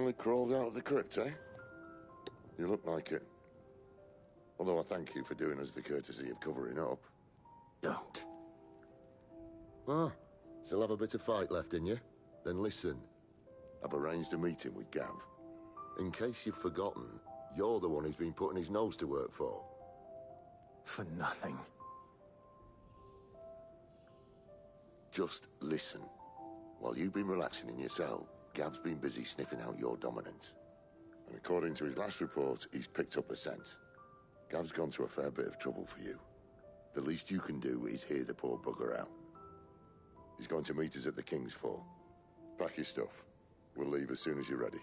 finally crawled out of the crypt, eh? You look like it. Although I thank you for doing us the courtesy of covering up. Don't. Ah, still have a bit of fight left in you? Then listen. I've arranged a meeting with Gav. In case you've forgotten, you're the one who's been putting his nose to work for. For nothing. Just listen. While you've been relaxing in your cell, Gav's been busy sniffing out your dominance. And according to his last report, he's picked up a scent. Gav's gone to a fair bit of trouble for you. The least you can do is hear the poor bugger out. He's going to meet us at the King's Fort. Pack your stuff. We'll leave as soon as you're ready.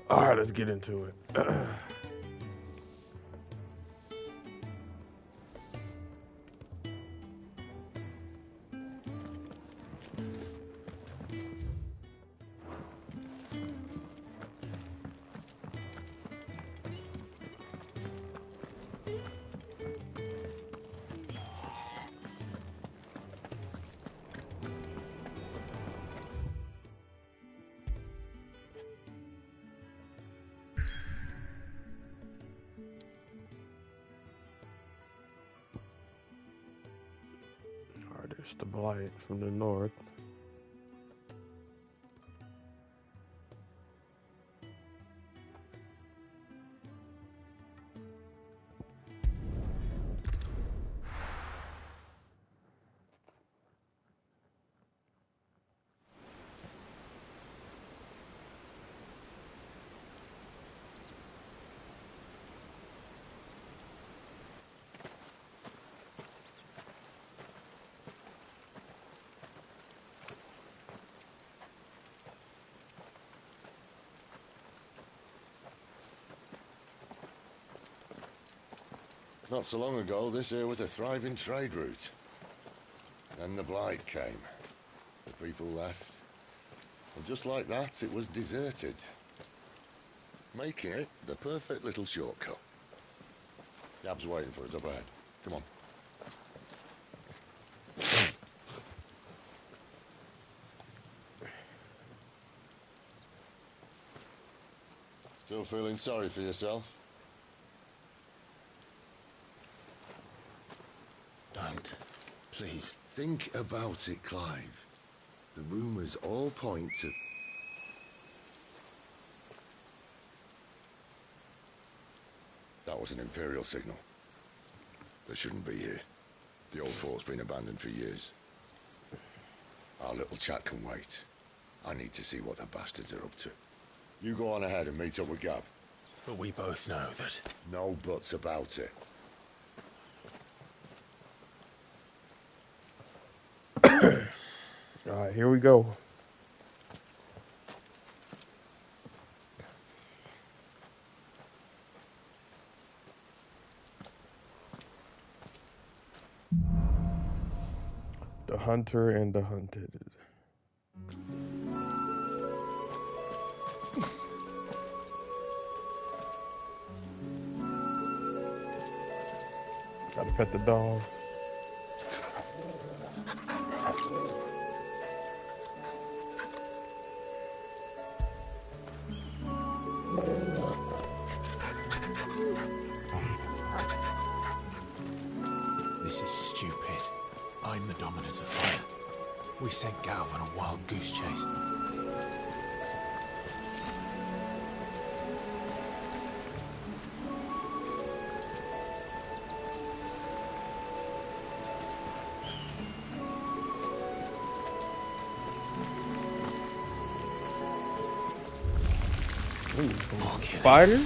Alright, let's get into it. There's the blight from the north. Not so long ago, this here was a thriving trade route. Then the blight came. The people left. And just like that, it was deserted. Making it the perfect little shortcut. Gab's waiting for us up ahead. Come on. Still feeling sorry for yourself? Don't. Please. Think about it, Clive. The rumours all point to... That was an Imperial signal. They shouldn't be here. The old fort's been abandoned for years. Our little chat can wait. I need to see what the bastards are up to. You go on ahead and meet up with Gab. But we both know that... No buts about it. Alright, here we go. The hunter and the hunted. Gotta pet the dog. This is stupid. I'm the dominant of fire. We sent Galv on a wild goose chase. Spider?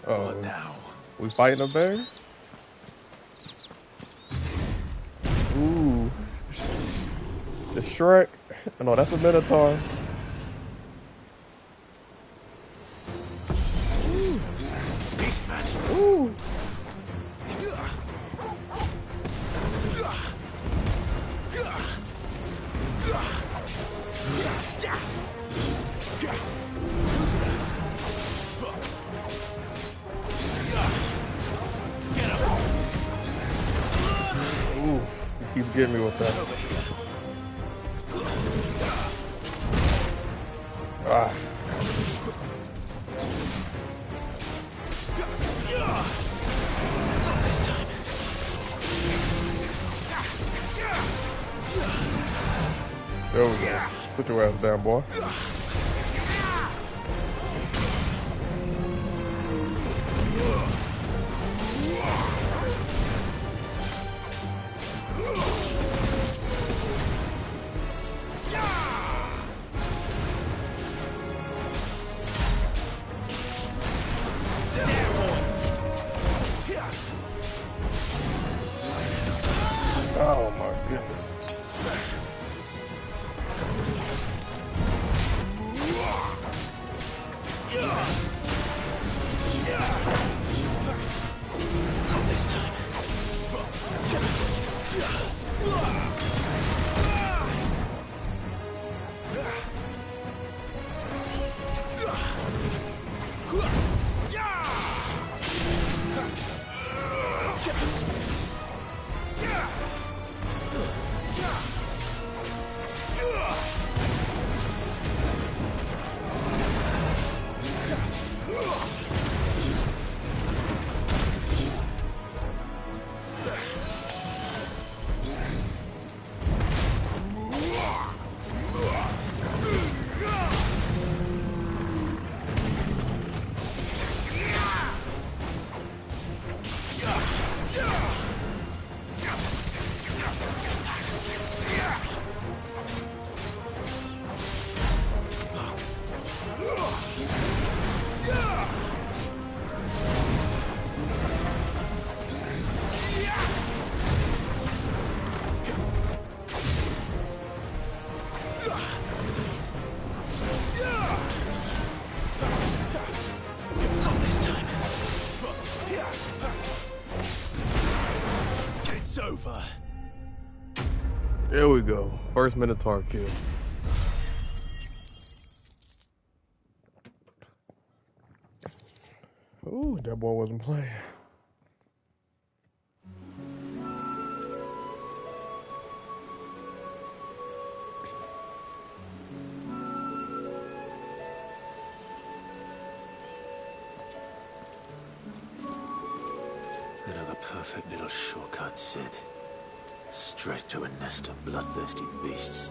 What now? We fighting a bear? Ooh. The Shrek. No, that's a Minotaur. Beastman. Ooh. Ooh, he keeps getting me with that. Ah. This time. There we go. Put your ass down, boy. Oh my goodness. Not this time. Not this time. It's over. There we go. First Minotaur kill. Ooh, that boy wasn't playing. Another perfect little shortcut, Sid. Straight to a nest of bloodthirsty beasts.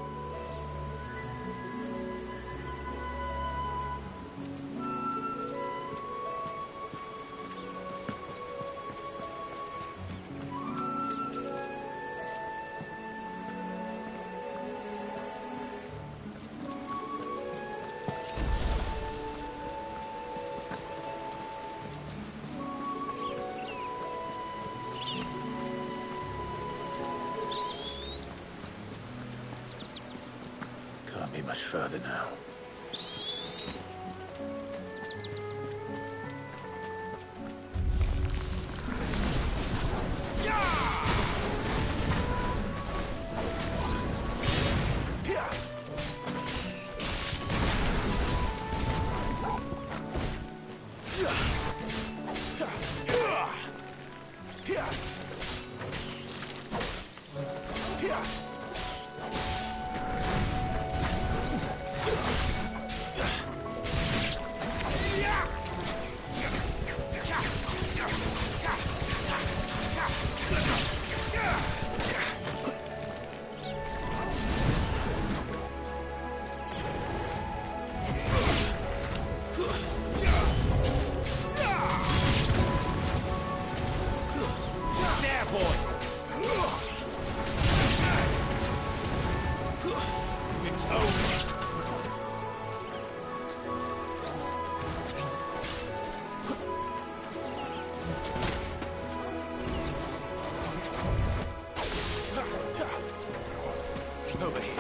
Can't be much further now. It's over. Over here.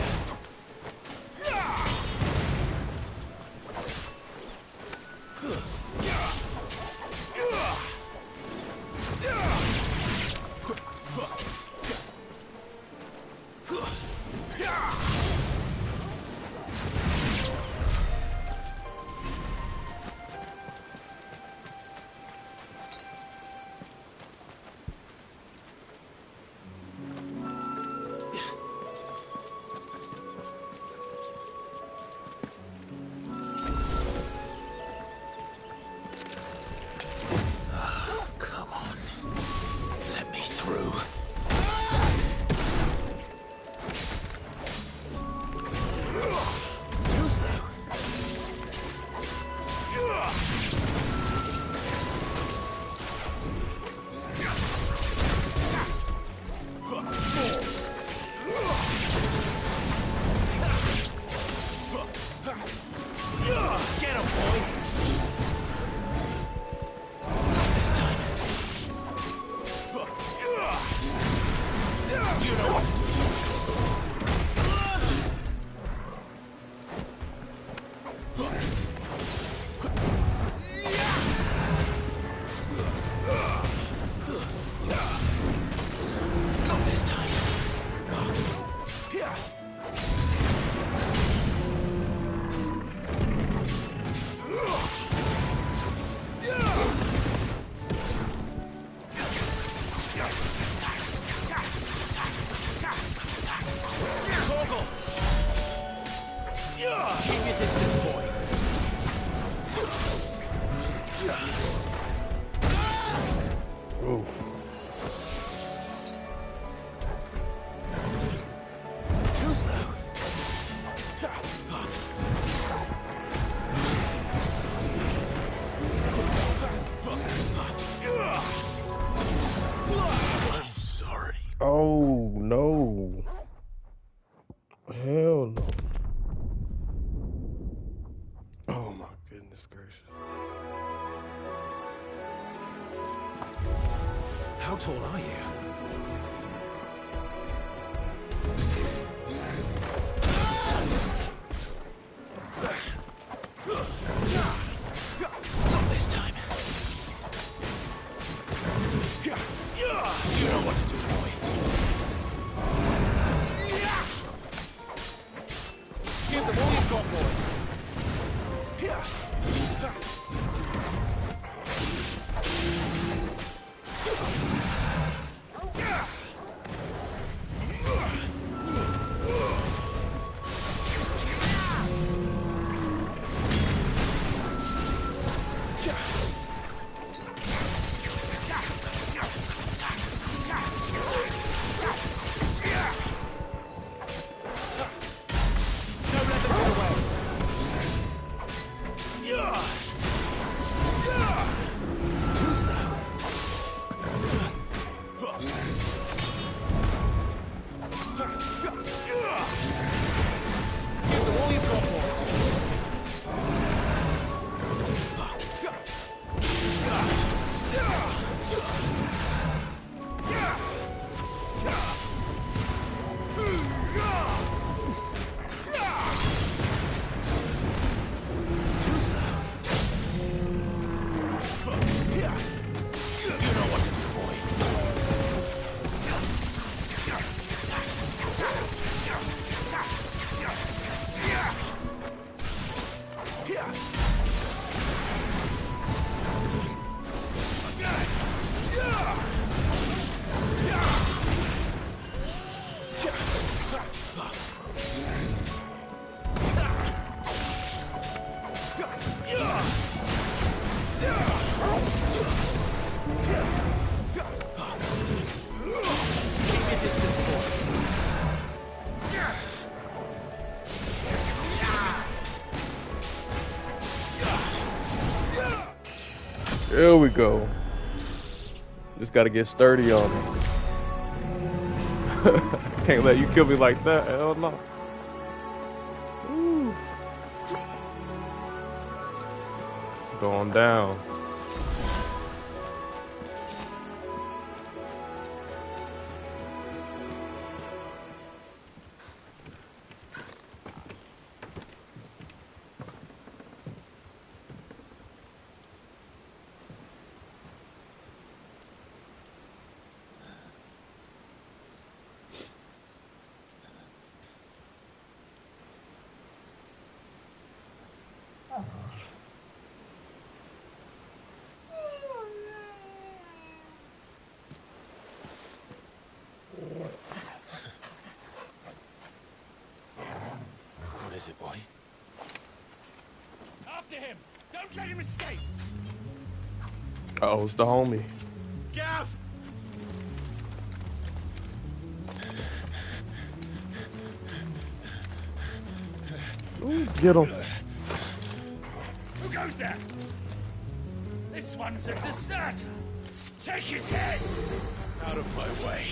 your distance, boy. Ooh. Too slow. I'm sorry. Oh no. Hell no. Oh my goodness gracious. How tall are you? Not this time. You know what to do, boy. Give them all you've got, boy. There we go. Just gotta get sturdy on it. Can't let you kill me like that. Hell no. Ooh. Going down. What is it, boy? After him! Don't let him escape! Oh, it's the homie. Gav! Ooh, get him. Who goes there? This one's a deserter! Take his head! Out of my way.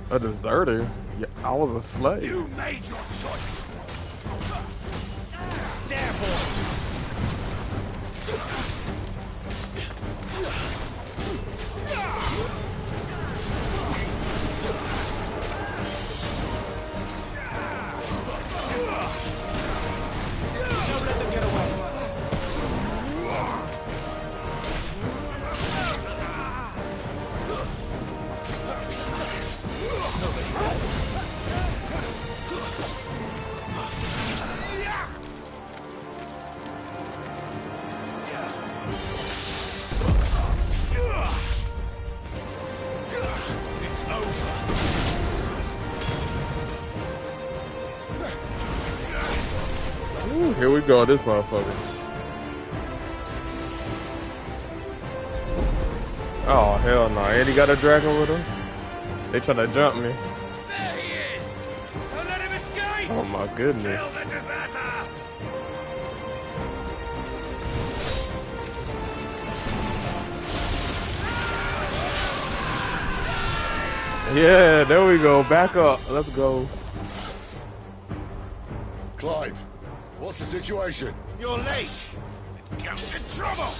A deserter? Yeah, I was a slave. You made your choice! There, boy! Don't let them get away! Here we go, this motherfucker. Oh, hell no. And he got a dragon with him? They trying to jump me. There he is! Don't let him escape! Oh my goodness. Kill the deserter! Yeah, there we go. Back up. Let's go. Clive, what's the situation? You're late! Goat's in trouble!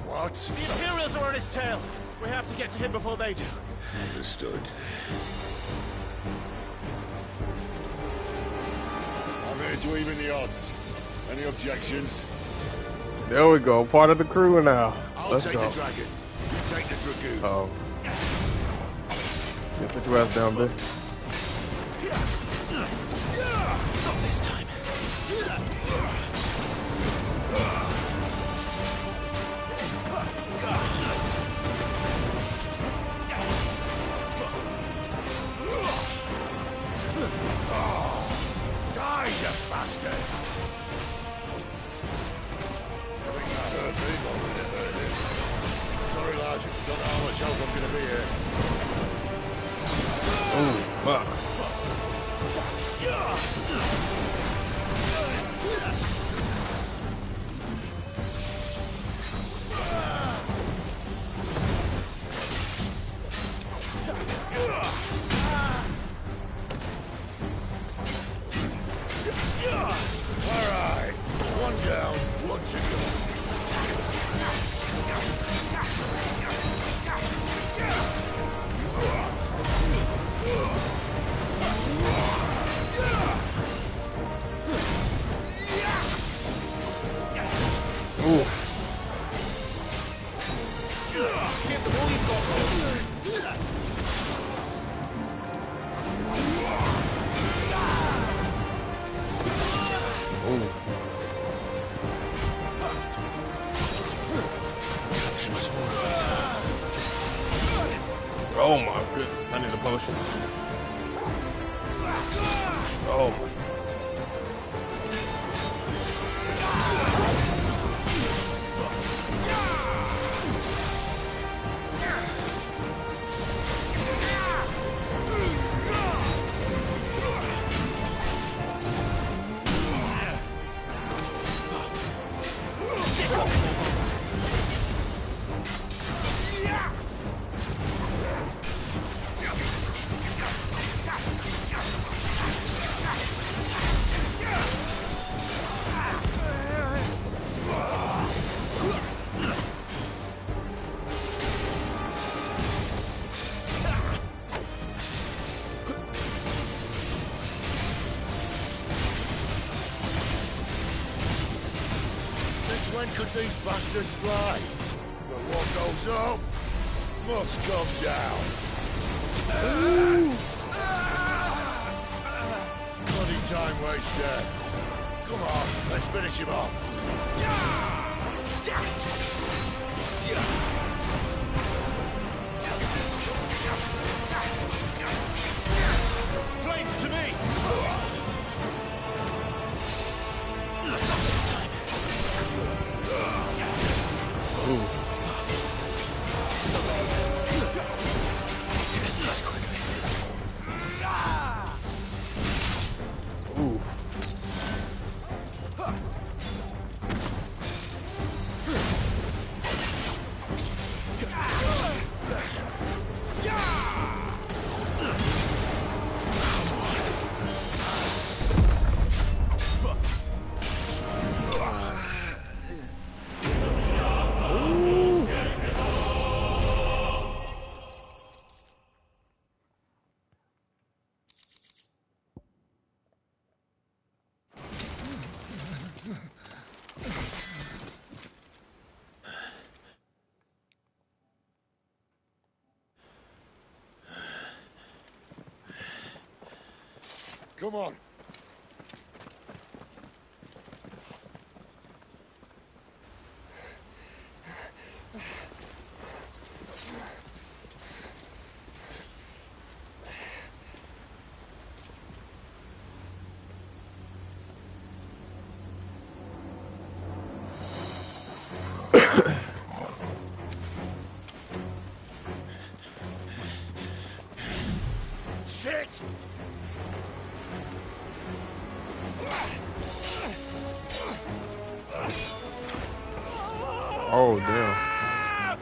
What? The Imperials are on his tail. We have to get to him before they do. Understood. I'm here to even the odds. Any objections? There we go. Part of the crew now. I'll Let's take go. the dragon. You take the dragoon. Oh. Get your ass down, bitch. Not this time. Die, you bastard! I think that hurt me more than it hurt him. Sorry, lad. Don't know how much help I'm gonna be here. Ooh, fuck. Alright. One down, one to go. Ooh. Ooh. Oh my goodness, I need a potion. Oh my. When could these bastards fly? But what goes up must come down. Bloody time waster. Come on, let's finish him off. Flames to me! Ooh. Ooh. Come on. shit! Oh, damn.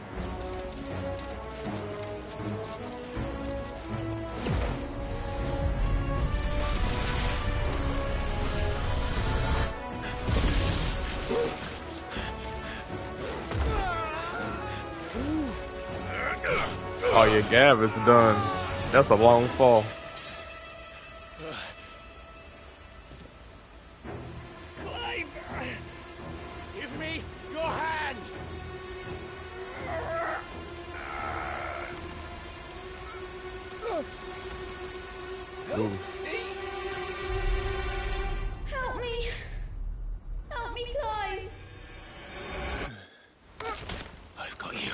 Oh, yeah, Gav is done. That's a long fall. Clive! Give me your hand! Ooh. Help me! Help me, Clive! I've got you.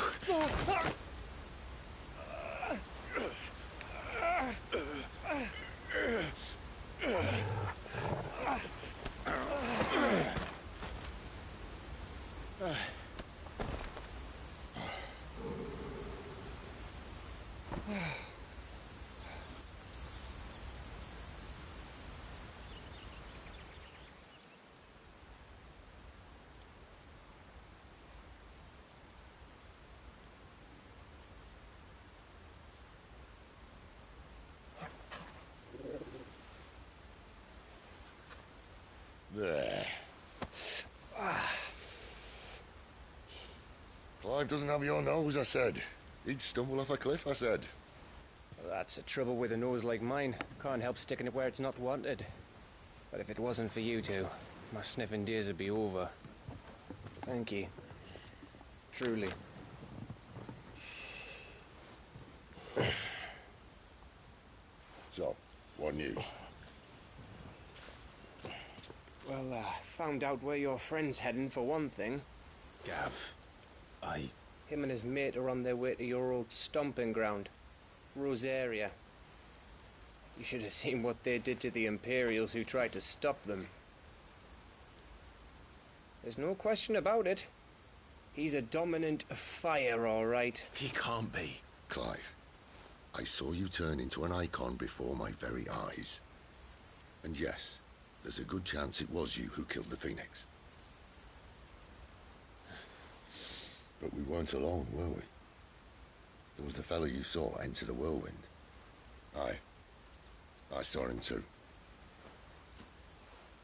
There. Clive doesn't have your nose, I said. He'd stumble off a cliff, I said. Well, that's the trouble with a nose like mine. Can't help sticking it where it's not wanted. But if it wasn't for you two, my sniffing days would be over. Thank you. Truly. So, what news? Well, found out where your friend's heading for one thing. Gav, Him and his mate are on their way to your old stomping ground, Rosaria. You should have seen what they did to the Imperials who tried to stop them. There's no question about it. He's a dominant fire, all right. he can't be. Clive, I saw you turn into an Eikon before my very eyes. And yes, there's a good chance it was you who killed the Phoenix. But we weren't alone, were we? There was the fellow you saw enter the whirlwind. I saw him too.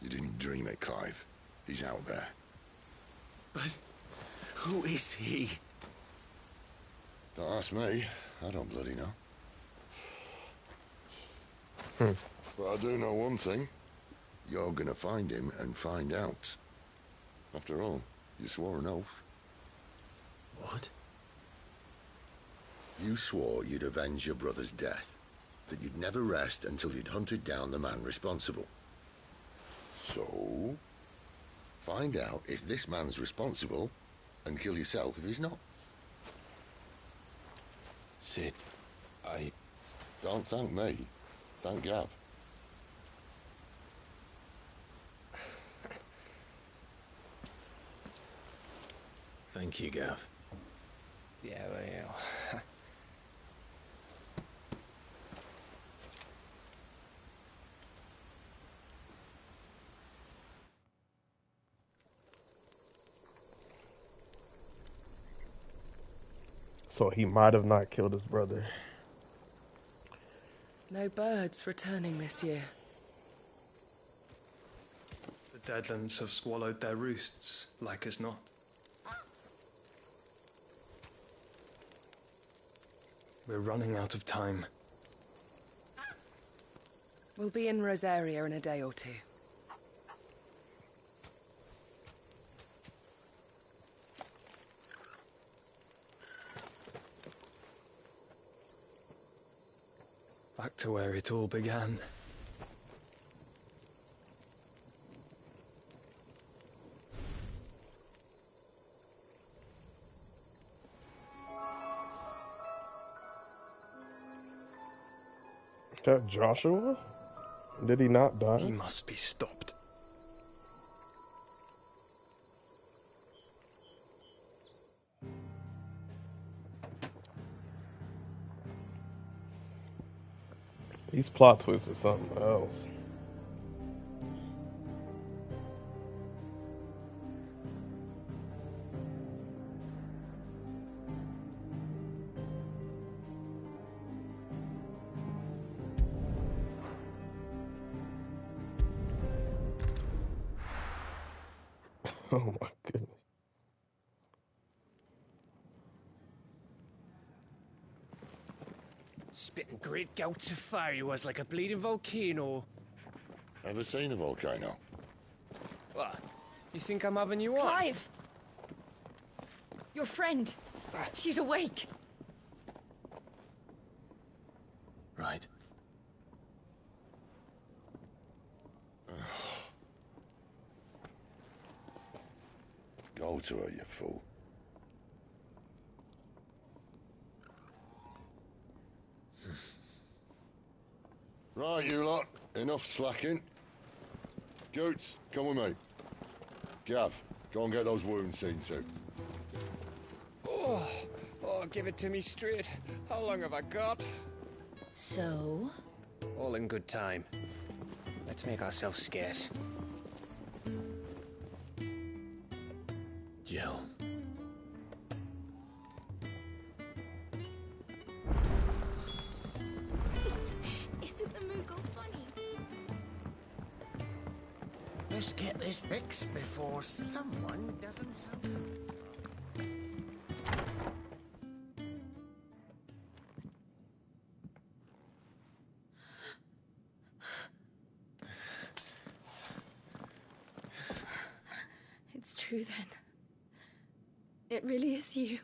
You didn't dream it, Clive. He's out there. But who is he? Don't ask me. I don't bloody know. But I do know one thing. You're gonna find him and find out. After all, you swore an oath. What? You swore you'd avenge your brother's death, that you'd never rest until you'd hunted down the man responsible. So, find out if this man's responsible, and kill yourself if he's not. Sid, Don't thank me. Thank Gav. Thank you, Gav. Yeah, well. So he might have not killed his brother. No birds returning this year. The Deadlands have swallowed their roosts, like as not. We're running out of time. We'll be in Rosaria in a day or two. Back to where it all began. Is that Joshua? Did he not He die? must be stopped. These plot twists are something else. Oh my goodness. Spitting great gouts of fire he was like a bleeding volcano. Ever seen a volcano? What? You think I'm having you on? Clive! Your friend. She's awake. Right. Go to her, you fool. Right, you lot. Enough slacking. Goots, come with me. Gav, go and get those wounds seen to. Oh, give it to me straight. How long have I got? So? All in good time. Let's make ourselves scarce. Jill. Isn't the Moogle funny? Let's get this fixed before someone does himself. It's true then. It really is you.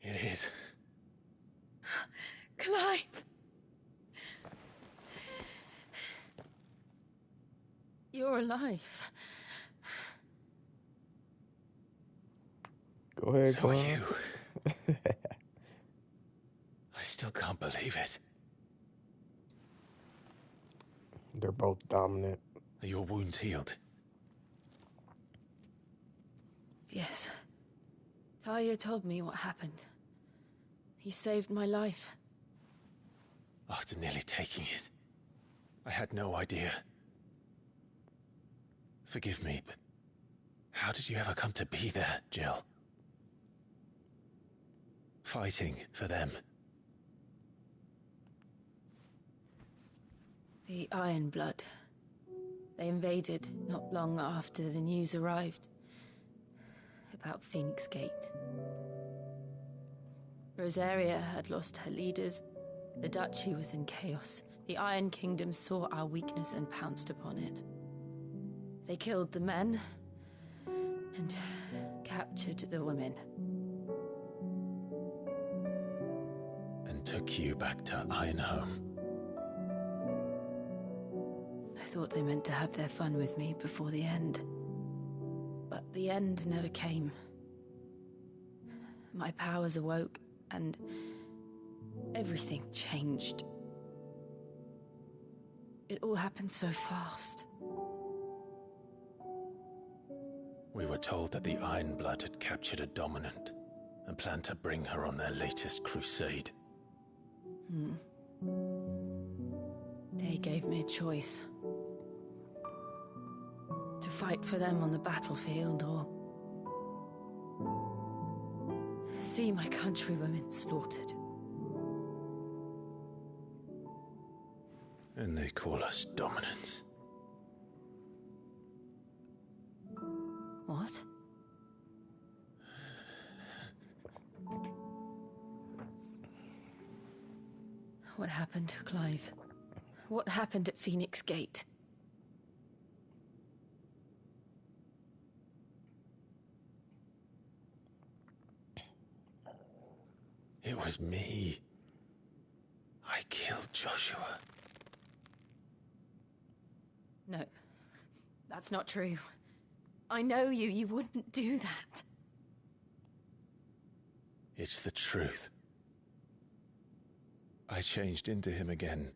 It is. Clive! You're alive. Go ahead, So are Clyde. you. I still can't believe it. They're both dominant. Are your wounds healed? Yes. Talia told me what happened. You saved my life. After nearly taking it, I had no idea. Forgive me, but how did you ever come to be there, Jill? Fighting for them. The Iron Blood. They invaded not long after the news arrived about Phoenix Gate. Rosaria had lost her leaders. The Duchy was in chaos. The Iron Kingdom saw our weakness and pounced upon it. They killed the men and captured the women. And took you back to Ironhome. I thought they meant to have their fun with me before the end. But the end never came. My powers awoke, and everything changed. It all happened so fast. We were told that the Iron Blood had captured a dominant and planned to bring her on their latest crusade. They gave me a choice. To fight for them on the battlefield, or see my countrywomen slaughtered. And they call us dominants. What? What happened, Clive? What happened at Phoenix Gate? It was me. I killed Joshua. No, that's not true. I know you. You wouldn't do that. It's the truth. I changed into him again,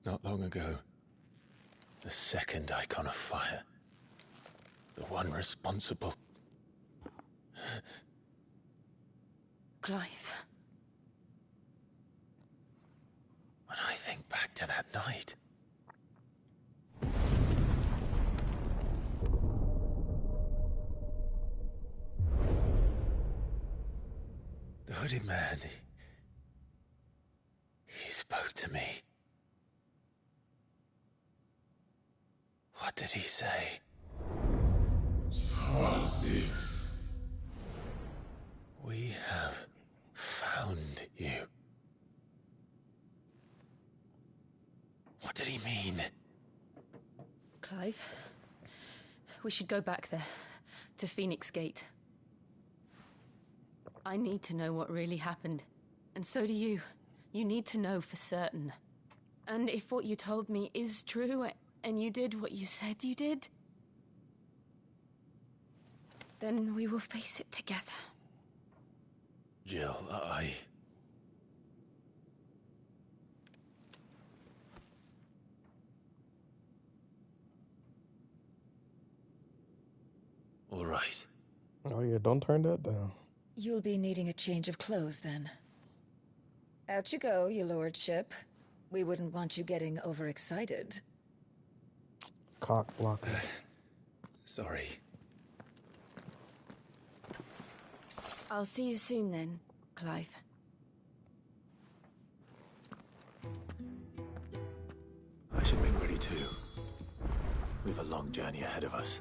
not long ago. The second Icon of Fire. The one responsible. Clive, hooded man. He spoke to me. What did he say? We have found you. What did he mean? Clive, we should go back there, to Phoenix Gate. I need to know what really happened, and so do you. You need to know for certain. And if what you told me is true, and you did what you said you did, then we will face it together. Jill, All right. Oh yeah, don't turn that down. You'll be needing a change of clothes then. Out you go, your lordship. We wouldn't want you getting overexcited. Cock blocker. Sorry. I'll see you soon then, Clive. I should make ready too. We've a long journey ahead of us.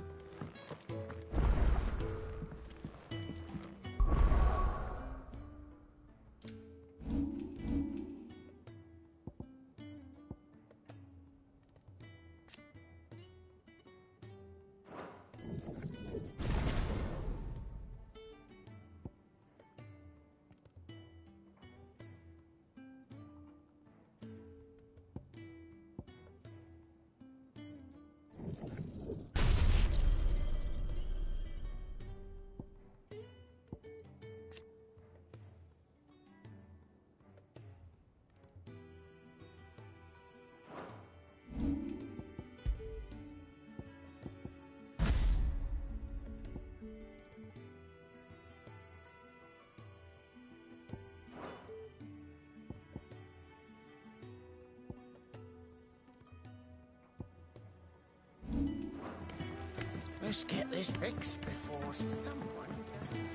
Let's get this fixed before someone doesn't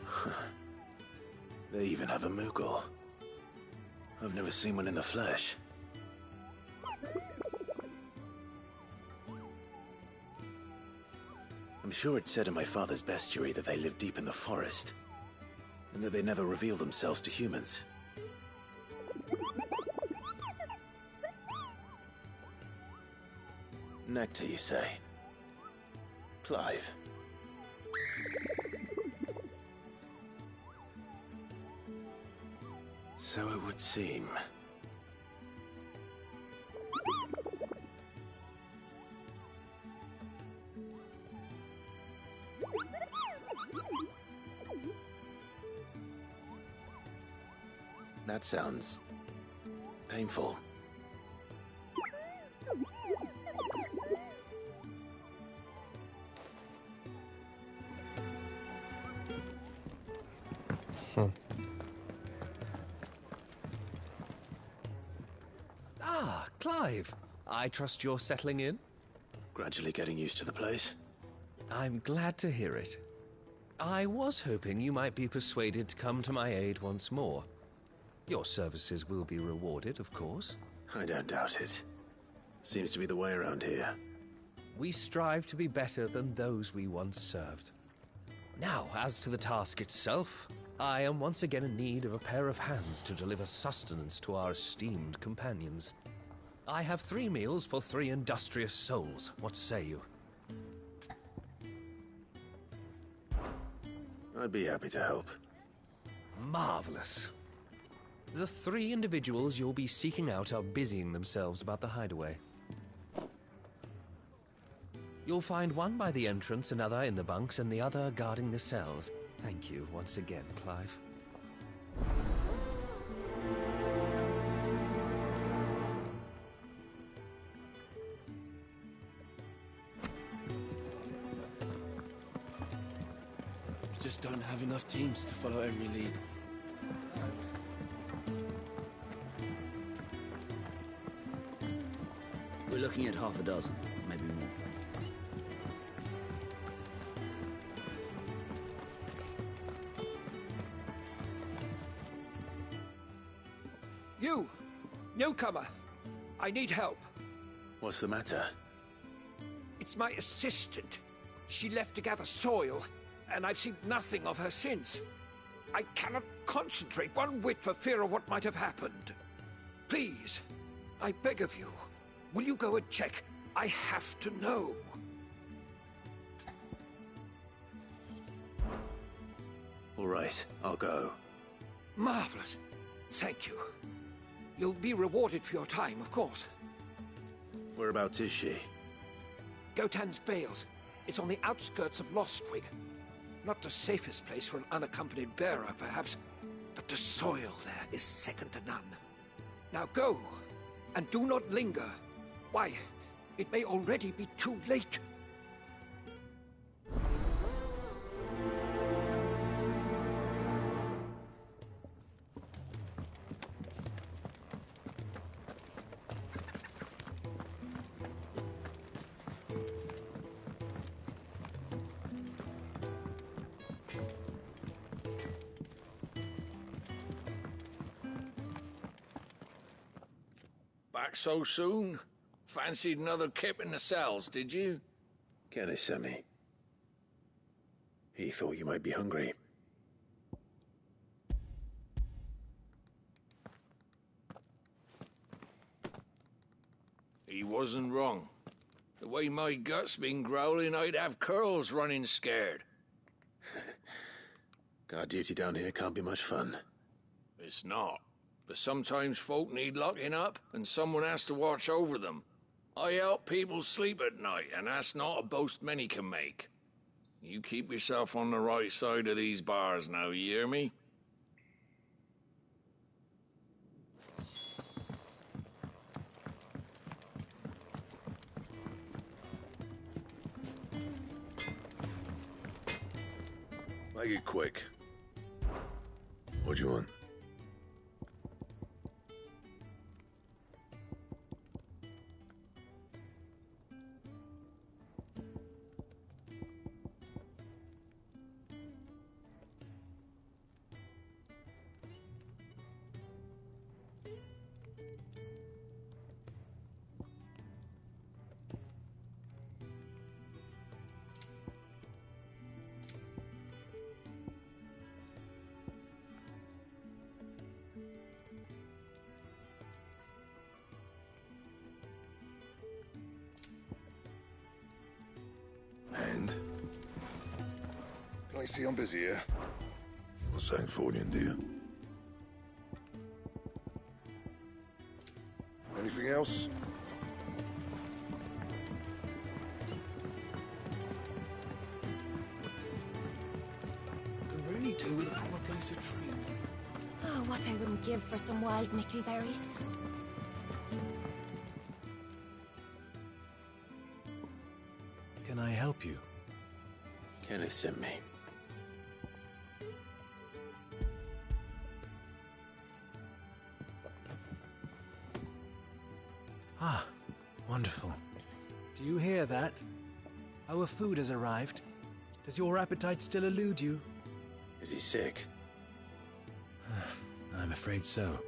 something. They even have a Moogle. I've never seen one in the flesh. I'm sure it said in my father's bestiary that they live deep in the forest, and that they never reveal themselves to humans. Nectar, you say? Clive. So it would seem. That sounds painful. Ah, Clive. I trust you're settling in? Gradually getting used to the place. I'm glad to hear it. I was hoping you might be persuaded to come to my aid once more. Your services will be rewarded, of course. I don't doubt it. Seems to be the way around here. We strive to be better than those we once served. Now, as to the task itself, I am once again in need of a pair of hands to deliver sustenance to our esteemed companions. I have 3 meals for 3 industrious souls. What say you? I'd be happy to help. Marvelous. The 3 individuals you'll be seeking out are busying themselves about the hideaway. You'll find one by the entrance, another in the bunks, and the other guarding the cells. Thank you once again, Clive. We just don't have enough teams to follow every lead. We're looking at half a dozen, maybe more. Newcomer, I need help. What's the matter? It's my assistant. She left to gather soil, and I've seen nothing of her since. I cannot concentrate one whit for fear of what might have happened. Please, I beg of you, will you go and check? I have to know. All right, I'll go. Marvelous. Thank you. You'll be rewarded for your time, of course. Whereabouts is she? Gotan's Bales. It's on the outskirts of Lostwig. Not the safest place for an unaccompanied bearer, perhaps, but the soil there is second to none. Now go, and do not linger. Why, it may already be too late. Back so soon? Fancied another kip in the cells, did you? Kenneth sent me. He thought you might be hungry. He wasn't wrong. The way my gut's been growling, I'd have curls running scared. Guard duty down here can't be much fun. It's not. But sometimes folk need locking up, and someone has to watch over them. I help people sleep at night, and that's not a boast many can make. You keep yourself on the right side of these bars now, you hear me? Make it quick. What do you want? And? Can I see I'm busy here? Not Sancfordian, do you? Anything else? Could really do with a proper place to train. Oh, what I wouldn't give for some wild Mickey berries. Can I help you? Kenneth sent me. Ah, wonderful. Do you hear that? Our food has arrived. Does your appetite still elude you? Is he sick? I'm afraid so.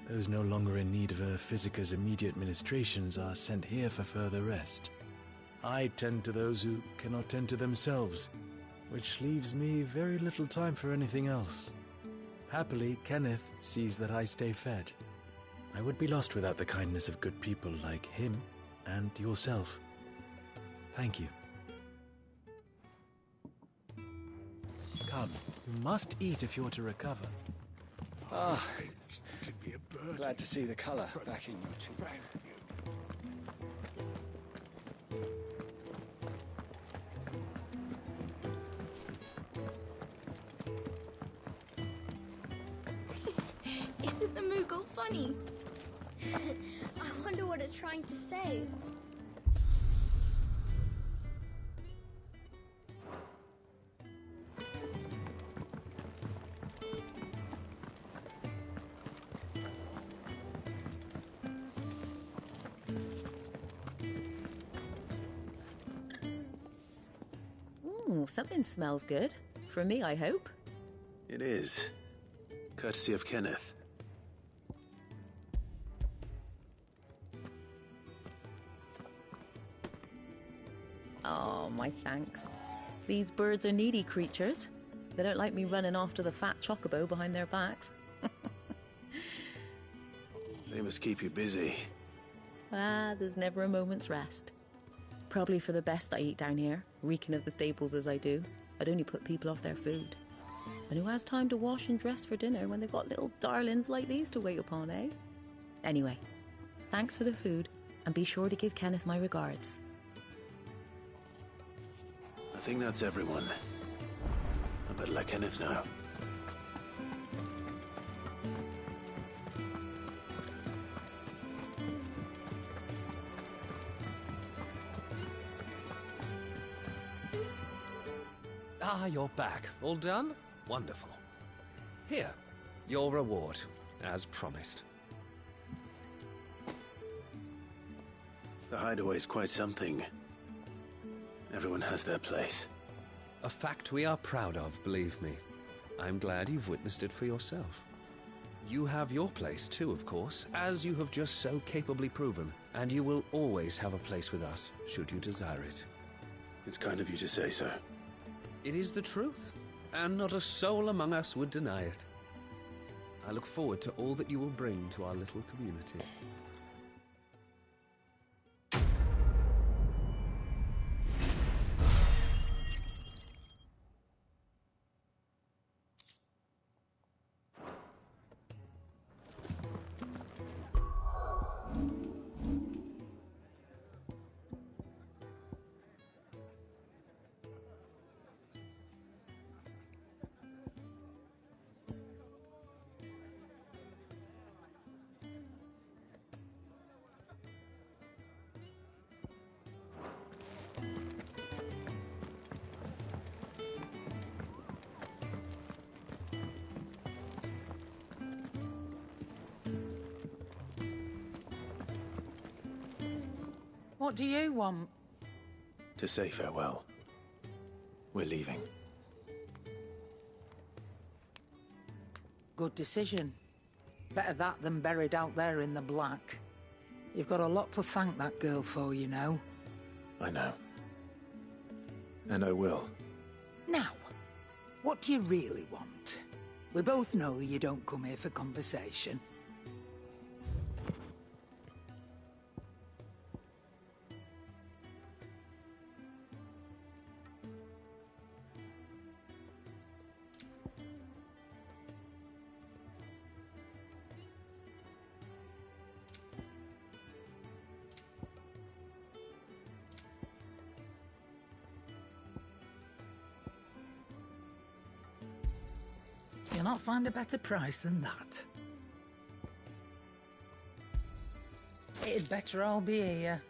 Those no longer in need of a Physica's immediate ministrations are sent here for further rest. I tend to those who cannot tend to themselves, which leaves me very little time for anything else. Happily, Kenneth sees that I stay fed. I would be lost without the kindness of good people like him and yourself. Thank you. Come, you must eat if you're to recover. Ah, glad to see the colour back in your cheeks. Isn't the Moogle funny? I wonder what it's trying to say. Ooh, something smells good. For me, I hope. It is. Courtesy of Kenneth. Oh, my thanks. These birds are needy creatures. They don't like me running after the fat chocobo behind their backs. They must keep you busy. There's never a moment's rest. Probably for the best I eat down here, reeking of the stables as I do. I'd only put people off their food. And who has time to wash and dress for dinner when they've got little darlings like these to wait upon, eh? Anyway, thanks for the food, and be sure to give Kenneth my regards. I think that's everyone. I better let Kenneth know. Ah, you're back. All done? Wonderful. Here, your reward, as promised. The hideaway's quite something. Everyone has their place. A fact we are proud of, believe me. I'm glad you've witnessed it for yourself. You have your place too, of course, as you have just so capably proven, and you will always have a place with us, should you desire it. It's kind of you to say so. It is the truth, and not a soul among us would deny it. I look forward to all that you will bring to our little community. What do you want? To say farewell. We're leaving. Good decision. Better that than buried out there in the black. You've got a lot to thank that girl for, you know. I know. And I will. Now, what do you really want? We both know you don't come here for conversation. You'll not find a better price than that. It'd better all be here.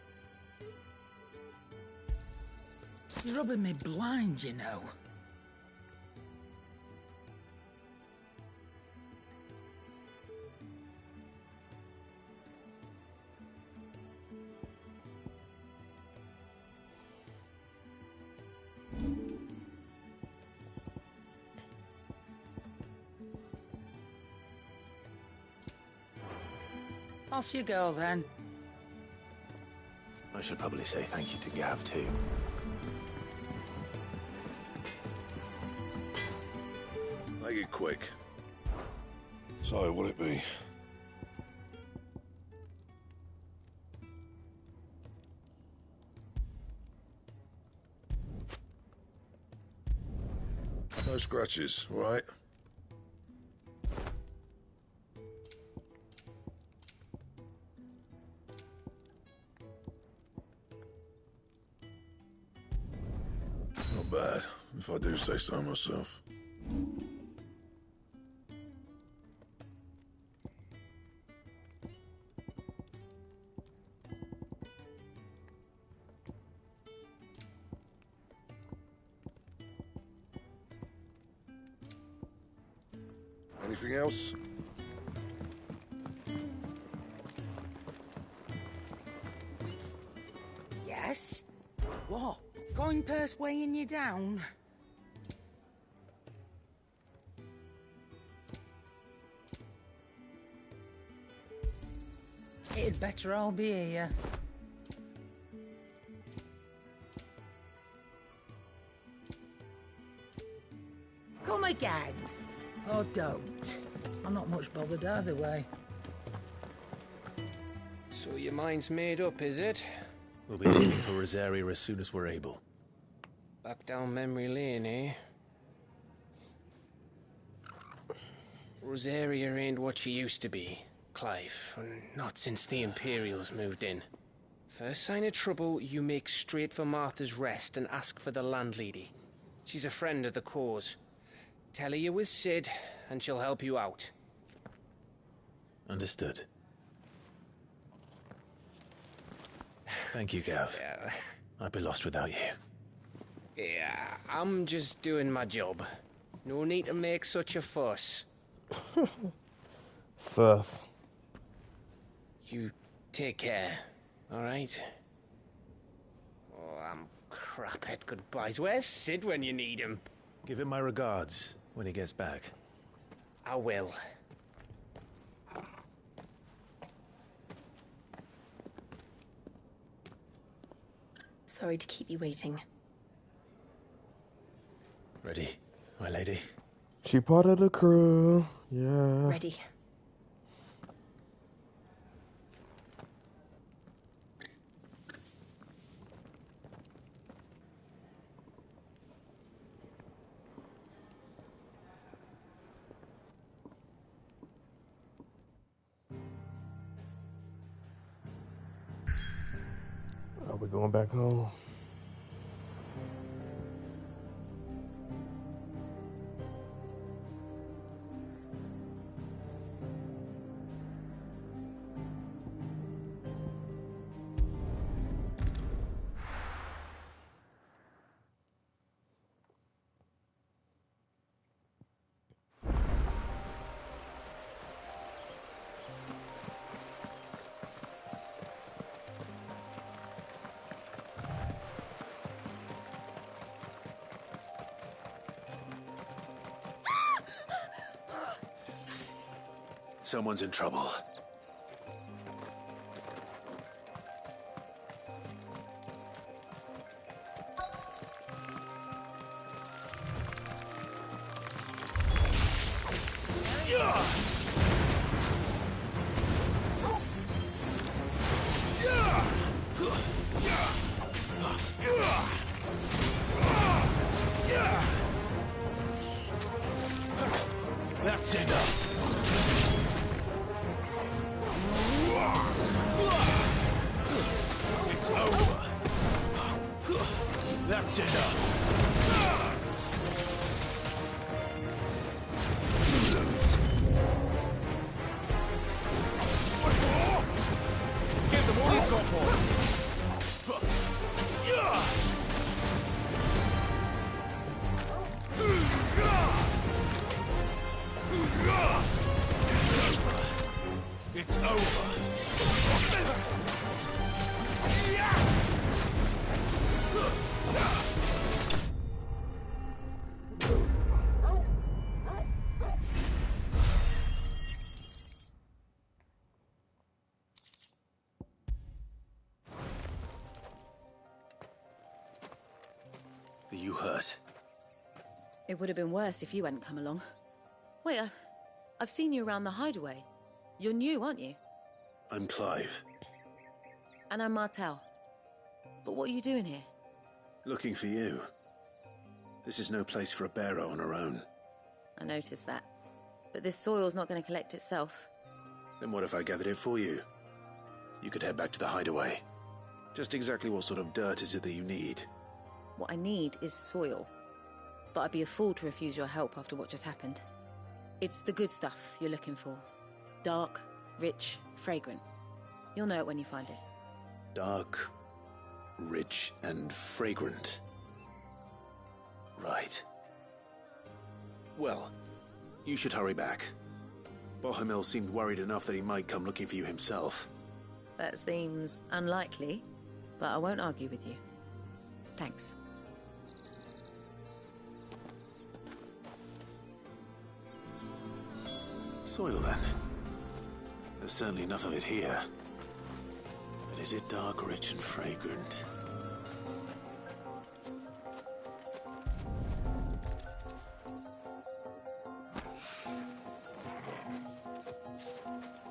You're rubbing me blind, you know. Off you go, then. I should probably say thank you to Gav, too. Make it quick. So, what'll it be? No scratches, all right? Not bad, if I do say so myself. Anything else? Yes? What? Coin purse weighing you down? It'd better all be here. again. Oh, don't. I'm not much bothered either way. So your mind's made up, is it? We'll be leaving for Rosaria as soon as we're able. Back down memory lane, eh? Rosaria ain't what she used to be, Clive. Not since the Imperials moved in. First sign of trouble, you make straight for Martha's Rest and ask for the landlady. She's a friend of the cause. Tell her you was Sid, and she'll help you out. Understood. Thank you, Gav. Yeah. I'd be lost without you. Yeah, I'm just doing my job. No need to make such a fuss. Fuss. You take care, alright? Oh, I'm crap at goodbyes. Where's Sid when you need him? Give him my regards when he gets back. I will. Sorry to keep you waiting. Ready, my lady? She part of the crew. Yeah. Ready. Are we going back home? Someone's in trouble. That's enough. It's over. That's enough. Give them all you've got for them. It's over. Are you hurt? It would have been worse if you hadn't come along. Wait, I've seen you around the hideaway. You're new, aren't you? I'm Clive. And I'm Martel. But what are you doing here? Looking for you. This is no place for a bearer on her own. I noticed that. But this soil's not going to collect itself. Then what if I gathered it for you? You could head back to the hideaway. Just exactly what sort of dirt is it that you need? What I need is soil. But I'd be a fool to refuse your help after what just happened. It's the good stuff you're looking for. Dark, rich, fragrant. You'll know it when you find it. Dark, rich, and fragrant. Right. Well, you should hurry back. Bohemil seemed worried enough that he might come looking for you himself. That seems unlikely, but I won't argue with you. Thanks. Soil, then. There's certainly enough of it here. But is it dark, rich, and fragrant?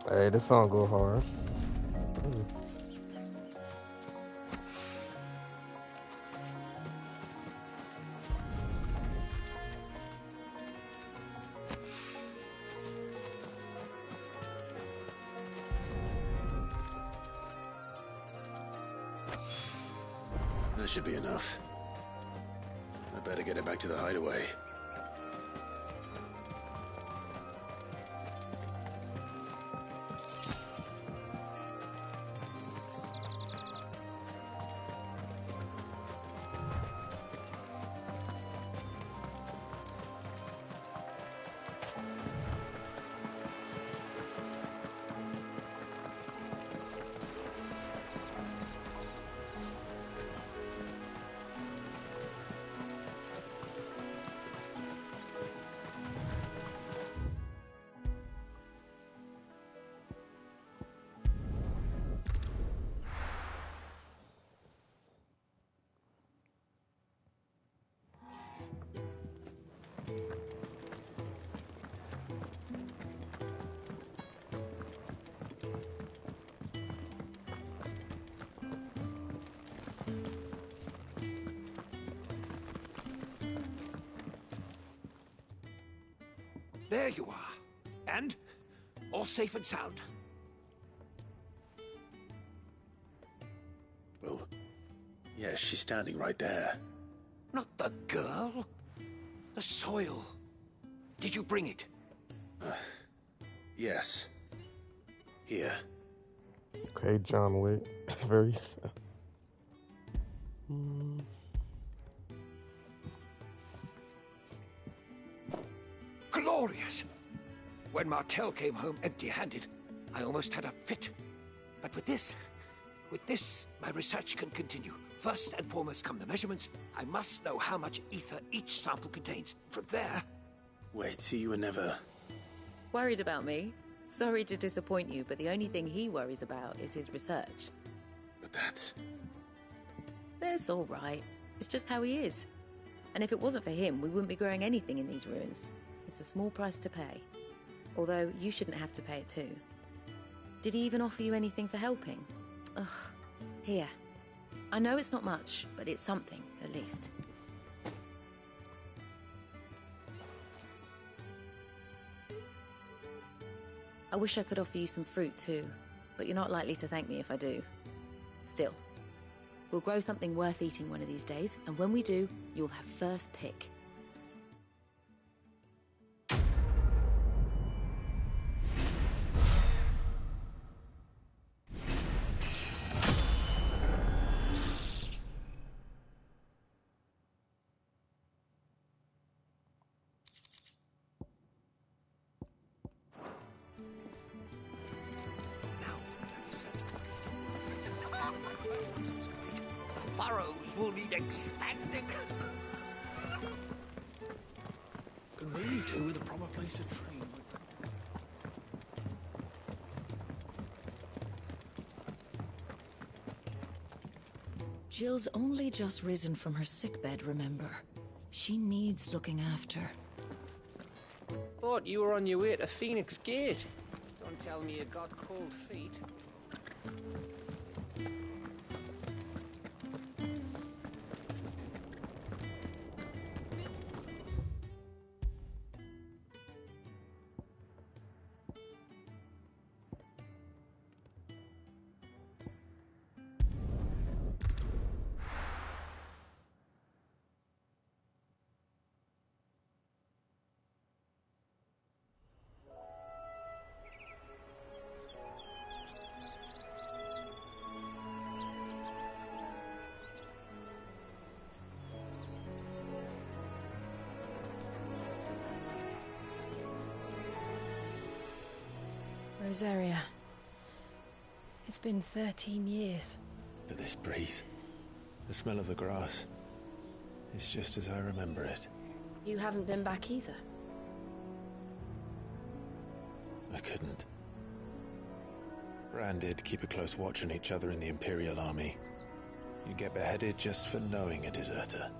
Hey, this song go hard. That should be enough. I better get it back to the hideaway. There you are. And all safe and sound. Well, yes, she's standing right there. Not the girl. The soil. Did you bring it? Yes. Here. Okay, John Wick. Very. Glorious! When Martel came home empty-handed, I almost had a fit. But with this, my research can continue. First and foremost come the measurements. I must know how much ether each sample contains. From there... Wait, so you were never... Worried about me? Sorry to disappoint you, but the only thing he worries about is his research. But that's... That's all right. It's just how he is. And if it wasn't for him, we wouldn't be growing anything in these ruins. It's a small price to pay. Although, you shouldn't have to pay it too. Did he even offer you anything for helping? Ugh. Here. I know it's not much, but it's something, at least. I wish I could offer you some fruit too, but you're not likely to thank me if I do. Still, we'll grow something worth eating one of these days, and when we do, you'll have first pick. The burrows will need expanding. Can really do with a proper place to train. Jill's only just risen from her sickbed, remember? She needs looking after. Thought you were on your way to Phoenix Gate. Don't tell me you got cold feet. Rosaria. It's been 13 years. But this breeze, the smell of the grass, it's just as I remember it. You haven't been back either. I couldn't. Bran did keep a close watch on each other in the Imperial Army. You'd get beheaded just for knowing a deserter.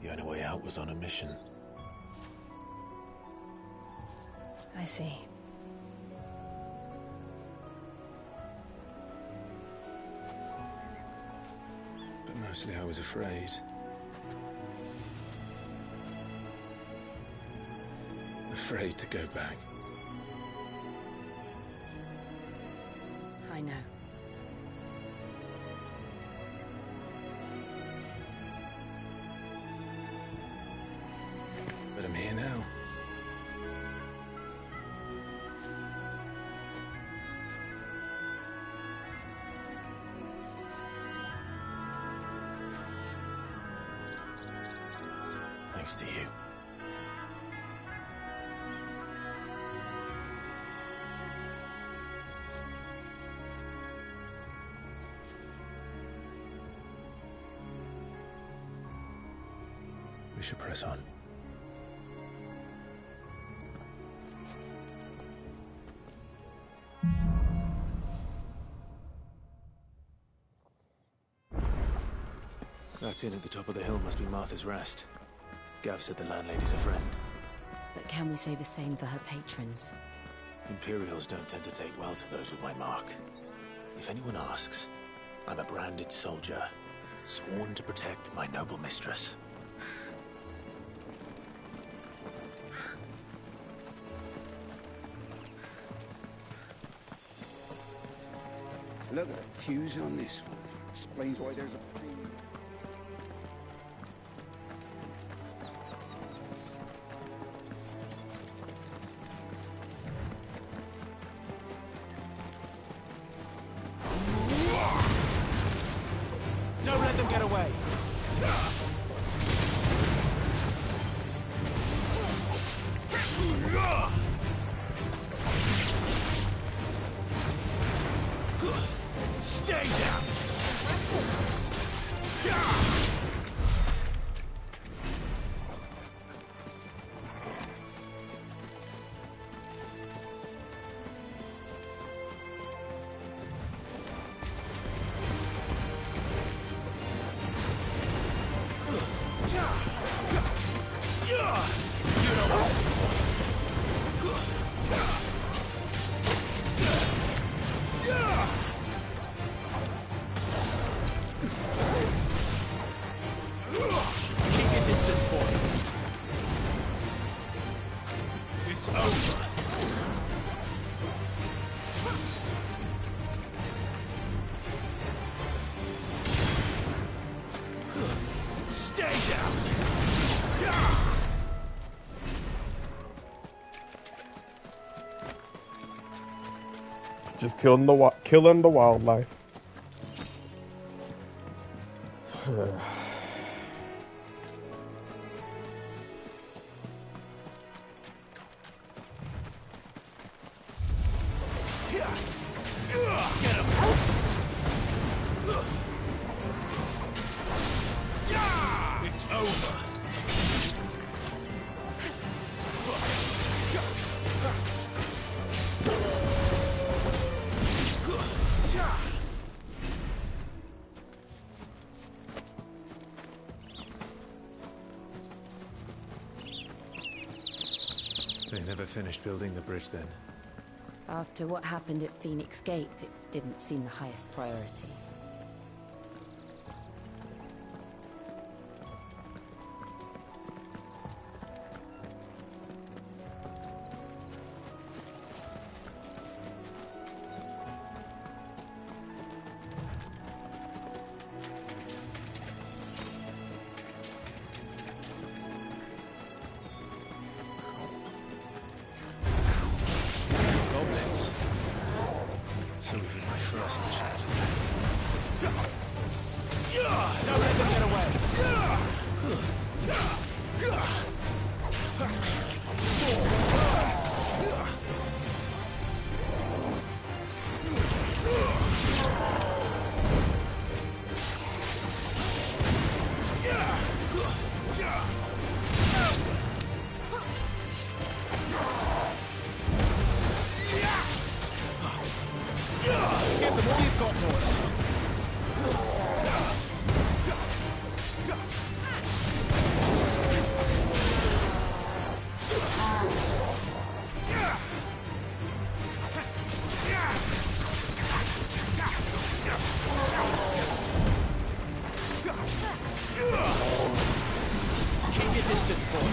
The only way out was on a mission. I see. Mostly I was afraid. Afraid to go back. I know. But I'm here now. Thanks to you. We should press on. That inn at the top of the hill must be Martha's Rest. Gav said the landlady's a friend. But can we say the same for her patrons? Imperials don't tend to take well to those with my mark. If anyone asks, I'm a branded soldier, sworn to protect my noble mistress. Look at the fuse on this one. Explains why there's a premium. Don't let them get away. Stay down! Keep your distance, boy. It's over. Stay down. Just killing the wildlife. It's over. They never finished building the bridge then. After what happened at Phoenix Gate, it didn't seem the highest priority. Goblins. So we've had my first chance. Don't let them get away. Give them all you've got, boy. Keep your distance, boy.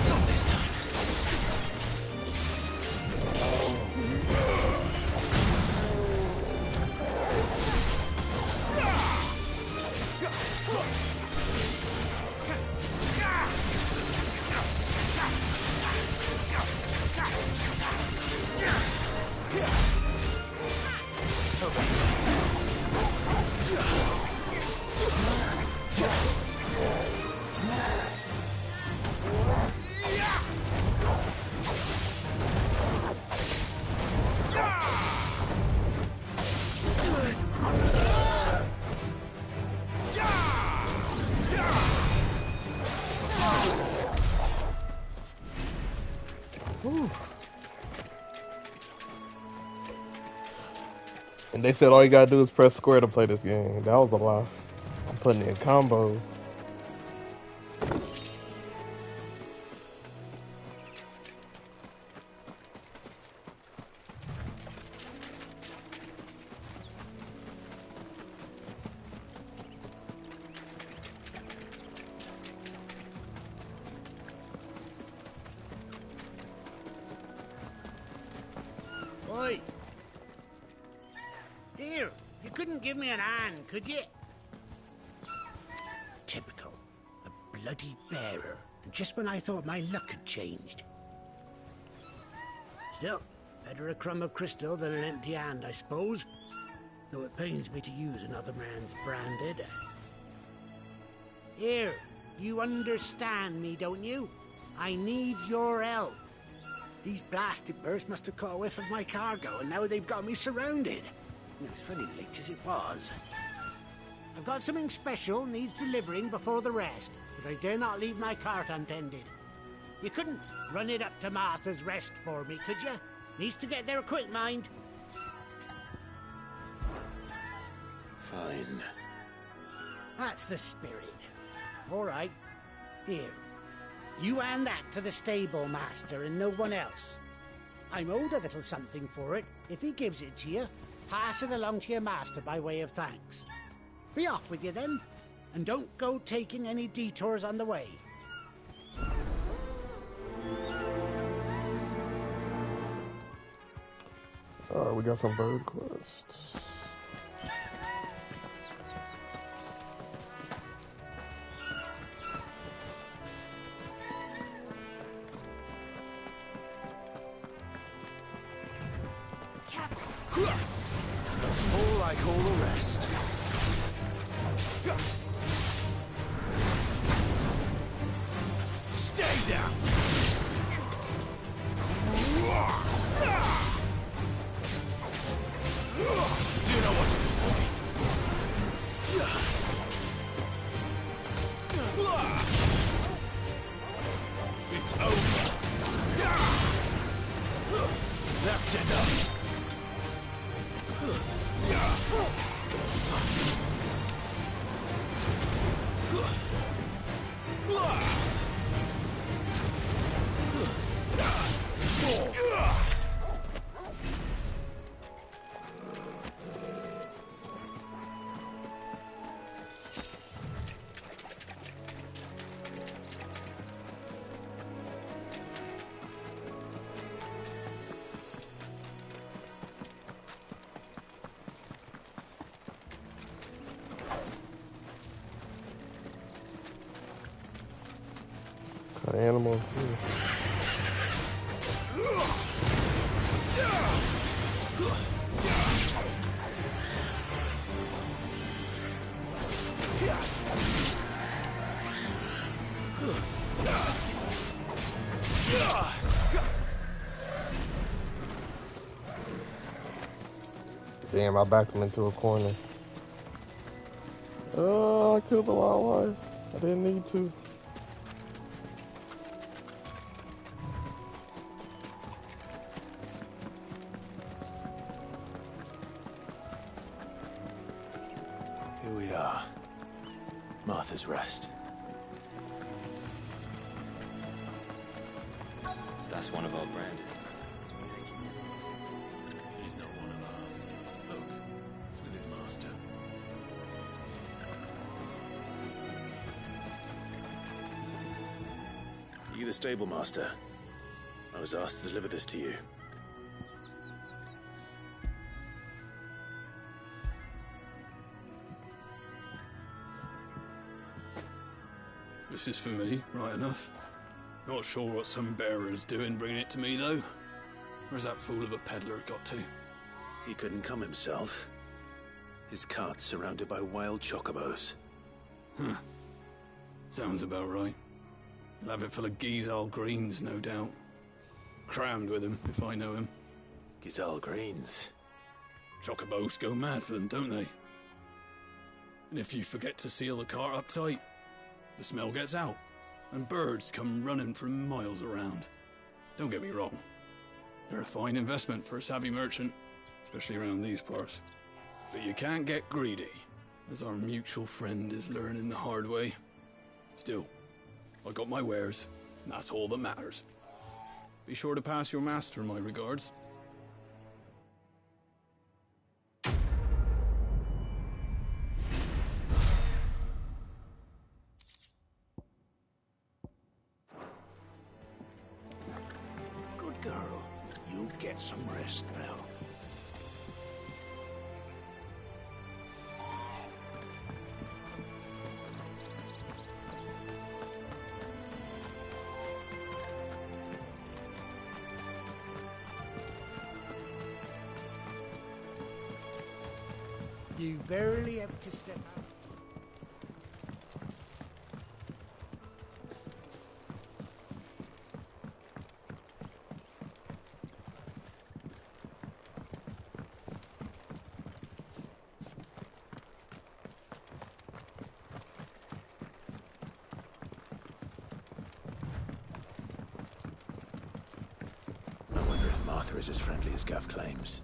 Not this time. And they said all you gotta do is press square to play this game. That was a lie. I'm putting in combos. Oi! Here, you couldn't give me an hand, could you? Typical. A bloody bearer. And just when I thought my luck had changed. Still, better a crumb of crystal than an empty hand, I suppose. Though it pains me to use another man's branded. Here, you understand me, don't you? I need your help. These blasted birds must have caught a whiff of my cargo, and now they've got me surrounded. It was funny late as it was. I've got something special needs delivering before the rest, but I dare not leave my cart untended. You couldn't run it up to Martha's Rest for me, could you? Needs to get there quick, mind. Fine. That's the spirit. All right. Here. You hand that to the stable master and no one else. I'm owed a little something for it. If he gives it to you, pass it along to your master by way of thanks. Be off with you then, and don't go taking any detours on the way. Alright, we got some bird quests. Fall like all the rest. Stay down. You know what to do for me. It's over. That's enough. Animals. Damn, I backed him into a corner. Oh, I killed the wildlife. I didn't need to. Here we are. Martha's Rest. That's one of our branded. He's not one of ours. Look, it's with his master. Are you the stable master? I was asked to deliver this to you. This is for me, right enough. Not sure what some bearer's doing bringing it to me, though. Where's that fool of a peddler got to? He couldn't come himself. His cart's surrounded by wild chocobos. Huh. Sounds about right. He'll have it full of Gizal greens, no doubt. Crammed with him, if I know him. Gizal greens? Chocobos go mad for them, don't they? And if you forget to seal the cart up tight, the smell gets out, and birds come running from miles around. Don't get me wrong. They're a fine investment for a savvy merchant, especially around these parts. But you can't get greedy, as our mutual friend is learning the hard way. Still, I got my wares, and that's all that matters. Be sure to pass your master my regards. Good girl. You get some rest now. You barely have to step out. I wonder if Martha is as friendly as Gav claims.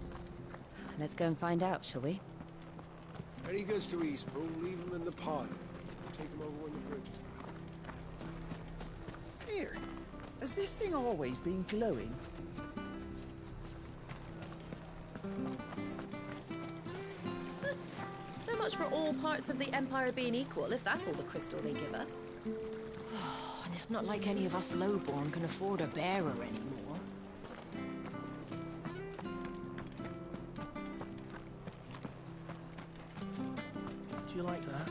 Let's go and find out, shall we? When he goes to Eastpool, leave him in the pile. Take him over when the bridge is back. Here, has this thing always been glowing? So much for all parts of the Empire being equal, if that's all the crystal they give us. And it's not like any of us lowborn can afford a bearer anymore. Do you like that?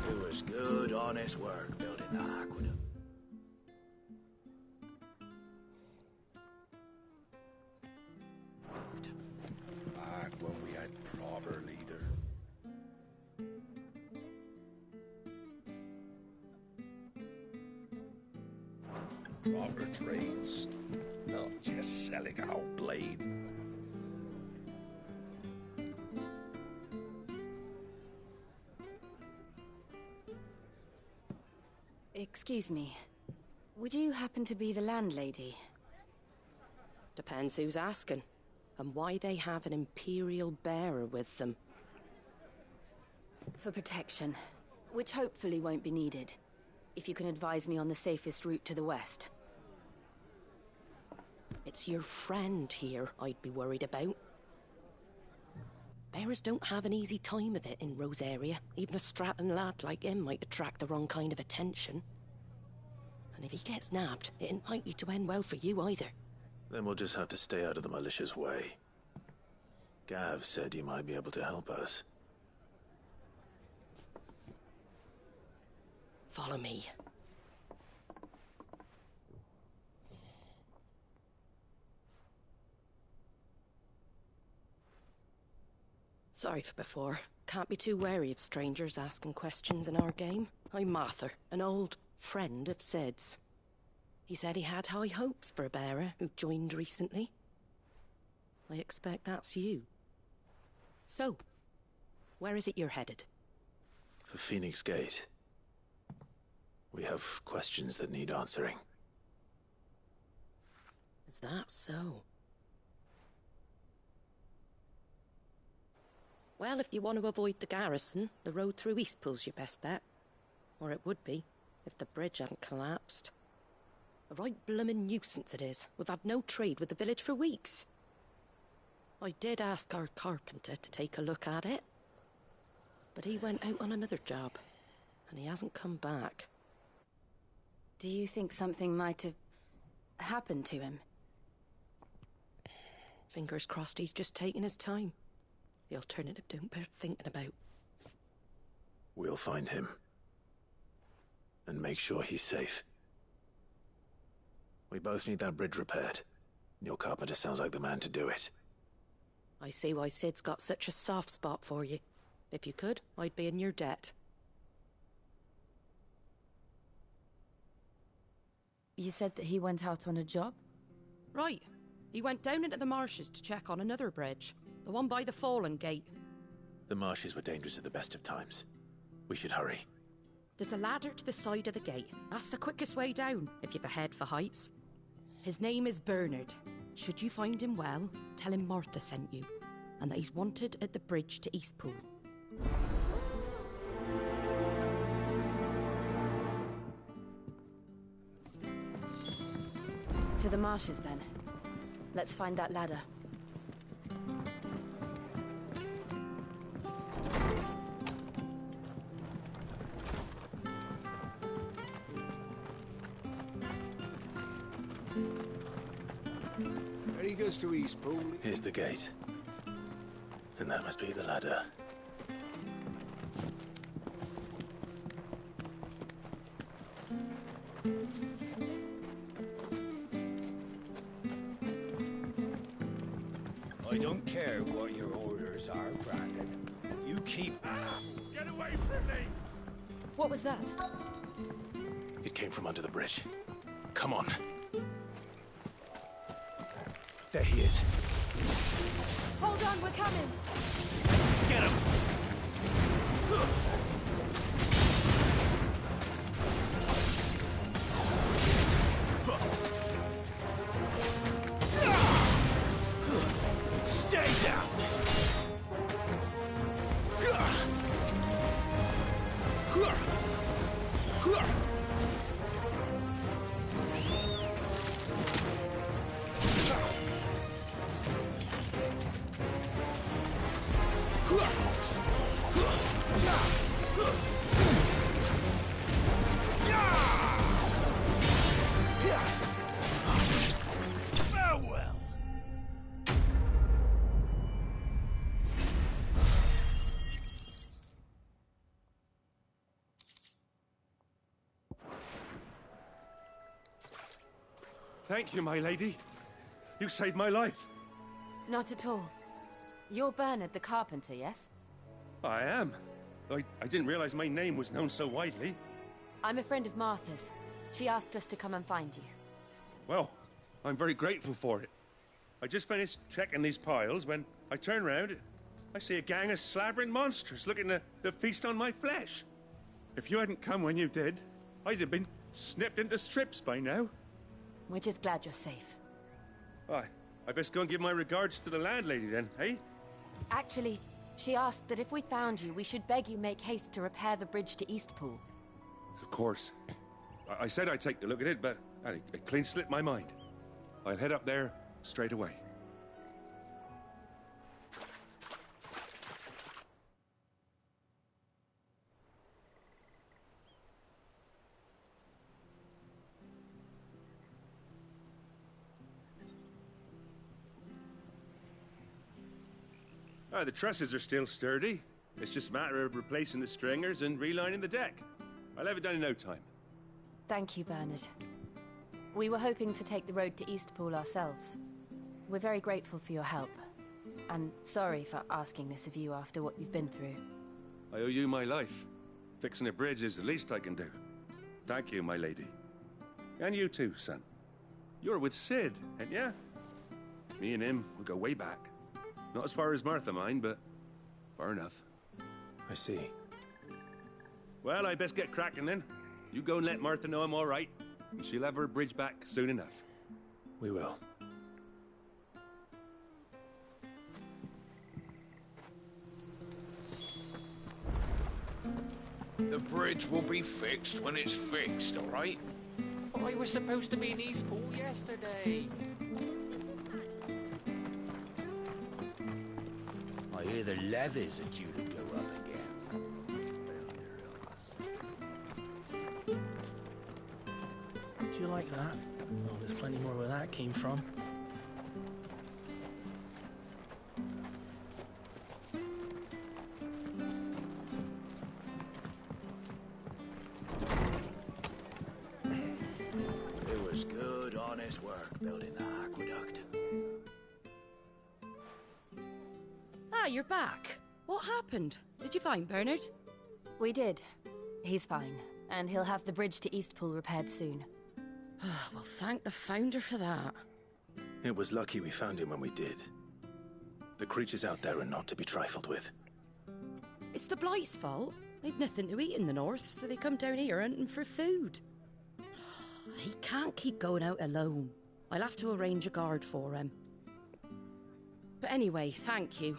It was good, honest work building the aqueduct. Back when we had proper leader. Proper trades, not just selling our blade. Excuse me. Would you happen to be the landlady? Depends who's asking, and why they have an Imperial bearer with them. For protection, which hopefully won't be needed. If you can advise me on the safest route to the west. It's your friend here I'd be worried about. Bearers don't have an easy time of it in Rosaria. Even a Stratton lad like him might attract the wrong kind of attention. And if he gets nabbed, it ain't likely to end well for you either. Then we'll just have to stay out of the malicious way. Gav said you might be able to help us. Follow me. Sorry for before. Can't be too wary of strangers asking questions in our game. I'm Martha, an old, friend of Sid's. He said he had high hopes for a bearer who joined recently. I expect that's you. So, where is it you're headed? For Phoenix Gate. We have questions that need answering. Is that so? Well, if you want to avoid the garrison, the road through Eastpool's your best bet. Or it would be, if the bridge hadn't collapsed. A right bloomin' nuisance it is. We've had no trade with the village for weeks. I did ask our carpenter to take a look at it. But he went out on another job, and he hasn't come back. Do you think something might have happened to him? Fingers crossed he's just taking his time. The alternative don't bear thinking about. We'll find him. And make sure he's safe. We both need that bridge repaired. Your carpenter sounds like the man to do it. I see why Sid's got such a soft spot for you. If you could, I'd be in your debt. You said that he went out on a job? Right. He went down into the marshes to check on another bridge. The one by the Fallen Gate. The marshes were dangerous at the best of times. We should hurry. There's a ladder to the side of the gate. That's the quickest way down, if you've a head for heights. His name is Bernard. Should you find him well, tell him Martha sent you, and that he's wanted at the bridge to Eastpool. To the marshes, then. Let's find that ladder. He goes to Eastpool. Here's the gate. And that must be the ladder. I don't care what your orders are, Brandon. You keep... Get away from me! What was that? It came from under the bridge. Come on. There he is. Hold on, we're coming! Get him! Stay down! Farewell! Thank you, my lady. You saved my life. Not at all. You're Bernard the carpenter, yes? I am. I didn't realize my name was known so widely. I'm a friend of Martha's. She asked us to come and find you. Well, I'm very grateful for it. I just finished checking these piles when I turn around. I see a gang of slavering monsters looking to feast on my flesh. If you hadn't come when you did, I'd have been snipped into strips by now. We're just glad you're safe. I best go and give my regards to the landlady then, eh? Actually, she asked that if we found you, we should beg you make haste to repair the bridge to Eastpool. Of course. I said I'd take a look at it, but it clean slipped my mind. I'll head up there straight away. The trusses are still sturdy. It's just a matter of replacing the stringers and relining the deck. I'll have it done in no time. Thank you, Bernard. We were hoping to take the road to Eastpool ourselves. We're very grateful for your help. And sorry for asking this of you after what you've been through. I owe you my life. Fixing a bridge is the least I can do. Thank you, my lady. And you too, son. You're with Sid, ain't ya? Me and him, we go way back. Not as far as Martha, mind, but far enough. I see. Well, I best get cracking then. You go and let Martha know I'm all right. And she'll have her bridge back soon enough. We will. The bridge will be fixed when it's fixed, all right? I was supposed to be in Eastpool yesterday. I hear the levies are due to go up again. Do you like that? Oh, there's plenty more where that came from. It was good, honest work building the aqueduct. Ah, you're back. What happened? Did you find Bernard? We did. He's fine, and he'll have the bridge to Eastpool repaired soon. Well, thank the Founder for that. It was lucky we found him when we did. The creatures out there are not to be trifled with. It's the Blight's fault. They'd nothing to eat in the north, so they come down here hunting for food. He can't keep going out alone. I'll have to arrange a guard for him. But anyway, thank you.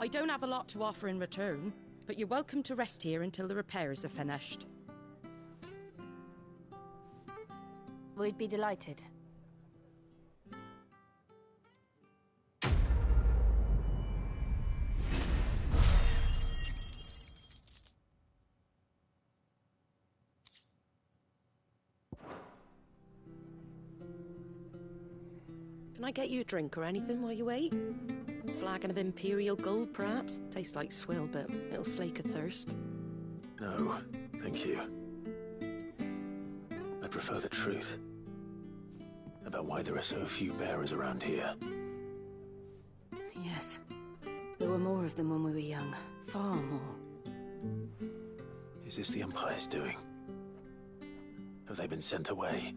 I don't have a lot to offer in return, but you're welcome to rest here until the repairs are finished. We'd be delighted. Can I get you a drink or anything while you wait? Flagon of Imperial Gold, perhaps? Tastes like swill, but it'll slake a thirst. No, thank you. I prefer the truth. About why there are so few bearers around here. Yes. There were more of them when we were young. Far more. Is this the Empire's doing? Have they been sent away?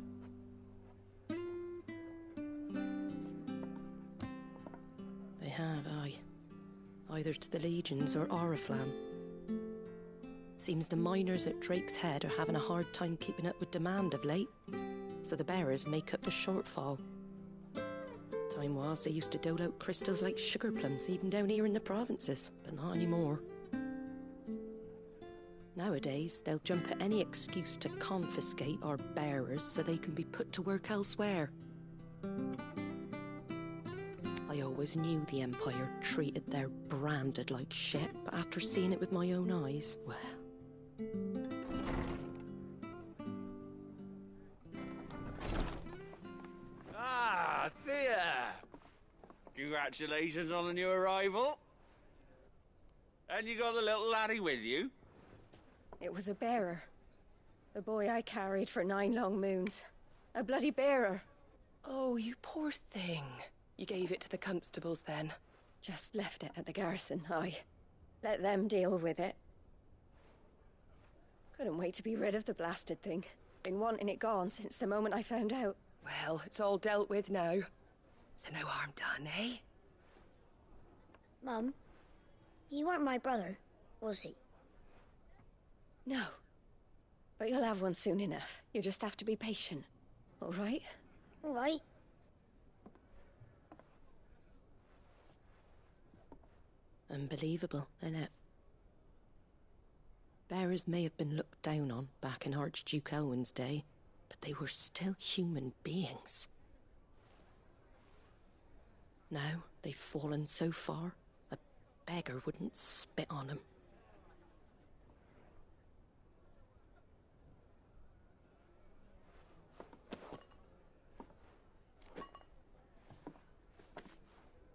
They have, aye. Either to the Legions or Oriflamme. Seems the miners at Drake's Head are having a hard time keeping up with demand of late, so the bearers make up the shortfall. Time was they used to dole out crystals like sugar plums even down here in the provinces, but not anymore. Nowadays, they'll jump at any excuse to confiscate our bearers so they can be put to work elsewhere. I always knew the Empire treated their branded like shit, but after seeing it with my own eyes, well... Ah, Thea! Congratulations on the new arrival. And you got the little laddie with you? It was a bearer. The boy I carried for 9 long moons. A bloody bearer. Oh, you poor thing. You gave it to the constables then? Just left it at the garrison, aye. Let them deal with it. Couldn't wait to be rid of the blasted thing. Been wanting it gone since the moment I found out. Well, it's all dealt with now. So no harm done, eh? Mum, you weren't my brother, was he? No. But you'll have one soon enough. You just have to be patient. All right? All right. Unbelievable, innit? Bearers may have been looked down on back in Archduke Elwin's day, but they were still human beings. Now they've fallen so far, a beggar wouldn't spit on them.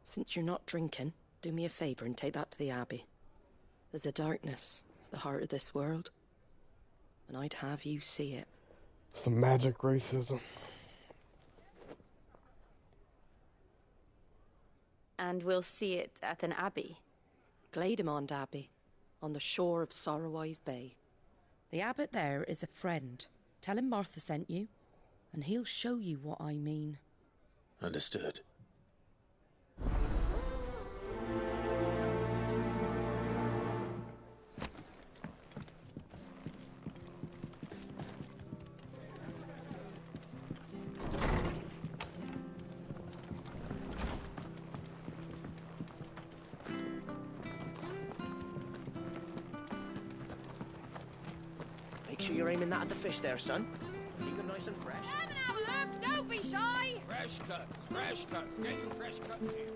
Since you're not drinking, do me a favour and take that to the Abbey. There's a darkness at the heart of this world, and I'd have you see it. Some magic racism. And we'll see it at an abbey. Glademond Abbey, on the shore of Sorrowise Bay. The abbot there is a friend. Tell him Martha sent you, and he'll show you what I mean. Understood. Make sure you're aiming that at the fish there, son. Keep them nice and fresh. Come and have a look! Don't be shy! Fresh cuts, fresh cuts. Get your fresh cuts here.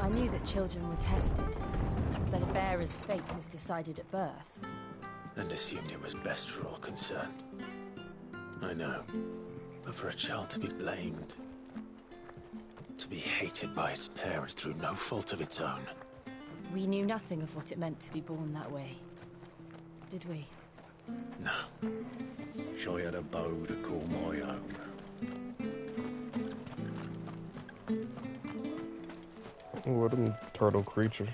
I knew that children were tested, that a bearer's fate was decided at birth. And assumed it was best for all concerned. I know. But for a child to be blamed, to be hated by its parents through no fault of its own. We knew nothing of what it meant to be born that way. Did we? No. Wish I had a bow to call my own. What are them turtle creatures?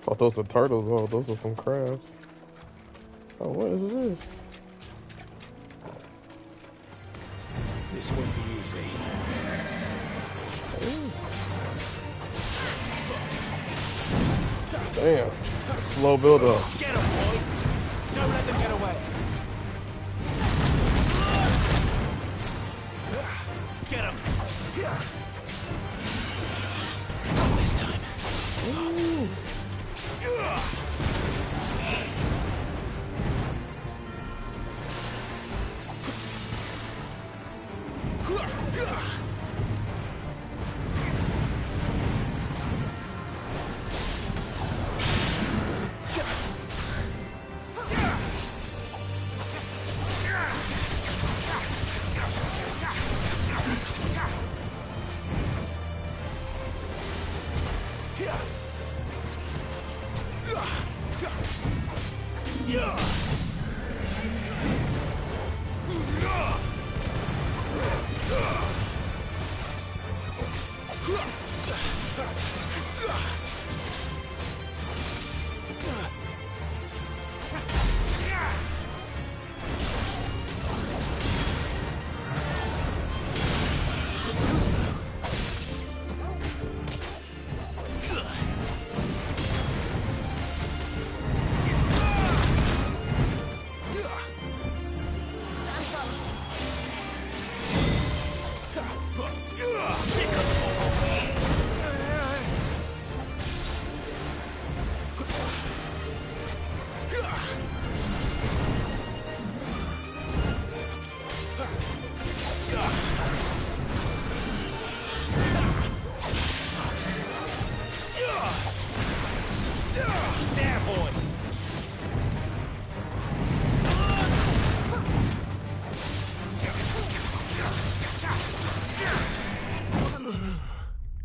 Oh, those are turtles. Oh, those are some crabs. Oh, what is this? This won't be easy. Damn. Slow build up. Get him, boy! Don't let them get away! Get him! Not this time. Ooh.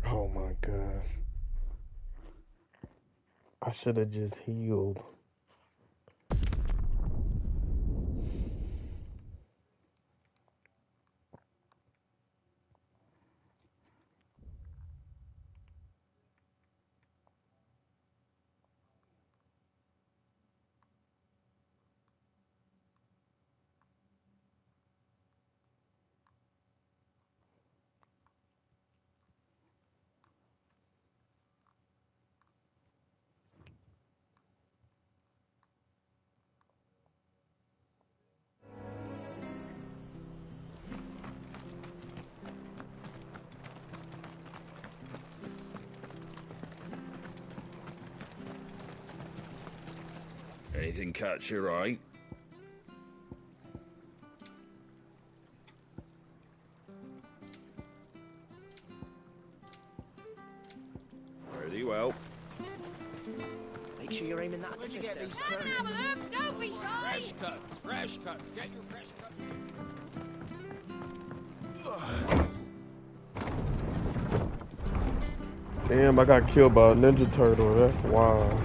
Oh my god. I should have just healed. Anything catch your eye? Pretty well. Make sure you're aiming that at the fish there, son. Have a look, don't be shy! Fresh cuts, get your fresh cuts. Damn, I got killed by a Ninja Turtle. That's wild.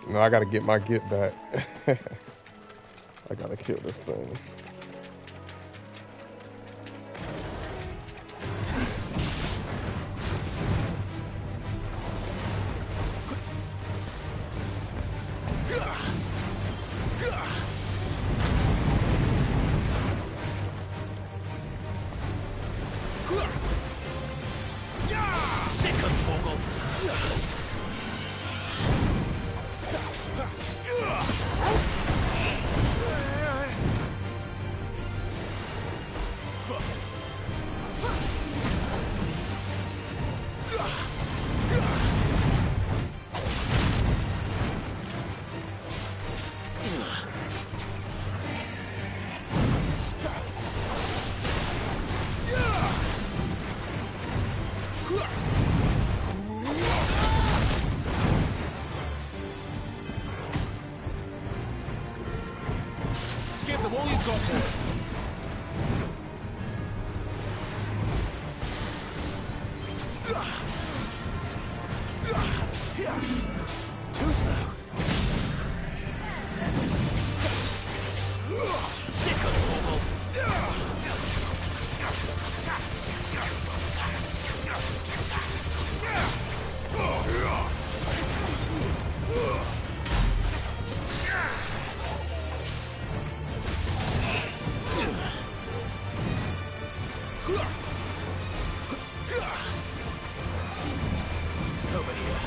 No, I gotta get my get back. I gotta kill this thing. Too slow. Sick of trouble. Over here.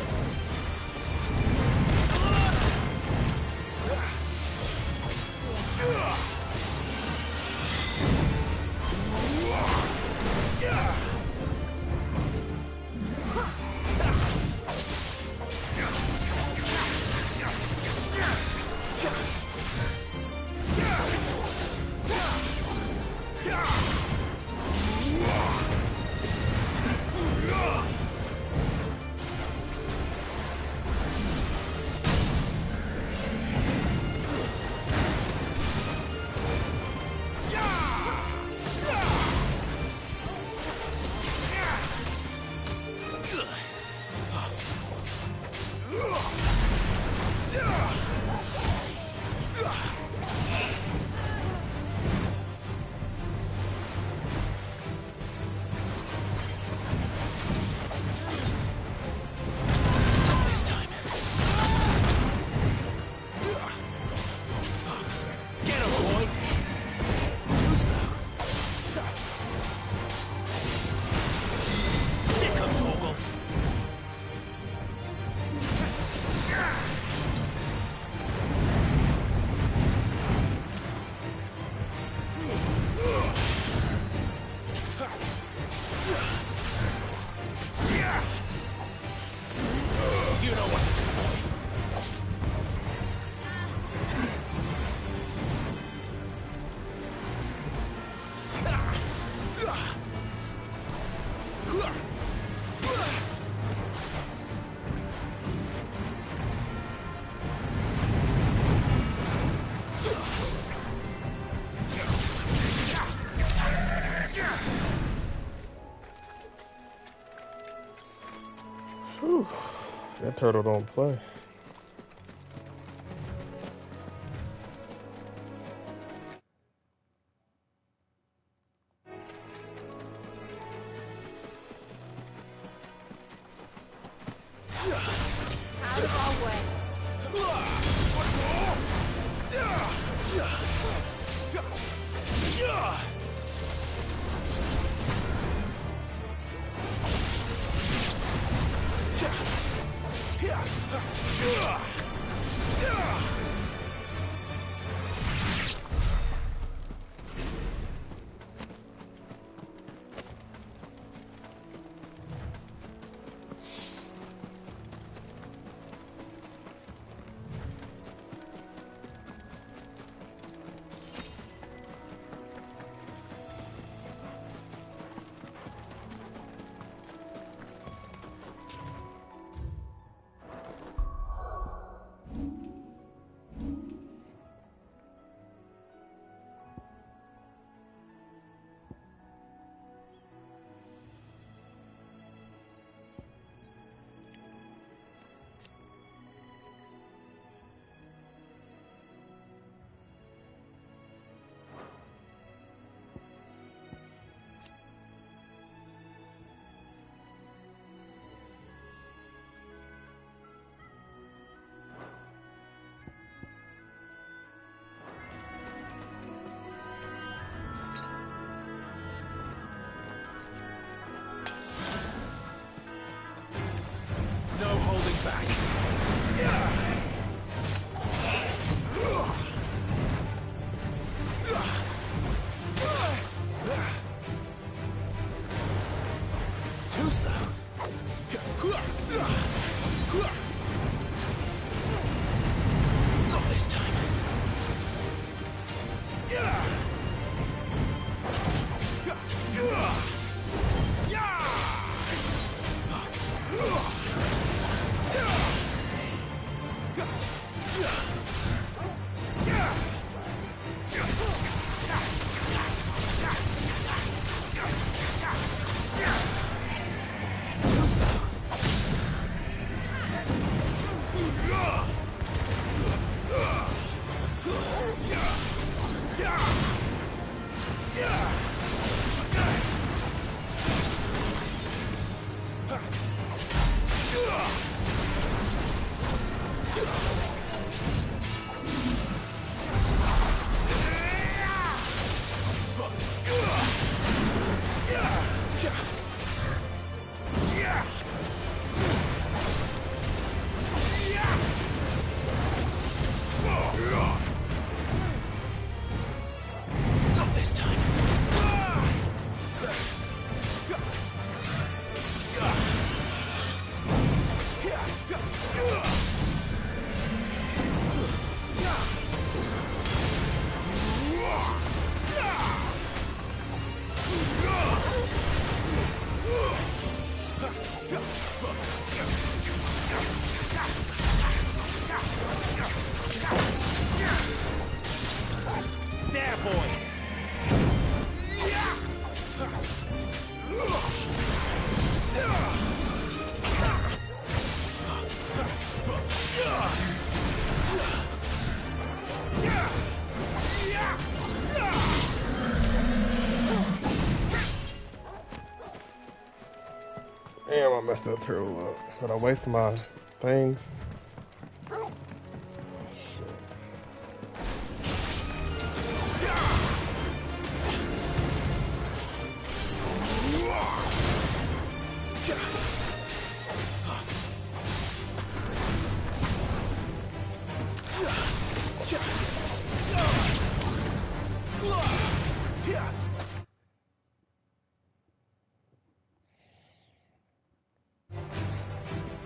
Whew. That turtle don't play. Out of our way. Not this time. There, boy. Damn, I messed that turtle up. But I wasted my things.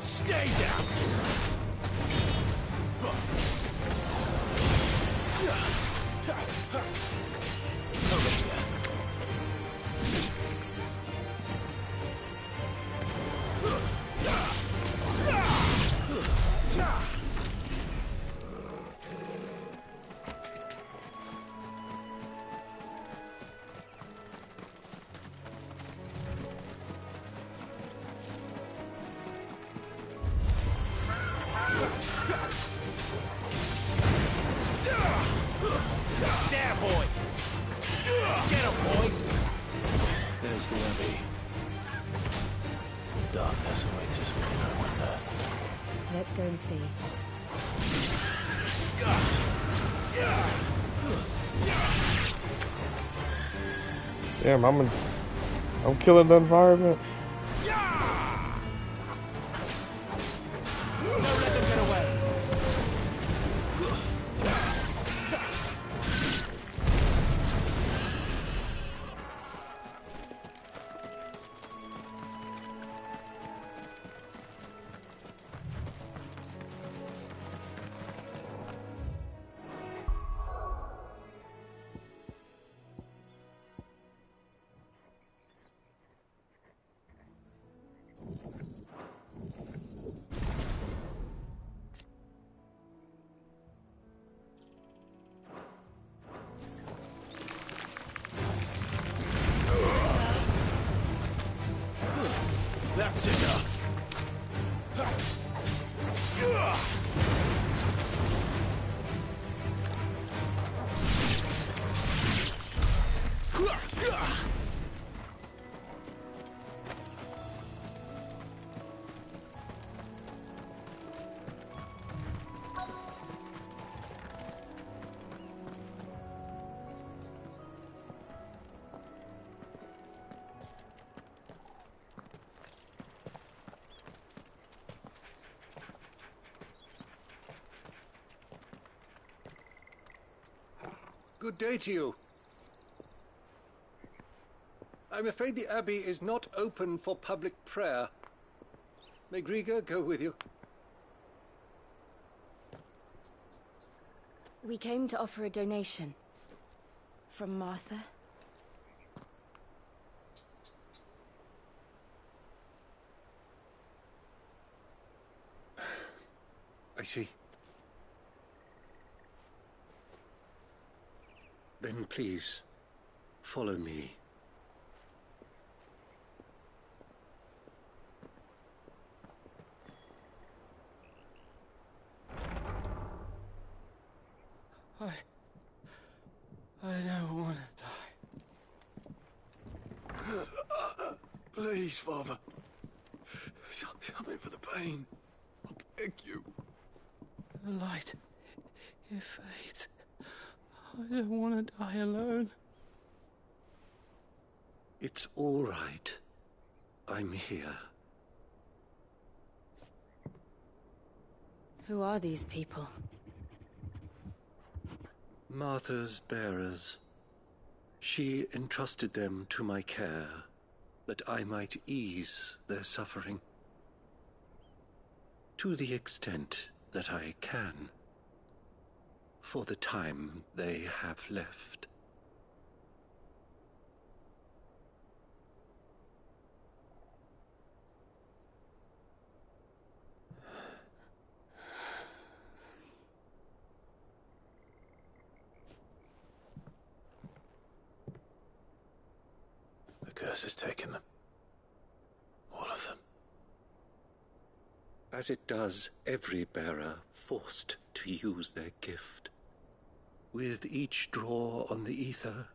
Stay down. Over here. There, boy. Get him, boy. There's the Abbey. Darkness awaits us within, I wonder. Let's go and see. Damn, I'm killing the environment. Don't let them get away. That's enough. Good day to you. I'm afraid the Abbey is not open for public prayer. May Griga go with you? We came to offer a donation. From Martha. I see. Then please, follow me. I don't want to die. Please, Father. Something for the pain. I beg you. The light, it fades. I don't want to die alone. It's all right. I'm here. Who are these people? Martha's bearers. She entrusted them to my care, that I might ease their suffering. To the extent that I can, for the time they have left. The curse has taken them. All of them. As it does every bearer forced to use their gift. With each draw on the ether,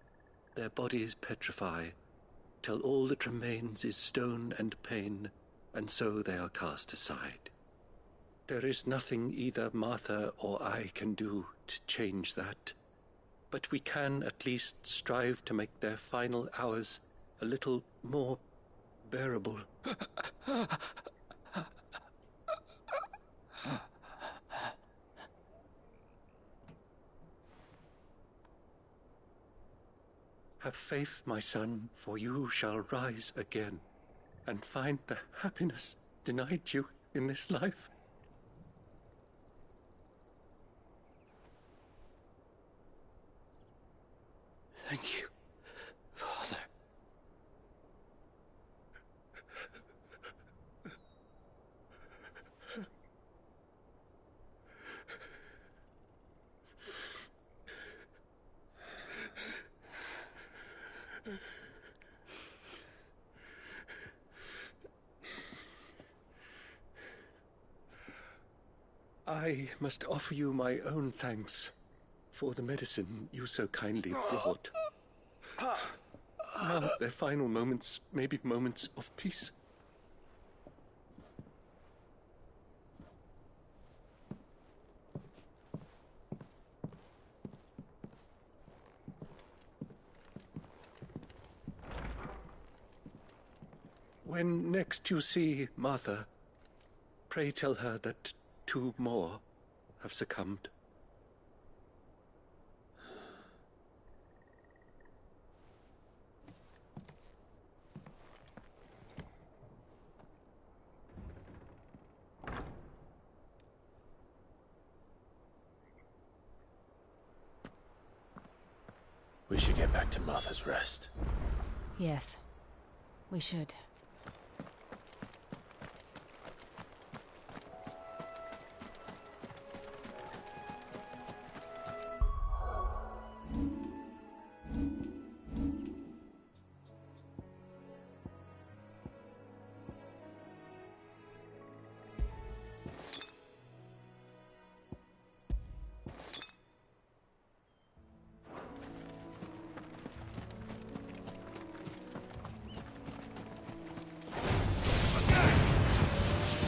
their bodies petrify, till all that remains is stone and pain, and so they are cast aside. There is nothing either Martha or I can do to change that, but we can at least strive to make their final hours a little more bearable. Have faith, my son, for you shall rise again and find the happiness denied you in this life. Thank you, Father. I must offer you my own thanks for the medicine you so kindly brought. Now their final moments may be moments of peace. When next you see Martha, pray tell her that 2 more have succumbed. We should get back to Martha's Rest. Yes, we should.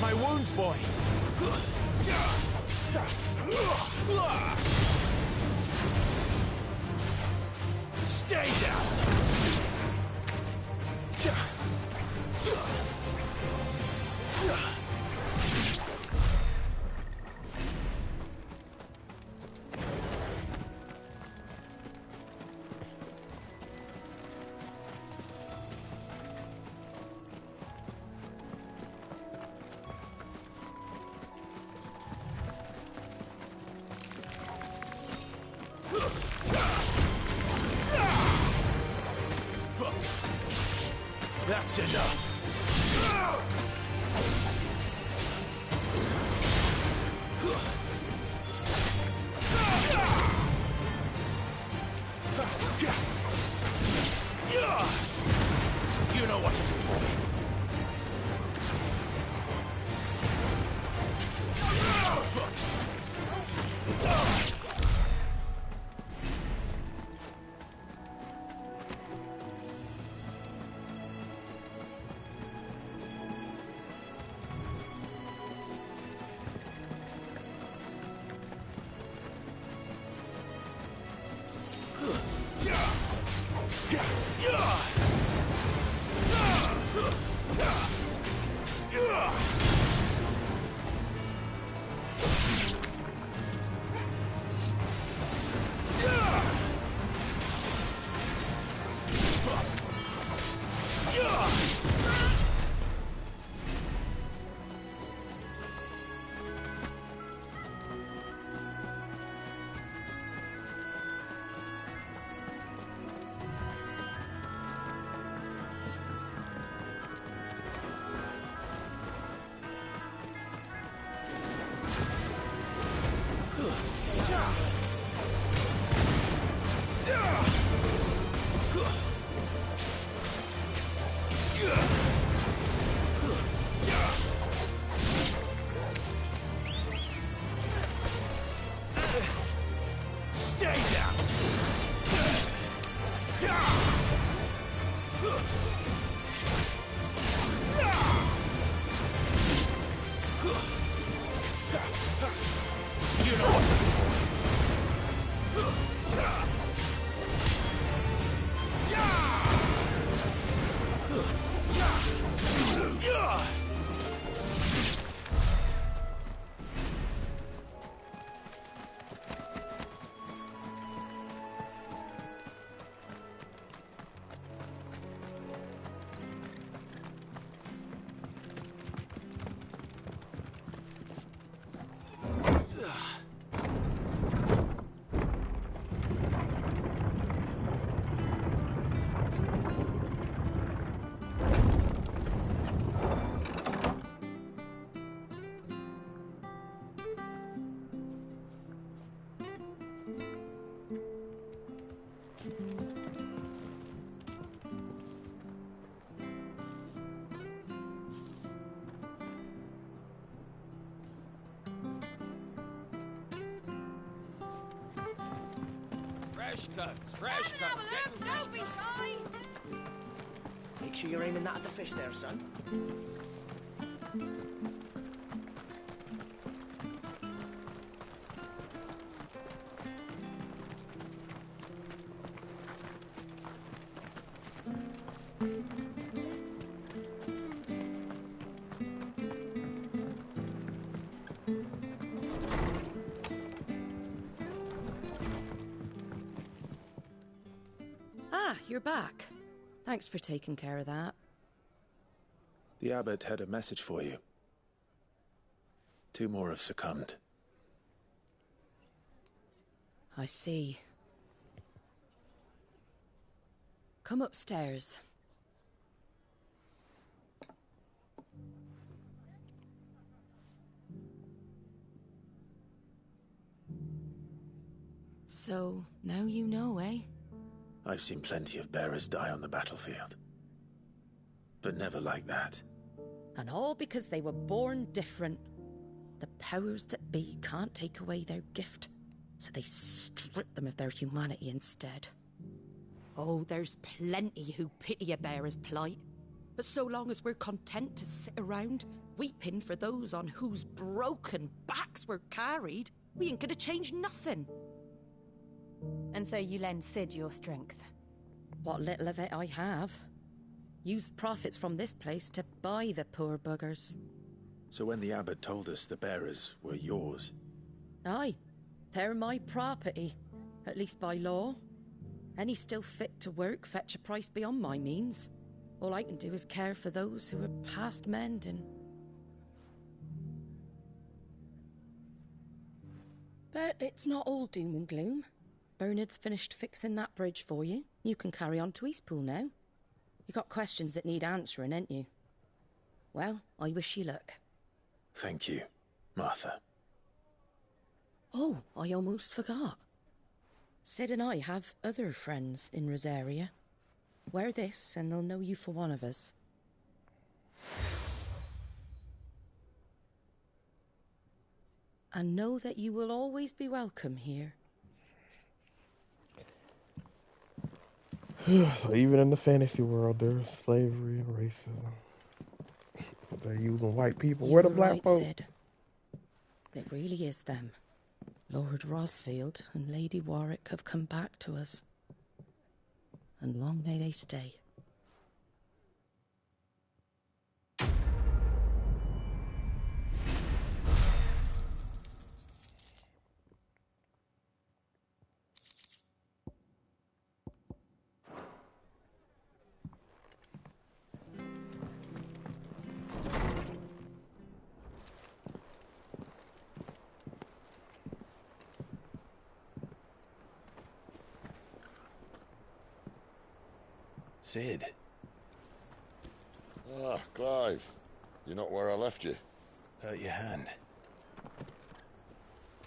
My wounds, boy! Stay down! That's enough. You know what to do, boy. Fresh cuts, fresh cuts. Don't be shy. Make sure you're aiming that at the fish there, son. Ah, you're back. Thanks for taking care of that. The abbot had a message for you. 2 more have succumbed. I see. Come upstairs. So, now you know, eh? I've seen plenty of bearers die on the battlefield. But never like that. And all because they were born different. The powers that be can't take away their gift, so they strip them of their humanity instead. Oh, there's plenty who pity a bearer's plight. But so long as we're content to sit around, weeping for those on whose broken backs we're carried, we ain't gonna change nothing. And so you lend Sid your strength? What little of it I have. Used profits from this place to buy the poor buggers. So when the abbot told us the bearers were yours... Aye, they're my property, at least by law. Any still fit to work fetch a price beyond my means. All I can do is care for those who are past mending. But it's not all doom and gloom. Bernard's finished fixing that bridge for you. You can carry on to Eastpool now. You got questions that need answering, ain't you? Well, I wish you luck. Thank you, Martha. Oh, I almost forgot. Sid and I have other friends in Rosaria. Wear this and they'll know you for one of us. And know that you will always be welcome here. So even in the fantasy world, there's slavery and racism. They're using white people. Where the black right, folks? Sid. It really is them. Lord Rosfield and Lady Warwick have come back to us. And long may they stay. Sid. Ah, Clive. You're not where I left you. Hurt your hand.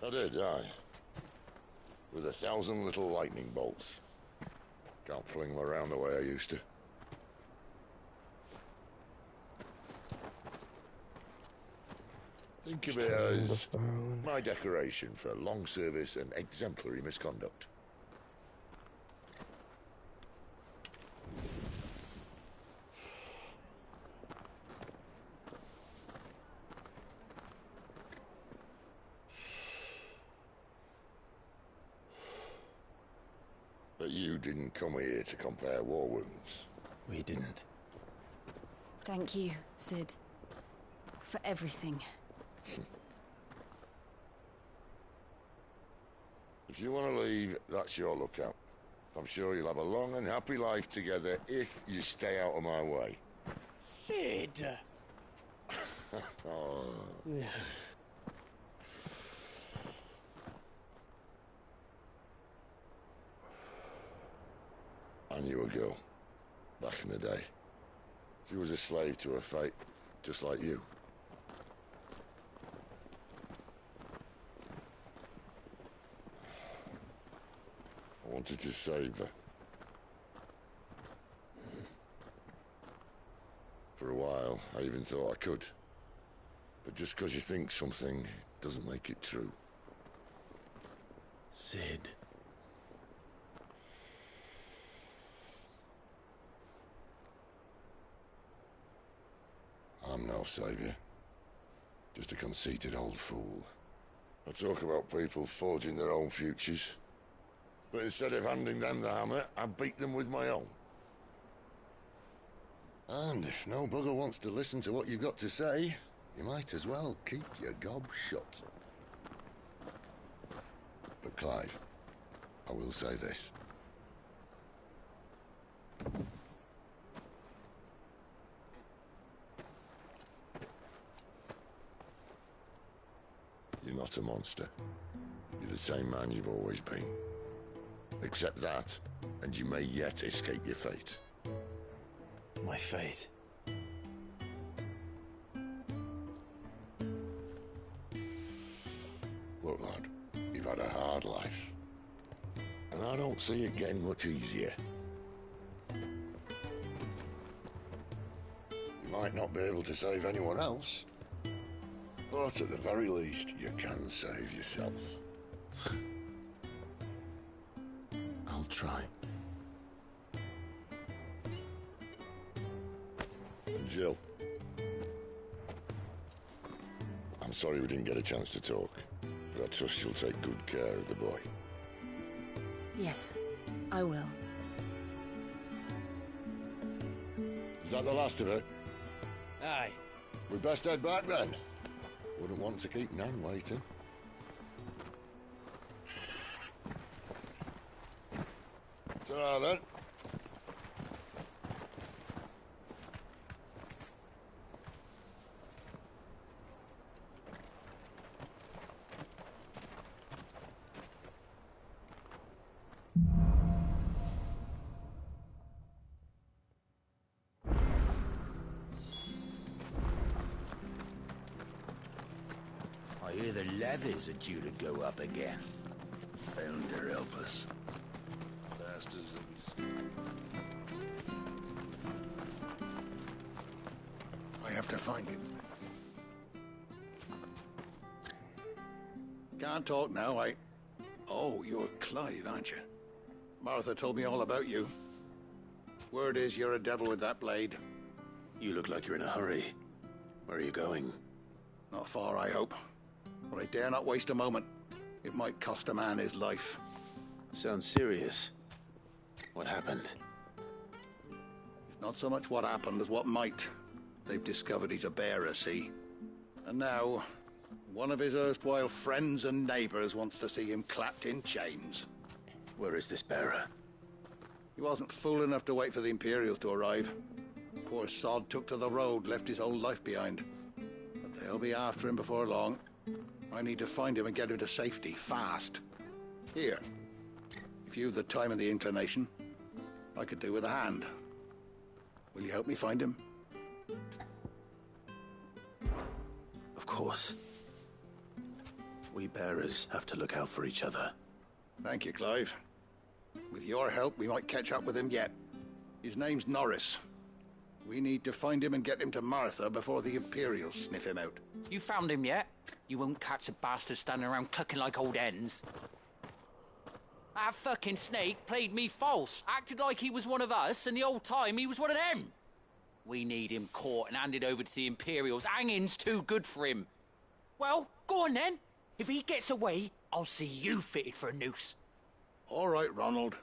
I did, aye. With 1,000 little lightning bolts. Can't fling them around the way I used to. Think of it as my decoration for long service and exemplary misconduct. But you didn't come here to compare war wounds. We didn't. Thank you, Sid. For everything. If you want to leave, that's your lookout. I'm sure you'll have a long and happy life together if you stay out of my way. Sid! Oh. I knew a girl, back in the day. She was a slave to her fate, just like you. I wanted to save her. For a while, I even thought I could. But just because you think something doesn't make it true. Sid. I'm no saviour. Just a conceited old fool. I talk about people forging their own futures. But instead of handing them the hammer, I beat them with my own. And if no bugger wants to listen to what you've got to say, you might as well keep your gob shut. But Clive, I will say this. You're not a monster. You're the same man you've always been. Accept that, and you may yet escape your fate. My fate? Look, lad, you've had a hard life. And I don't see it getting much easier. You might not be able to save anyone else, but at the very least, you can save yourself. I'll try. And Jill, I'm sorry we didn't get a chance to talk, but I trust you'll take good care of the boy. Yes, I will. Is that the last of it? Aye. We best head back then. Wouldn't want to keep Nan waiting. Ta-ra then. I hear the levies are due to go up again. Founder help us. Bastards of his... I have to find him. Can't talk now, Oh, you're Clive, aren't you? Martha told me all about you. Word is you're a devil with that blade. You look like you're in a hurry. Where are you going? Not far, I hope. But I dare not waste a moment. It might cost a man his life. Sounds serious. What happened? It's not so much what happened as what might. They've discovered he's a bearer, see? And now, one of his erstwhile friends and neighbors wants to see him clapped in chains. Where is this bearer? He wasn't fool enough to wait for the Imperials to arrive. Poor sod took to the road, left his whole life behind. But they'll be after him before long. I need to find him and get him to safety, fast. Here, if you've the time and the inclination, I could do with a hand. Will you help me find him? Of course. We bearers have to look out for each other. Thank you, Clive. With your help, we might catch up with him yet. His name's Norris. We need to find him and get him to Martha before the Imperials sniff him out. You found him yet? You won't catch a bastard standing around clucking like old hens. That fucking snake played me false, acted like he was one of us, and the whole time he was one of them. We need him caught and handed over to the Imperials. Hanging's too good for him. Well, go on then. If he gets away, I'll see you fitted for a noose. All right, Ronald.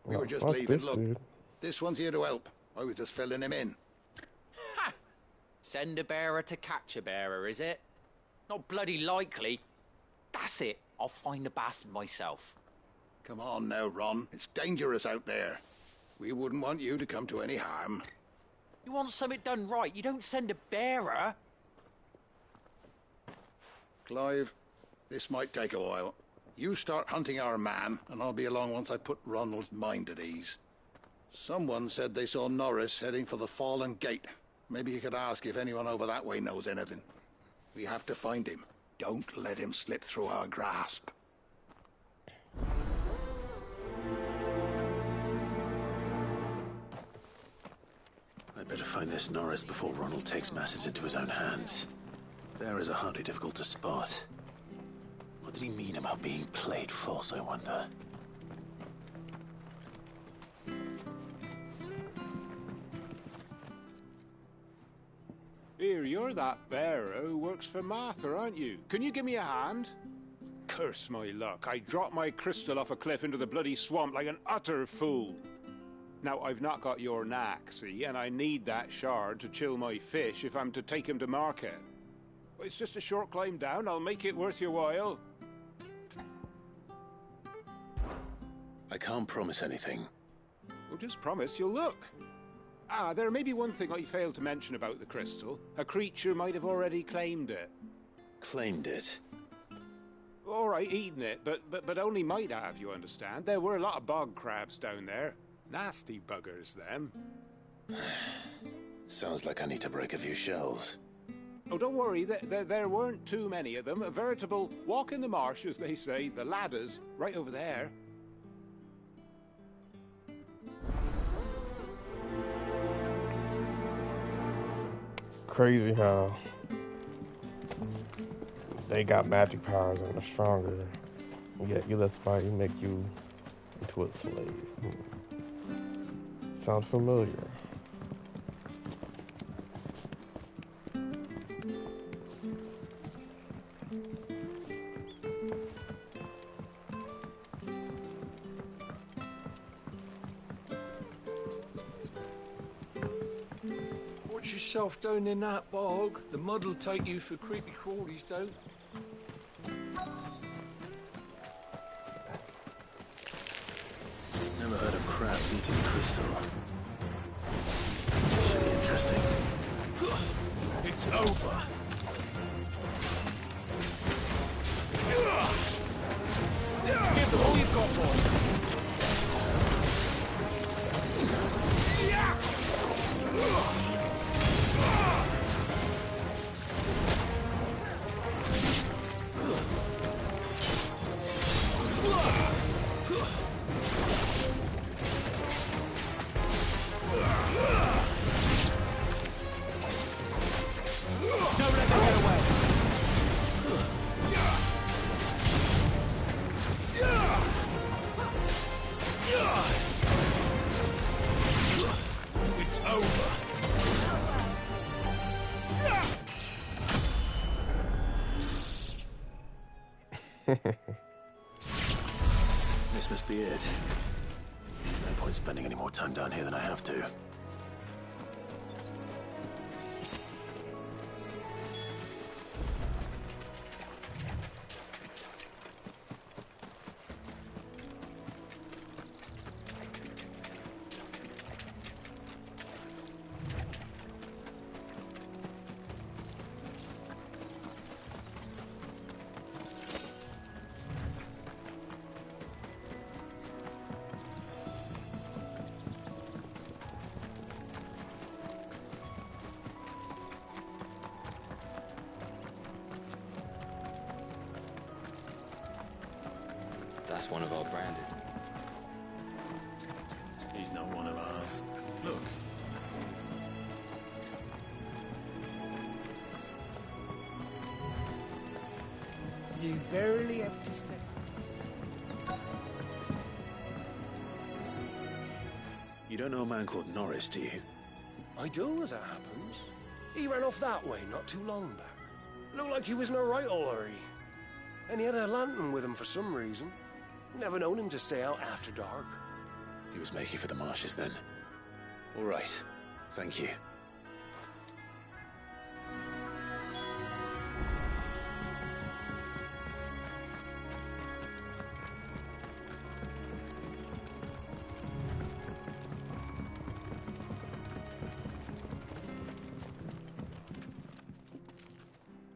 We were just leaving. Look, this one's here to help. I was just filling him in. Ha! Send a bearer to catch a bearer, is it? Not bloody likely. That's it. I'll find the bastard myself. Come on now, Ron. It's dangerous out there. We wouldn't want you to come to any harm. You want something done right, you don't send a bearer. Clive, this might take a while. You start hunting our man, and I'll be along once I put Ronald's mind at ease. Someone said they saw Norris heading for the Fallen Gate. Maybe you could ask if anyone over that way knows anything. We have to find him. Don't let him slip through our grasp. I'd better find this Norris before Ronald takes matters into his own hands. Bearers are hardly difficult to spot. What did he mean about being played false, I wonder? Here, you're that bearer who works for Martha, aren't you? Can you give me a hand? Curse my luck, I dropped my crystal off a cliff into the bloody swamp like an utter fool. Now, I've not got your knack, see, and I need that shard to chill my fish if I'm to take him to market. It's just a short climb down, I'll make it worth your while. I can't promise anything. Well, just promise you'll look. Ah, there may be one thing I failed to mention about the crystal. A creature might have already claimed it. Claimed it? All right, eaten it, but only might have, you understand. There were a lot of bog crabs down there. Nasty buggers, them. Sounds like I need to break a few shells. Oh, don't worry, there weren't too many of them. A veritable walk in the marsh, as they say. The ladders, right over there. Crazy how they got magic powers and are stronger, yet you let somebody make you into a slave. Sounds familiar. Watch yourself down in that bog. The mud'll take you for creepy crawlies, don't. Never heard of crabs eating crystal. Should be interesting. It's over. Give them all you've got, boy. This must be it. No point spending any more time down here than I have to. That's one of our branded. He's not one of ours. Look. You barely have to step. You don't know a man called Norris, do you? I do, as it happens. He ran off that way not too long back. Looked like he was in a right old hurry. And he had a lantern with him for some reason. Never known him to stay out after dark. He was making for the marshes then. All right. Thank you.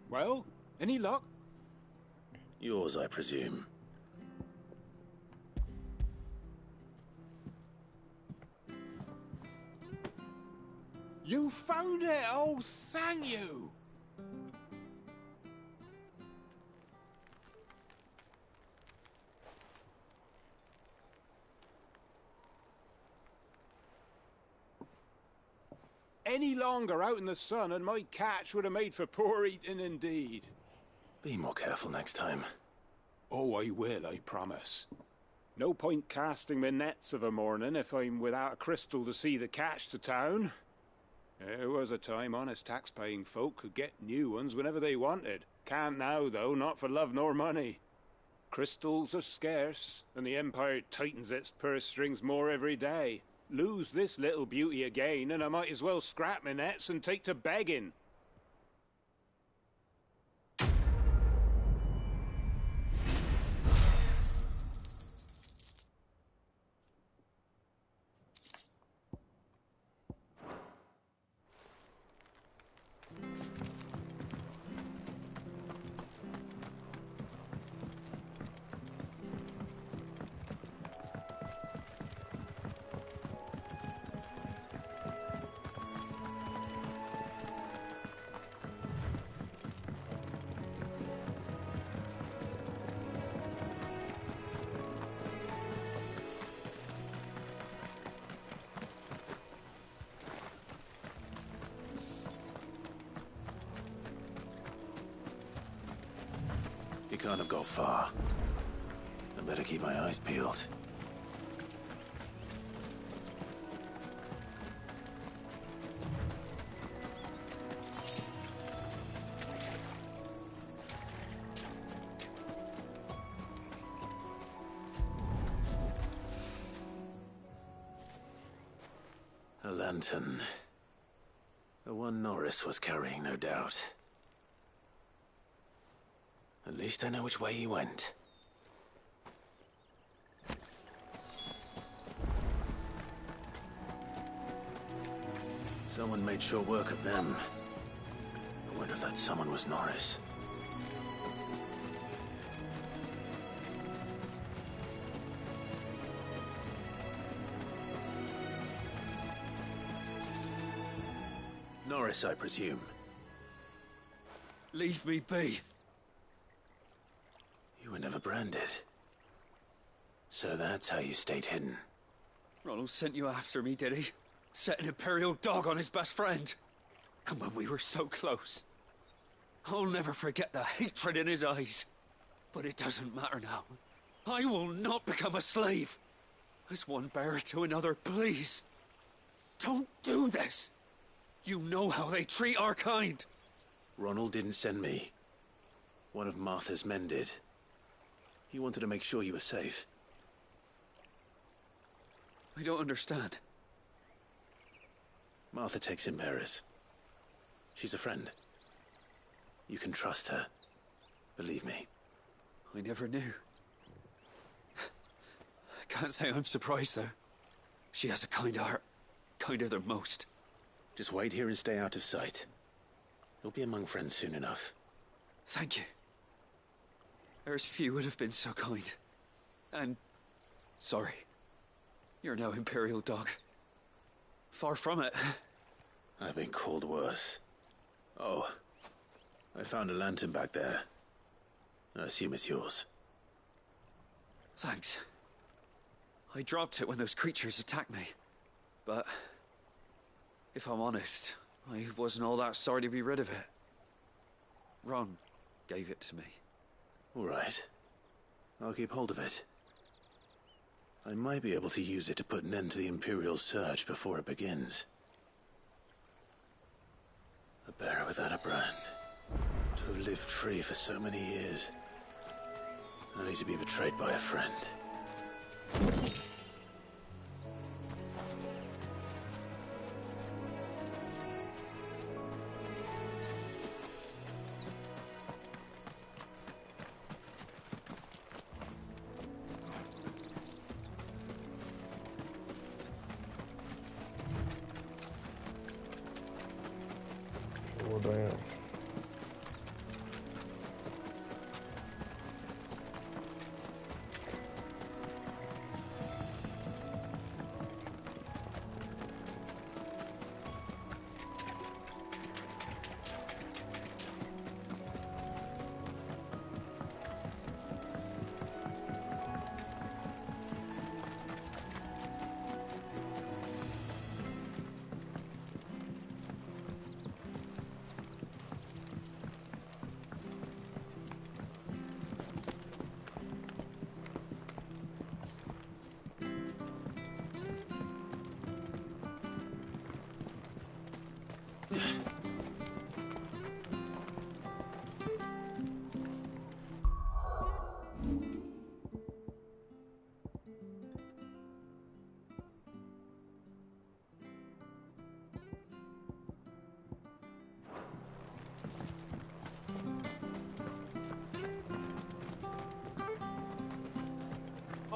Well, any luck? Yours, I presume. You found it! Oh, thank you! Any longer out in the sun and my catch would have made for poor eating indeed. Be more careful next time. Oh, I will, I promise. No point casting my nets of a morning if I'm without a crystal to see the catch to town. There was a time honest tax-paying folk could get new ones whenever they wanted. Can't now, though, not for love nor money. Crystals are scarce, and the Empire tightens its purse strings more every day. Lose this little beauty again, and I might as well scrap my nets and take to begging. You can't have got far. I better keep my eyes peeled. A lantern. The one Norris was carrying, no doubt. At least I know which way he went. Someone made short work of them. I wonder if that someone was Norris. Norris, I presume. Leave me be. You were never branded. So that's how you stayed hidden. Ronald sent you after me, did he? Set an Imperial dog on his best friend. And when we were so close. I'll never forget the hatred in his eyes. But it doesn't matter now. I will not become a slave. As one bearer to another, please. Don't do this. You know how they treat our kind. Ronald didn't send me. One of Martha's men did. He wanted to make sure you were safe. I don't understand. Martha takes in bearers. She's a friend. You can trust her. Believe me. I never knew. I can't say I'm surprised, though. She has a kind heart. Kinder than most. Just wait here and stay out of sight. You'll be among friends soon enough. Thank you. There's few would have been so kind. And... sorry. You're no Imperial dog. Far from it. I've been called worse. Oh. I found a lantern back there. I assume it's yours. Thanks. I dropped it when those creatures attacked me. But... if I'm honest, I wasn't all that sorry to be rid of it. Ron gave it to me. All right. I'll keep hold of it. I might be able to use it to put an end to the Imperial surge before it begins. A bearer without a brand. To have lived free for so many years. Only to be betrayed by a friend. Oh, damn.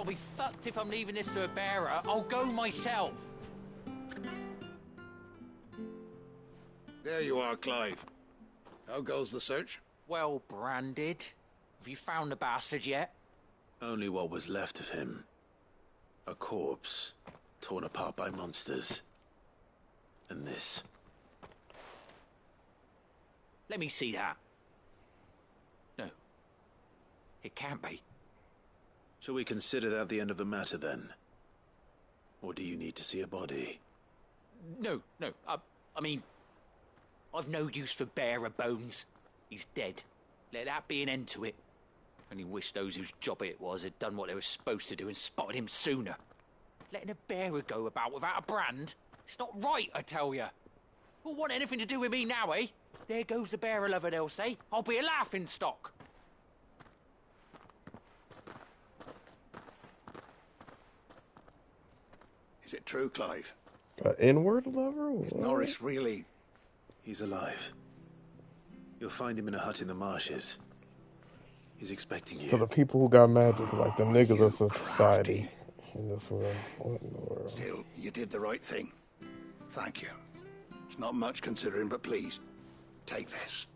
I'll be fucked if I'm leaving this to a bearer. I'll go myself. There you are, Clive. How goes the search? Well branded. Have you found the bastard yet? Only what was left of him. A corpse, torn apart by monsters. And this. Let me see that. No. It can't be. Shall we consider that the end of the matter, then? Or do you need to see a body? No. I mean, I've no use for bearer bones. He's dead. Let that be an end to it. Only wish those whose job it was had done what they were supposed to do and spotted him sooner. Letting a bearer go about without a brand? It's not right, I tell you. Who'll want anything to do with me now, eh? There goes the bearer lover, they'll say. I'll be a laughing stock. Is it true, Clive? An inward lover? What? Norris really... He's alive. You'll find him in a hut in the marshes. He's expecting you. So the people who got magic, like the niggas of society in this world. What in the world? Still, you did the right thing. Thank you. It's not much considering, but please, take this.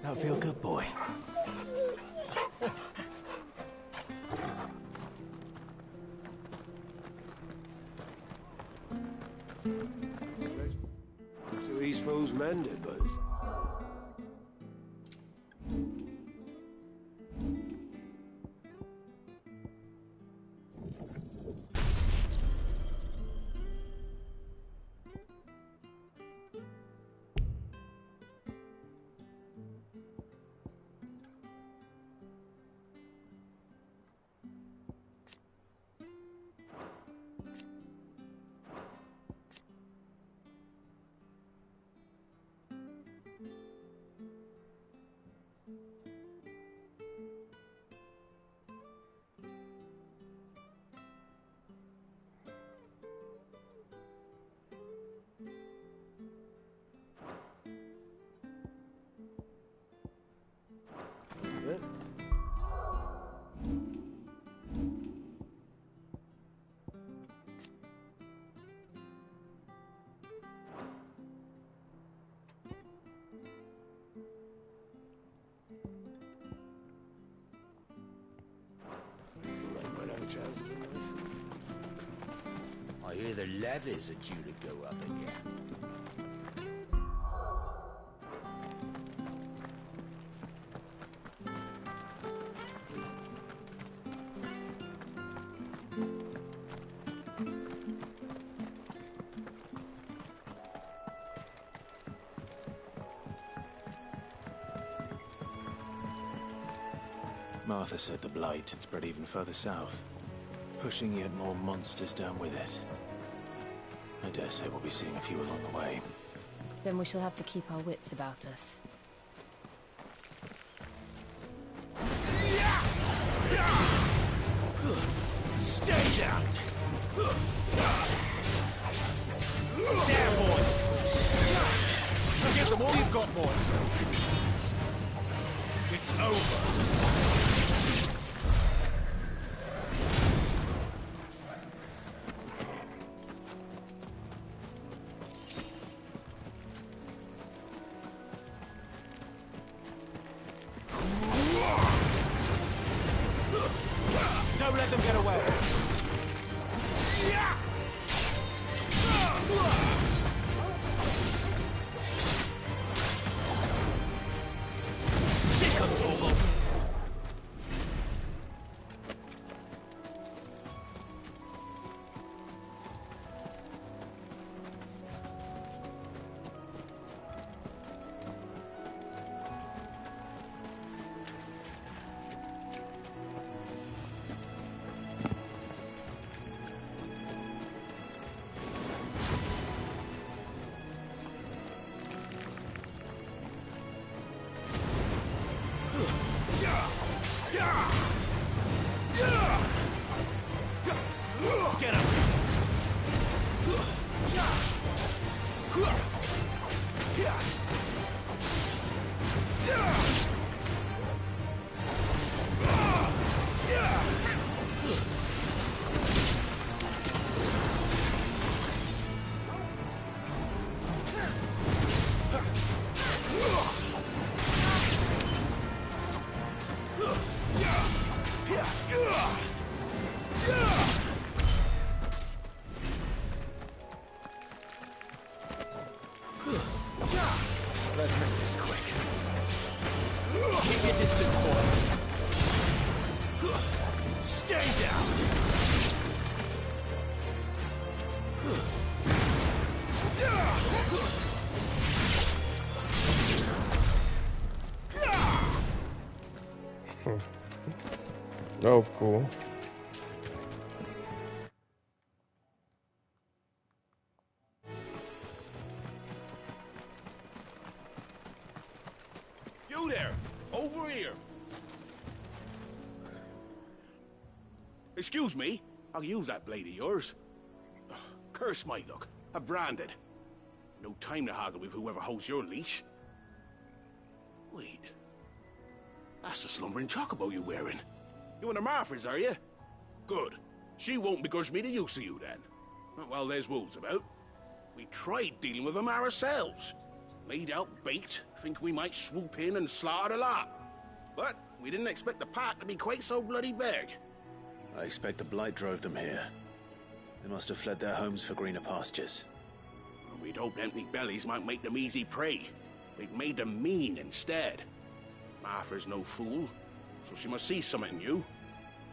Now feel good, boy. So he suppose mended, Buzz. I hear the levies are due to go up again. Martha said the blight had spread even further south, pushing yet more monsters down with it. I dare say we'll be seeing a few along the way. Then we shall have to keep our wits about us. Stay down! There, boy! Give them all you've got, boy! It's over! Don't let them get away! Sick of Torgal! Let's make this quick. Keep your distance, boy. Stay down. Oh, cool. You there! Over here! Excuse me, I'll use that blade of yours. Ugh, curse my luck. I'm branded. No time to haggle with whoever holds your leash. Wait. That's the slumbering chocobo you're wearing. You and the Marfors, are you? Good. She won't begrudge me the use of you, then. Not while there's wolves about. We tried dealing with them ourselves. Laid out bait, think we might swoop in and slaughter the lot. But we didn't expect the pack to be quite so bloody big. I expect the Blight drove them here. They must have fled their homes for greener pastures. Well, we'd hoped empty bellies might make them easy prey. We'd made them mean instead. Martha's no fool, so she must see something in you.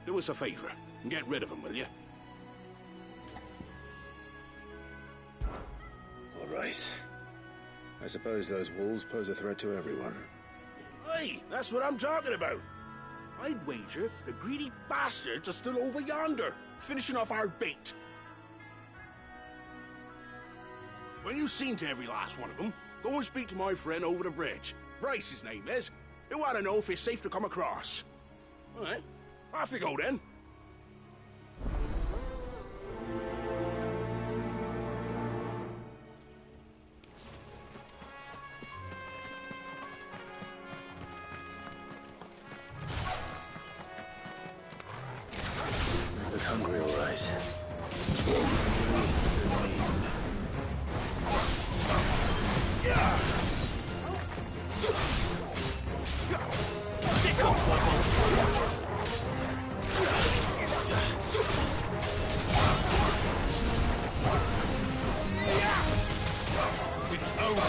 Do us a favor and get rid of them, will you? All right. I suppose those wolves pose a threat to everyone. Hey, that's what I'm talking about. I'd wager the greedy bastards are still over yonder, finishing off our bait. When you've seen to every last one of them, go and speak to my friend over the bridge. Bryce, his name is. He'll want to know if it's safe to come across. All right, off you go then. I look hungry, all right. Sick of trouble. It's over.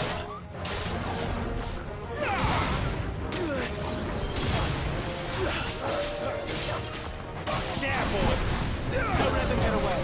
There, boy. Don't let them get away.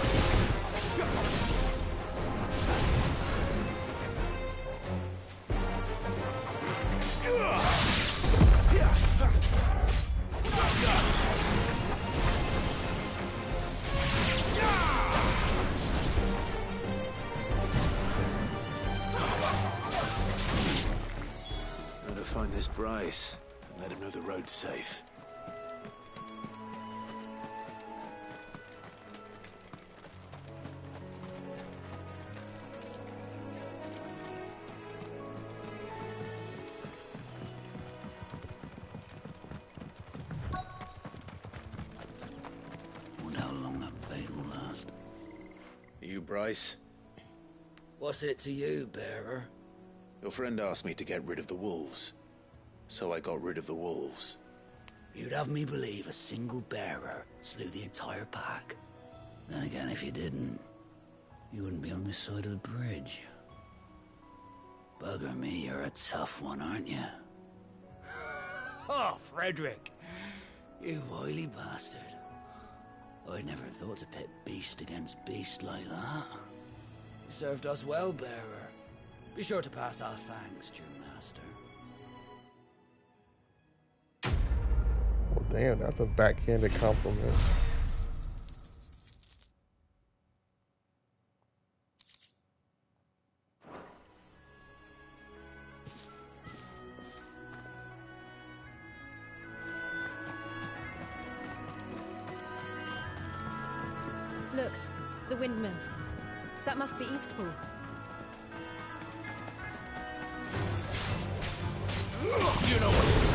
Gotta find this Bryce and let him know the road's safe. Wonder how long that bait will last. You, Bryce? What's it to you, bearer? Your friend asked me to get rid of the wolves. So I got rid of the wolves. You'd have me believe a single bearer slew the entire pack. Then again, if you didn't, you wouldn't be on this side of the bridge. Bugger me, you're a tough one, aren't you? Oh, Frederick! You wily bastard. I never thought to pit beast against beast like that. You served us well, bearer. Be sure to pass our thanks, dear master. Well, damn, that's a backhanded compliment. Look, the windmills. That must be Eastpool. You know what to do.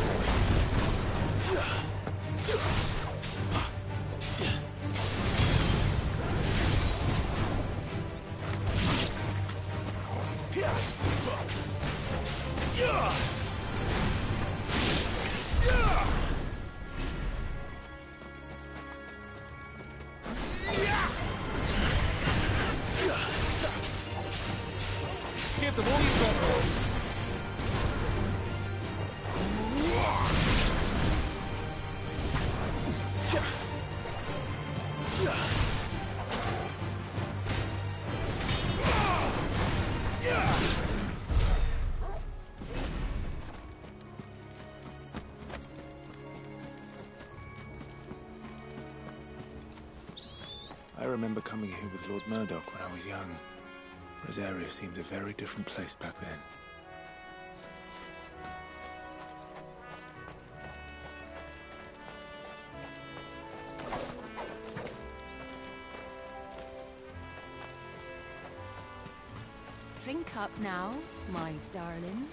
Give them all you've got. remember coming here with Lord Murdoch when I was young. Rosaria seemed a very different place back then. Drink up now, my darlings.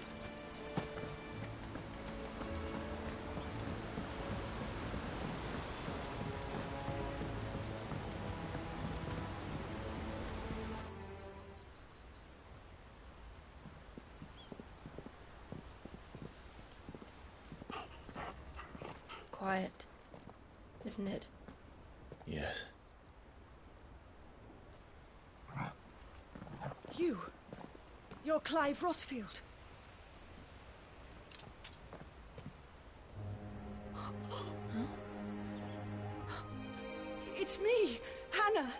Quiet, isn't it? Yes. You're Clive Rossfield. It's me, Hannah,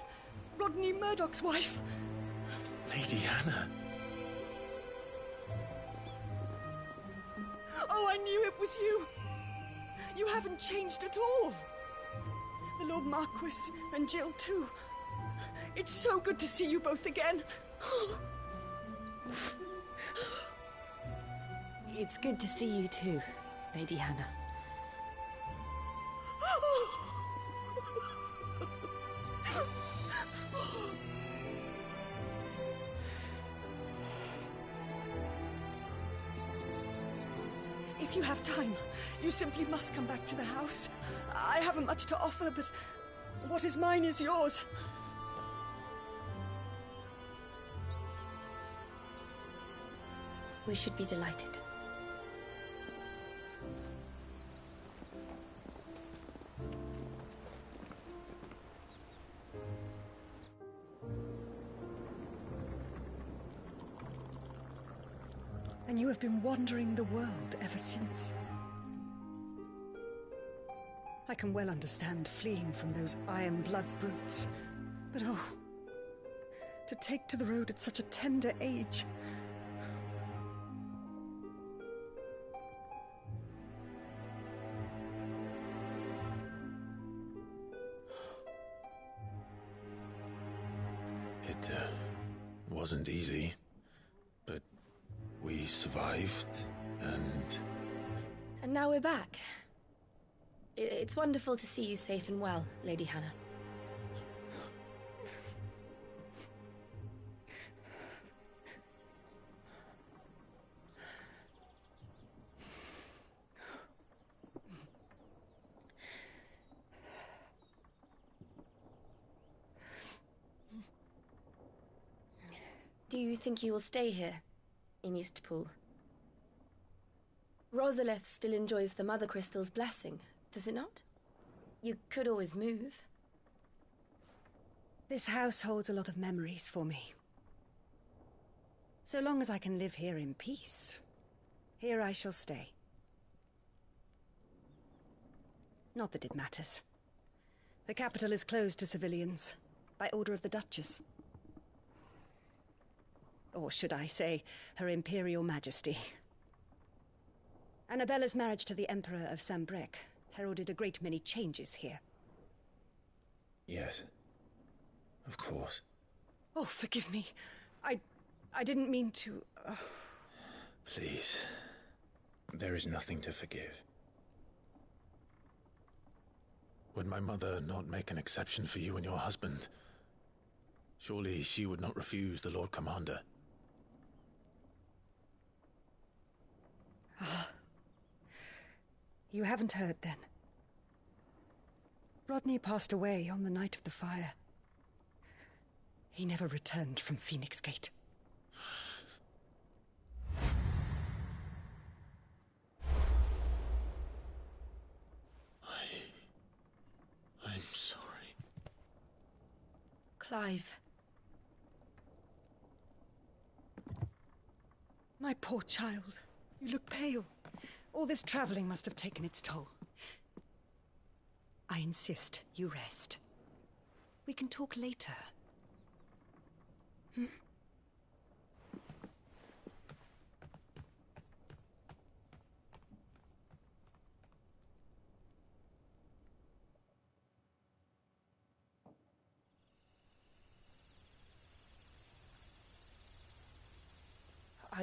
Rodney Murdoch's wife. Lady Hannah. Oh, I knew it was you. You haven't changed at all. The Lord Marquis and Jill too. It's so good to see you both again. It's good to see you too, Lady Hannah. If you have time, you simply must come back to the house. I haven't much to offer, but what is mine is yours. We should be delighted. And you have been wandering the world ever since. I can well understand fleeing from those iron blood brutes. But oh, to take to the road at such a tender age. It wasn't easy, but we survived, and... And now we're back. It's wonderful to see you safe and well, Lady Hannah. Do you think you will stay here, in Eastpool? Rosalith still enjoys the Mother Crystal's blessing, does it not? You could always move. This house holds a lot of memories for me. So long as I can live here in peace, here I shall stay. Not that it matters. The capital is closed to civilians, by order of the Duchess. Or should I say, Her Imperial Majesty. Annabella's marriage to the Emperor of Sambrec heralded a great many changes here. Yes. Of course. Oh, forgive me. I didn't mean to... Please. There is nothing to forgive. Would my mother not make an exception for you and your husband? Surely she would not refuse the Lord Commander. Ah. You haven't heard, then. Rodney passed away on the night of the fire. He never returned from Phoenix Gate. I'm sorry. Clive. My poor child. You look pale. All this traveling must have taken its toll. I insist you rest. We can talk later. Hmm?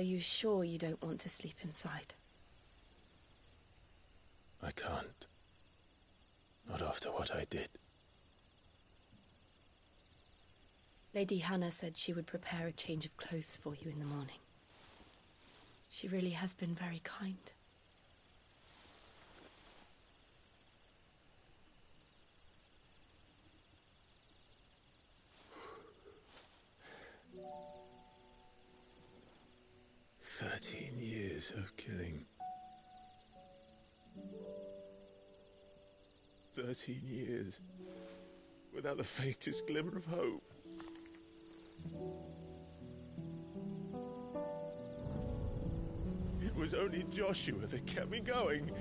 Are you sure you don't want to sleep inside? I can't. Not after what I did. Lady Hannah said she would prepare a change of clothes for you in the morning. She really has been very kind. Years of killing. 13 years without the faintest glimmer of hope. It was only Joshua that kept me going.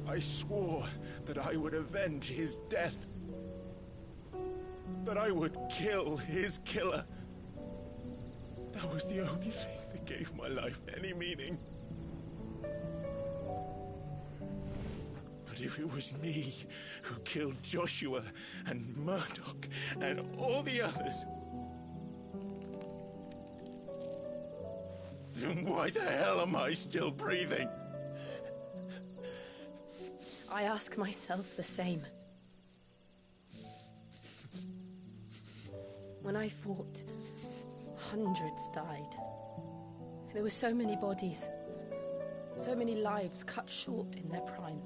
I swore that I would avenge his death. That I would kill his killer. That was the only thing that gave my life any meaning. But if it was me who killed Joshua and Murdoch and all the others, then why the hell am I still breathing? I ask myself the same. When I fought, hundreds died. There were so many bodies, so many lives cut short in their prime.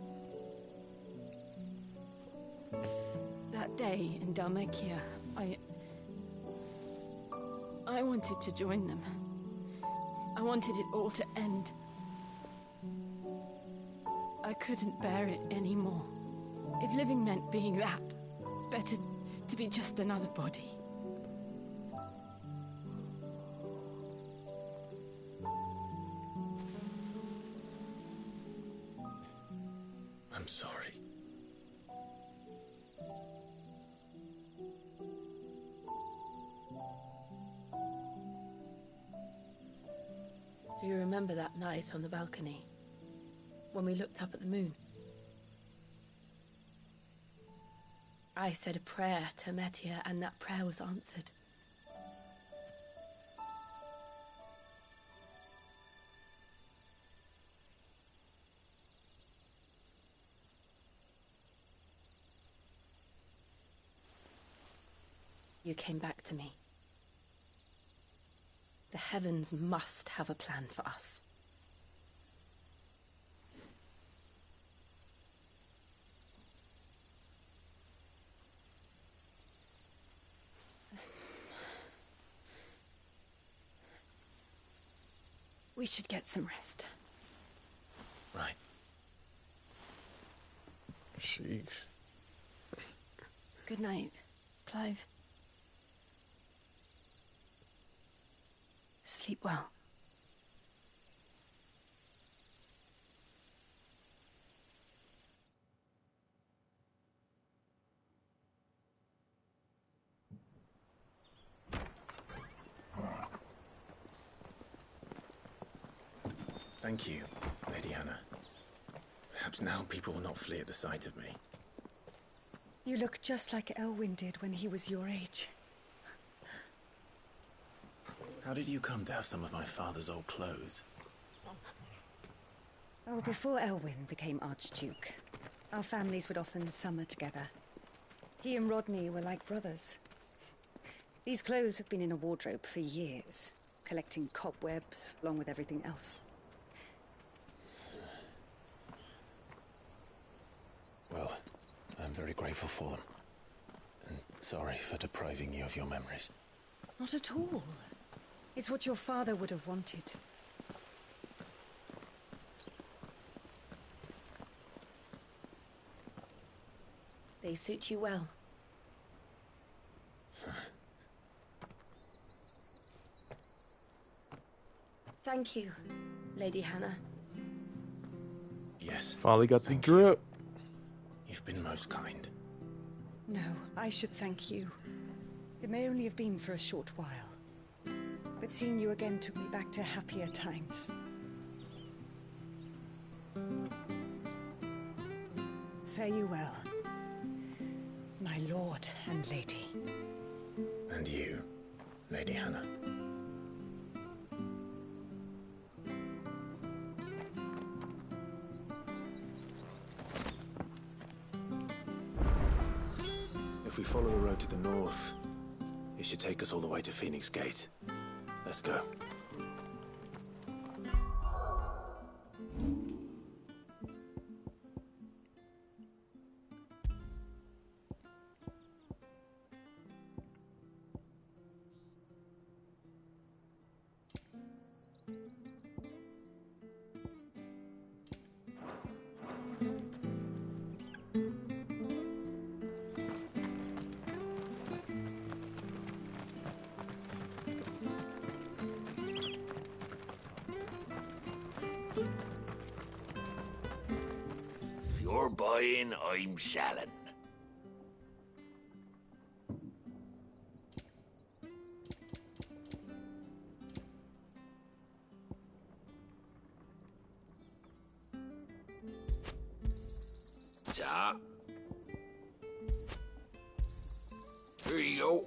That day in Dalmekia, I wanted to join them. I wanted it all to end. I couldn't bear it anymore. If living meant being that, better to be just another body. I'm sorry. Do you remember that night on the balcony, when we looked up at the moon? I said a prayer to Metia, and that prayer was answered. You came back to me. The heavens must have a plan for us. We should get some rest. Right. Sheesh. Good night, Clive. Sleep well. Thank you, Lady Hannah. Perhaps now people will not flee at the sight of me. You look just like Elwyn did when he was your age. How did you come to have some of my father's old clothes? Oh, before Elwyn became Archduke, our families would often summer together. He and Rodney were like brothers. These clothes have been in a wardrobe for years, collecting cobwebs along with everything else. Well, I'm very grateful for them. And sorry for depriving you of your memories. Not at all. It's what your father would have wanted. They suit you well. Thank you, Lady Hannah. Yes. Finally got the drip. You've been most kind. No, I should thank you. It may only have been for a short while. But seeing you again took me back to happier times. Fare you well, my lord and lady. And you, Lady Hannah. If we follow the road to the north, it should take us all the way to Phoenix Gate. Let's go. If you're buying, I'm selling. Ta. Here you go.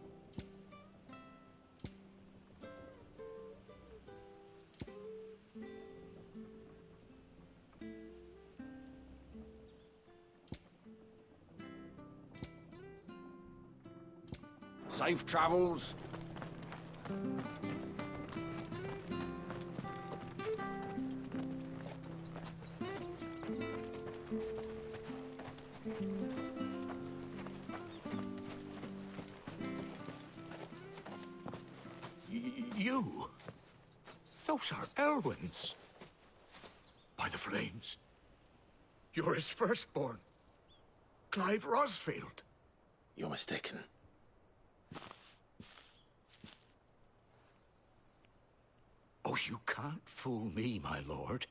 Safe travels. You? Those are Elwyn's. By the flames. You're his firstborn. Clive Rosfield. You're mistaken. Oh, you can't fool me, my lord.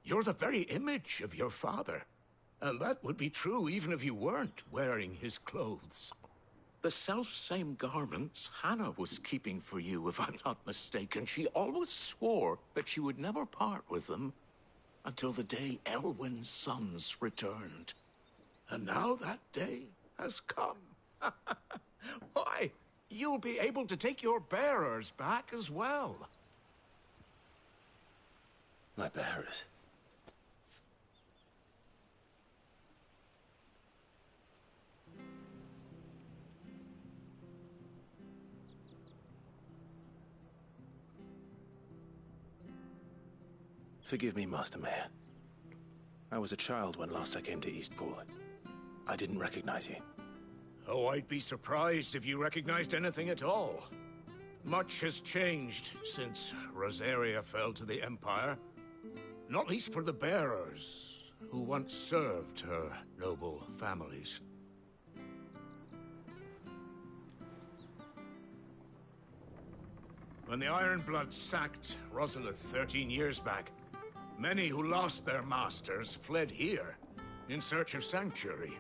You're the very image of your father. And that would be true even if you weren't wearing his clothes. The self-same garments Hannah was keeping for you, if I'm not mistaken. She always swore that she would never part with them until the day Elwyn's sons returned. And now that day has come. Why, you'll be able to take your bearers back as well. My bearers? Forgive me, Master Mayor. I was a child when last I came to Eastpool. I didn't recognize you. Oh, I'd be surprised if you recognized anything at all. Much has changed since Rosaria fell to the Empire. Not least for the bearers, who once served her noble families. When the Ironbloods sacked Rosalith 13 years back, many who lost their masters fled here in search of sanctuary.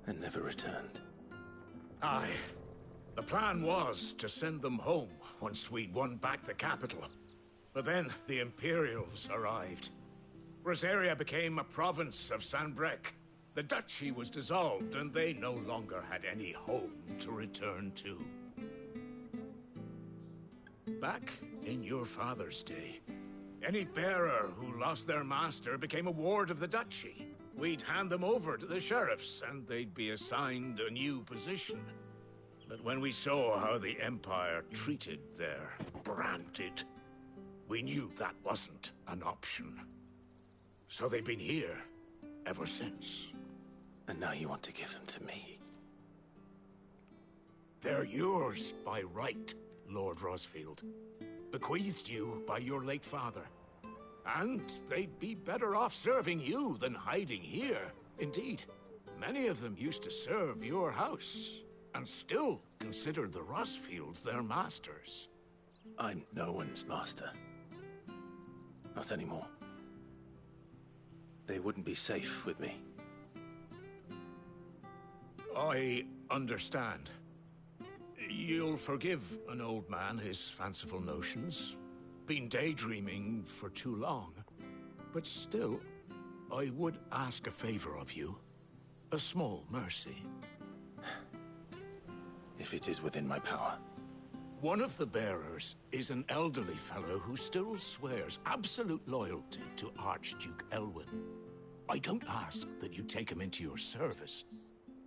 And never returned. Aye. The plan was to send them home once we'd won back the capital. But then the Imperials arrived. Rosaria became a province of Sanbreque. The duchy was dissolved, and they no longer had any home to return to. Back in your father's day, any bearer who lost their master became a ward of the duchy. We'd hand them over to the sheriffs, and they'd be assigned a new position. But when we saw how the Empire treated their branded, we knew that wasn't an option. So they've been here ever since. And now you want to give them to me? They're yours by right, Lord Rosfield. Bequeathed you by your late father. And they'd be better off serving you than hiding here. Indeed, many of them used to serve your house, and still considered the Rosfields their masters. I'm no one's master. Not anymore. They wouldn't be safe with me. I understand. You'll forgive an old man his fanciful notions. Been daydreaming for too long. But still, I would ask a favor of you. A small mercy. If it is within my power. One of the bearers is an elderly fellow who still swears absolute loyalty to Archduke Elwyn. I don't ask that you take him into your service,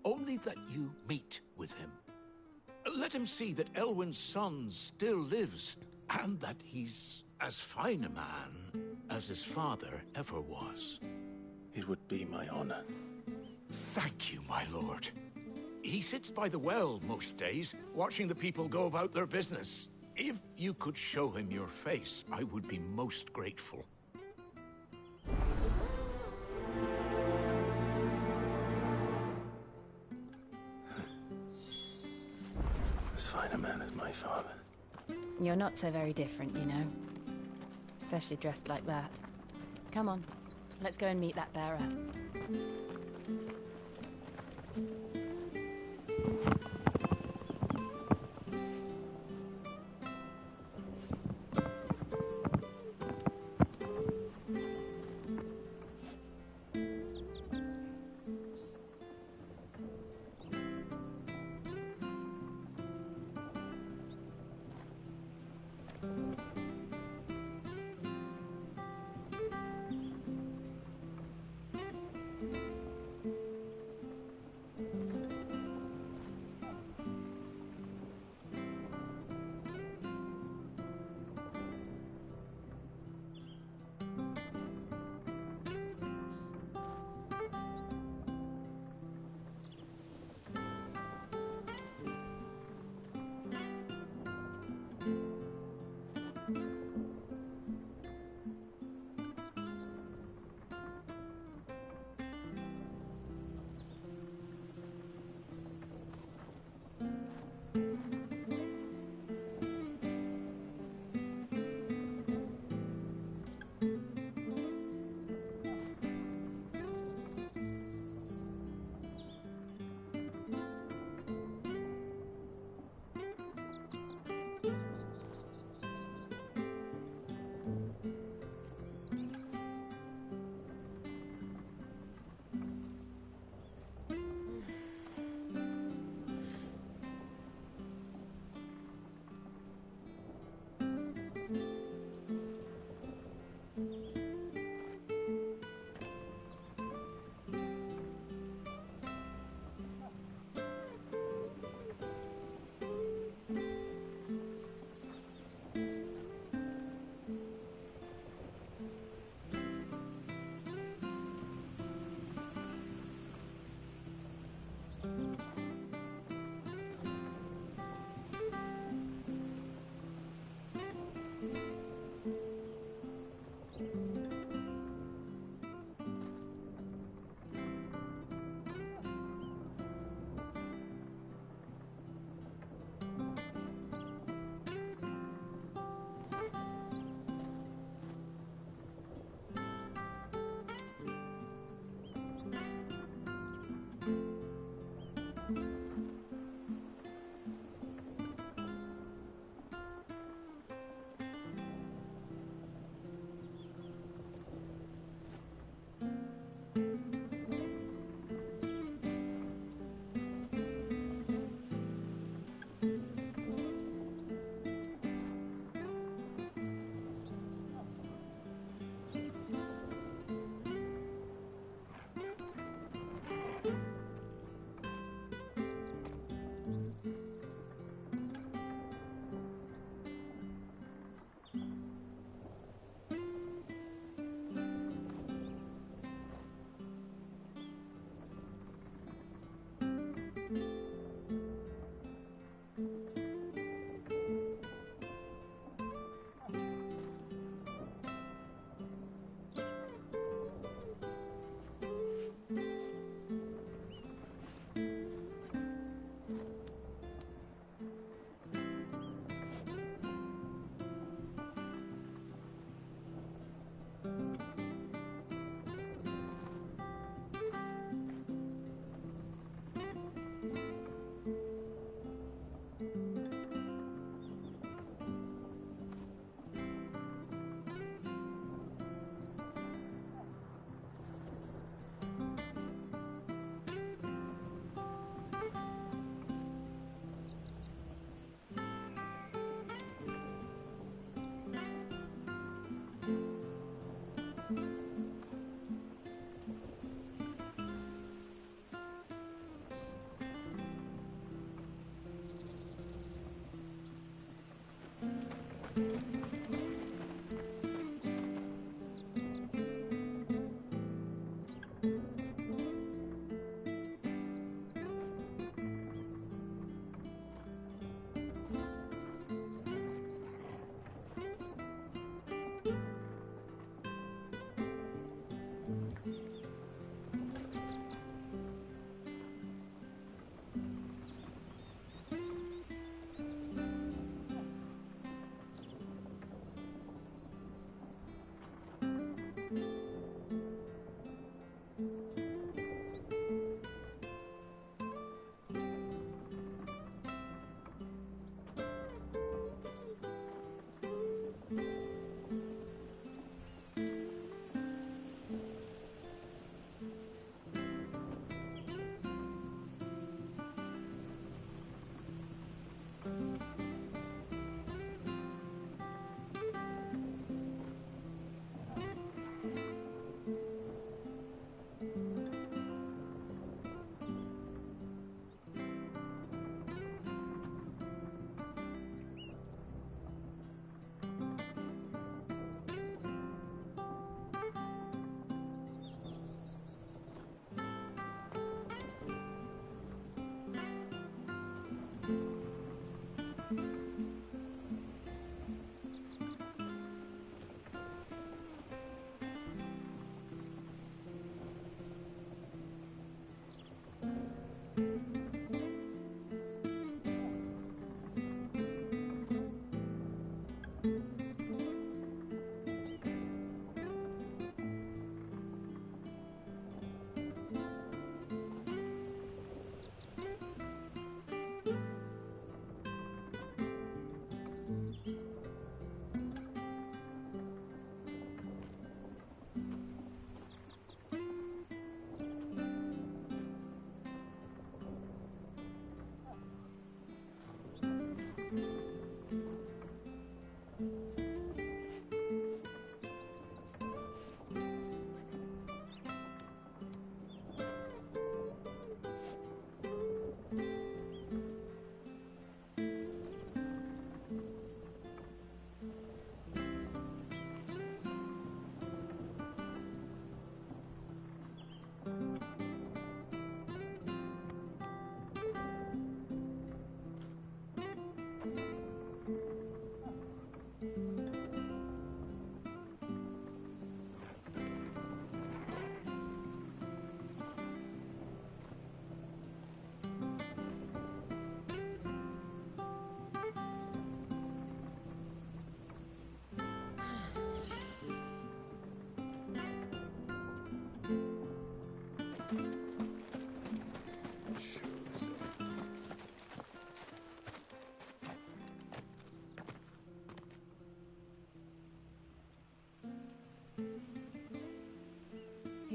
Only that you meet with him. Let him see that Elwyn's son still lives, and that he's as fine a man as his father ever was. It would be my honor. Thank you, my lord. He sits by the well most days, watching the people go about their business. If you could show him your face, I would be most grateful. As fine a man as my father. You're not so very different, you know. Especially dressed like that. Come on, let's go and meet that bearer.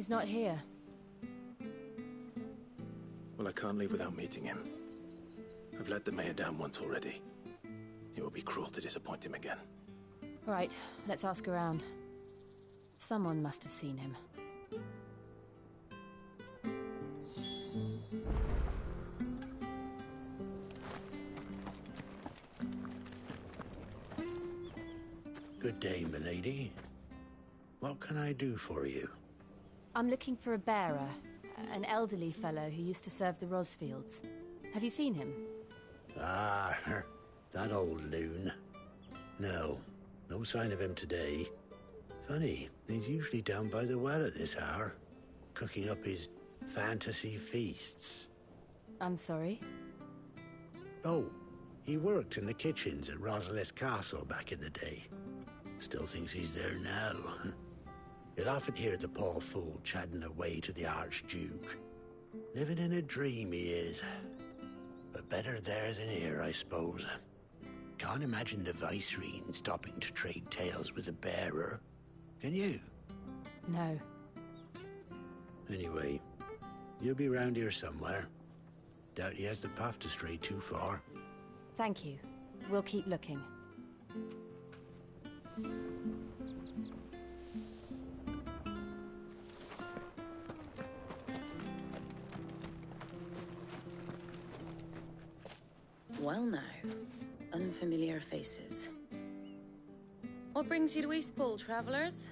He's not here. Well, I can't leave without meeting him. I've let the mayor down once already. It would be cruel to disappoint him again. Right, let's ask around. Someone must have seen him. Good day, milady. What can I do for you? I'm looking for a bearer, an elderly fellow who used to serve the Rosfields. Have you seen him? Ah, that old loon. No sign of him today. Funny, he's usually down by the well at this hour, cooking up his fantasy feasts. I'm sorry? Oh, he worked in the kitchens at Rosalith Castle back in the day. Still thinks he's there now. You'll often hear the poor fool chatting away to the Archduke. Living in a dream he is. But better there than here, I suppose. Can't imagine the Vicereine stopping to trade tales with a bearer. Can you? No. Anyway, you'll be round here somewhere. Doubt he has the puff to stray too far. Thank you. We'll keep looking. Well now, unfamiliar faces. What brings you to Eastpool, travellers?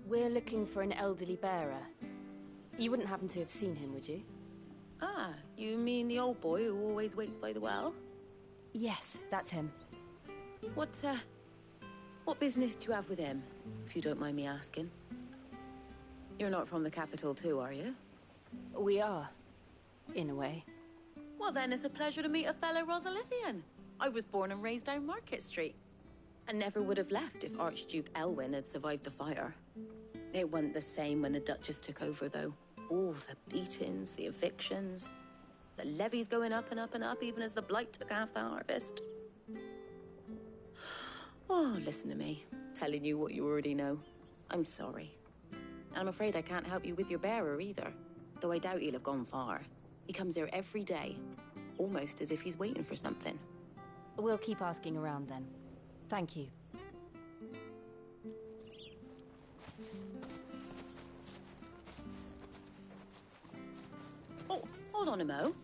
We're looking for an elderly bearer. You wouldn't happen to have seen him, would you? Ah, you mean the old boy who always waits by the well? Yes, that's him. What business do you have with him, if you don't mind me asking? You're not from the capital too, are you? We are, in a way. Well then, it's a pleasure to meet a fellow Rosalithian. I was born and raised down Market Street, and never would have left if Archduke Elwyn had survived the fire. It wasn't the same when the Duchess took over, though. All the beatings, the evictions, the levies going up and up and up, even as the blight took half the harvest. Oh, listen to me, telling you what you already know. I'm sorry. I'm afraid I can't help you with your bearer either, though I doubt he'll have gone far. He comes here every day, almost as if he's waiting for something. We'll keep asking around then. Thank you. Oh, hold on a mo.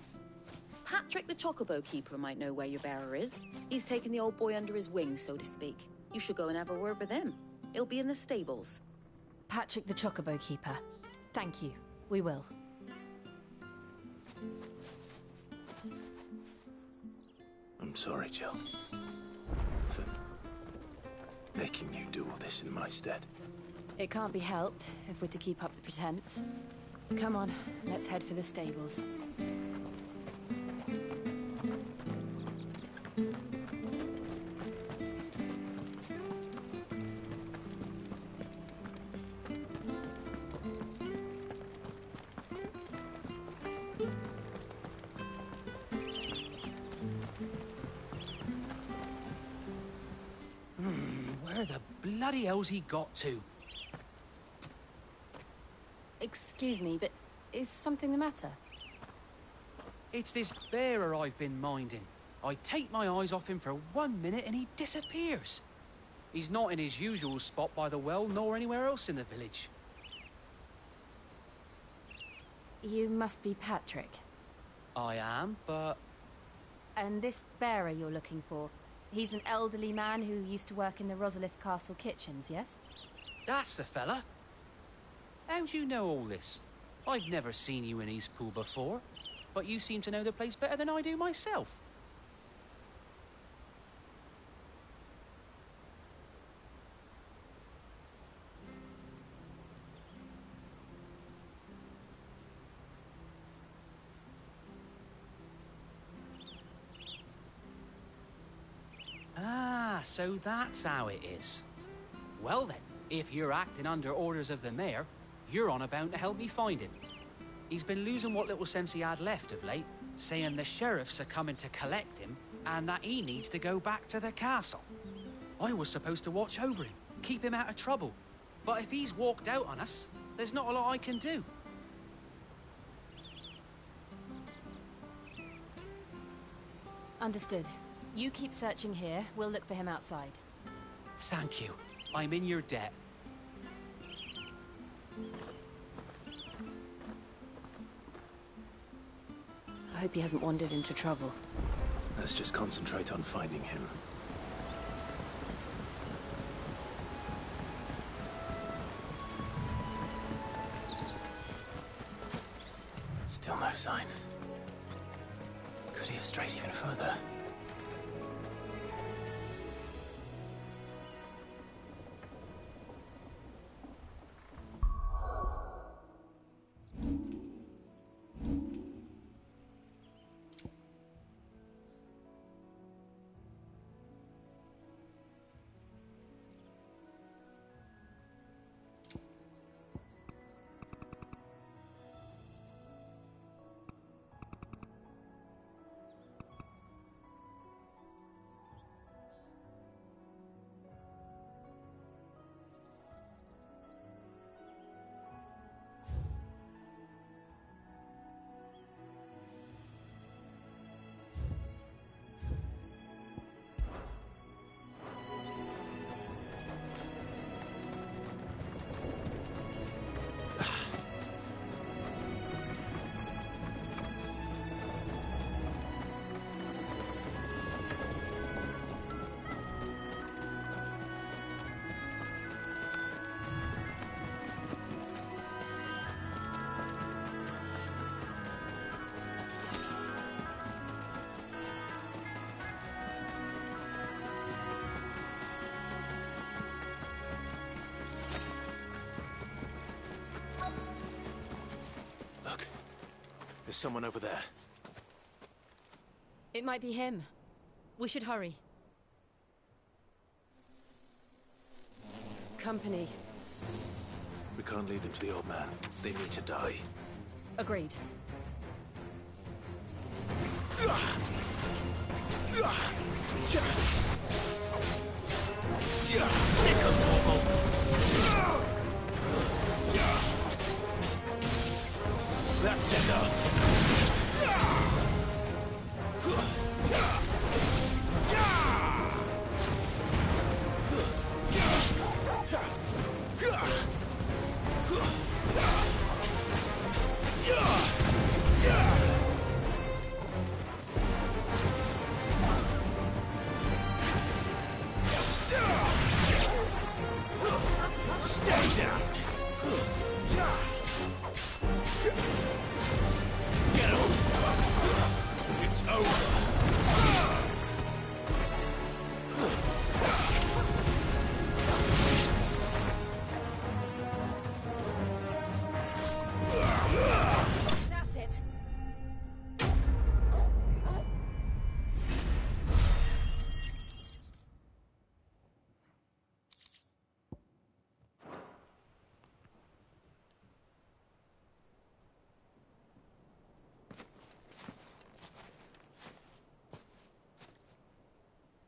Patrick the Chocobo Keeper might know where your bearer is. He's taken the old boy under his wing, so to speak. You should go and have a word with him. He'll be in the stables. Patrick the Chocobo Keeper. Thank you. We will. I'm sorry, Jill. For making you do all this in my stead. It can't be helped if we're to keep up the pretense. Come on, let's head for the stables. Where the bloody hell's he got to? Excuse me, but is something the matter? It's this bearer I've been minding. I take my eyes off him for 1 minute and he disappears. He's not in his usual spot by the well, nor anywhere else in the village. You must be Patrick. I am, but... And this bearer you're looking for, he's an elderly man who used to work in the Rosalith Castle kitchens, yes? That's the fella. How do you know all this? I've never seen you in Eastpool before, but you seem to know the place better than I do myself. Ah, so that's how it is. Well then, if you're acting under orders of the mayor, you're on about to help me find him. He's been losing what little sense he had left of late, saying the sheriffs are coming to collect him and that he needs to go back to the castle. I was supposed to watch over him, keep him out of trouble. But if he's walked out on us, There's not a lot I can do. Understood. You keep searching here. We'll look for him outside. Thank you. I'm in your debt. I hope he hasn't wandered into trouble. Let's just concentrate on finding him. Still no sign. Could he have strayed even further? There's someone over there. It might be him. We should hurry. Company. We can't lead them to the old man. They need to die. Agreed. That's enough. Stay down. Get him. It's over. That's it.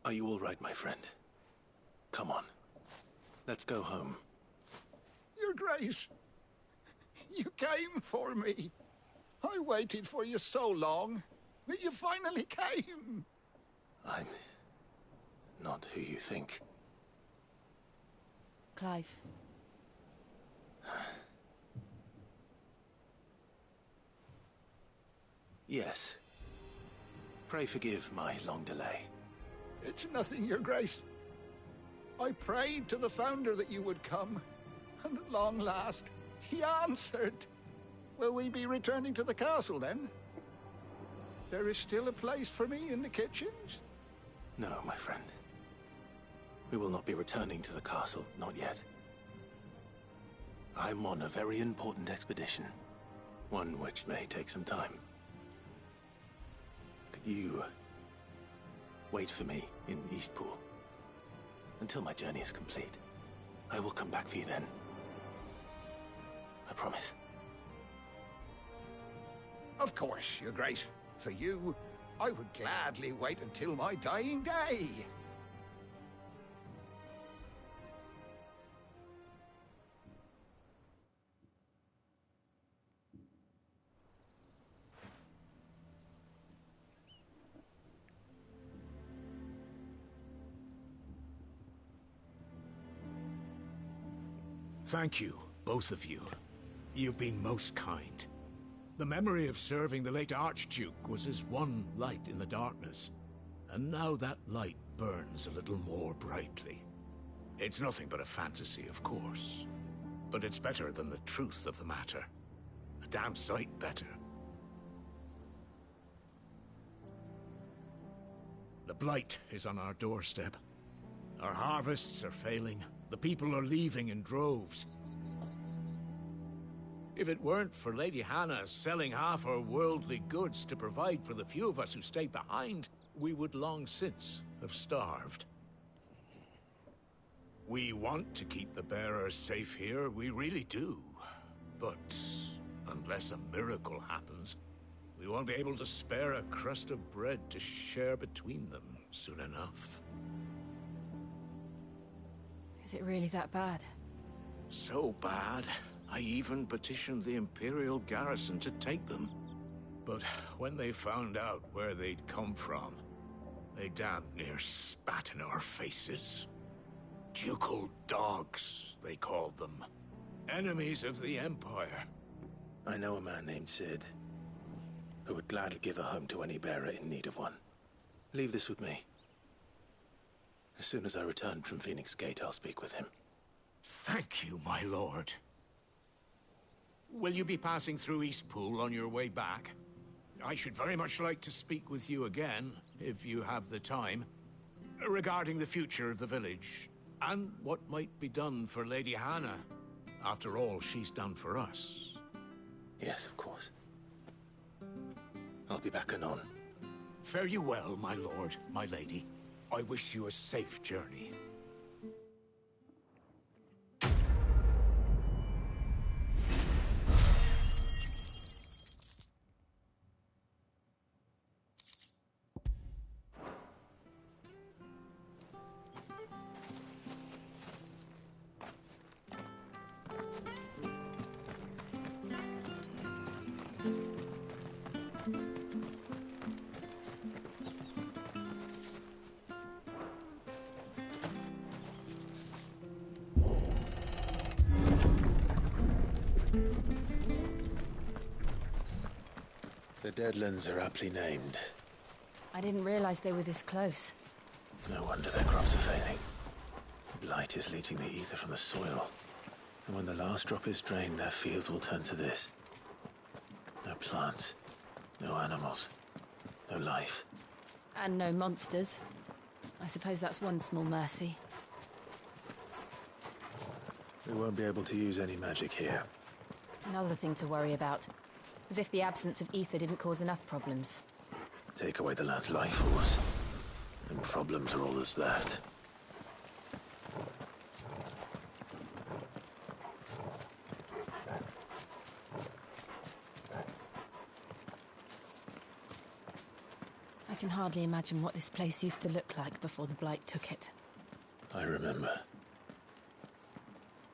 Are you all right, my friend? Come on. Let's go home. Your Grace, you came for me. I waited for you so long, but you finally came. I'm not who you think. Clive. Yes. Pray forgive my long delay. It's nothing, Your Grace. I prayed to the Founder that you would come, and at long last, he answered. Will we be returning to the castle, then? There is still a place for me in the kitchens? No, my friend. We will not be returning to the castle, not yet. I'm on a very important expedition. One which may take some time. Could you wait for me in Eastpool until my journey is complete? I will come back for you then. I promise. Of course, Your Grace. For you, I would gladly wait until my dying day. Thank you, both of you. You've been most kind. The memory of serving the late Archduke was as one light in the darkness, and now that light burns a little more brightly. It's nothing but a fantasy, of course, but it's better than the truth of the matter. A damn sight better. The blight is on our doorstep. Our harvests are failing. The people are leaving in droves. If it weren't for Lady Hannah selling half her worldly goods to provide for the few of us who stayed behind, we would long since have starved. We want to keep the bearers safe here, we really do. But unless a miracle happens, we won't be able to spare a crust of bread to share between them soon enough. Is it really that bad? So bad, I even petitioned the Imperial garrison to take them. But when they found out where they'd come from, they damn near spat in our faces. Ducal dogs, they called them. Enemies of the Empire. I know a man named Sid, who would gladly give a home to any bearer in need of one. Leave this with me. As soon as I return from Phoenix Gate, I'll speak with him. Thank you, my lord. Will you be passing through Eastpool on your way back? I should very much like to speak with you again, if you have the time, regarding the future of the village, and what might be done for Lady Hannah, after all she's done for us. Yes, of course. I'll be back anon. Fare you well, my lord, my lady. I wish you a safe journey. The Deadlands are aptly named. I didn't realize they were this close. No wonder their crops are failing. The blight is leaching the ether from the soil. And when the last drop is drained, their fields will turn to this. No plants, no animals, no life. And no monsters. I suppose that's one small mercy. We won't be able to use any magic here. Another thing to worry about. As if the absence of ether didn't cause enough problems. Take away the lad's life force, and problems are all that's left. I can hardly imagine what this place used to look like before the blight took it. I remember.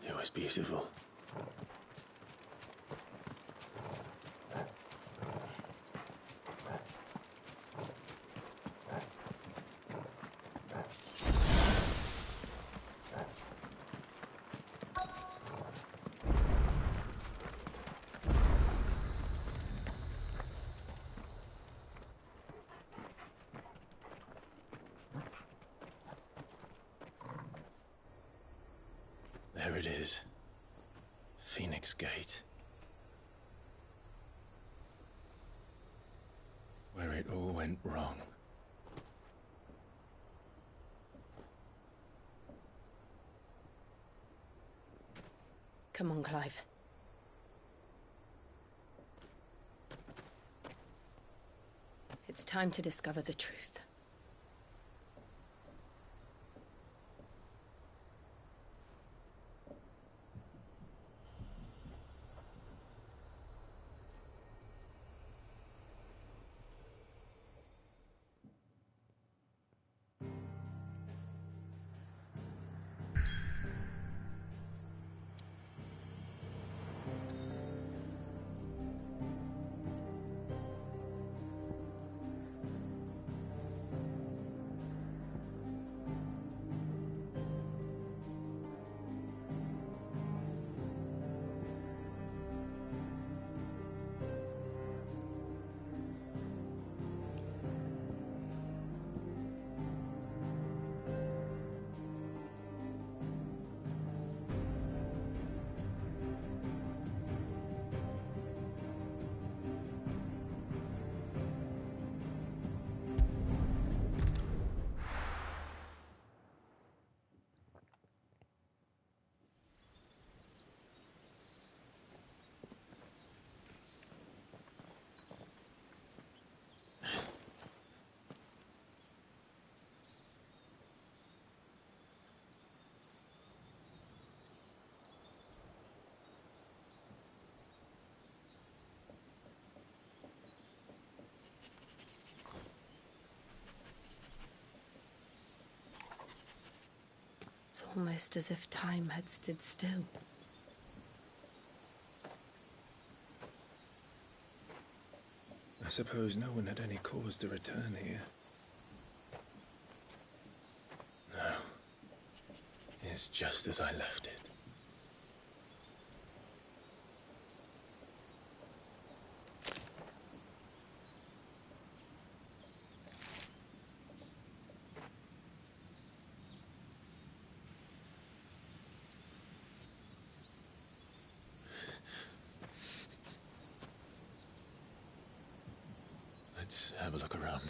It was beautiful. There it is. Phoenix Gate. Where it all went wrong. Come on, Clive. It's time to discover the truth. It's almost as if time had stood still. I suppose no one had any cause to return here. No. It's just as I left it. Let's have a look around.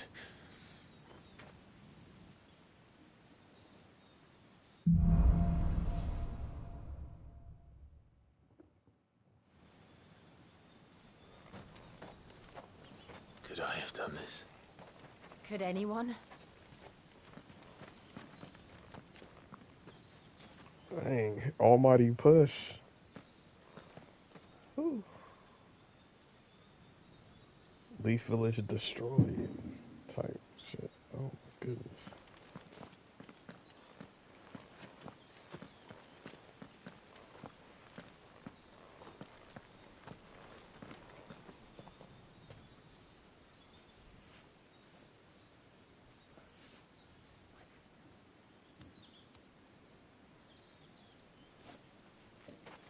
Could I have done this? Could anyone? Dang, almighty push. Whew. Leaf Village destroyed. Type shit. Oh my goodness.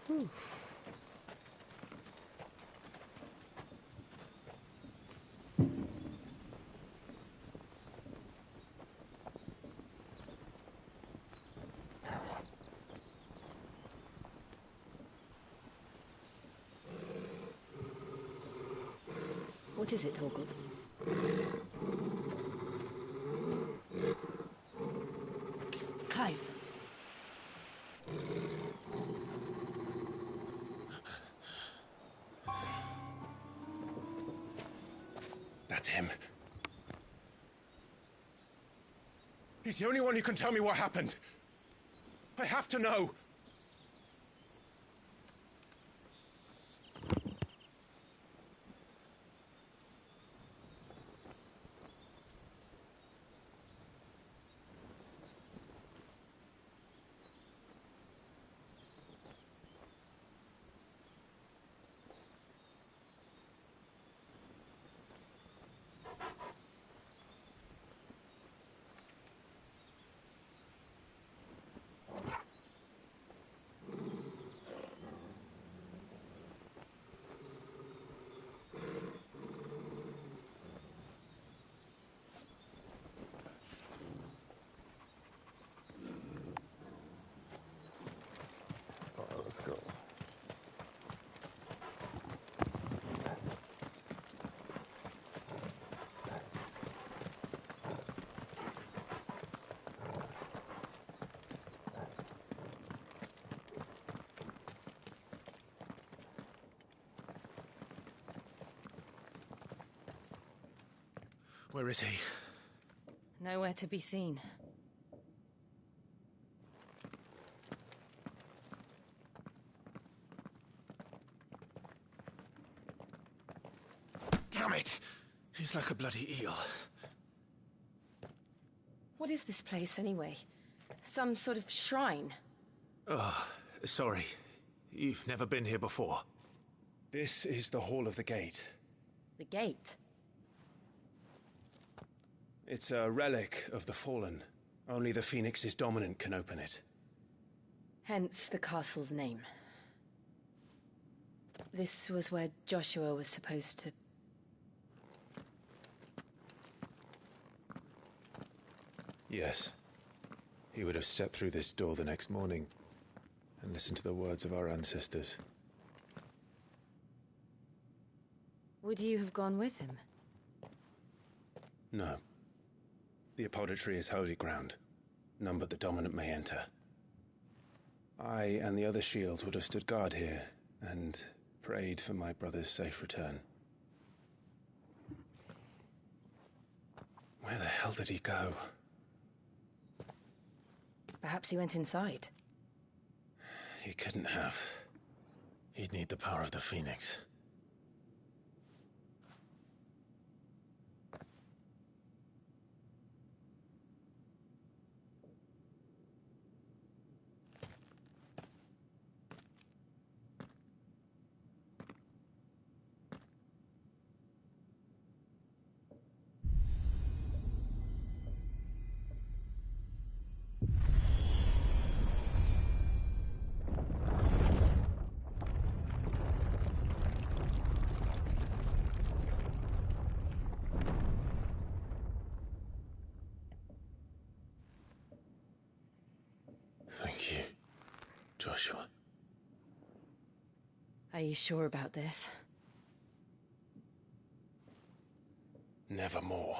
Whew. What is it, Torgal? Clive. That's him. He's the only one who can tell me what happened. I have to know. Let's go. Where is he? Nowhere to be seen. Damn it! He's like a bloody eel. What is this place, anyway? Some sort of shrine? Oh, sorry. You've never been here before. This is the Hall of the Gate. The gate? It's a relic of the Fallen. Only the Phoenix's dominant can open it. Hence the castle's name. This was where Joshua was supposed to... Yes. He would have stepped through this door the next morning and listened to the words of our ancestors. Would you have gone with him? No. The apodatory is holy ground. None but the dominant may enter. I and the other shields would have stood guard here and prayed for my brother's safe return. Where the hell did he go? Perhaps he went inside. He couldn't have. He'd need the power of the Phoenix. Joshua. Are you sure about this? Nevermore.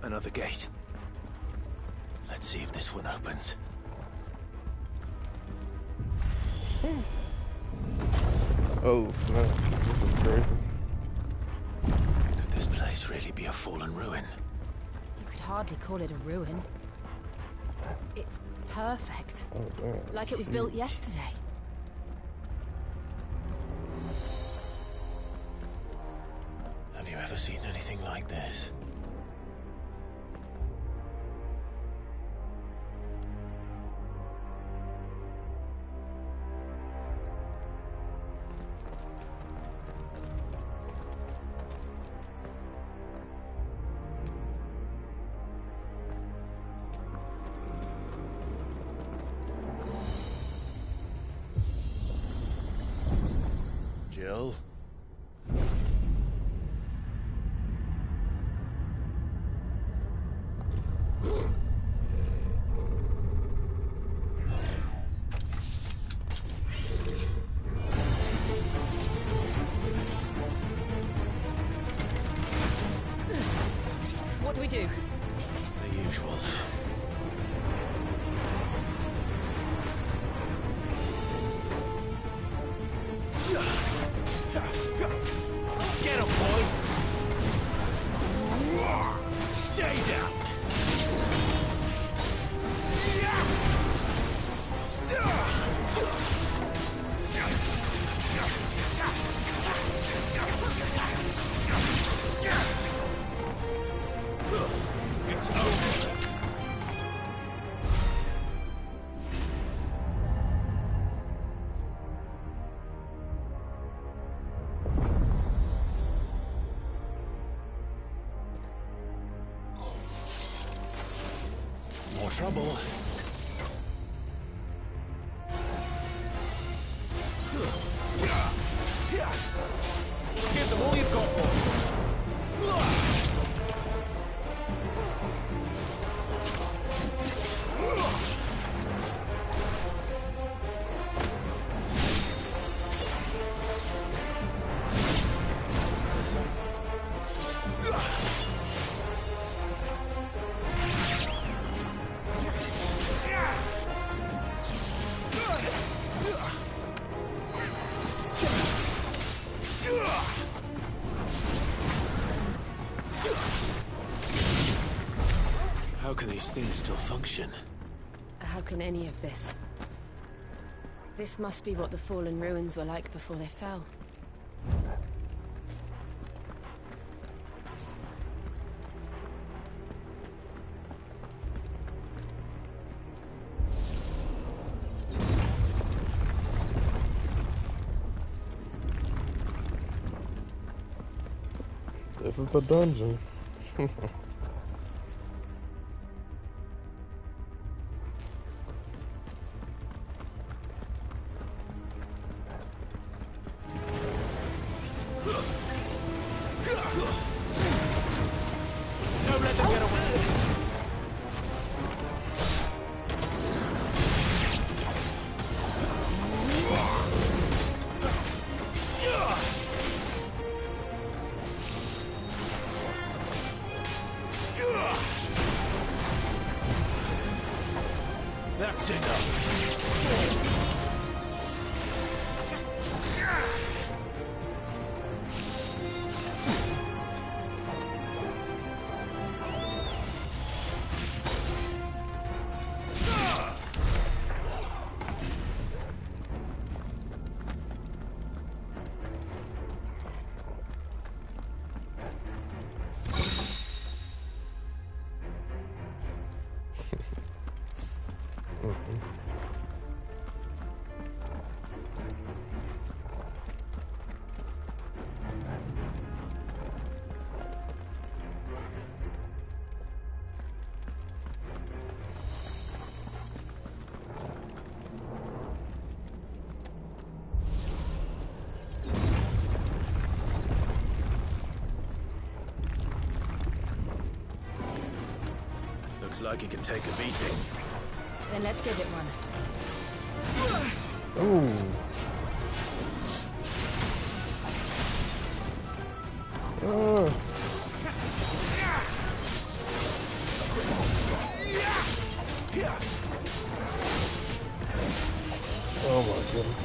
Another gate. Let's see if this one opens. Oh, snap. This is crazy. Could this place really be a fallen ruin? You could hardly call it a ruin. It's perfect. Oh, damn. Like it was built yesterday. Have you ever seen anything like this? Jill? What do we do? The usual. Get him, boy! Stay down! It's over! More trouble. Give them all you've got, boy. How can these things still function? How can any of this? This must be what the fallen ruins were like before they fell. This is the dungeon. Don't let them get away! That's enough. Looks like he can take a beating. Then let's give it one. Ooh. Oh my goodness.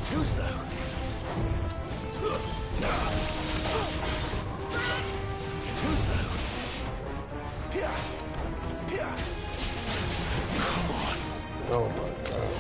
Too slow. Too slow. Come on. Oh my god.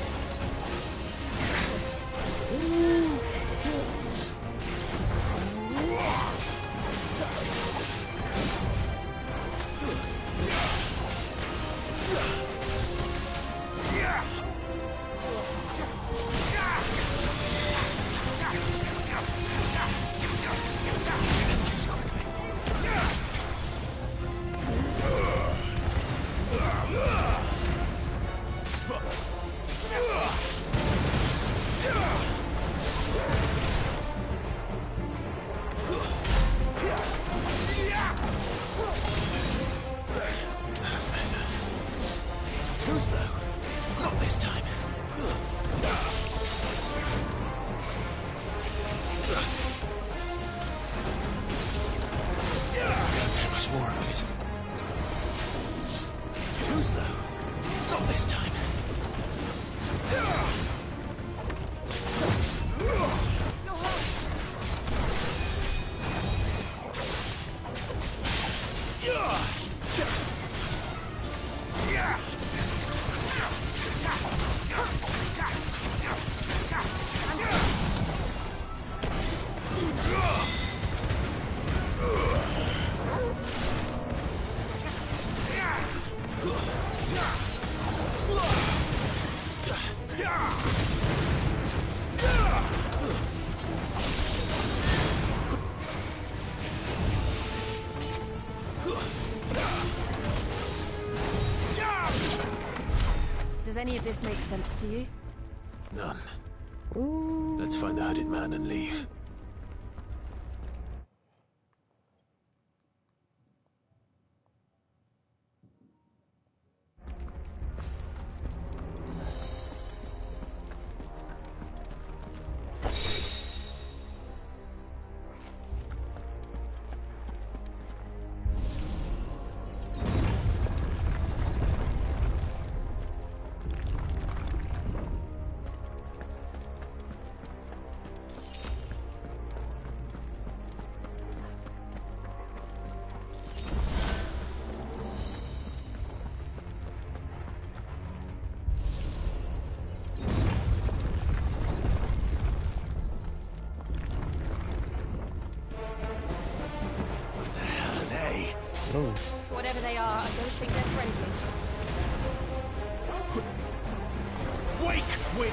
Too slow. Not this time. Can't take much more of it. Too slow. Not this time. Does any of this make sense to you? None. Let's find the hooded man and leave. Whatever they are, I don't think they're friendly. Wake! Wait!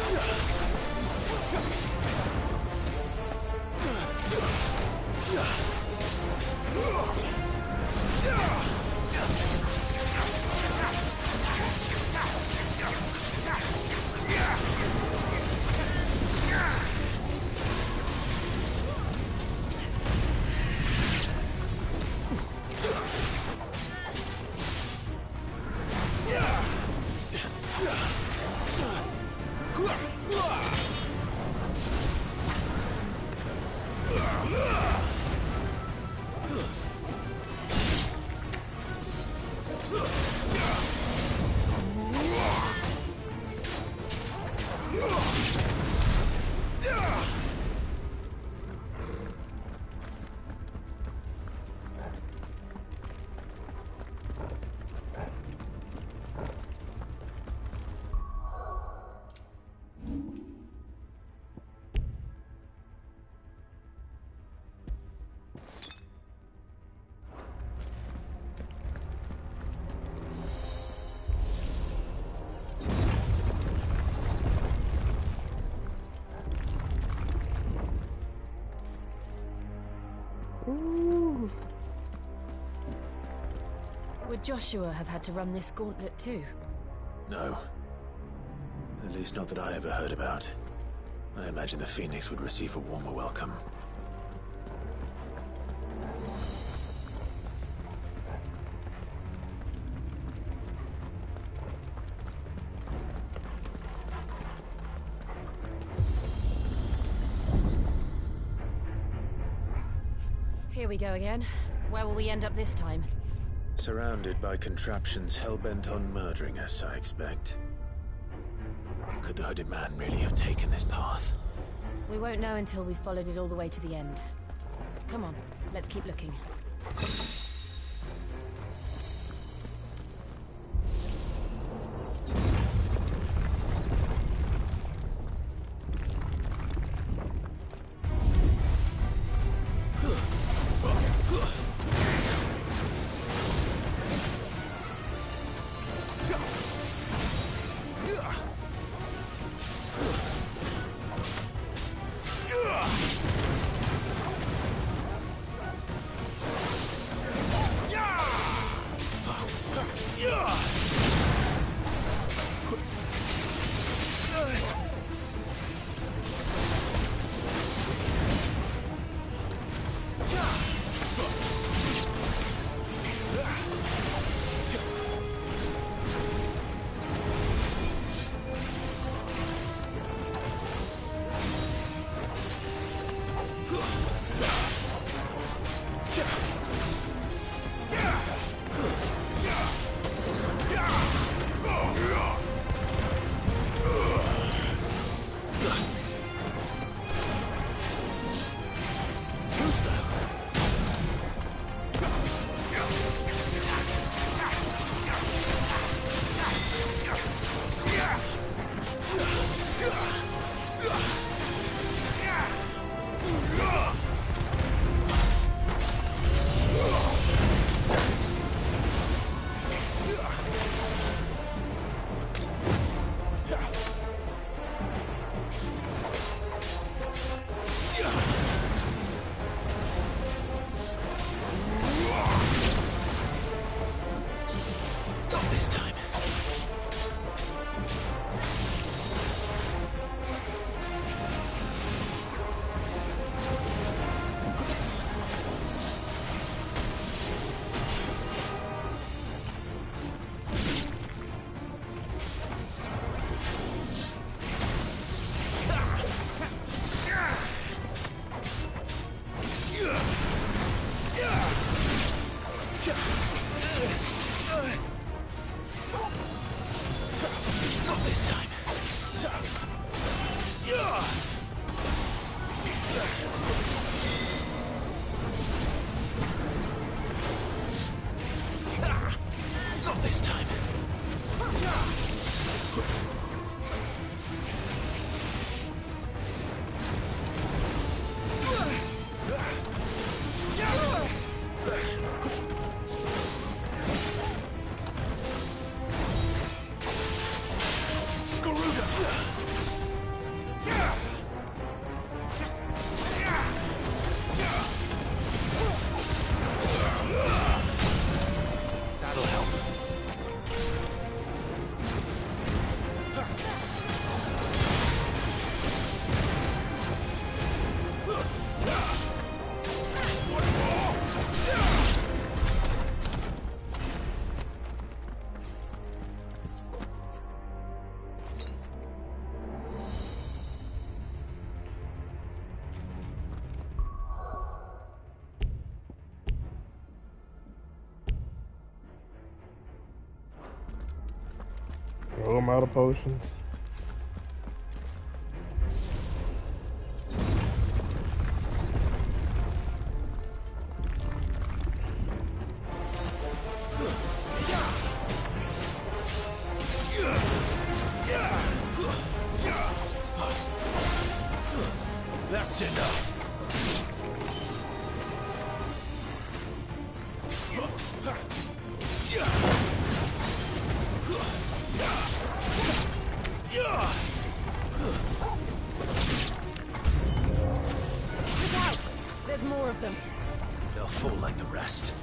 Would Joshua have had to run this gauntlet too? No. At least not that I ever heard about. I imagine the Phoenix would receive a warmer welcome. Here we go again. Where will we end up this time? Surrounded by contraptions hell-bent on murdering us, I expect. Could the hooded man really have taken this path? We won't know until we've followed it all the way to the end. Come on, let's keep looking. Oh, I'm out of potions. That's enough. Look out! There's more of them. They'll fall like the rest.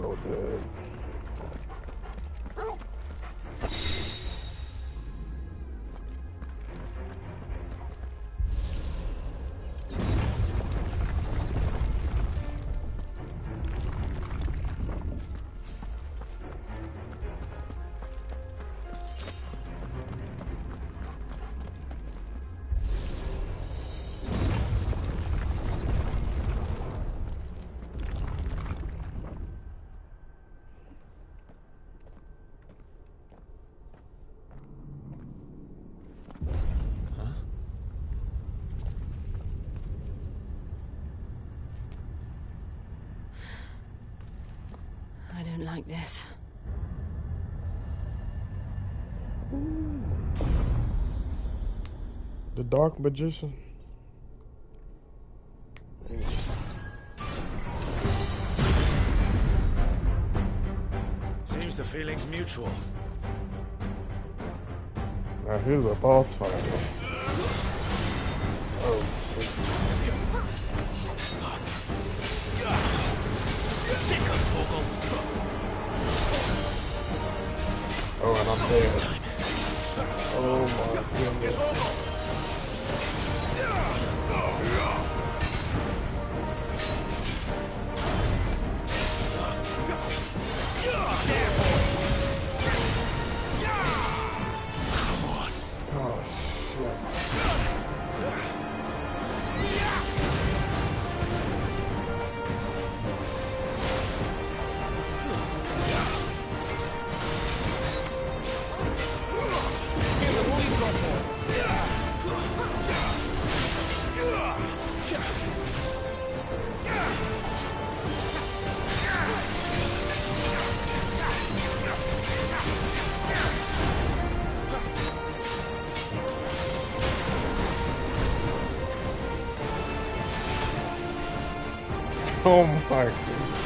so good. I don't like this. The Dark Magician. Seems the feeling's mutual. Now here's a boss fight. Oh shit. Oh, and I'm dead. Oh my goodness. Oh Oh my goodness.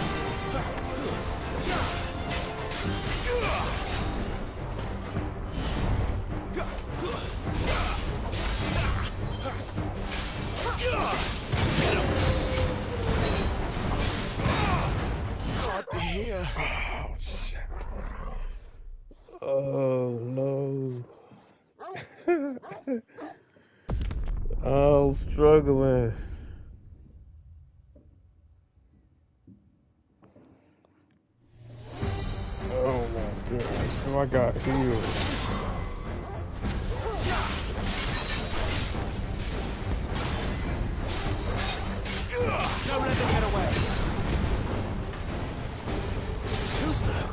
Oh shit. Oh no. Oh, struggling. Oh my goodness. Oh, I got healed. Don't let them get away. Too slow.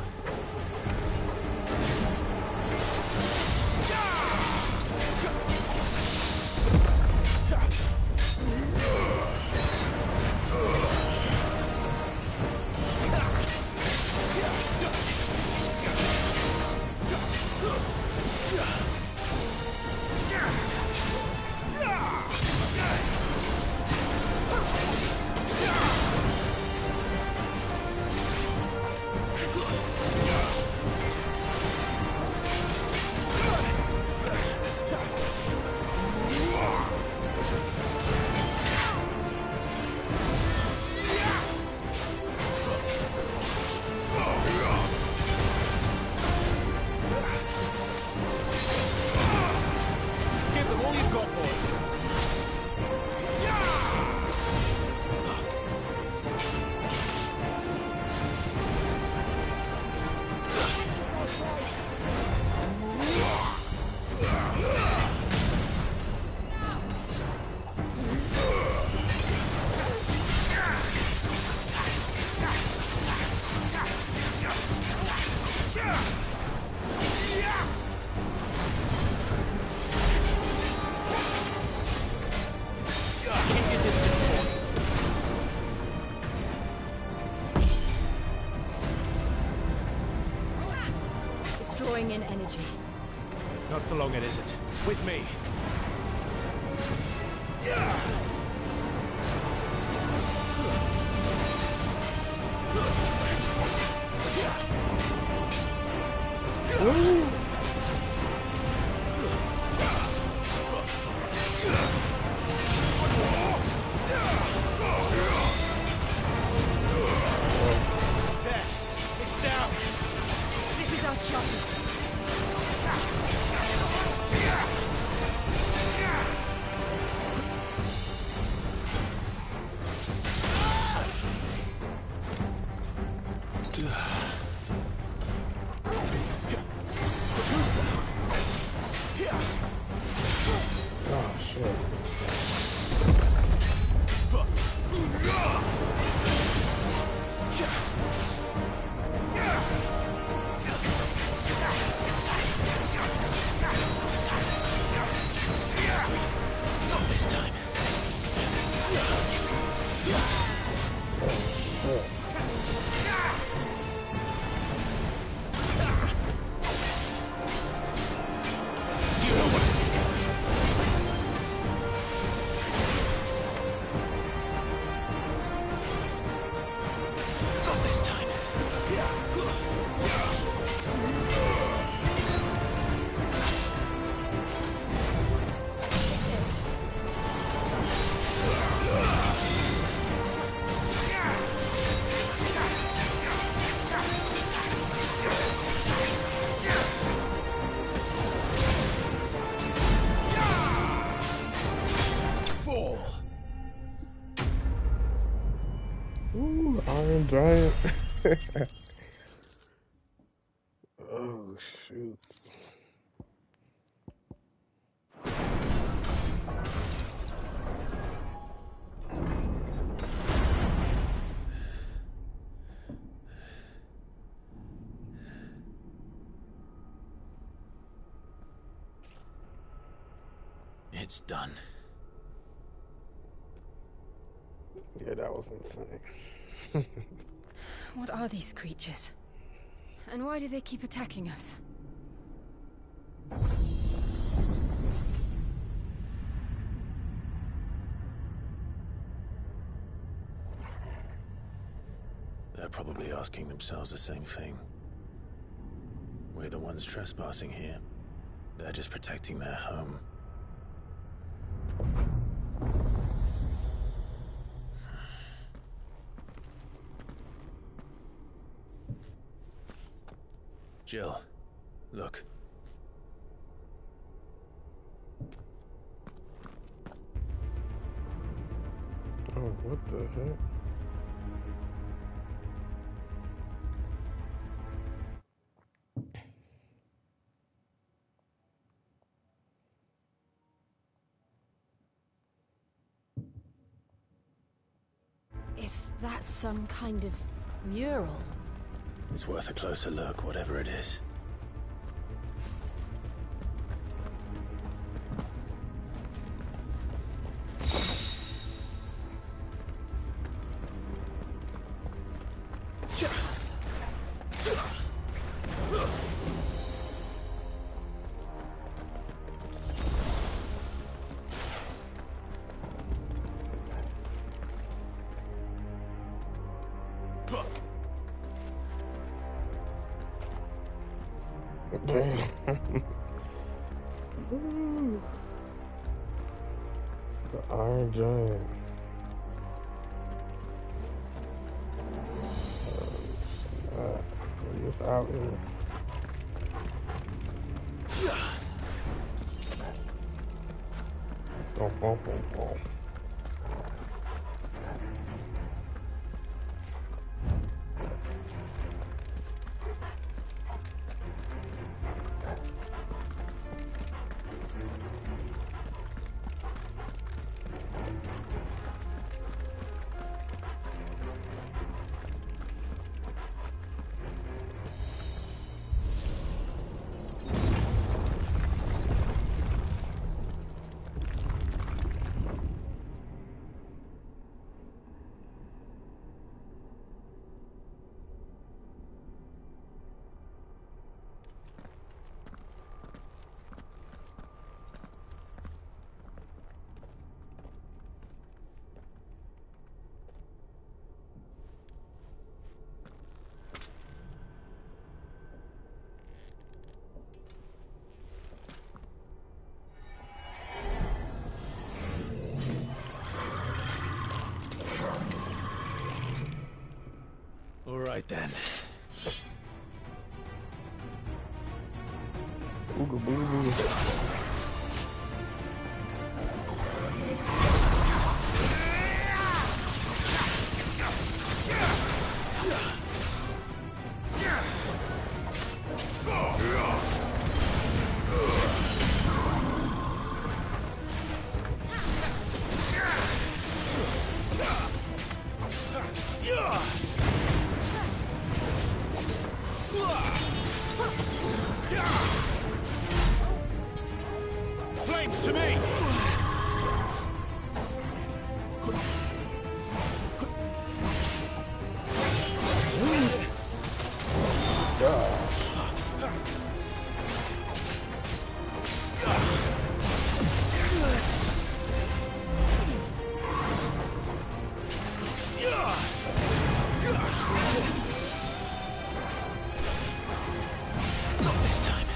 Drawing in energy. Not for long, it is it. With me. Iron Giant. Oh, shoot. It's done. Yeah, that was insane. What are these creatures? And why do they keep attacking us? They're probably asking themselves the same thing. We're the ones trespassing here. They're just protecting their home. Jill, look. Oh, what the heck? Is that some kind of mural? It's worth a closer look, whatever it is. The Iron Giant. It's out here. Boom, boom, boom, boom. All right then. Ooga booga. Flames to me! Not this time.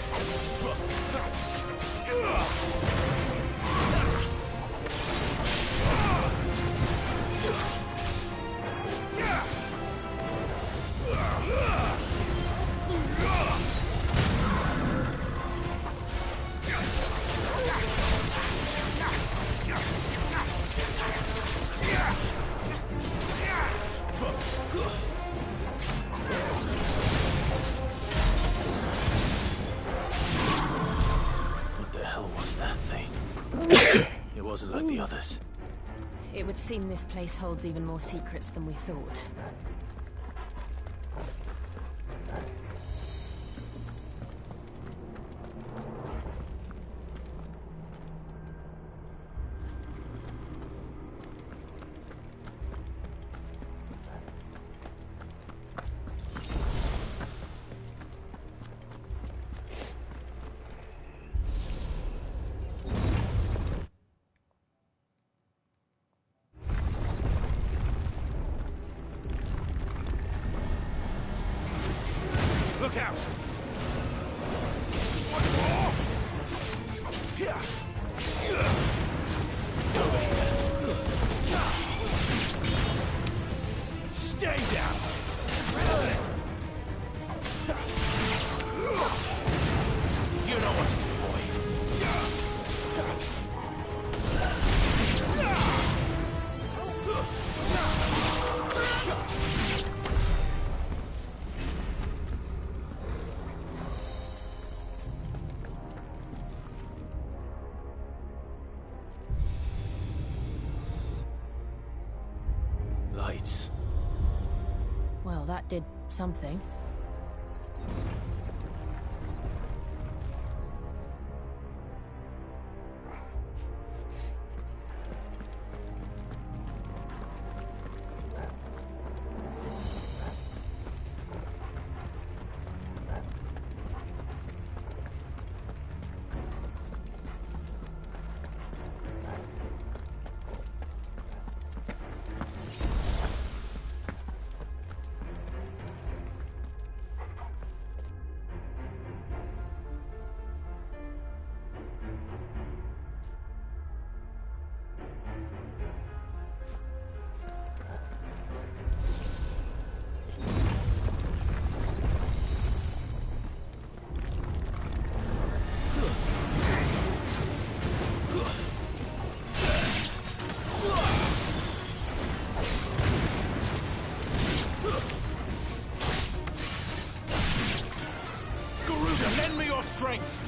about the others? It would seem this place holds even more secrets than we thought. Look out! Stay down! You know what to do, Lights. Well, that did something. lend me your strength!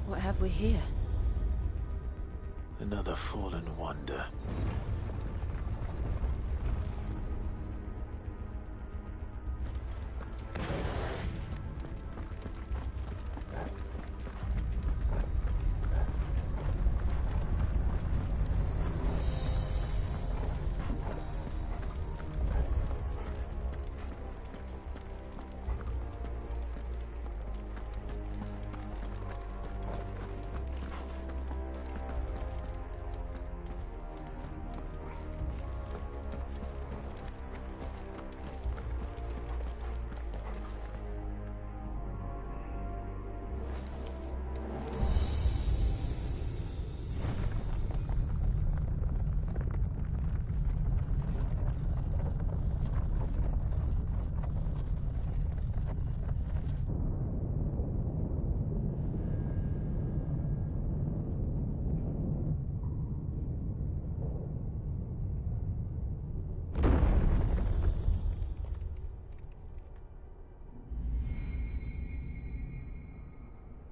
What have we here? Another fallen wonder.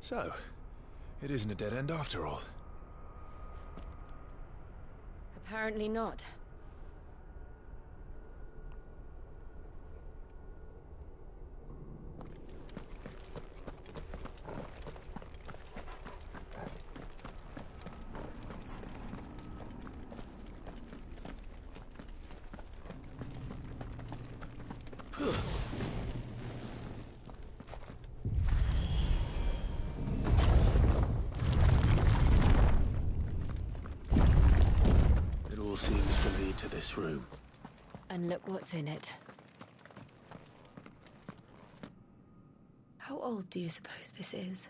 So, it isn't a dead end after all. Apparently not. It all seems to lead to this room. And look what's in it. How old do you suppose this is?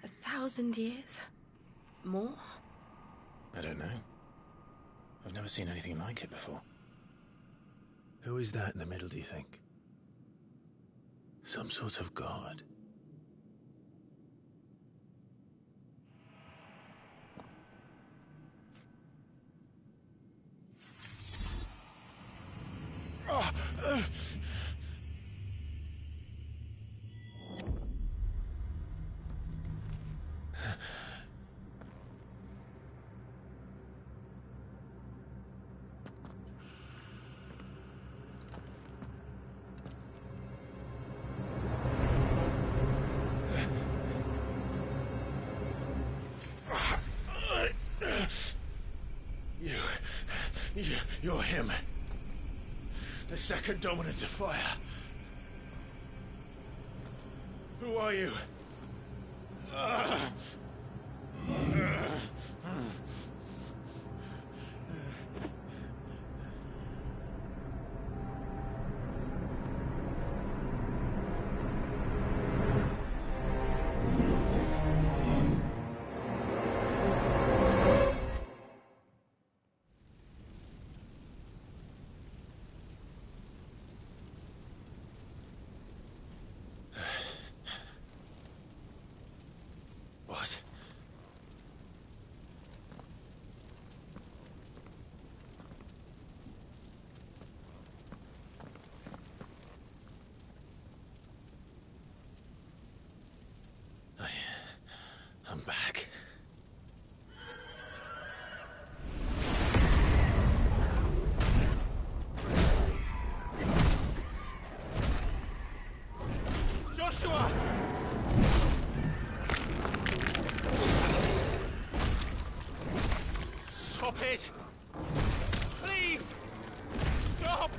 1,000 years? More? I don't know. I've never seen anything like it before. Who is that in the middle, do you think? Some sort of god? You're him. The second dominant of fire. Who are you? What? I'm back. Joshua! Stop it! Please! Stop!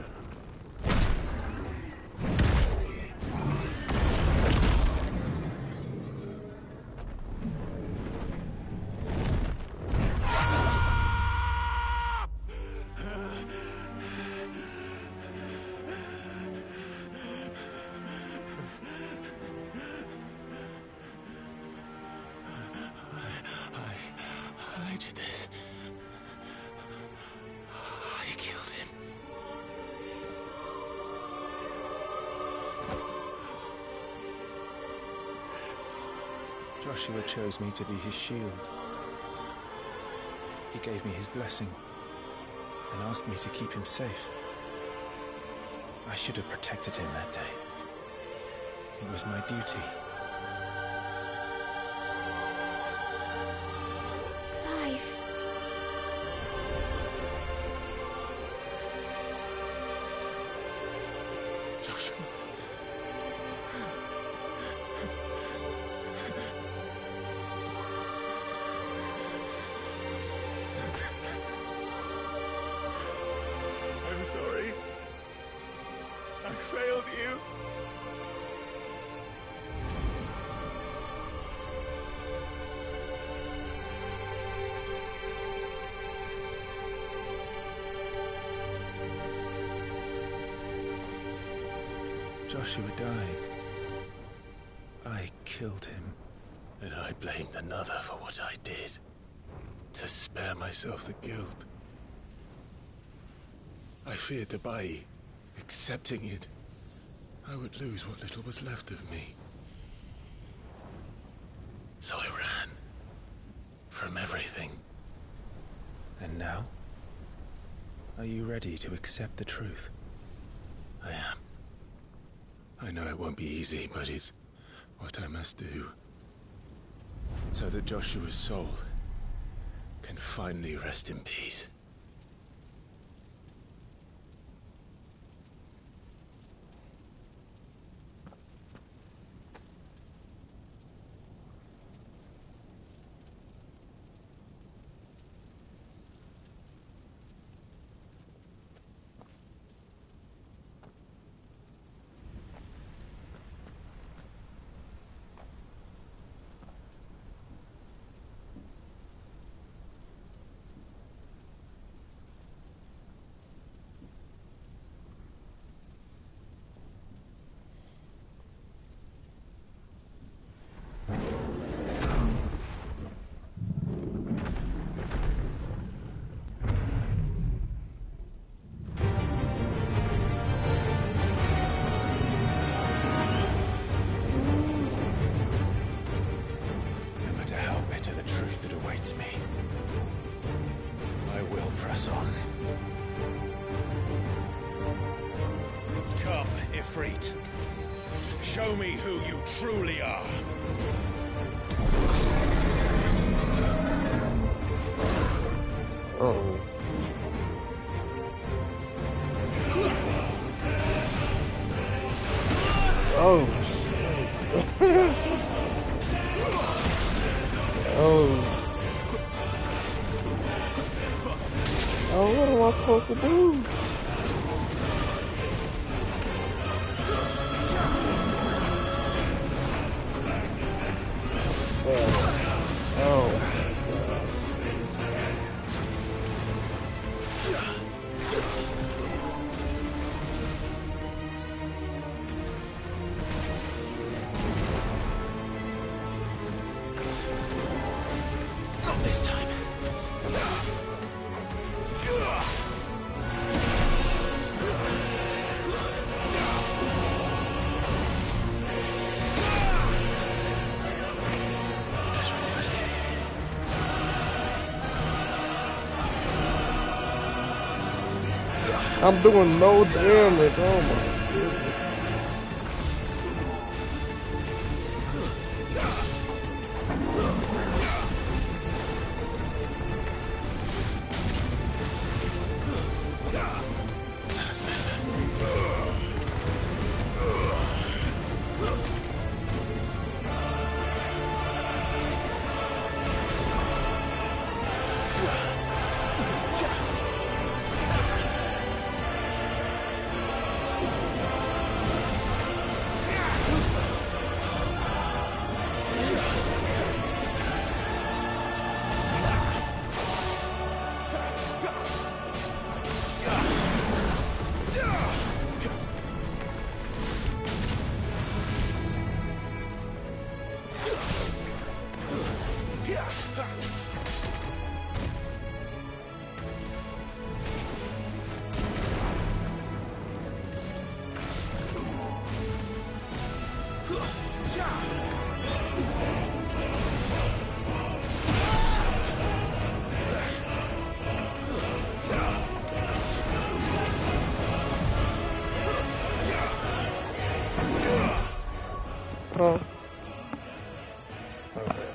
I did this. I killed him. Joshua chose me to be his shield. He gave me his blessing and asked me to keep him safe. I should have protected him that day. It was my duty. Clive. Joshua. I'm sorry. I failed you. Joshua died. I killed him. And I blamed another for what I did. To spare myself the guilt. I feared that by accepting it, I would lose what little was left of me. So I ran. From everything. And now? Are you ready to accept the truth? I am. I know it won't be easy, but it's what I must do. So that Joshua's soul can finally rest in peace. Me. I will press on. Come, Ifrit. Show me who you truly are. Oh. Oh. Oh. Oh, what am I supposed to do? Oh. Not this time. I'm doing no damage. Oh my goodness. Huh? Okay.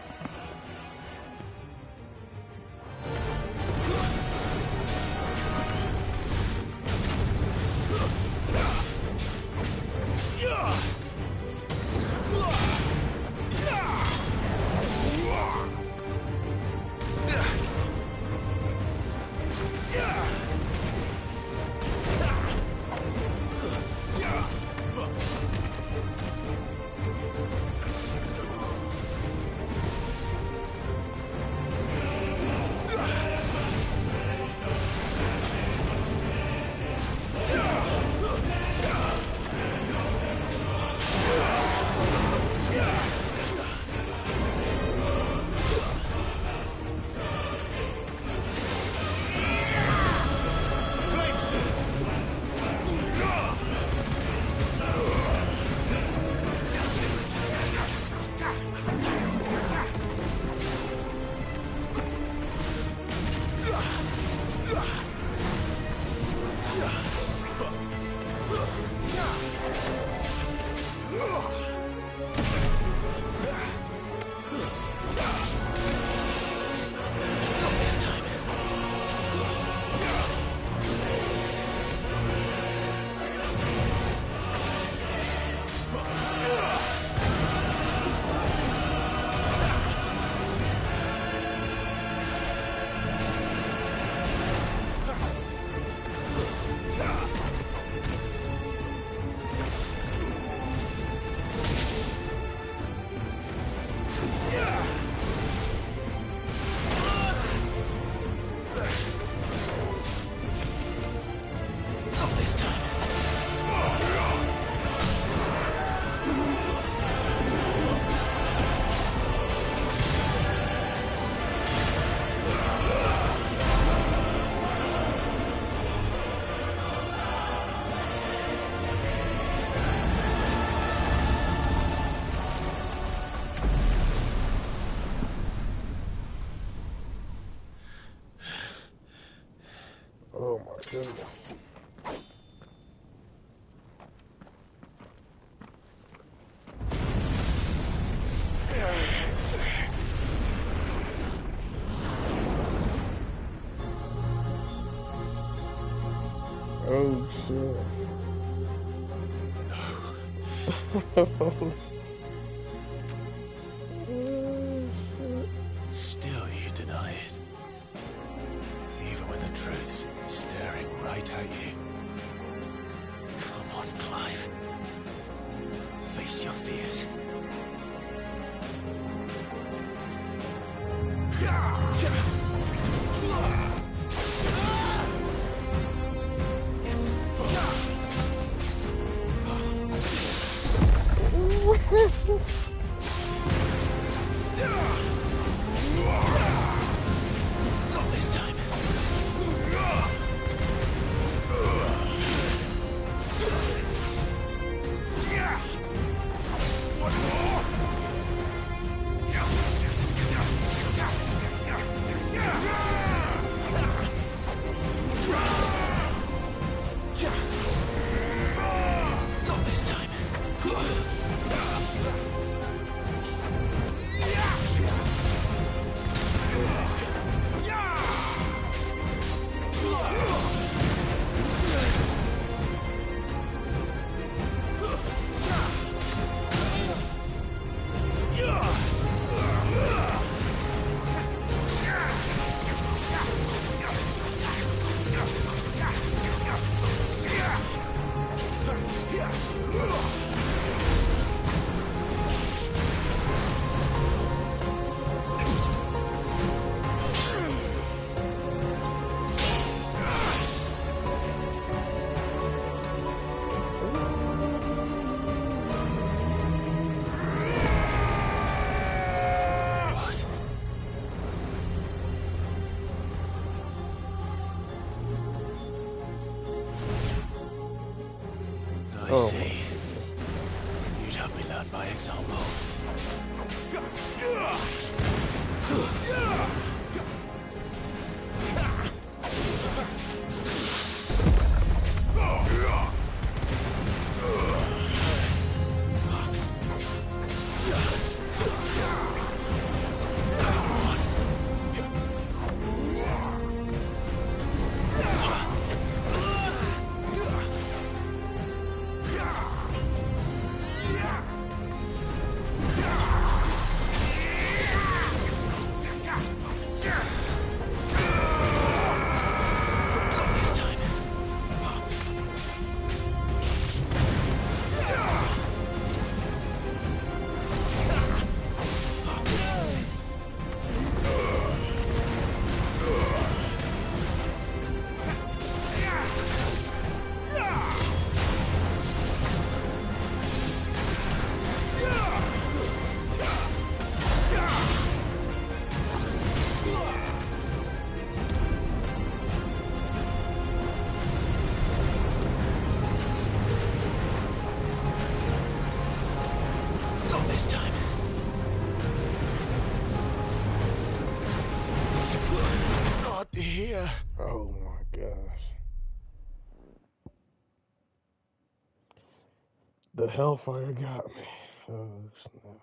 Oh my goodness. Oh shit. Still you deny it. Even when the truth's staring right at you. Come on, Clive. Face your fears. Not this time. One more. Not this time. I see. You'd have me learn by example. Here. Oh my gosh. The hellfire got me. Oh snap.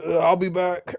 I'll be back.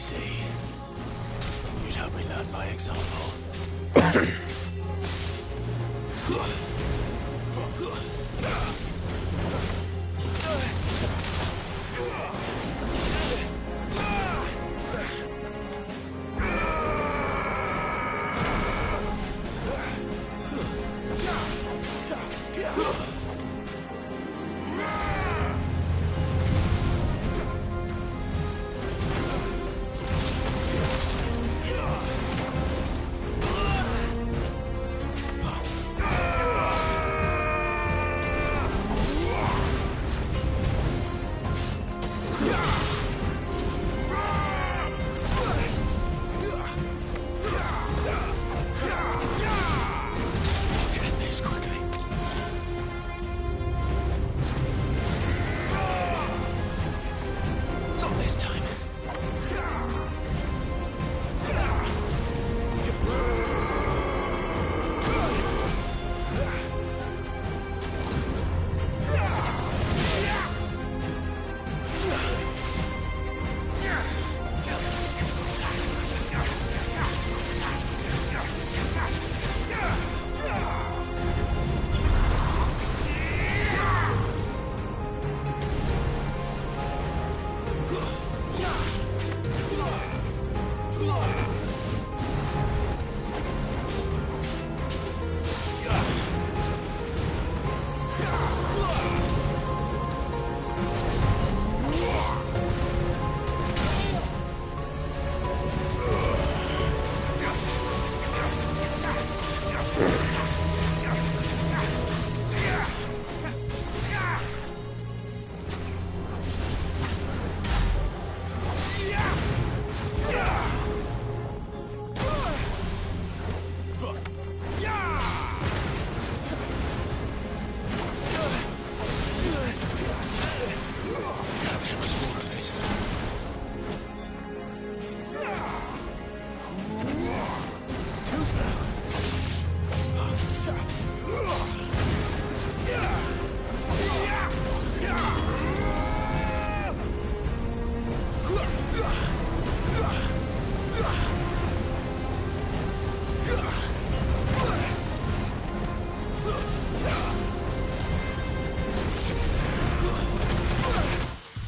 see. You'd help me learn by example.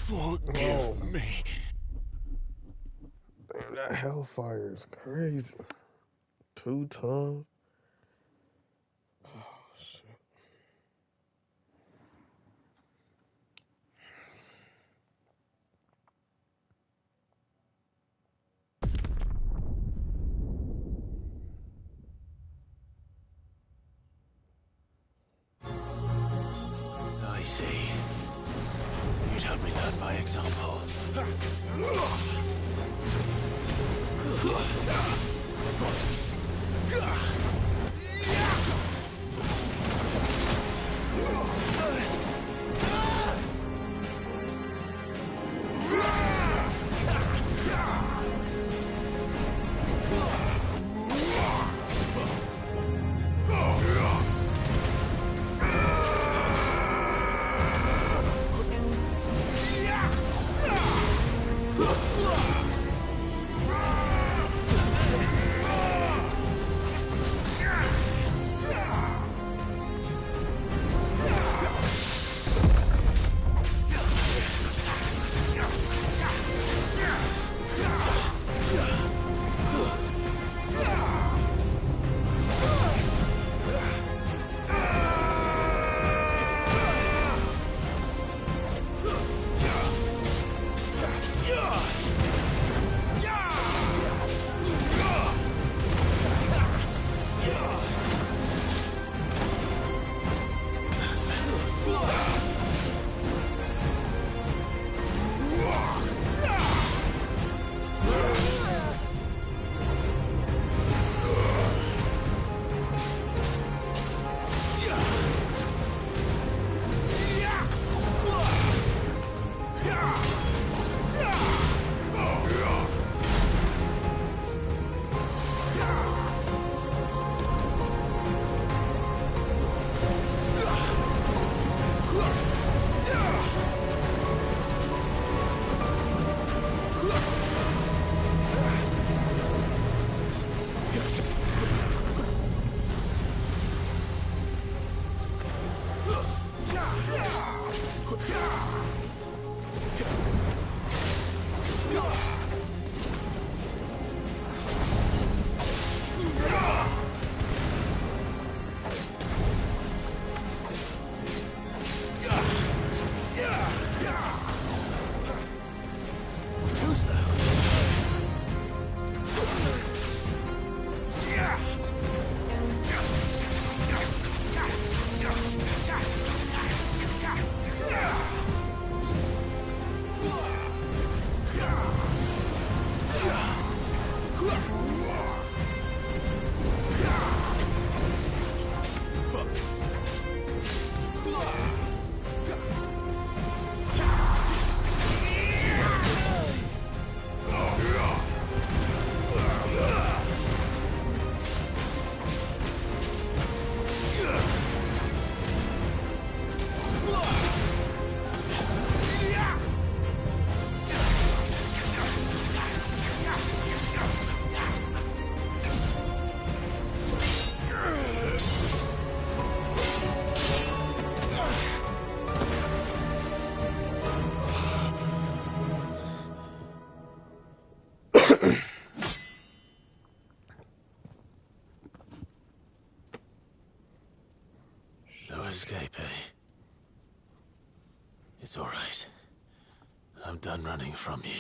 Forgive me. Damn, that hellfire is crazy. 2 times. Oh, shit. I see. You'd help me learn by example. No escape, eh? It's all right. I'm done running from you.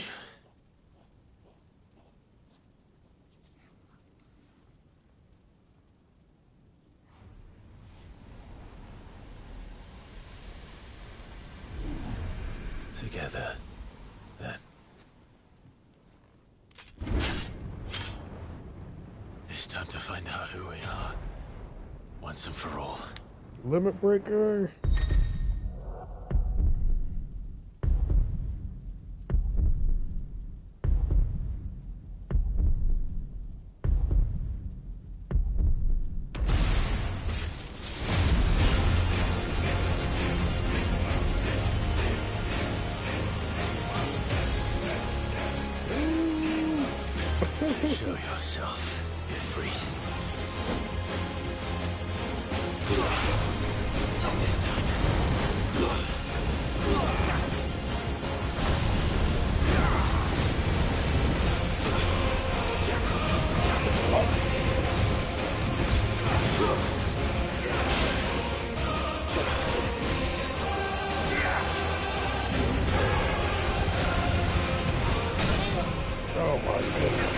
Together, then. It's time to find out who we are, once and for all. Limit breaker. Show yourself, Ifrit. Not this time. Oh my goodness.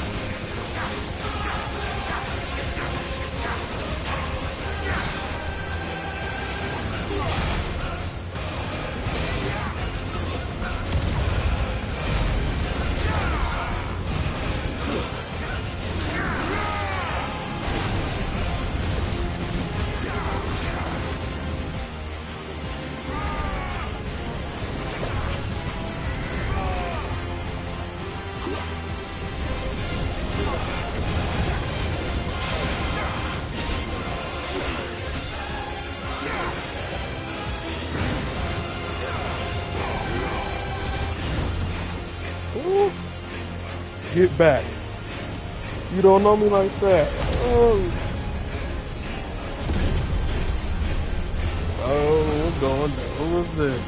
Ooh. Get back. You don't know me like that. Oh, we're going down. Who was this?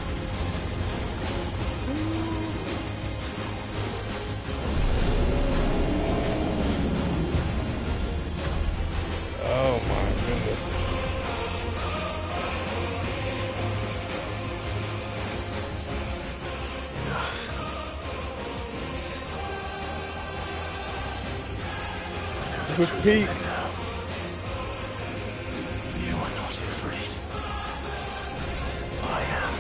Oh my goodness. With Pete. You are not afraid. I am.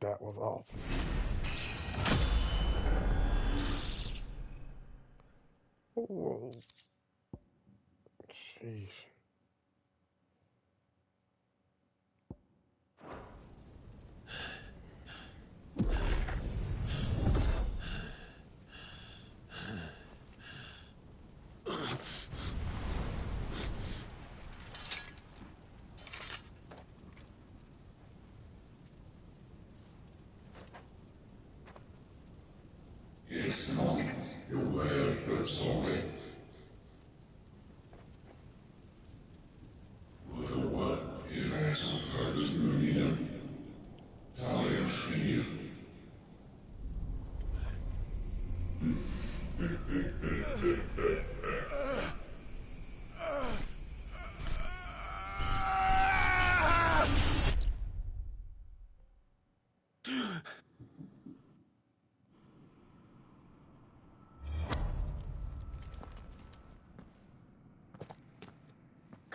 That was awesome. Whoa. Jeez. It's not your word, but sorry.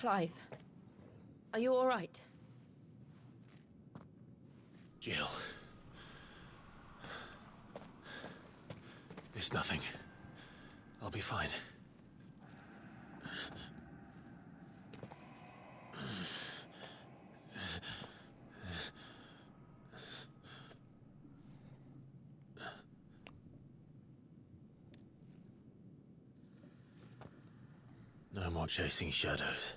Clive, are you all right? Jill. It's nothing. I'll be fine. No more chasing shadows.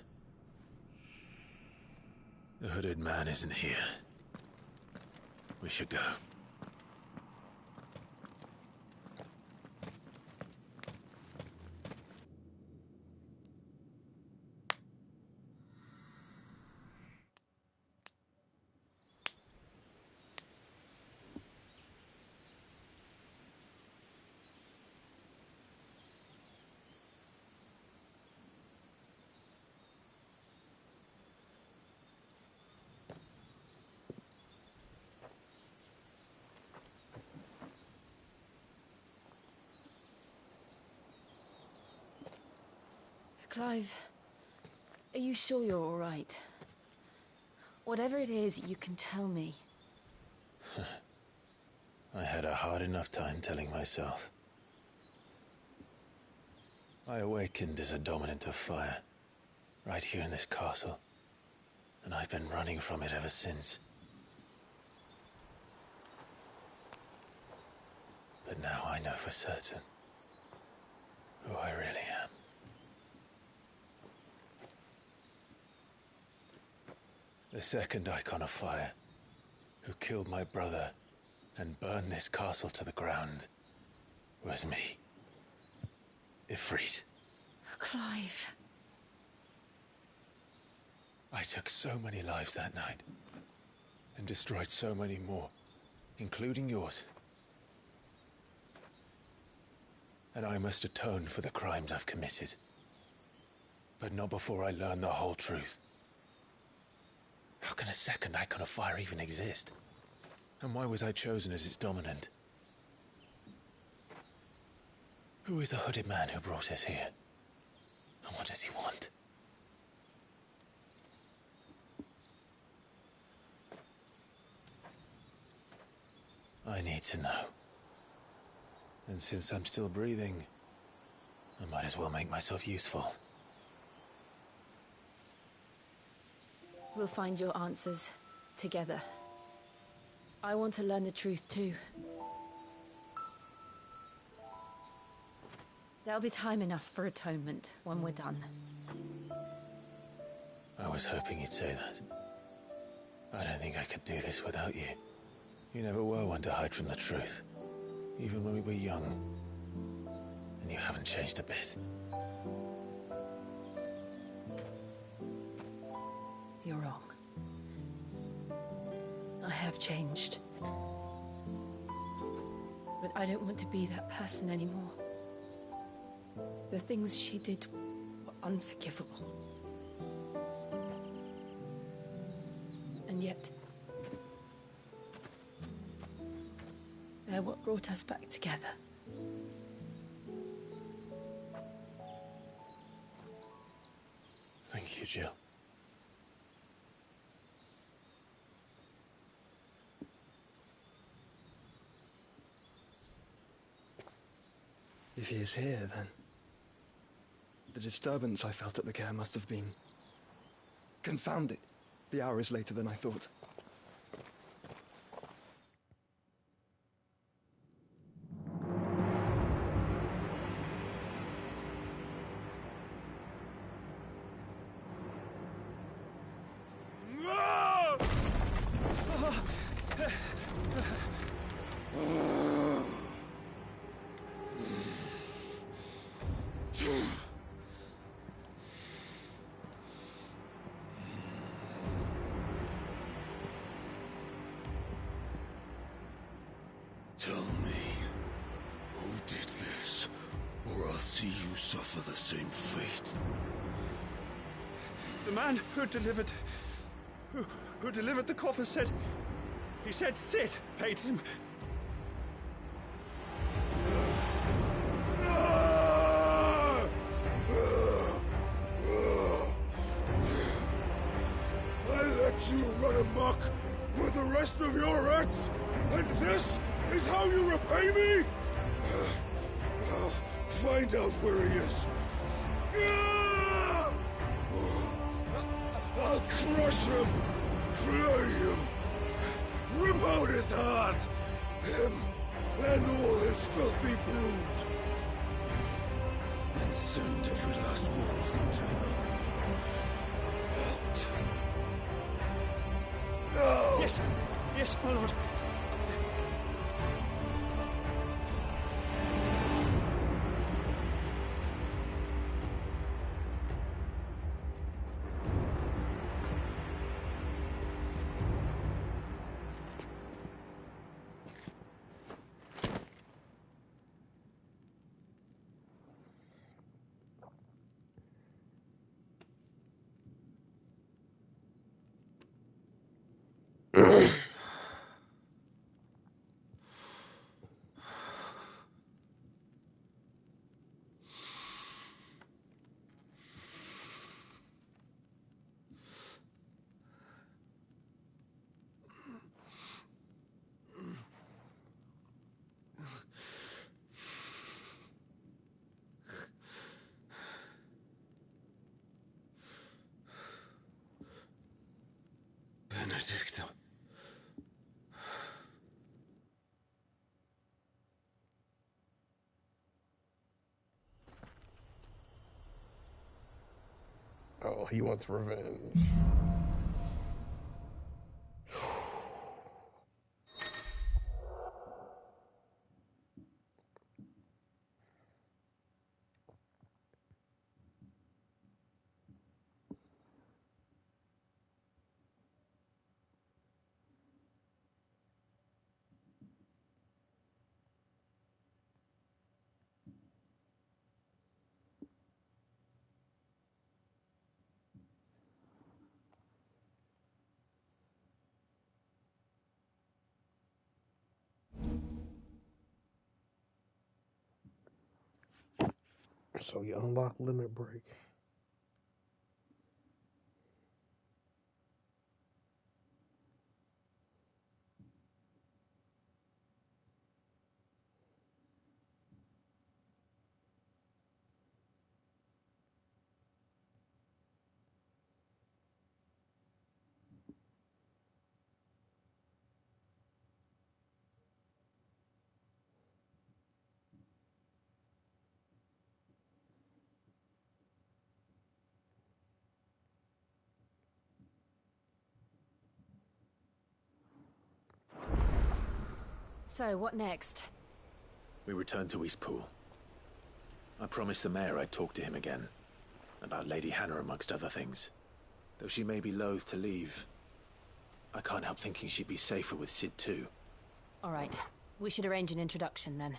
The hooded man isn't here. We should go. Clive, are you sure you're all right? Whatever it is, you can tell me. I had a hard enough time telling myself. I awakened as a dominant of fire, right here in this castle, and I've been running from it ever since. But now I know for certain who I really am. The second Eikon of fire, who killed my brother and burned this castle to the ground, was me. Ifrit. Clive. I took so many lives that night, and destroyed so many more, including yours. And I must atone for the crimes I've committed. But not before I learn the whole truth. How can a second Eikon of fire even exist? And why was I chosen as its dominant? Who is the hooded man who brought us here? And what does he want? I need to know. And since I'm still breathing, I might as well make myself useful. We'll find your answers together. I want to learn the truth too. There'll be time enough for atonement when we're done. I was hoping you'd say that. I don't think I could do this without you. You never were one to hide from the truth, even when we were young. And you haven't changed a bit. You're wrong. I have changed. But I don't want to be that person anymore. The things she did were unforgivable. And yet, they're what brought us back together. Thank you, Jill. If he is here, then the disturbance I felt at the care must have been confounded. The hour is later than I thought. Tell me, who did this, or I'll see you suffer the same fate. The man who delivered the coffer said, he said Sid paid him. let you run amok with the rest of your rats, and this is how you repay me? I'll find out where he is. I'll crush him, flay him, rip out his heart, him and all his filthy brood, and send every last one of them to hell. Out. No! Yes, yes, my lord. Benedicto. Oh, he wants revenge. So you unlock limit break. So, what next? We return to Eastpool. I promised the mayor I'd talk to him again. About Lady Hannah amongst other things. Though she may be loath to leave, I can't help thinking she'd be safer with Sid too. Alright, we should arrange an introduction then.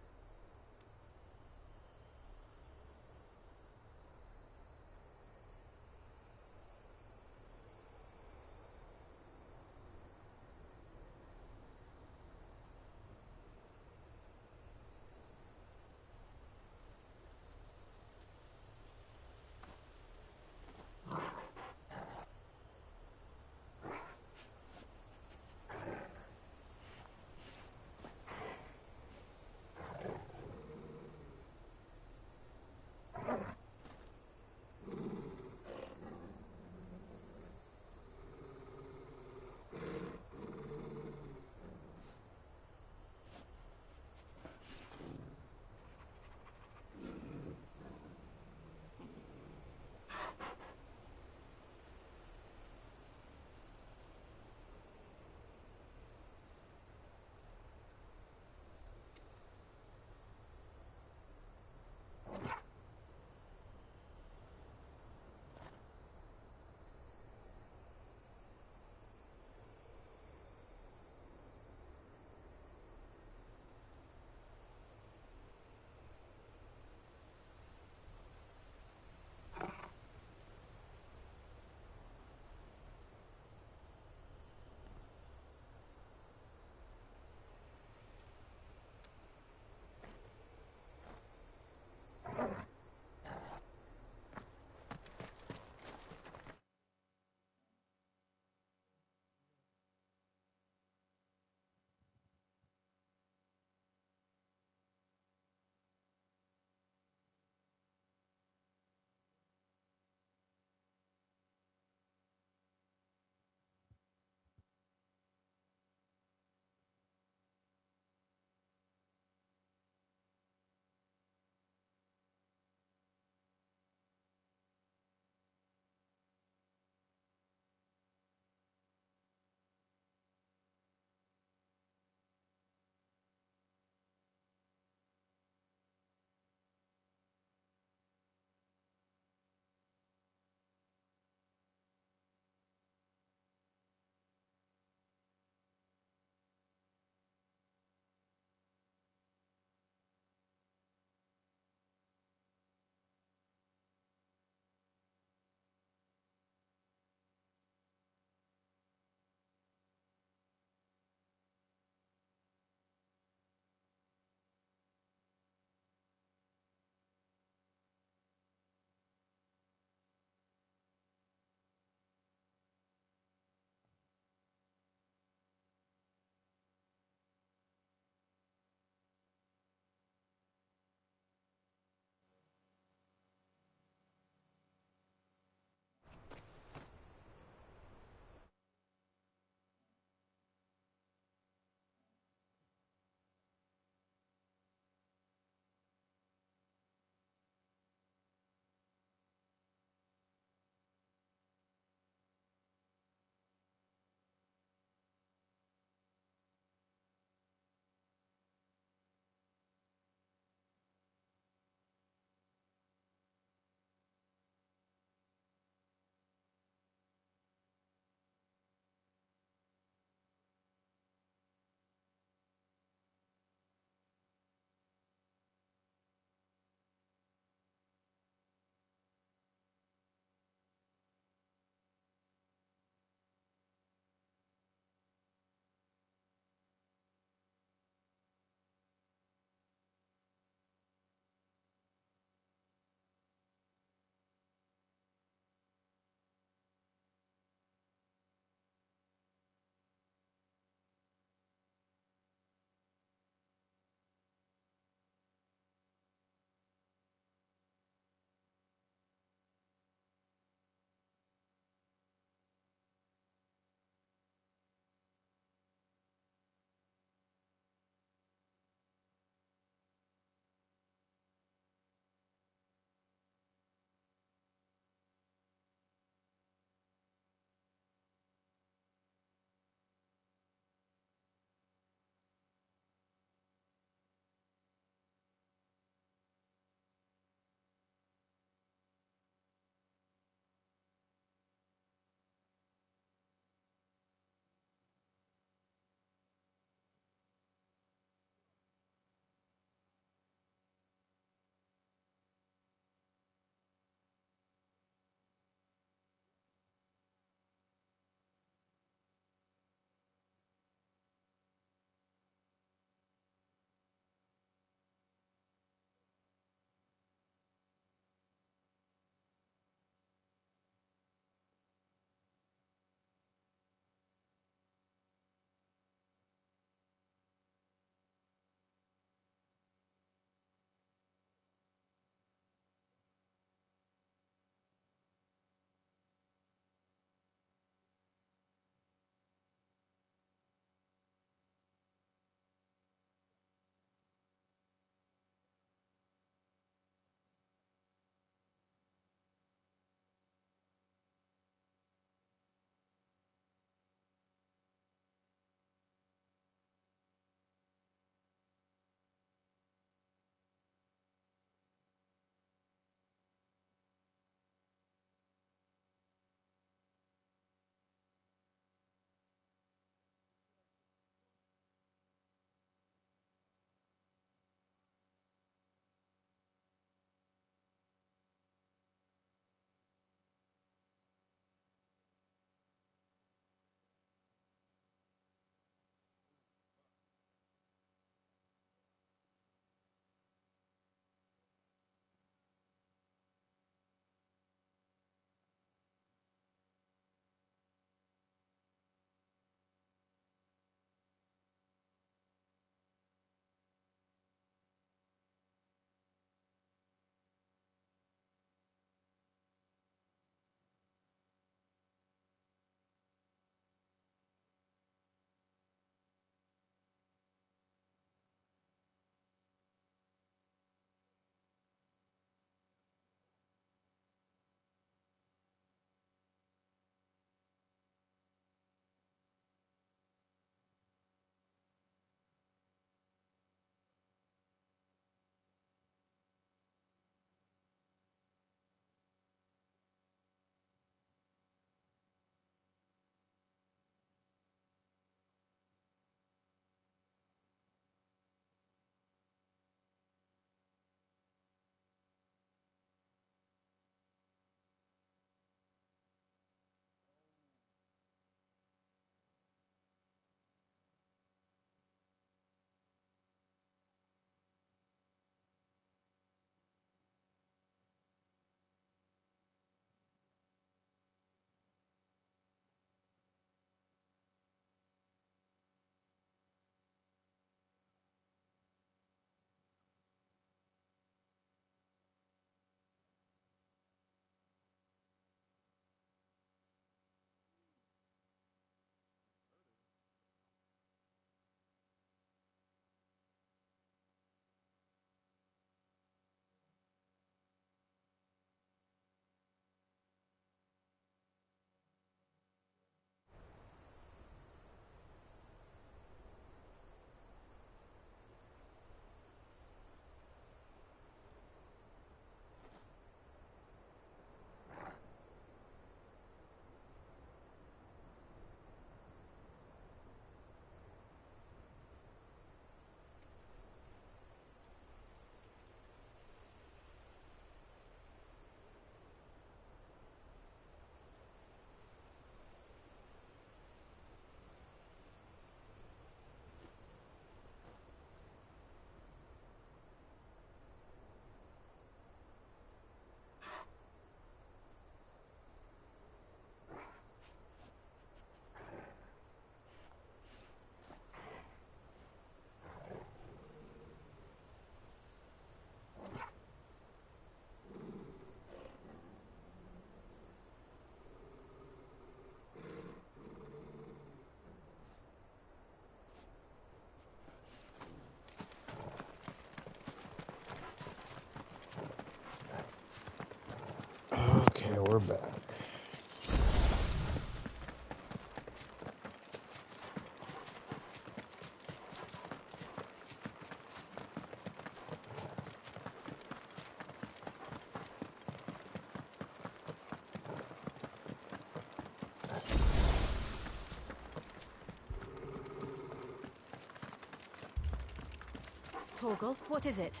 Torgal, what is it?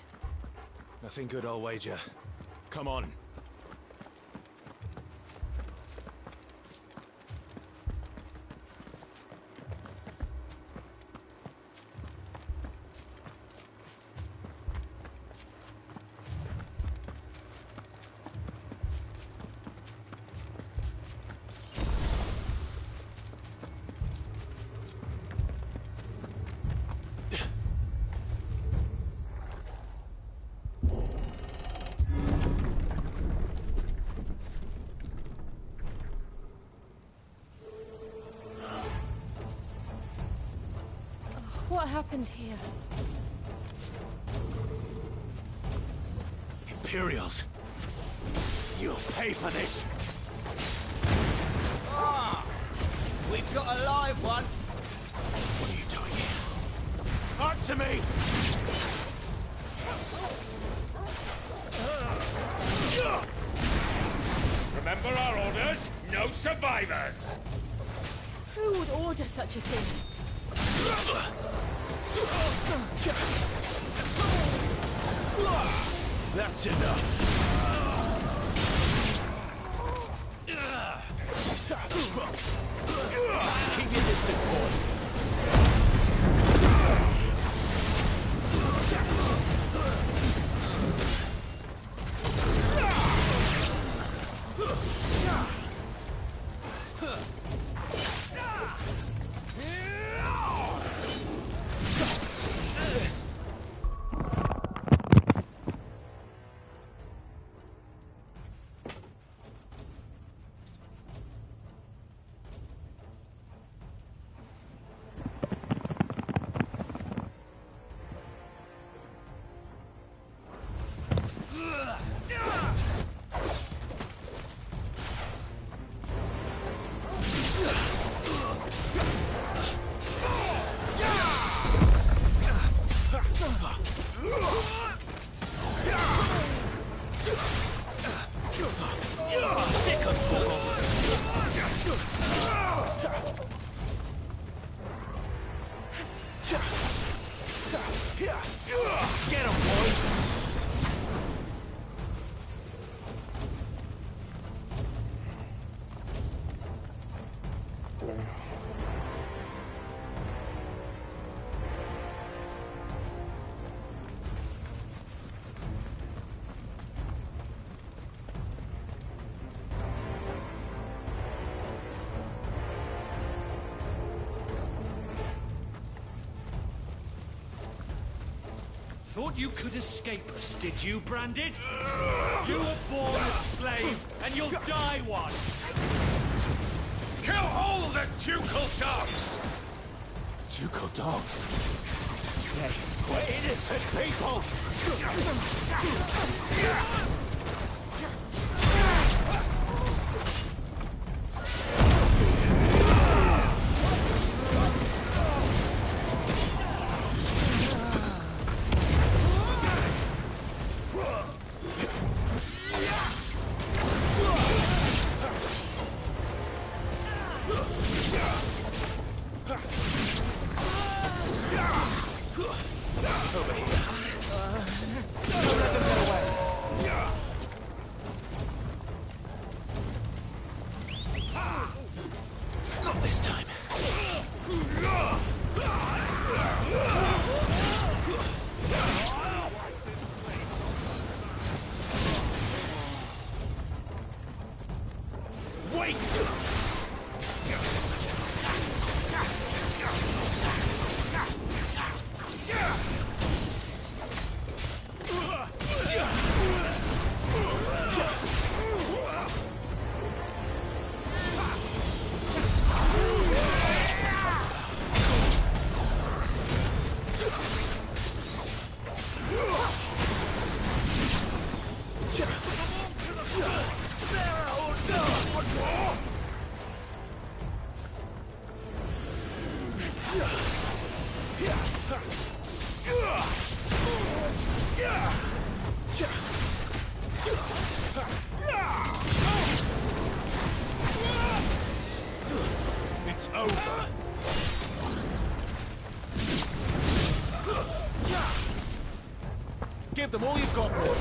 Nothing good, I'll wager. Come on. What happened here? Imperials! You'll pay for this! Ah! We've got a live one! What are you doing here? Answer me! Remember our orders? No survivors! Who would order such a thing? That's enough. Keep your distance, boy. Thought you could escape us, did you, Branded? You were born a slave, and you'll die one! Kill all the ducal dogs! Ducal dogs? We're innocent people! Not this time. Wait! It's over. Give them all you've got, boy.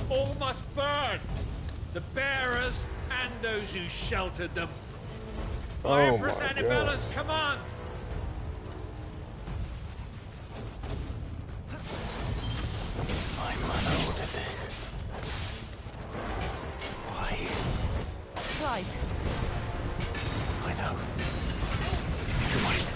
All must burn! The bearers and those who sheltered them. By Oh Empress my Annabella's command! My mother ordered this. Why? Clive. I know. You're right.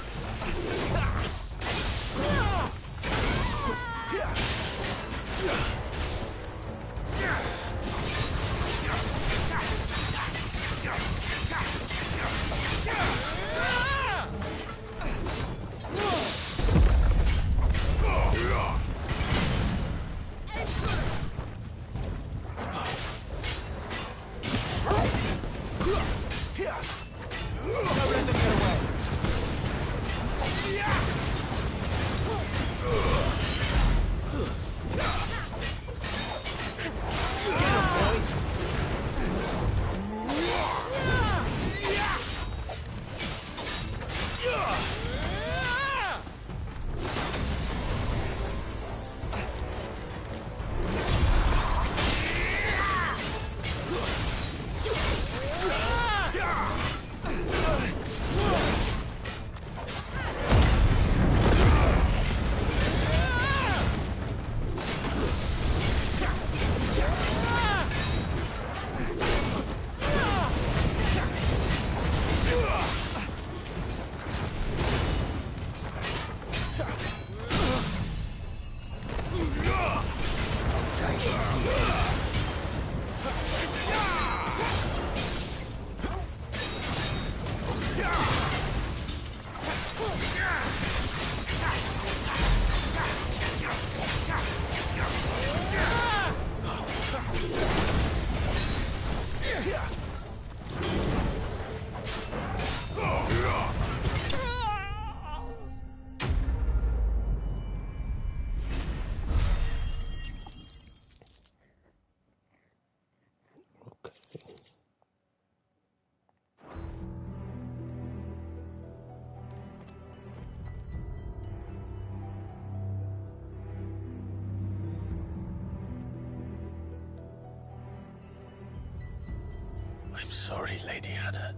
I'm sorry, Lady Hannah.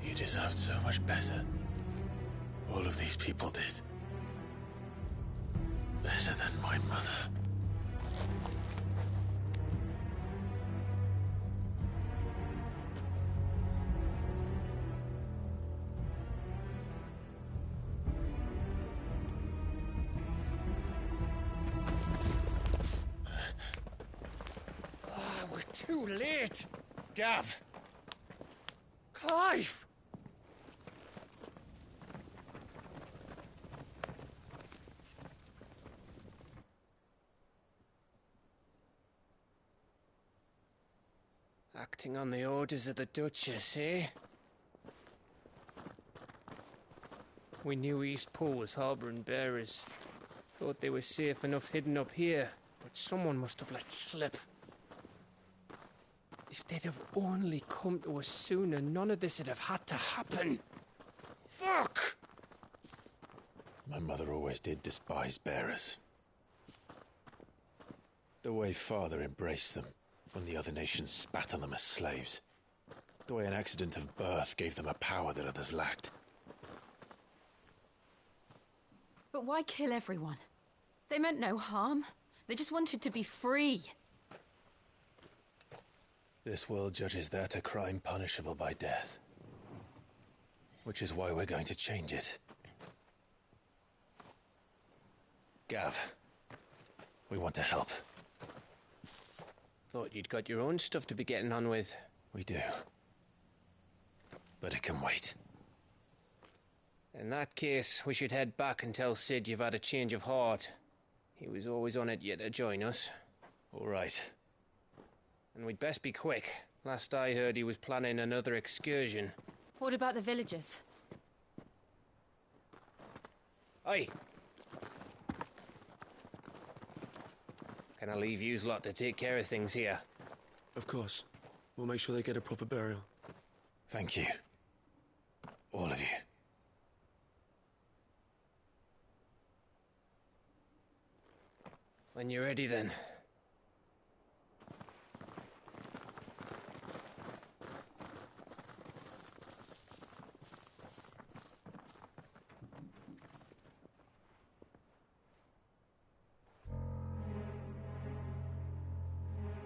You deserved so much better. All of these people did. Better than my mother. Too late! Gav! Clive! Acting on the orders of the Duchess, eh? We knew East Pool was harbouring bearers. Thought they were safe enough hidden up here, but someone must have let slip. If they'd have only come to us sooner, none of this would have had to happen. Fuck! My mother always did despise bearers. The way Father embraced them when the other nations spat on them as slaves. The way an accident of birth gave them a power that others lacked. But why kill everyone? They meant no harm. They just wanted to be free. This world judges that a crime punishable by death. Which is why we're going to change it. Gav, we want to help. Thought you'd got your own stuff to be getting on with. We do. But it can wait. In that case, we should head back and tell Sid you've had a change of heart. He was always on it yet to join us. All right. And we'd best be quick. Last I heard, he was planning another excursion. What about the villagers? Oi! Can I leave yous lot to take care of things here? Of course. We'll make sure they get a proper burial. Thank you. All of you. When you're ready, then.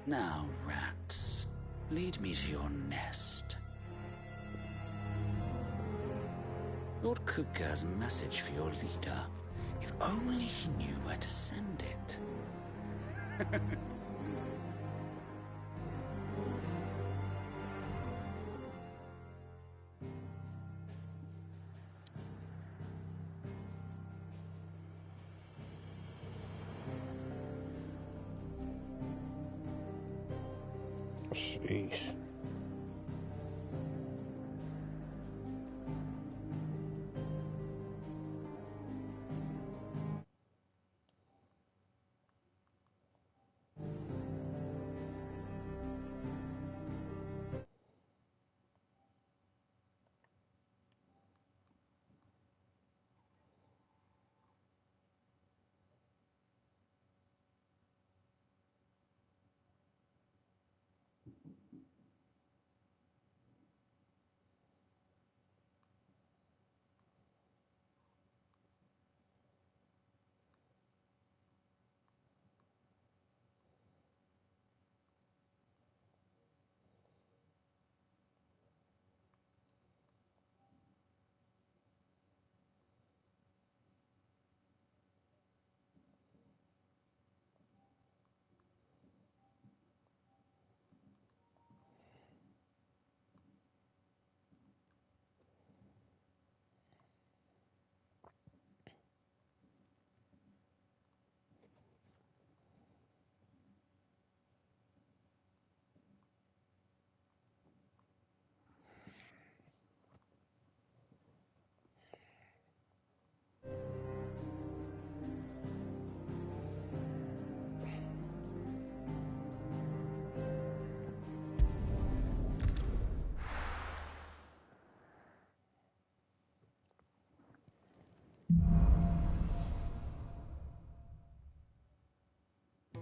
Now, rats, lead me to your nest. Lord Kupka has a message for your leader. If only he knew where to send it. Sheesh.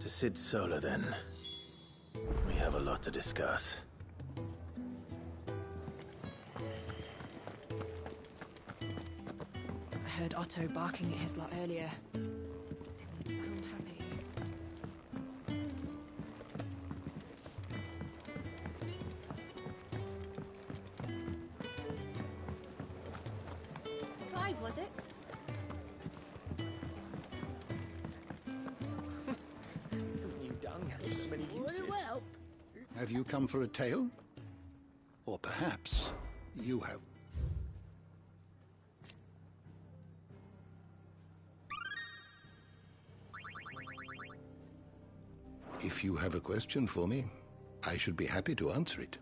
To Sid Solar, then. We have a lot to discuss. I heard Otto barking at his lot earlier. Didn't sound happy. Clive, was it? New dung has so many uses. Have you come for a tale? Or perhaps you have... If you have a question for me, I should be happy to answer it.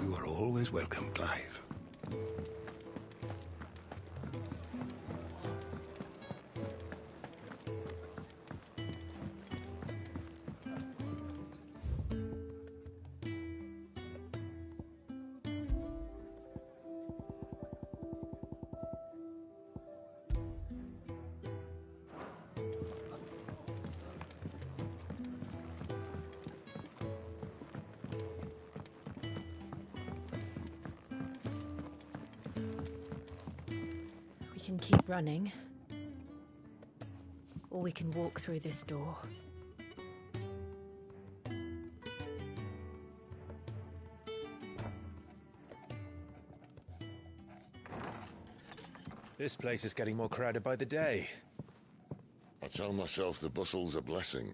You are always welcome, Clive. can keep running, or we can walk through this door. This place is getting more crowded by the day. I tell myself the bustle's a blessing.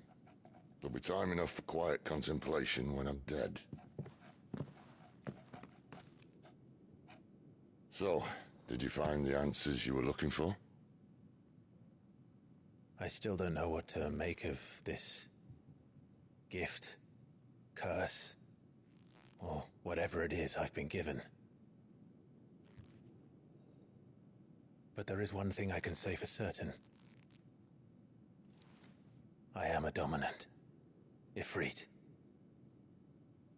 There'll be time enough for quiet contemplation when I'm dead. So, did you find the answers you were looking for? I still don't know what to make of this gift, curse, or whatever it is I've been given. But there is one thing I can say for certain. I am a dominant, Ifrit.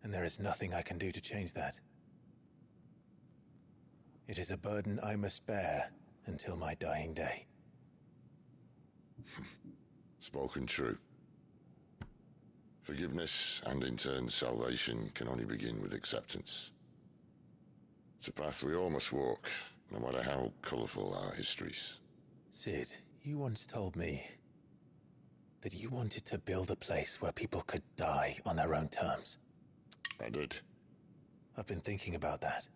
And there is nothing I can do to change that. It is a burden I must bear until my dying day. Spoken true. Forgiveness, and in turn salvation, can only begin with acceptance. It's a path we all must walk, no matter how colourful our histories. Sid, you once told me that you wanted to build a place where people could die on their own terms. I did. I've been thinking about that.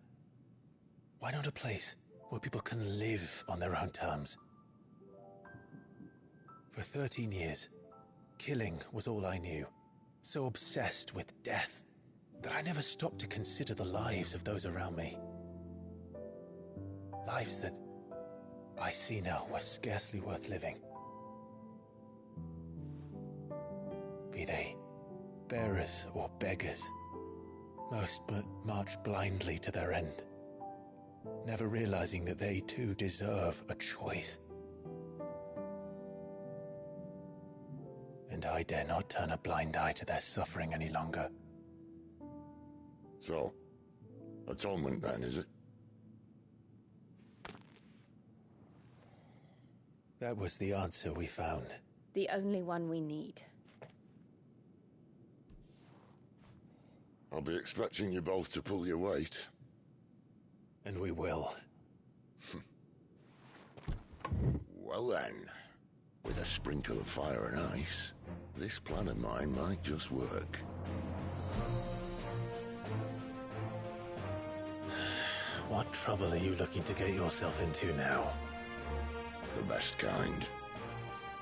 Why not a place where people can live on their own terms? For 13 years, killing was all I knew. So obsessed with death that I never stopped to consider the lives of those around me. Lives that I see now were scarcely worth living. Be they bearers or beggars, most march blindly to their end, never realizing that they too deserve a choice. And I dare not turn a blind eye to their suffering any longer. So, atonement then, is it? That was the answer we found. The only one we need. I'll be expecting you both to pull your weight. And we will. Well then, with a sprinkle of fire and ice, this plan of mine might just work. What trouble are you looking to get yourself into now? The best kind.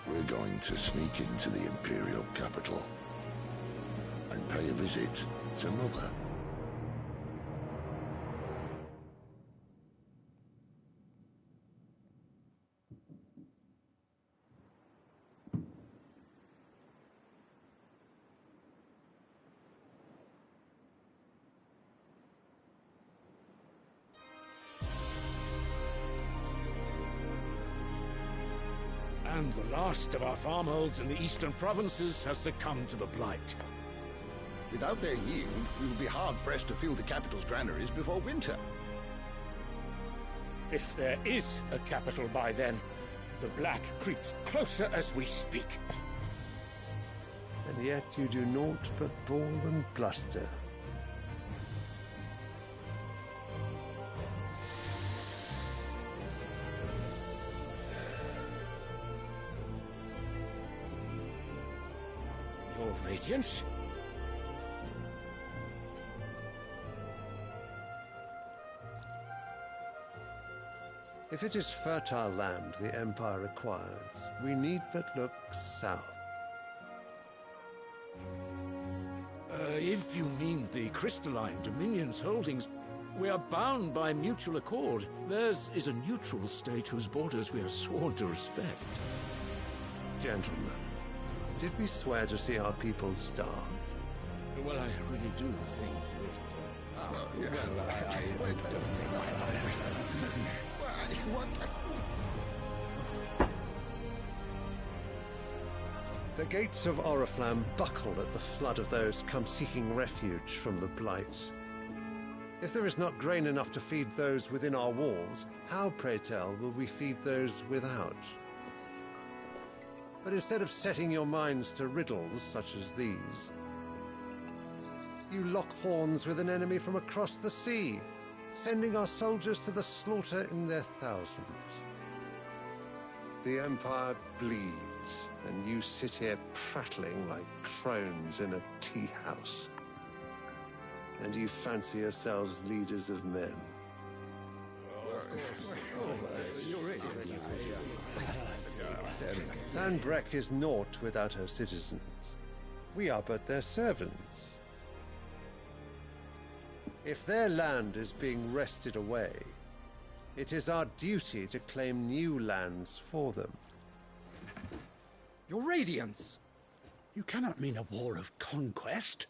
We're going to sneak into the Imperial capital and pay a visit to Mother. And the last of our farmholds in the eastern provinces has succumbed to the blight. Without their yield, we will be hard-pressed to fill the capital's granaries before winter. If there is a capital by then, the black creeps closer as we speak. And yet you do naught but bawl and bluster. Your Radiance? If it is fertile land the Empire requires, we need but look south. If you mean the crystalline Dominion's holdings, we are bound by mutual accord. Theirs is a neutral state whose borders we are sworn to respect. Gentlemen, did we swear to see our people starve? Well, I really do think that... The gates of Oriflamme buckle at the flood of those come seeking refuge from the Blight. If there is not grain enough to feed those within our walls, how, pray tell, will we feed those without? But instead of setting your minds to riddles such as these, you lock horns with an enemy from across the sea, sending our soldiers to the slaughter in their thousands. The Empire bleeds, and you sit here prattling like crones in a tea house. And you fancy yourselves leaders of men. Sandbreck is naught without her citizens. We are but their servants. If their land is being wrested away, it is our duty to claim new lands for them. Your Radiance! You cannot mean a war of conquest.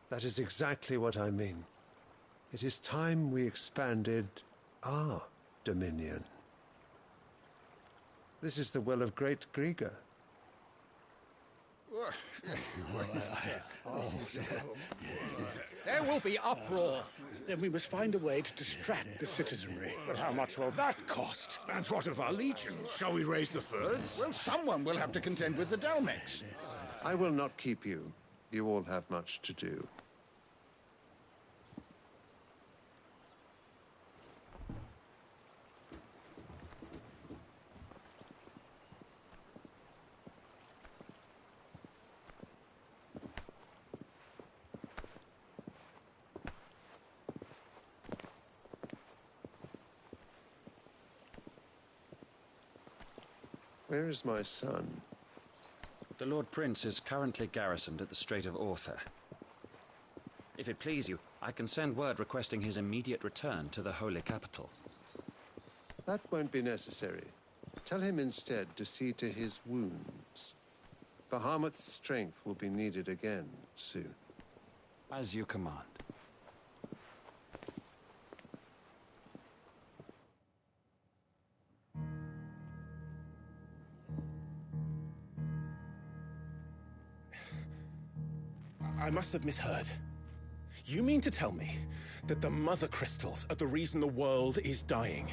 That is exactly what I mean. It is time we expanded our dominion. This is the will of great Grieger. There will be uproar. Then we must find a way to distract the citizenry. But how much will that cost? And what of our legions? Shall we raise the furs? Well, someone will have to contend with the Dalmex. I will not keep you. You all have much to do. Where is my son? The Lord Prince is currently garrisoned at the Strait of Arthur. If it please you, I can send word requesting his immediate return to the Holy Capital. That won't be necessary. Tell him instead to see to his wounds. Bahamut's strength will be needed again soon. As you command. I must have misheard. You mean to tell me that the Mother Crystals are the reason the world is dying?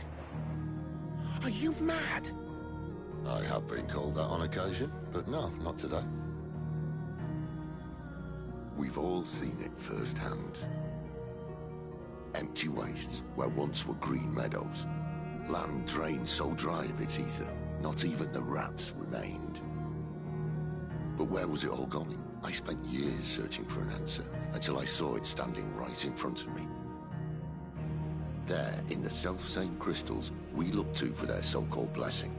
Are you mad? I have been called that on occasion, but no, not today. We've all seen it firsthand. Empty wastes where once were green meadows. Land drained so dry of its ether, not even the rats remained. But where was it all going? I spent years searching for an answer, until I saw it standing right in front of me. There, in the self-same crystals, we look to for their so-called blessing.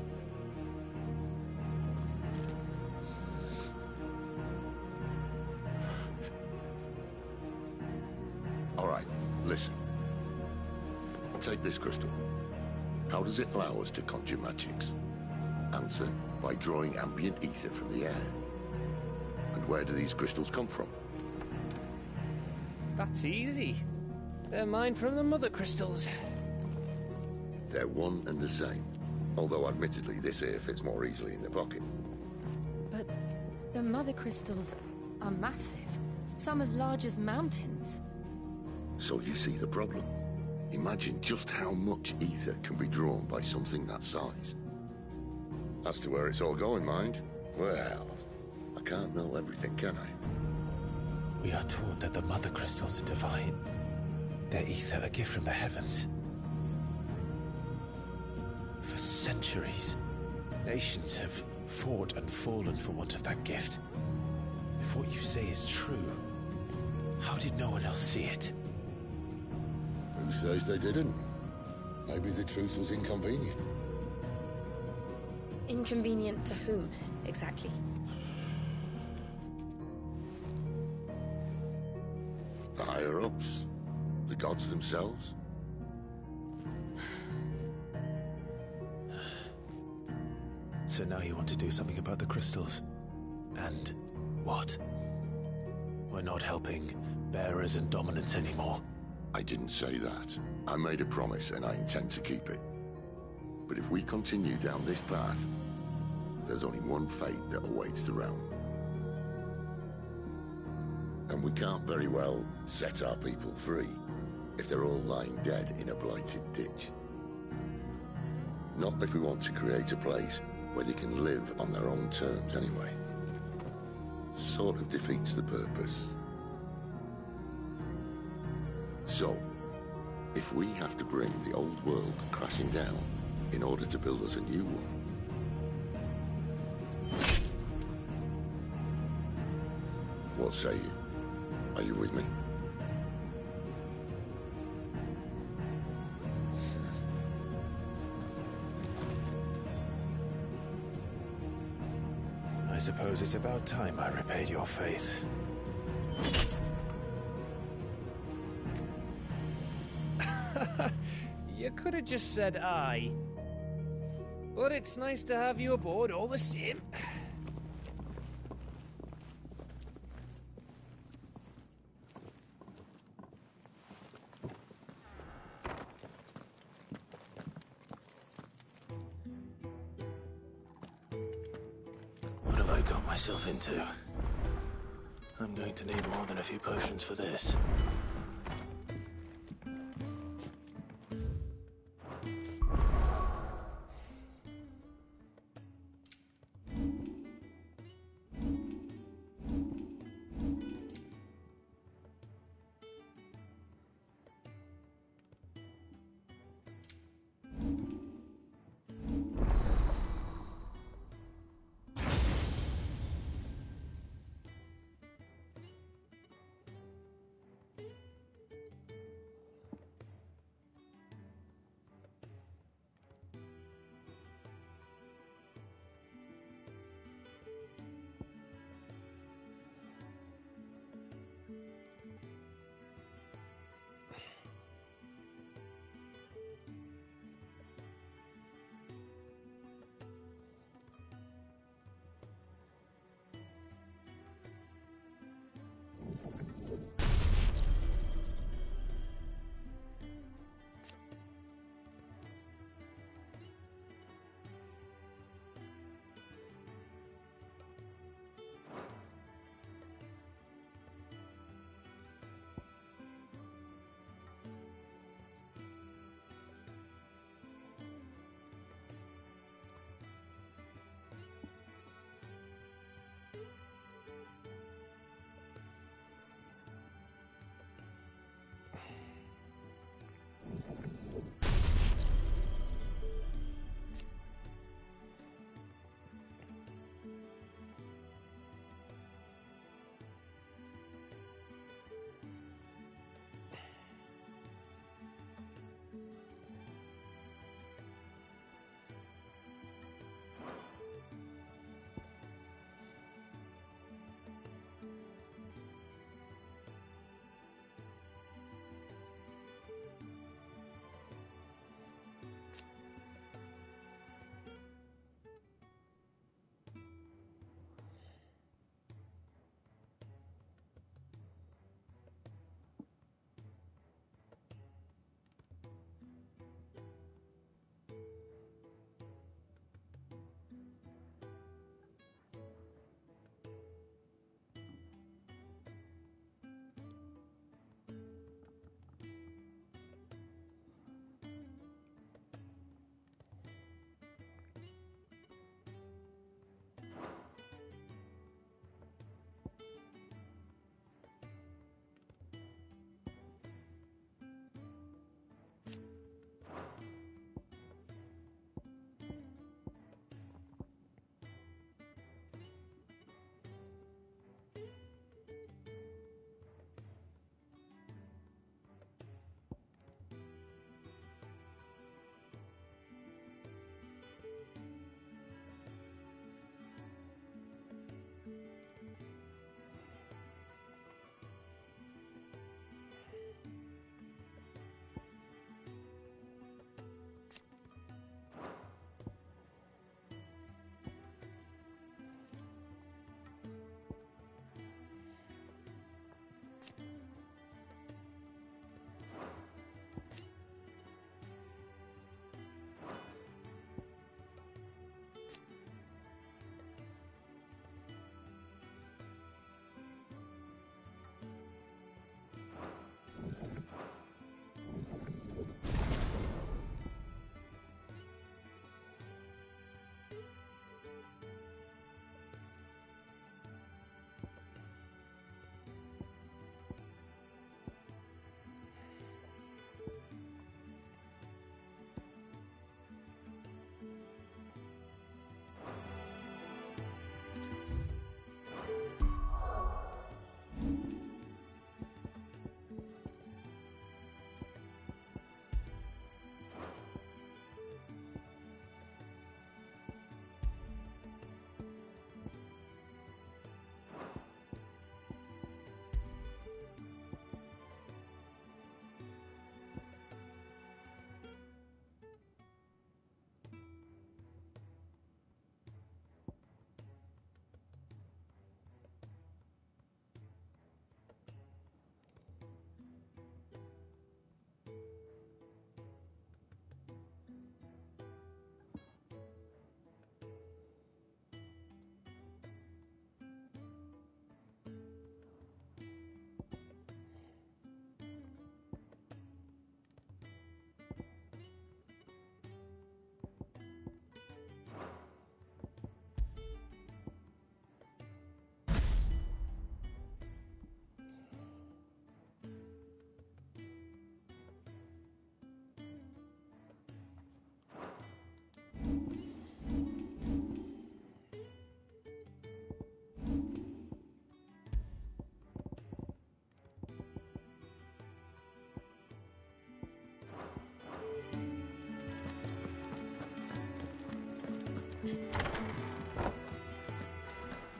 All right, listen. Take this crystal. How does it allow us to conjure magics? Answer, by drawing ambient ether from the air. And where do these crystals come from? That's easy. They're mine from the Mother Crystals. They're one and the same. Although admittedly this here fits more easily in the pocket. But the Mother Crystals are massive. Some as large as mountains. So you see the problem. Imagine just how much ether can be drawn by something that size. As to where it's all going, mind, well, I can't know everything, can I? We are taught that the Mother Crystals are divine. Their ether a gift from the heavens. For centuries, nations have fought and fallen for want of that gift. If what you say is true, how did no one else see it? Who says they didn't? Maybe the truth was inconvenient. Inconvenient to whom, exactly? The higher-ups? The gods themselves? So now you want to do something about the crystals? And what? We're not helping bearers and dominants anymore. I didn't say that. I made a promise and I intend to keep it. But if we continue down this path, there's only one fate that awaits the realm. And we can't very well set our people free if they're all lying dead in a blighted ditch. Not if we want to create a place where they can live on their own terms anyway. Sort of defeats the purpose. So, if we have to bring the old world crashing down, in order to build us a new one. What say you? Are you with me? I suppose it's about time I repaid your faith. You could have just said aye. But it's nice to have you aboard all the same. What have I got myself into? I'm going to need more than a few potions for this.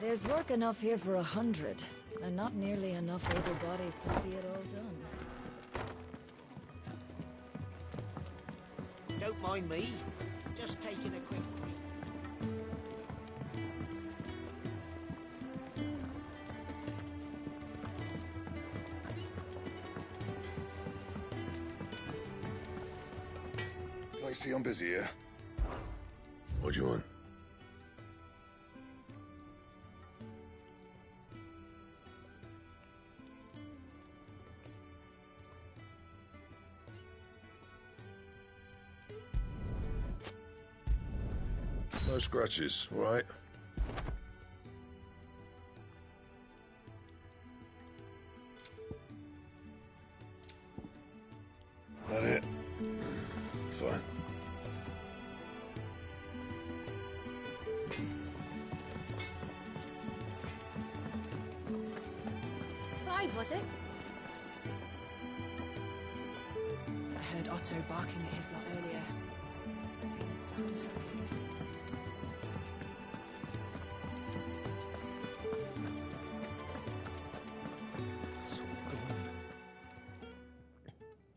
There's work enough here for 100, and not nearly enough able bodies to see it all done. Don't mind me. Just taking a quick break. I see I'm busy here. What do you want? No scratches, all right? That it? Fine. Clive, was it? I heard Otto barking at his lot earlier. Didn't sound happy.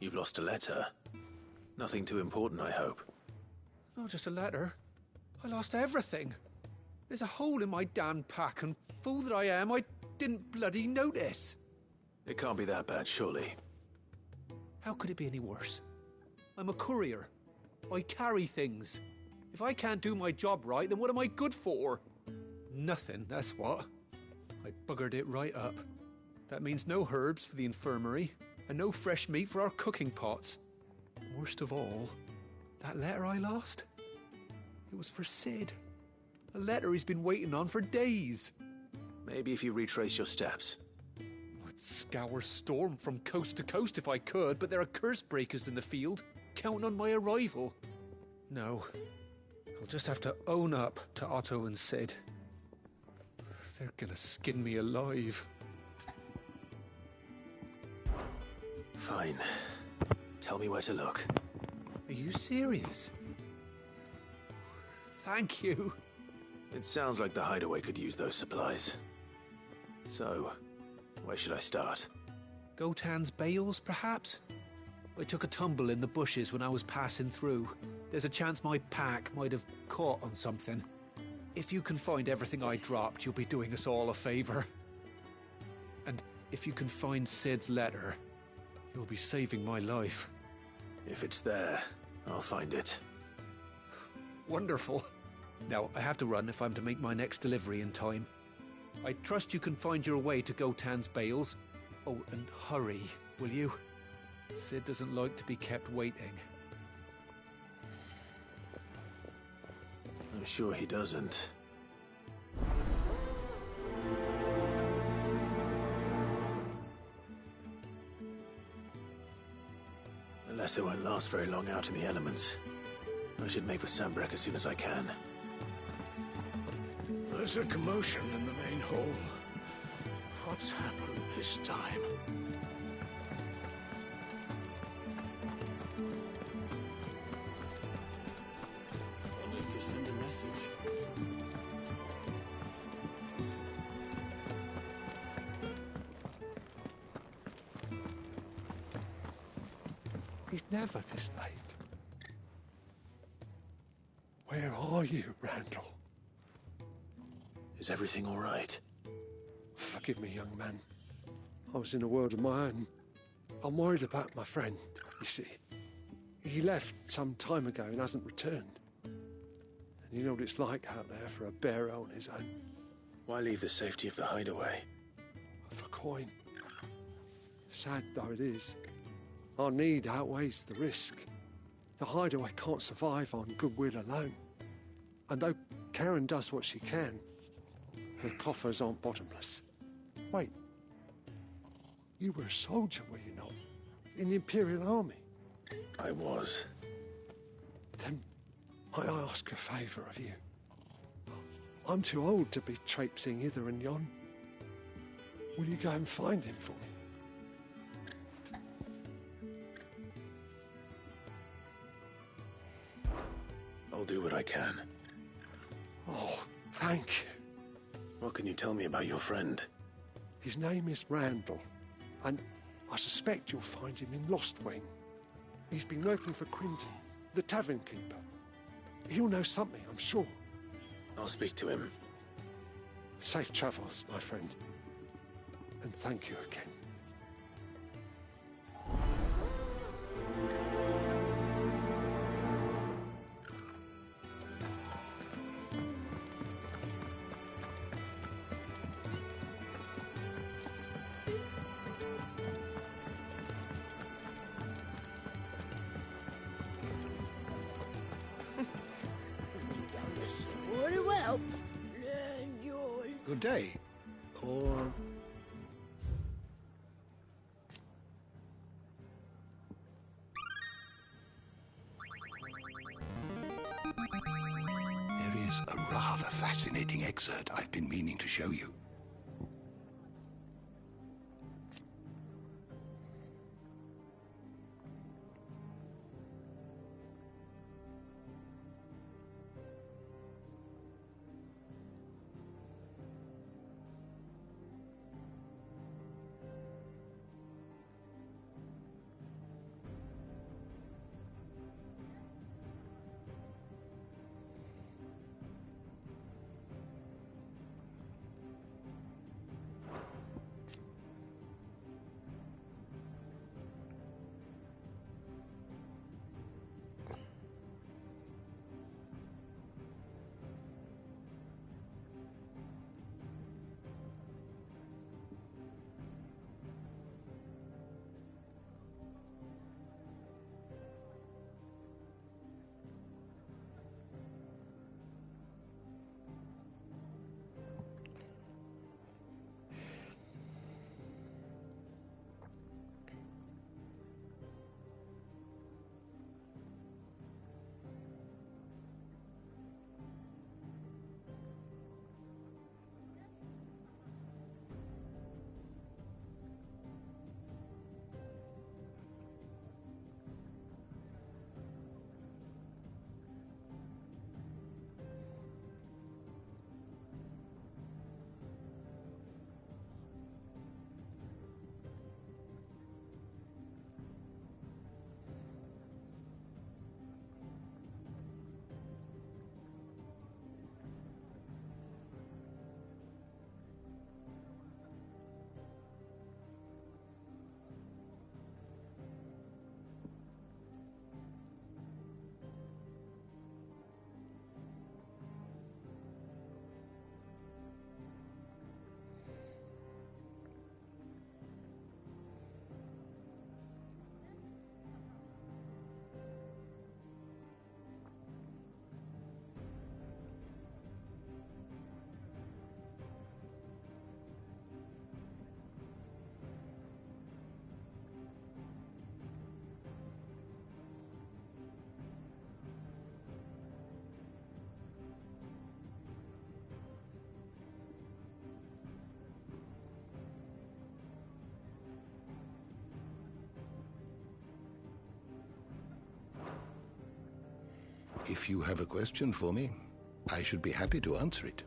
You've lost a letter. Nothing too important, I hope. Not just a letter. I lost everything. There's a hole in my damn pack, and fool that I am, I didn't bloody notice. It can't be that bad, surely. How could it be any worse? I'm a courier. I carry things. If I can't do my job right, then what am I good for? Nothing, that's what. I buggered it right up. That means no herbs for the infirmary, and no fresh meat for our cooking pots. Worst of all, that letter I lost, it was for Sid. A letter he's been waiting on for days. Maybe if you retrace your steps. I'd scour Storm from coast to coast if I could, but there are curse breakers in the field, counting on my arrival. No, I'll just have to own up to Otto and Sid. They're gonna skin me alive. Fine. Tell me where to look. Are you serious? Thank you. It sounds like the hideaway could use those supplies. So, where should I start? Gotan's bales, perhaps? I took a tumble in the bushes when I was passing through. There's a chance my pack might have caught on something. If you can find everything I dropped, you'll be doing us all a favor. And if you can find Sid's letter, you'll be saving my life. If it's there, I'll find it. Wonderful. Now, I have to run if I'm to make my next delivery in time. I trust you can find your way to Gotan's bales. Oh, and hurry, will you? Sid doesn't like to be kept waiting. I'm sure he doesn't. The letter won't last very long out in the elements. I should make for Sambrek as soon as I can. There's a commotion in the main hall. What's happened this time? I'll need to send a message. He's never this late. Where are you, Randall? Is everything all right? Forgive me, young man. I was in a world of my own. I'm worried about my friend, you see. He left some time ago and hasn't returned. And you know what it's like out there for a bearer on his own. Why leave the safety of the hideaway? For coin. Sad though it is, our need outweighs the risk. The hideaway can't survive on goodwill alone. And though Karen does what she can, her coffers aren't bottomless. Wait. You were a soldier, were you not? In the Imperial Army? I was. Then I ask a favour of you. I'm too old to be traipsing hither and yon. Will you go and find him for me? I'll do what I can. Oh, thank you. What can you tell me about your friend? His name is Randall, and I suspect you'll find him in Lostwing. He's been working for Quinton, the tavern keeper. He'll know something, I'm sure. I'll speak to him. Safe travels, my friend. And thank you again. Very well. And your... Good day. Or... There is a rather fascinating excerpt I've been meaning to show you. If you have a question for me, I should be happy to answer it.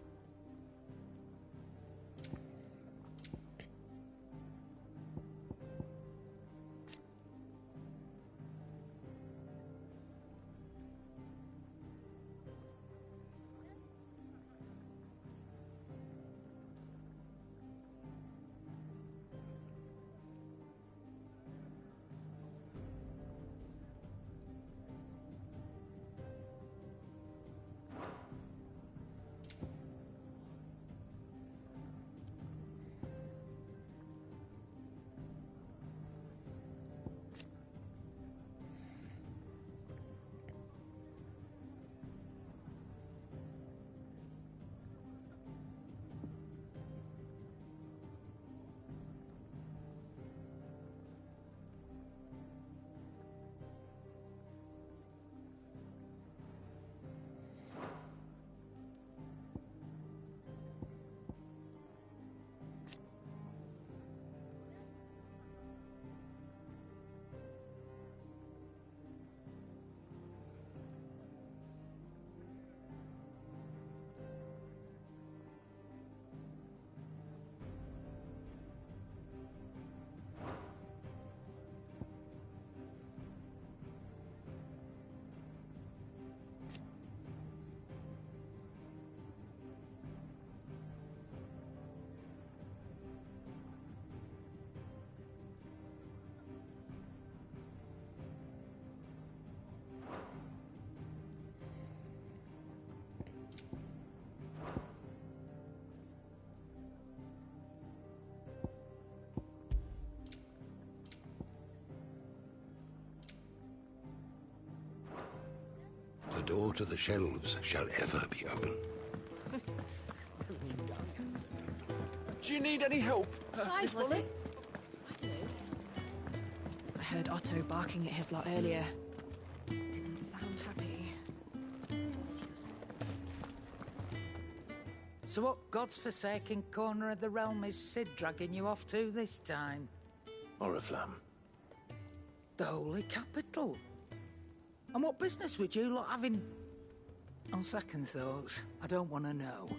the door to the shelves shall ever be open. Do you need any help, Clive, Miss was Molly? it? I don't know. I heard Otto barking at his lot earlier. Didn't sound happy. So what God's forsaken corner of the realm is Sid dragging you off to this time? Oriflamme. The Holy Capital. And what business would you lot having? On second thoughts, I don't want to know.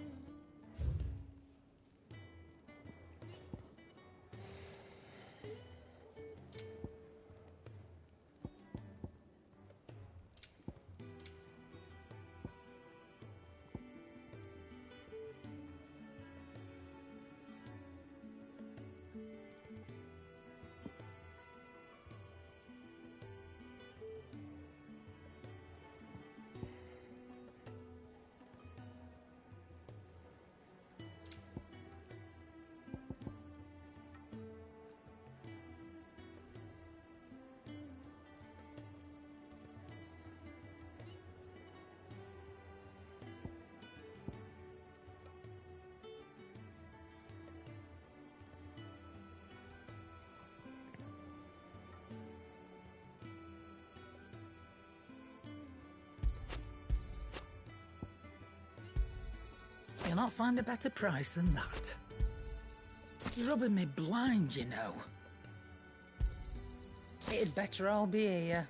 You'll not find a better price than that. You're rubbing me blind, you know. It'd better all be here.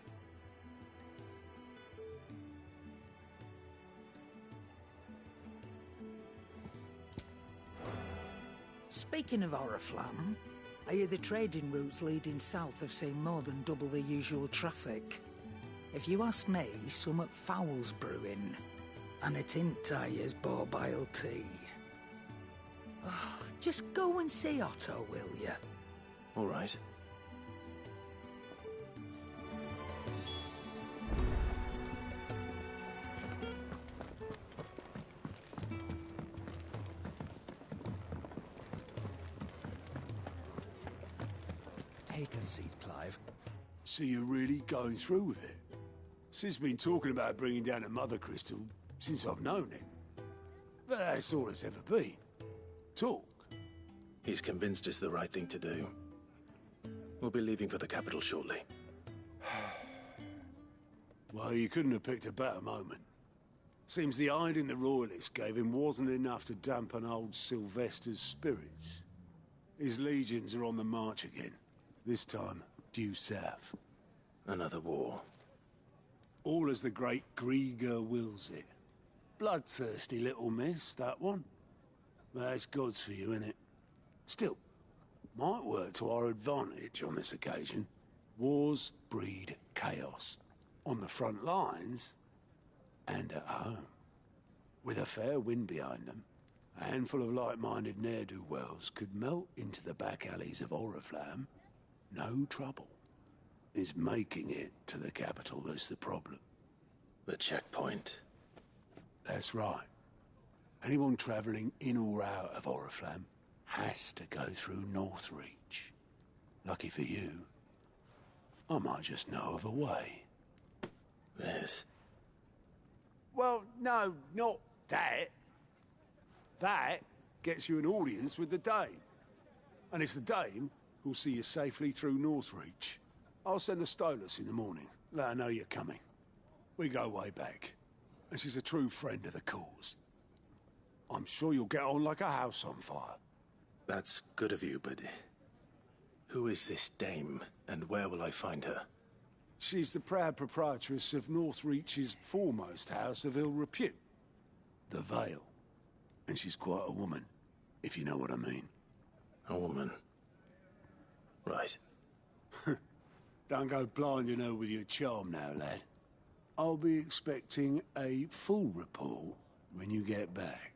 Speaking of Oriflamme, I hear the trading routes leading south have seen more than double the usual traffic. If you ask me, somewhat foul's brewing. And it ain't Tyre's borbile tea. Oh, just go and see Otto, will you? All right. Take a seat, Clive. So you're really going through with it? Sid's been talking about bringing down a mother crystal since I've known him. But that's all it's ever been. Talk. He's convinced it's the right thing to do. We'll be leaving for the capital shortly. Well, you couldn't have picked a better moment. Seems the hiding the Royalists gave him wasn't enough to dampen old Sylvester's spirits. His legions are on the march again. This time, due south. Another war. All as the great Grieger wills it. Bloodthirsty little miss, that one. That's God's for you, innit? Still, might work to our advantage on this occasion. Wars breed chaos. On the front lines, and at home. With a fair wind behind them, a handful of like-minded ne'er-do-wells could melt into the back alleys of Oriflamme. No trouble. It's making it to the capital that's the problem. The checkpoint. That's right. Anyone travelling in or out of Oriflamme has to go through Northreach. Lucky for you, I might just know of a way. This? Well, no, not that. That gets you an audience with the Dame. And it's the Dame who'll see you safely through Northreach. I'll send the Stolas in the morning. Let her know you're coming. We go way back. And she's a true friend of the cause. I'm sure you'll get on like a house on fire. That's good of you, but who is this dame, and where will I find her? She's the proud proprietress of Northreach's foremost house of ill repute, the Vale. And she's quite a woman, if you know what I mean. A woman? Right. Don't go blinding her with your charm now, lad. I'll be expecting a full report when you get back.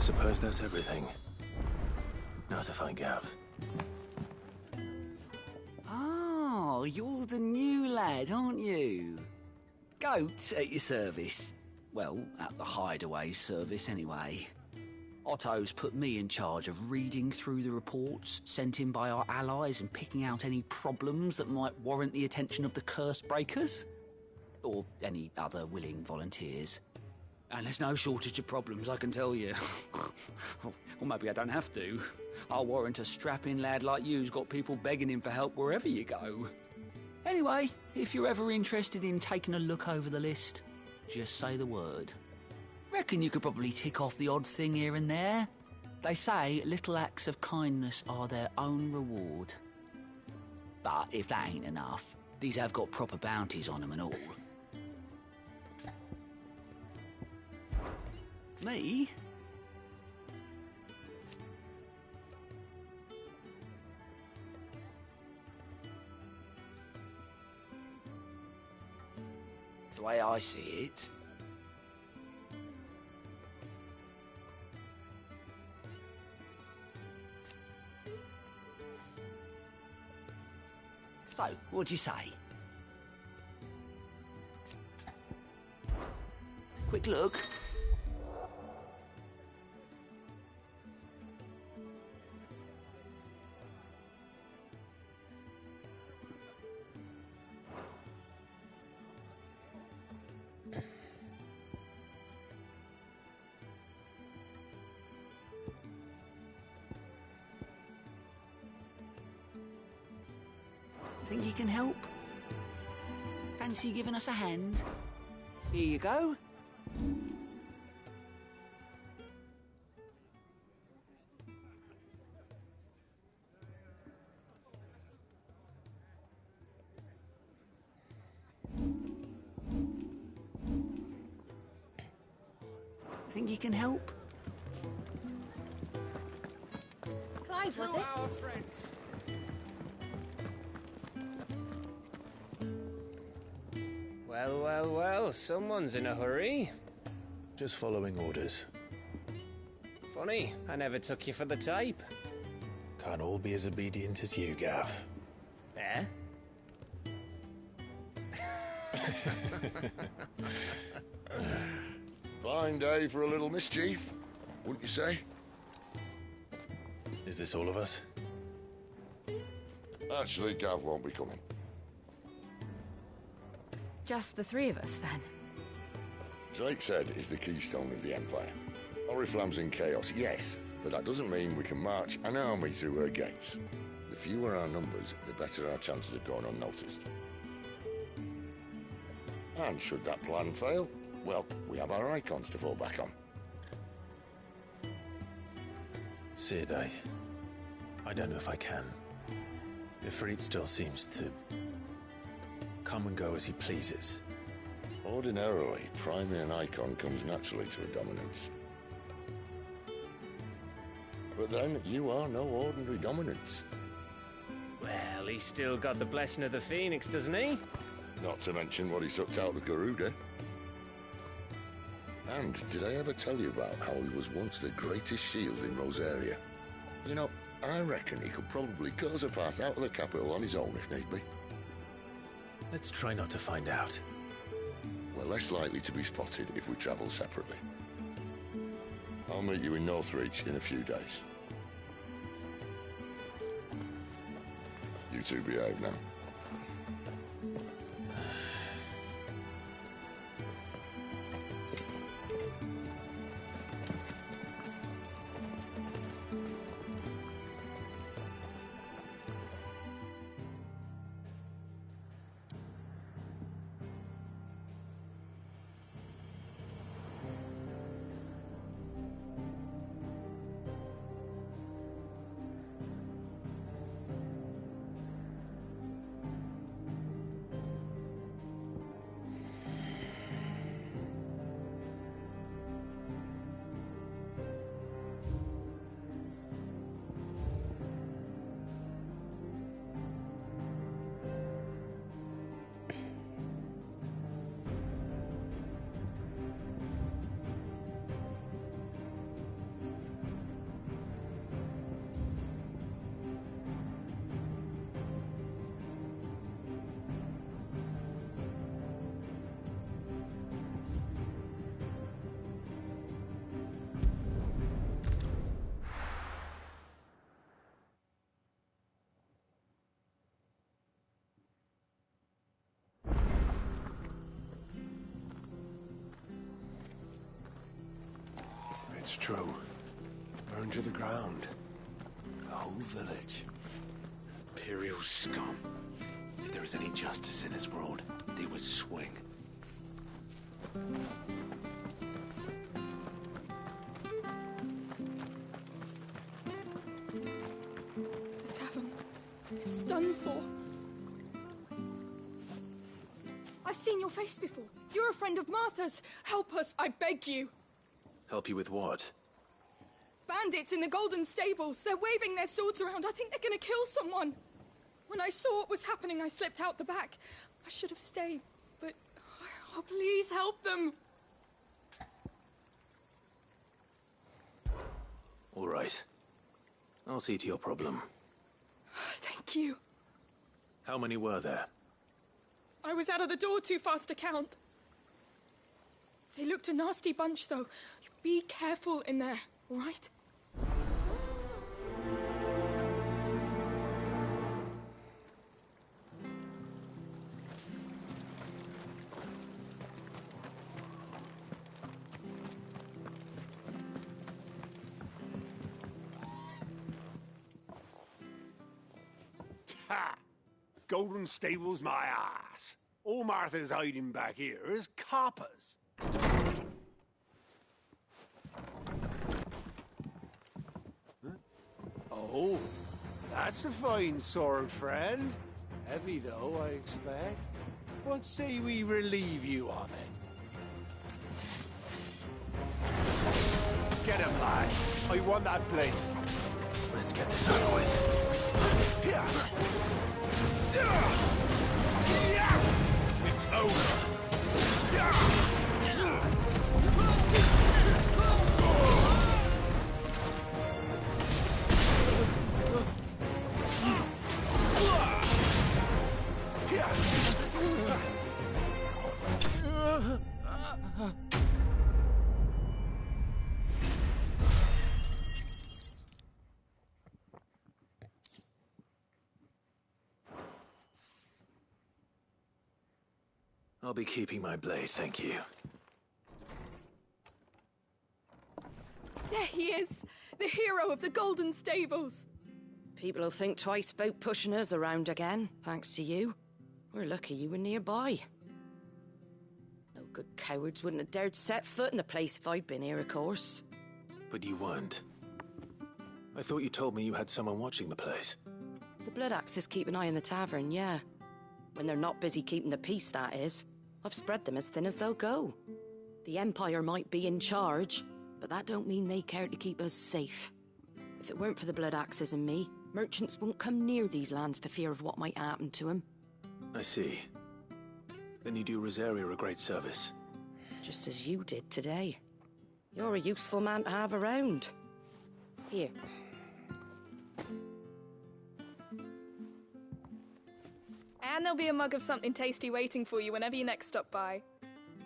suppose that's everything. Now to find Gav. Oh, you're the new lad, aren't you? Goat at your service. Well, at the hideaway service, anyway. Otto's put me in charge of reading through the reports sent in by our allies and picking out any problems that might warrant the attention of the curse breakers. Or any other willing volunteers. And there's no shortage of problems, I can tell you. Or maybe I don't have to. I'll warrant a strapping lad like you's got people begging him for help wherever you go. Anyway, if you're ever interested in taking a look over the list, just say the word. Reckon you could probably tick off the odd thing here and there. They say little acts of kindness are their own reward. But if that ain't enough, these have got proper bounties on them and all. Me? The way I see it, so, what'd you say? Quick look. Think you can help? Fancy giving us a hand? Here you go. Think you can help? Clive, was it? Well, well, well, someone's in a hurry. Just following orders. Funny, I never took you for the type. Can't all be as obedient as you, Gav. Eh? Fine day for a little mischief, wouldn't you say? Is this all of us? Actually, Gav won't be coming. Just the three of us, then? Drakeshead is the keystone of the Empire. Oriflamme's in chaos, yes, but that doesn't mean we can march an army through her gates. The fewer our numbers, the better our chances of going unnoticed. And should that plan fail, well, we have our Eikons to fall back on. Sid, I don't know if I can. Ifrit still seems to come and go as he pleases. Ordinarily, priming an Eikon comes naturally to a dominance. But then, you are no ordinary dominance. Well, he's still got the blessing of the Phoenix, doesn't he? Not to mention what he sucked out of Garuda. And did I ever tell you about how he was once the greatest shield in Rosaria? You know, I reckon he could probably cut us a path out of the capital on his own if need be. Let's try not to find out. We're less likely to be spotted if we travel separately. I'll meet you in Northreach in a few days. You two behave now. It's true. Burned to the ground. The whole village. Imperial scum. If there is any justice in this world, they would swing. The tavern. It's done for. I've seen your face before. You're a friend of Martha's. Help us, I beg you. Help you with what? Bandits in the Golden Stables. They're waving their swords around. I think they're gonna kill someone. When I saw what was happening, I slipped out the back. I should have stayed, but... Oh, please help them. All right. I'll see to your problem. Thank you. How many were there? I was out of the door too fast to count. They looked a nasty bunch, though. Be careful in there, all right? Ha! Golden Stables my ass. All Martha's hiding back here is coppers. Oh, that's a fine sword, friend. Heavy, though, I expect. What say we relieve you of it? Get him, lads. I want that blade. Let's get this over with. It's over. I'll be keeping my blade, thank you. There he is, the hero of the Golden Stables. People'll think twice about pushing us around again, thanks to you. We're lucky you were nearby. No good cowards wouldn't have dared set foot in the place if I'd been here, of course. But you weren't. I thought you told me you had someone watching the place. The Blood Axes keep an eye on the tavern, yeah. When they're not busy keeping the peace, that is. I've spread them as thin as they'll go. The Empire might be in charge, but that don't mean they care to keep us safe. If it weren't for the Blood Axes and me, merchants won't come near these lands for fear of what might happen to them. I see. Then you do Rosaria a great service. Just as you did today. You're a useful man to have around. Here. And there'll be a mug of something tasty waiting for you whenever you next stop by.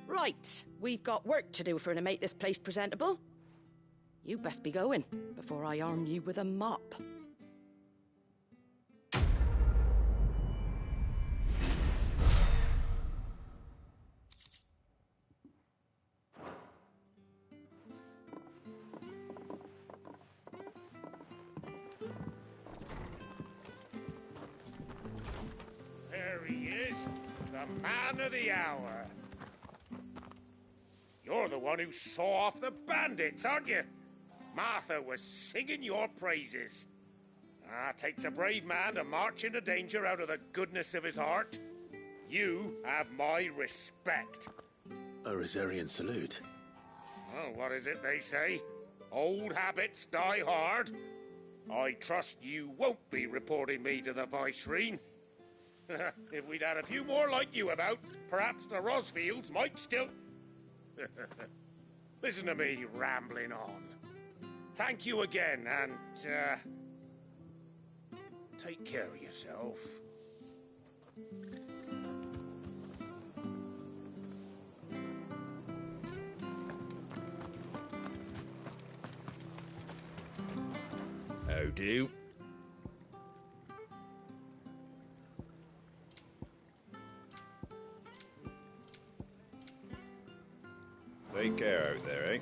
Right, we've got work to do for to make this place presentable. You best be going, before I arm you with a mop. There he is, the man of the hour. You're the one who saw off the bandits, aren't you? Martha was singing your praises. Takes a brave man to march into danger out of the goodness of his heart. You have my respect. A Rosarian salute. Oh, what is it they say? Old habits die hard. I trust you won't be reporting me to the Vicereine. If we'd had a few more like you about, perhaps the Rosfields might still... Listen to me rambling on. Thank you again, and, take care of yourself. How do? Take care out there, eh?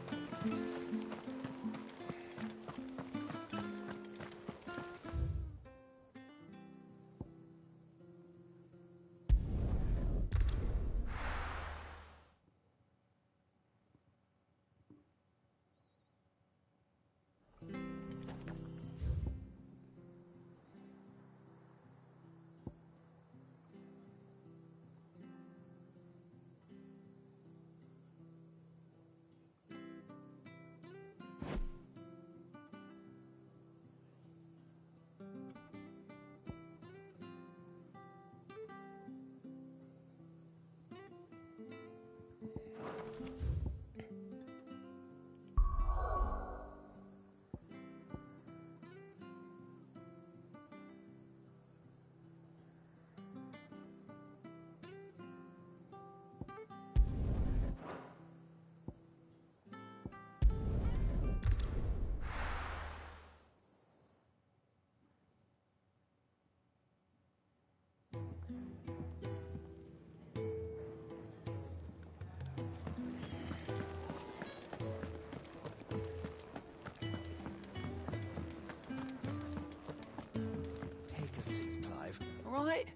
All right?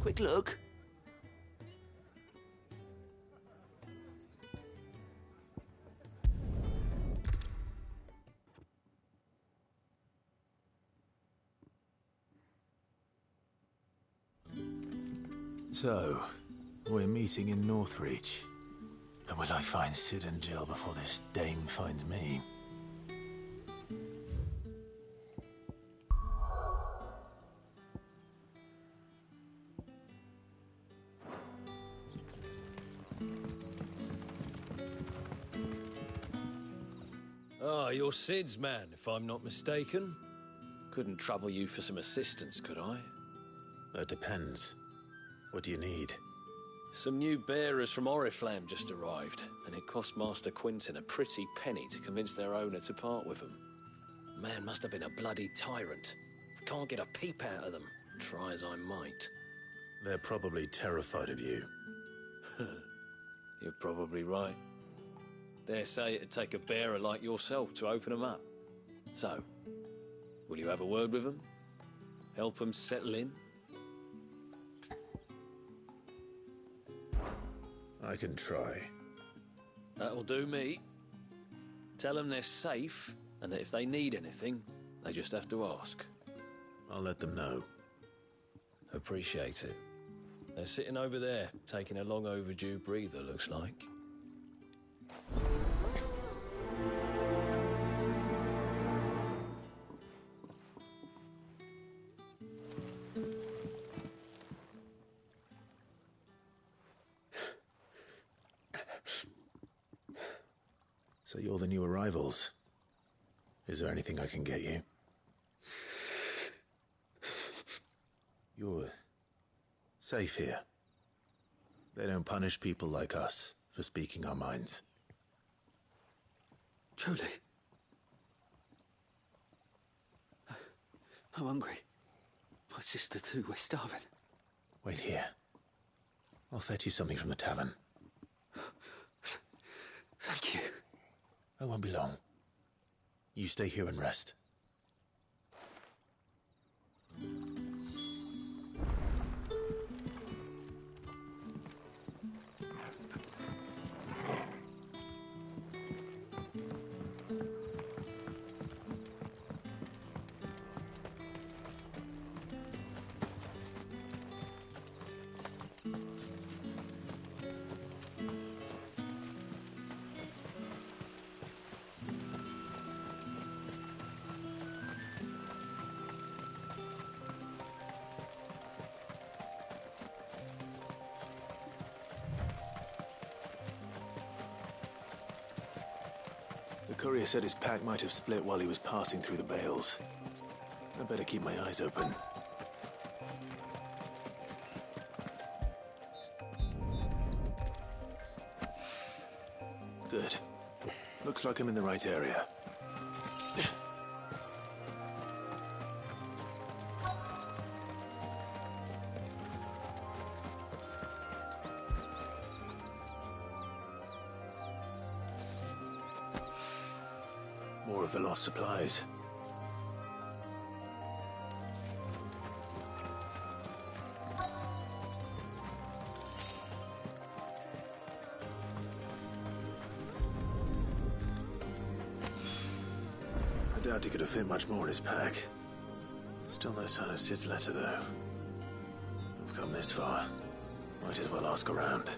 Quick look. So, we're meeting in Northreach. And will I find Sid and Jill before this dame finds me? Ah, you're Sid's man, if I'm not mistaken. Couldn't trouble you for some assistance, could I? That depends. What do you need? Some new bearers from Oriflamme just arrived, and it cost Master Quinton a pretty penny to convince their owner to part with them. Man must have been a bloody tyrant. Can't get a peep out of them, try as I might. They're probably terrified of you. You're probably right. Dare say it'd take a bearer like yourself to open them up. So, will you have a word with them? Help them settle in? I can try. That'll do me. Tell them they're safe, and that if they need anything, they just have to ask. I'll let them know. Appreciate it. They're sitting over there, taking a long overdue breather, looks like. So you're the new arrivals. Is there anything I can get you? You're safe here. They don't punish people like us for speaking our minds. Truly. I'm hungry. My sister too, we're starving. Wait here. I'll fetch you something from the tavern. Thank you. I won't be long. You stay here and rest. The courier said his pack might have split while he was passing through the bales. I better keep my eyes open. Good. Looks like I'm in the right area. More of the lost supplies. I doubt he could have fit much more in his pack. Still no sign of Sid's letter, though. I've come this far. Might as well ask around.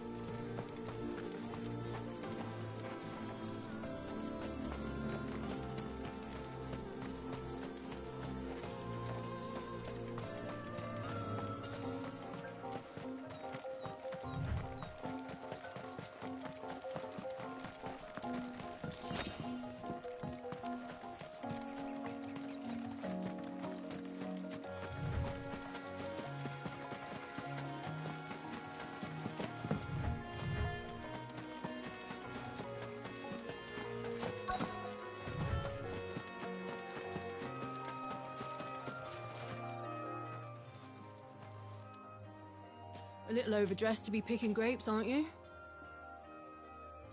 A little overdressed to be picking grapes, aren't you?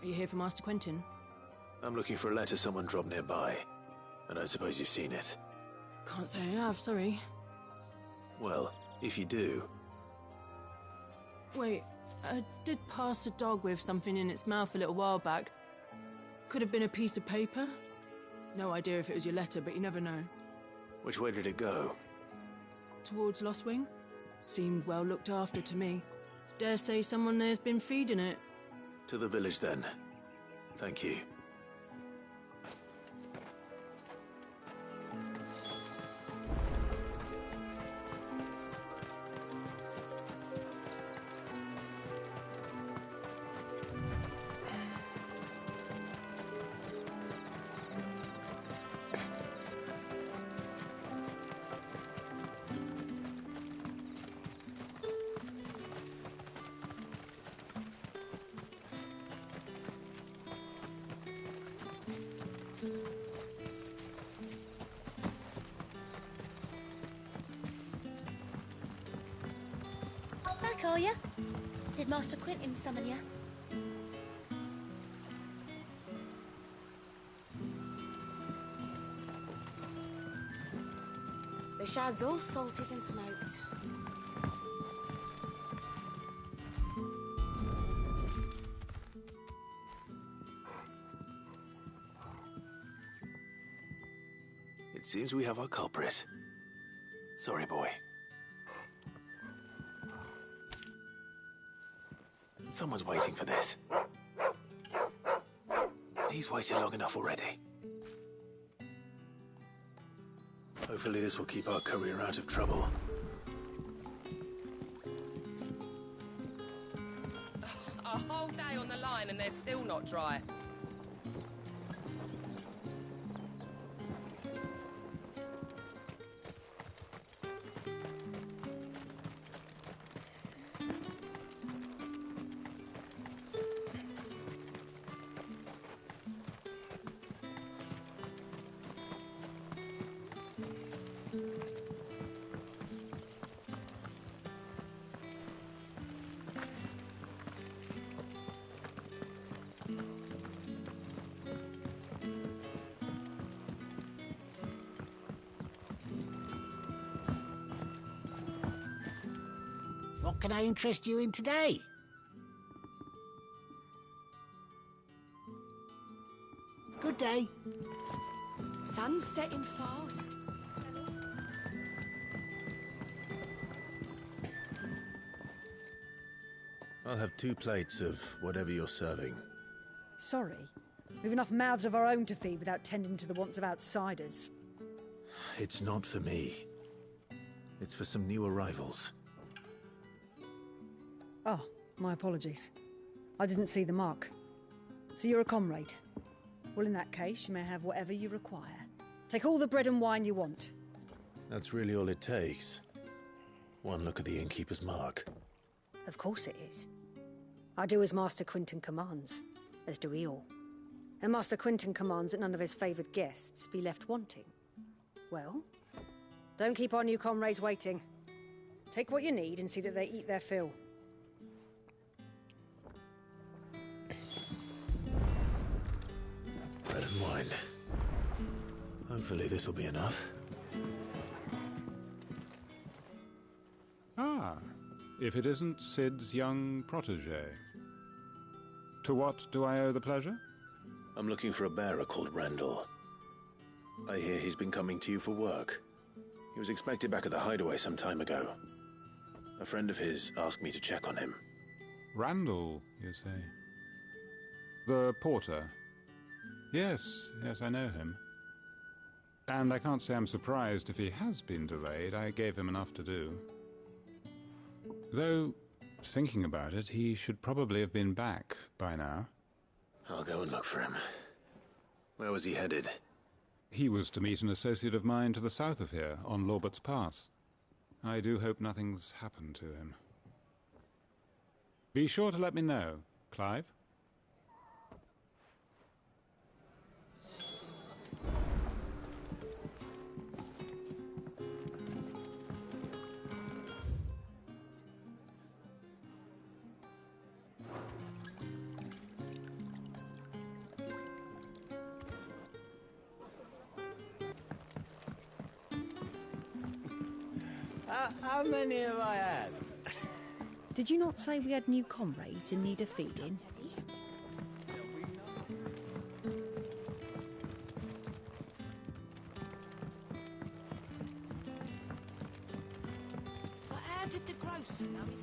Are you here for Master Quentin? I'm looking for a letter someone dropped nearby. And I suppose you've seen it. Can't say I have, sorry. Well, if you do... Wait, I did pass a dog with something in its mouth a little while back. Could have been a piece of paper. No idea if it was your letter, but you never know. Which way did it go? Towards Lost Wing? Seemed well looked after to me. Dare say someone there's been feeding it. To the village, then. Thank you. Back, are ya? Did Master Quentin summon ya? The shad's all salted and smoked. It seems we have our culprit. Sorry, boy. Someone's waiting for this. He's waited long enough already. Hopefully this will keep our courier out of trouble. A whole day on the line and they're still not dry. What can I interest you in today? Good day. Sun's setting fast. I'll have 2 plates of whatever you're serving. Sorry. We've enough mouths of our own to feed without tending to the wants of outsiders. It's not for me. It's for some new arrivals. Oh, my apologies. I didn't see the mark. So you're a comrade? Well, in that case, you may have whatever you require. Take all the bread and wine you want. That's really all it takes. One look at the innkeeper's mark. Of course it is. I do as Master Quentin commands, as do we all. And Master Quentin commands that none of his favoured guests be left wanting. Well, don't keep our new comrades waiting. Take what you need and see that they eat their fill. Bread and wine. Hopefully this will be enough. Ah, if it isn't Sid's young protege. To what do I owe the pleasure? I'm looking for a bearer called Randall. I hear he's been coming to you for work. He was expected back at the hideaway some time ago. A friend of his asked me to check on him. Randall, you say? The porter? Yes, I know him. And I can't say I'm surprised if he has been delayed. I gave him enough to do. Though, thinking about it, he should probably have been back by now. I'll go and look for him. Where was he headed? He was to meet an associate of mine to the south of here, on Lorbert's Pass. I do hope nothing's happened to him. Be sure to let me know, Clive. How many have I had? Did you not say we had new comrades in need of feeding? But how did the grocer know his...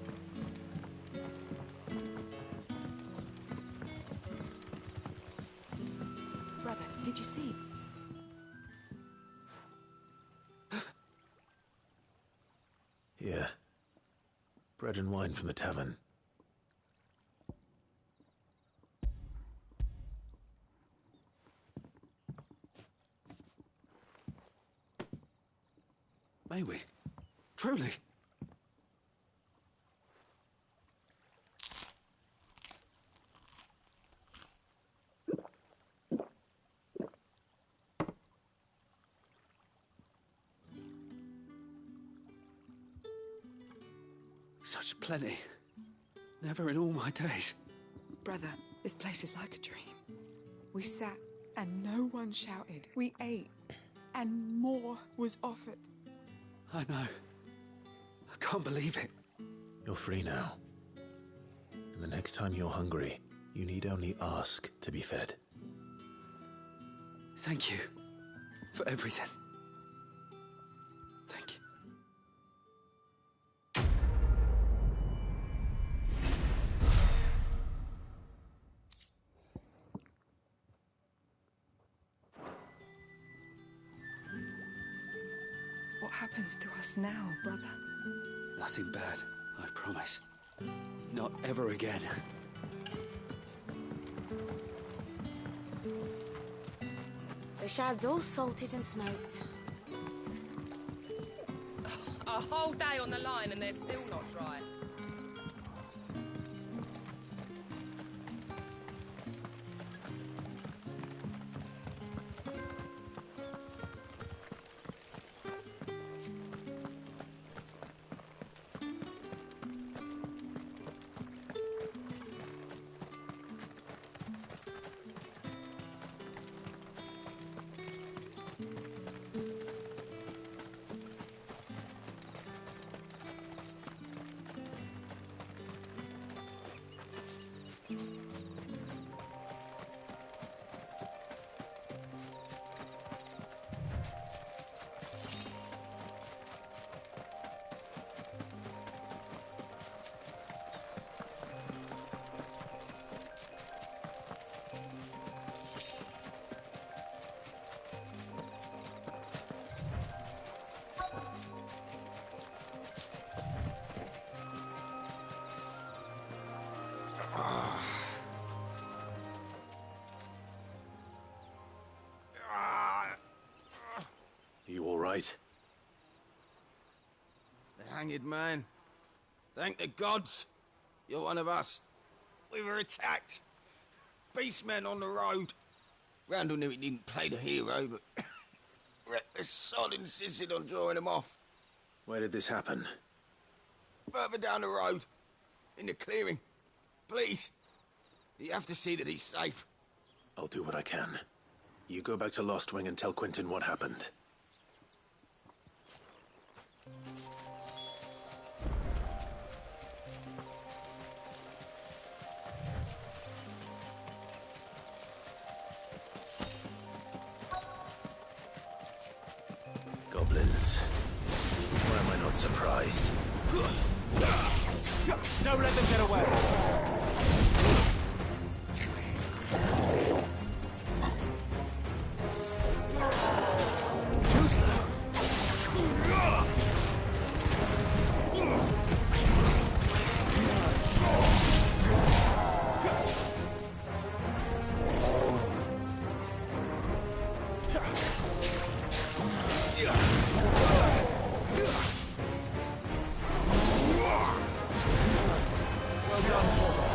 Brother, did you see? Yeah. Bread and wine from the tavern. May we? Truly? Such plenty. Never in all my days. Brother, this place is like a dream. We sat and no one shouted. We ate and more was offered. I know. I can't believe it. You're free now. And the next time you're hungry, you need only ask to be fed. Thank you for everything. Thank you. What happens to us now, brother? Nothing bad, I promise. Not ever again. The shad's all salted and smoked. A whole day on the line and they're still not dry. You all right? The hanged man. Thank the gods. You're one of us. We were attacked. Beastmen on the road. Randall knew he didn't play the hero, but reckless sod insisted on drawing him off. Where did this happen? Further down the road. In the clearing. Please. You have to see that he's safe. I'll do what I can. You go back to Lost Wing and tell Quentin what happened. Goblins. Why am I not surprised? Don't let them get away! Too slow. Well done, Torvald.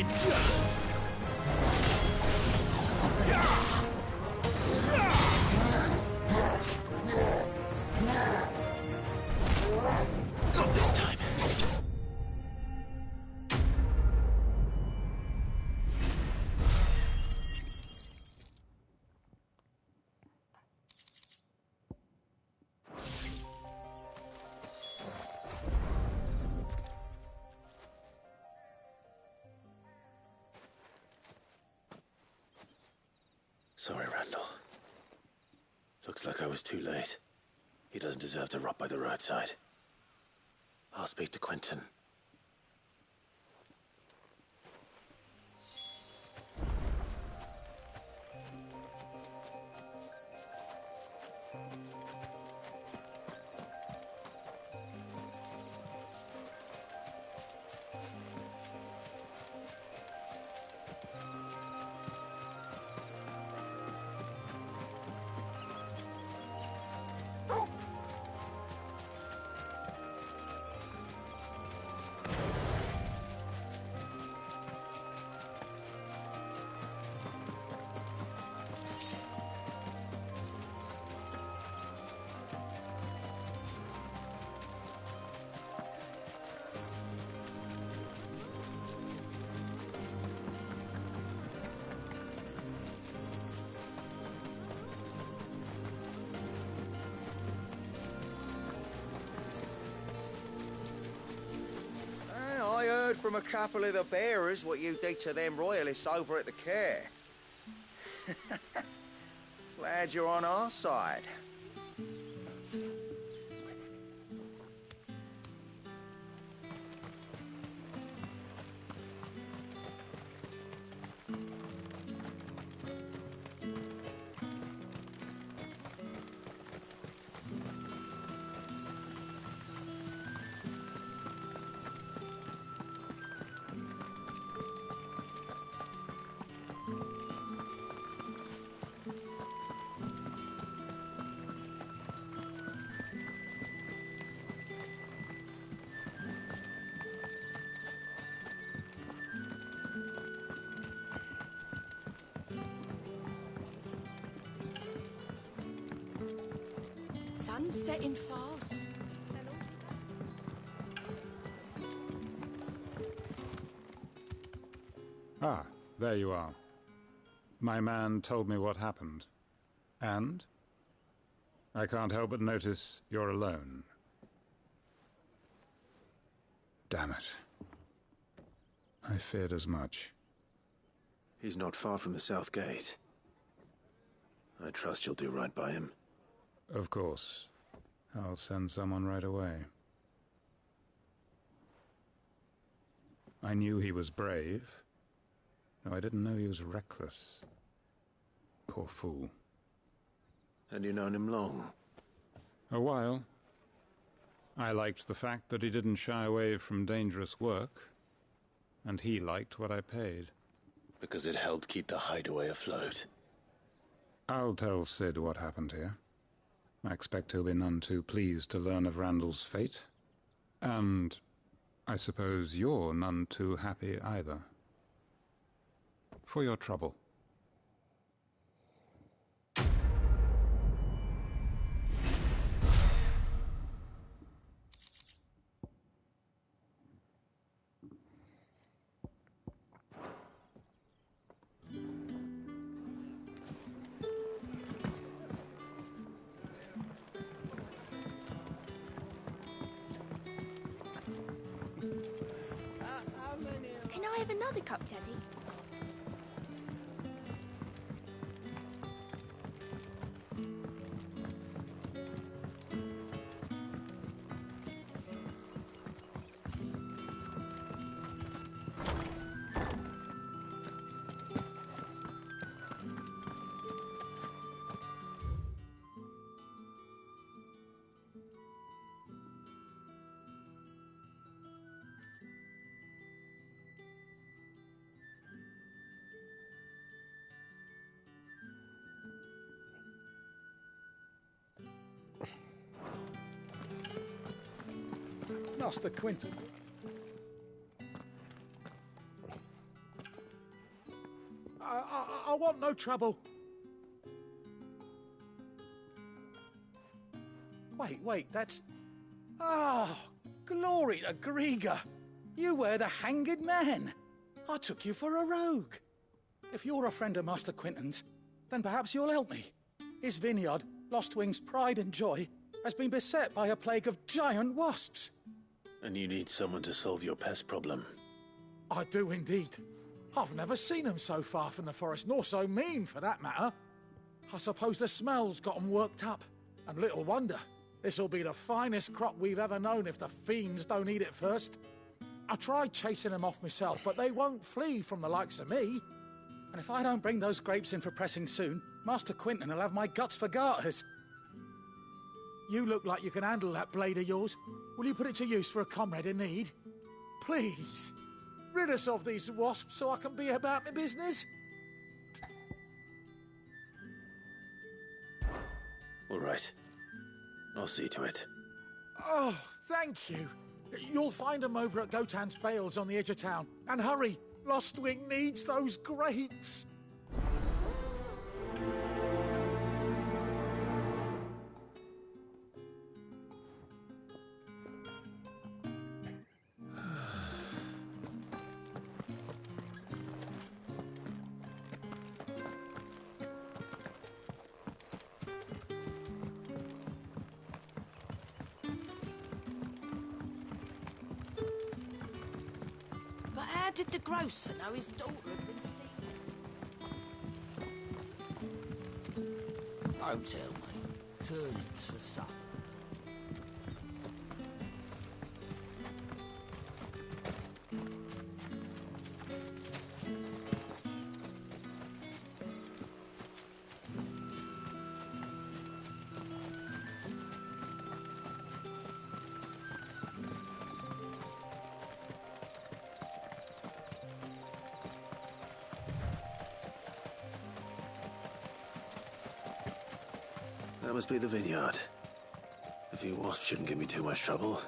it! Not this time. Sorry, Randall. Looks like I was too late. He doesn't deserve to rot by the roadside. I'll speak to Quentin. I heard from a couple of the bearers what you did to them royalists over at the care. Glad you're on our side. Sun's setting fast. Ah, there you are. My man told me what happened. And? I can't help but notice you're alone. Damn it. I feared as much. He's not far from the south gate. I trust you'll do right by him. Of course. I'll send someone right away. I knew he was brave, though I didn't know he was reckless. Poor fool. And you known him long? A while. I liked the fact that he didn't shy away from dangerous work, and he liked what I paid. Because it helped keep the hideaway afloat. I'll tell Sid what happened here. I expect he'll be none too pleased to learn of Randall's fate. And I suppose you're none too happy either. For your trouble. Can I have another cup, Daddy? Master Quentin. want no trouble. Wait, that's... Ah, glory to Grieger. You were the hanged man. I took you for a rogue. If you're a friend of Master Quinton's, then perhaps you'll help me. His vineyard, Lostwing's pride and joy, has been beset by a plague of giant wasps. And you need someone to solve your pest problem. I do indeed. I've never seen them so far from the forest, nor so mean, for that matter. I suppose the smell's got 'em worked up. And little wonder. This'll be the finest crop we've ever known if the fiends don't eat it first. I tried chasing them off myself, but they won't flee from the likes of me. And if I don't bring those grapes in for pressing soon, Master Quinton will have my guts for garters. You look like you can handle that blade of yours. Will you put it to use for a comrade in need? Please, rid us of these wasps so I can be about my business. All right. I'll see to it. Oh, thank you. You'll find them over at Gotan's Bales on the edge of town. And hurry, Lostwing needs those grapes. But how did the grocer know his daughter had been stealing? Don't tell me. Turnips for supper. That must be the vineyard. A few wasps shouldn't give me too much trouble.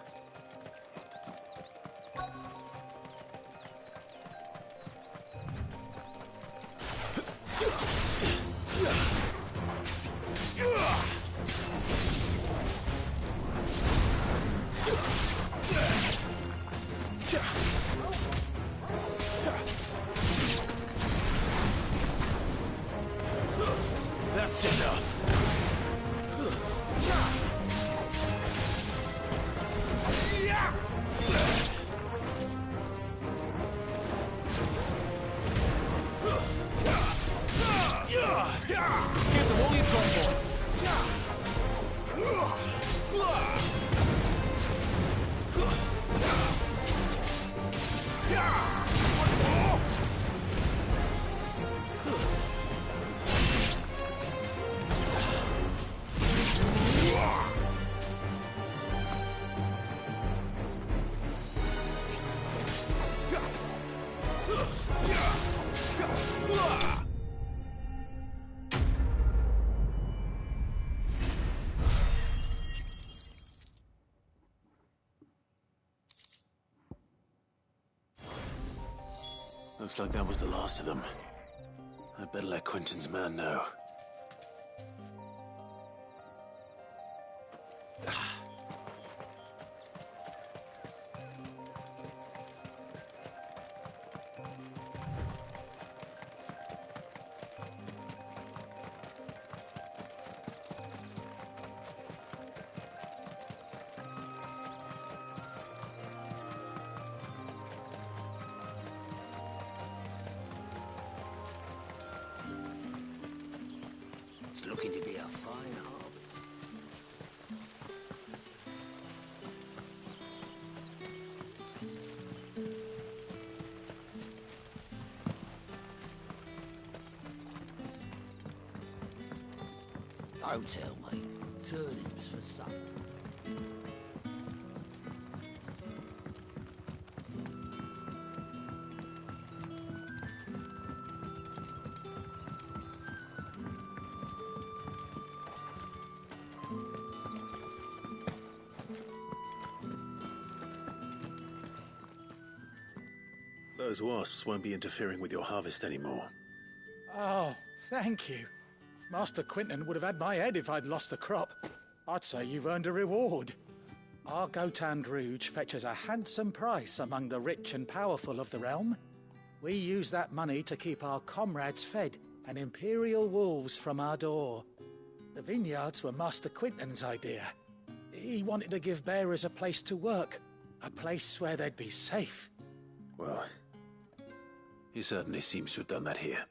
That's enough. Give them all you've got, boy. Looks like that was the last of them. I'd better let Quinton's man know. It's looking to be a fine harvest. Don't tell me. Turnips for supper. Those wasps won't be interfering with your harvest anymore. Oh, thank you. Master Quinton would have had my head if I'd lost the crop. I'd say you've earned a reward. Our Gotand Rouge fetches a handsome price among the rich and powerful of the realm. We use that money to keep our comrades fed and imperial wolves from our door. The vineyards were Master Quinton's idea. He wanted to give bearers a place to work, a place where they'd be safe. Well, he certainly seems to have done that here.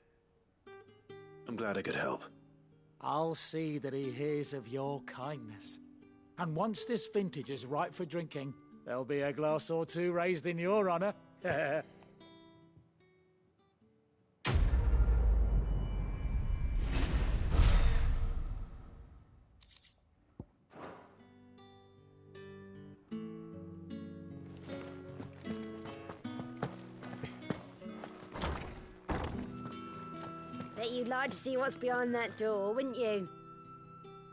I'm glad I could help. I'll see that he hears of your kindness. And once this vintage is ripe for drinking, there'll be a glass or two raised in your honor. Bet you'd like to see what's behind that door, wouldn't you?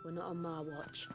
Well, not on my watch.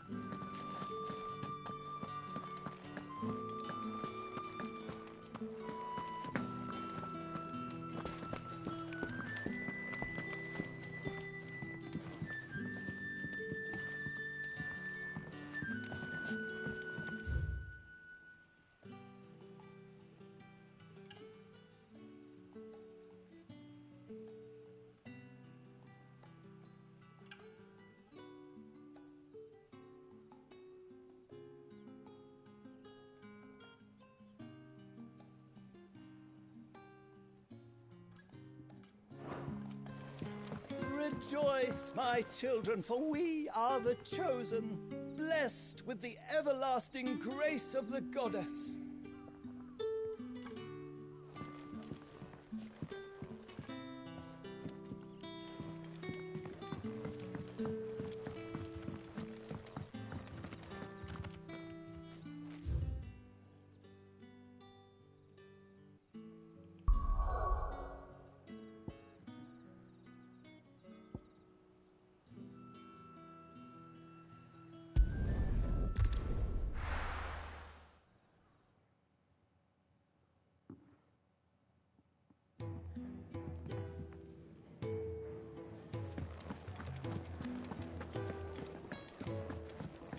Rejoice, my children, for we are the chosen, blessed with the everlasting grace of the goddess.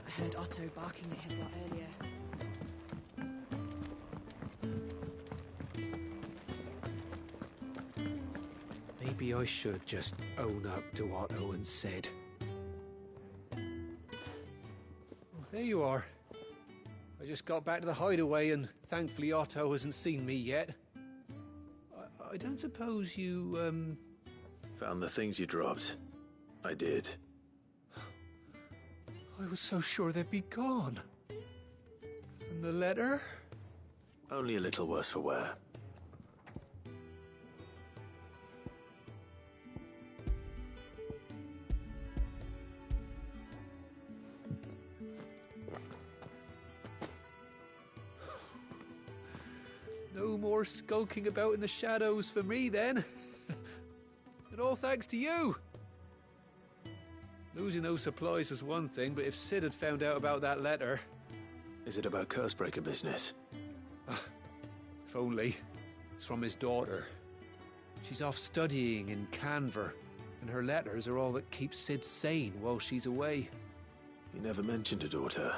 I heard Otto barking at his lot earlier. Maybe I should just own up to what Owen said. Oh, there you are. I just got back to the hideaway and thankfully Otto hasn't seen me yet. I don't suppose you, Found the things you dropped. I did. I was so sure they'd be gone. And the letter? Only a little worse for wear. No more skulking about in the shadows for me, then. And all thanks to you. Losing those supplies was one thing, but if Sid had found out about that letter... Is it about Cursebreaker business? If only. It's from his daughter. She's off studying in Canver, and her letters are all that keeps Sid sane while she's away. He never mentioned a daughter.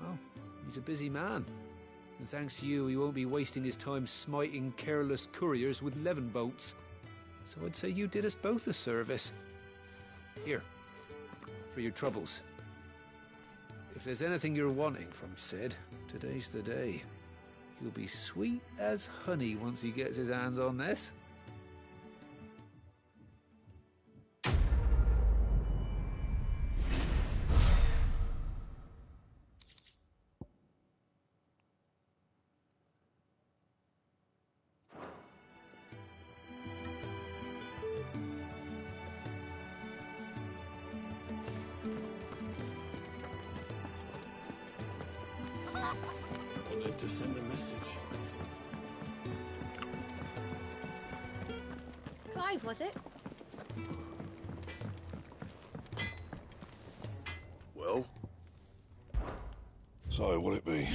Well, he's a busy man. And thanks to you, he won't be wasting his time smiting careless couriers with levin bolts. So I'd say you did us both a service. Here, for your troubles. If there's anything you're wanting from Sid, today's the day. He'll be sweet as honey once he gets his hands on this. I need to send a message. Clive, was it? Well? So, what'll it be?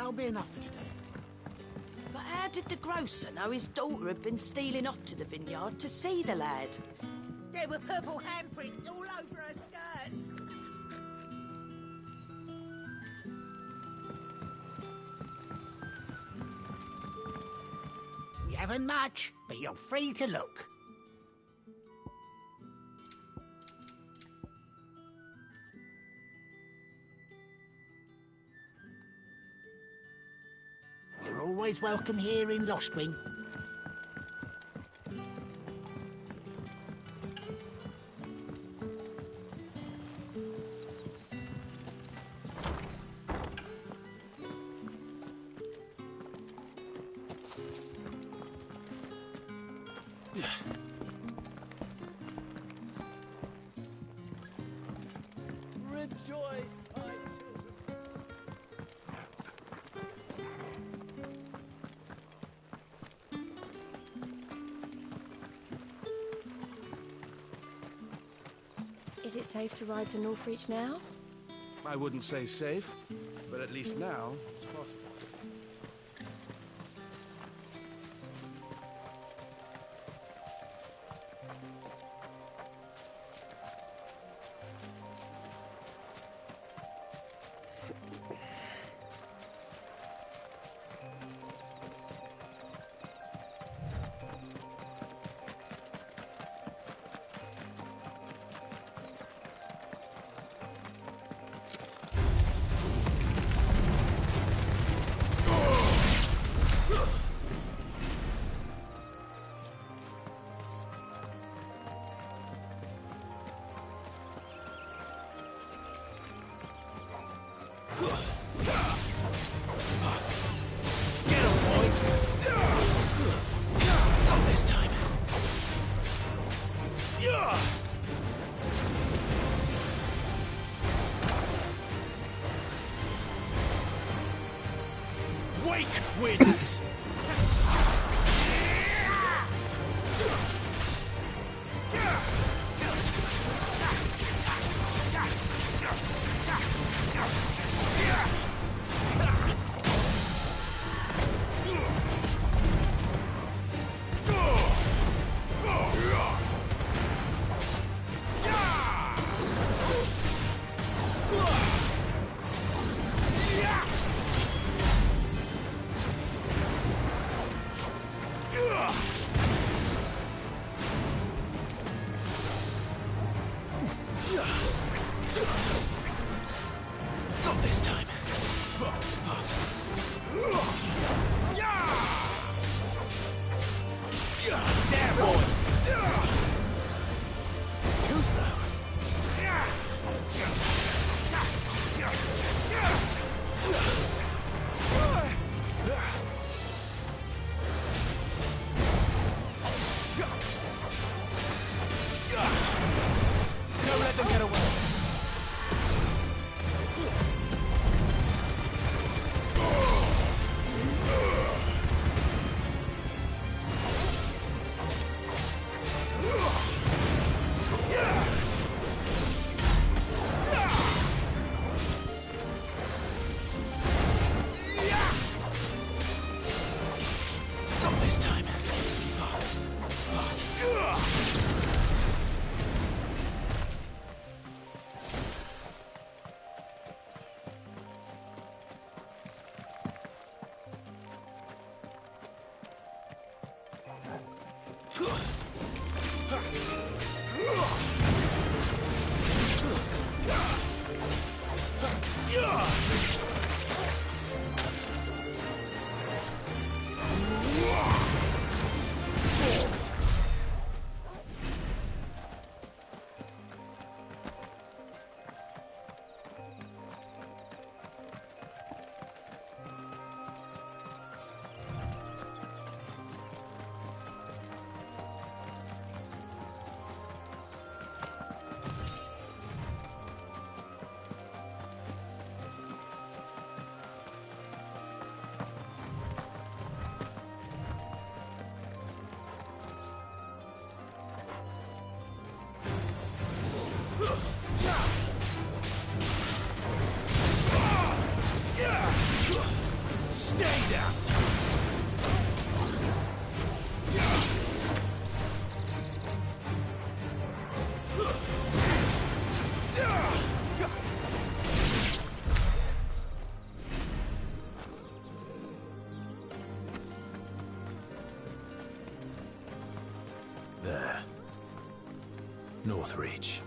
That'll be enough for today. But how did the grocer know his daughter had been stealing off to the vineyard to see the lad? There were purple handprints all over her skirts. We haven't much, but you're free to look. You're always welcome here in Lostwing. Rejoice, my children. Is it safe to ride to Northreach now? I wouldn't say safe, but at least now it's possible. Wins! Not this time. There, boy! Too slow. Don't let them get away. Not this time. There. Northreach.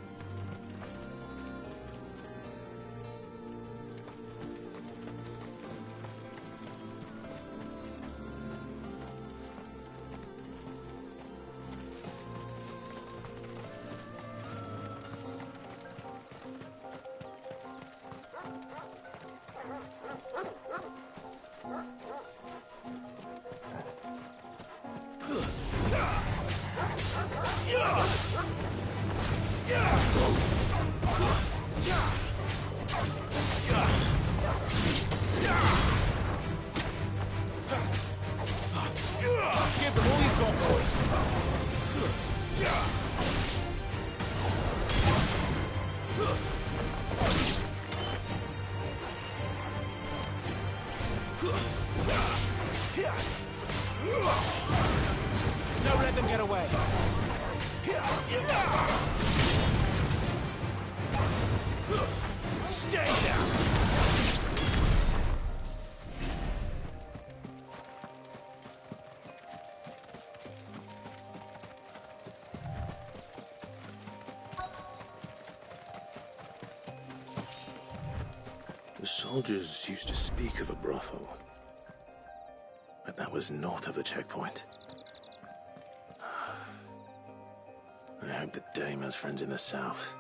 Give them all you've got, boys. Don't let them get away. Stay down. The soldiers used to speak of a brothel. But that was north of the checkpoint. I hope that Dame has friends in the south.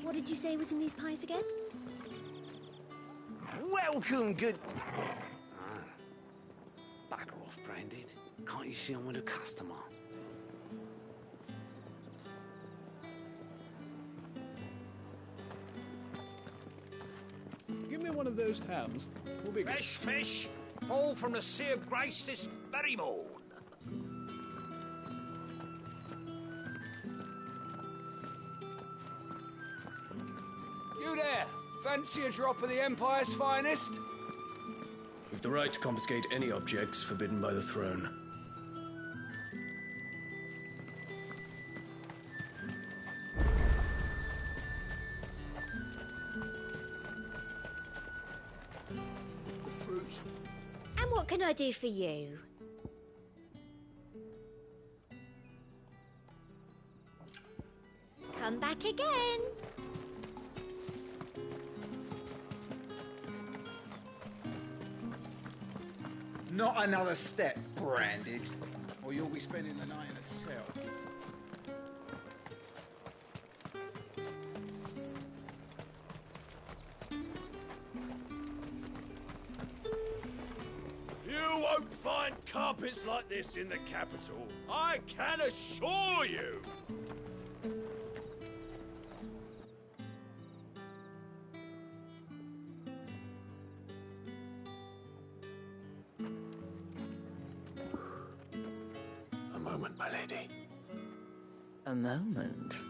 What did you say was in these pies again? Welcome, good... Ah. Bugger off, Branded. Can't you see I'm with a customer? Give me one of those hams. We'll be Fresh fish, all from the Sea of Grace this very morn. You there! Fancy a drop of the Empire's finest? We've the right to confiscate any objects forbidden by the throne. The fruit. And what can I do for you? Come back again. Not another step, Branded, or you'll be spending the night in a cell. You won't find carpets like this in the capital. I can assure you. A moment, my lady. A moment?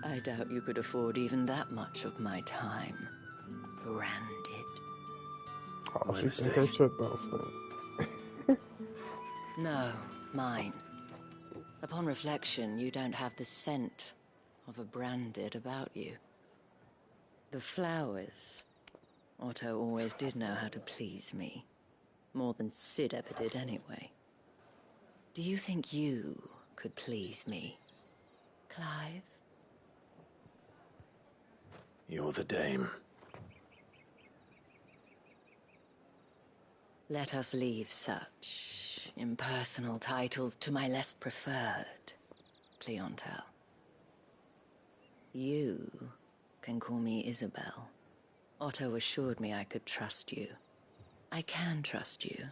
I doubt you could afford even that much of my time. Branded. Oh, she think her shit don't stink. No, mine. Upon reflection, you don't have the scent of a branded about you. The flowers. Otto always did know how to please me. More than Sid ever did anyway. Do you think you could please me, Clive? You're the dame. Let us leave such impersonal titles to my less preferred clientele. You can call me Isabel. Otto assured me I could trust you. I can trust you,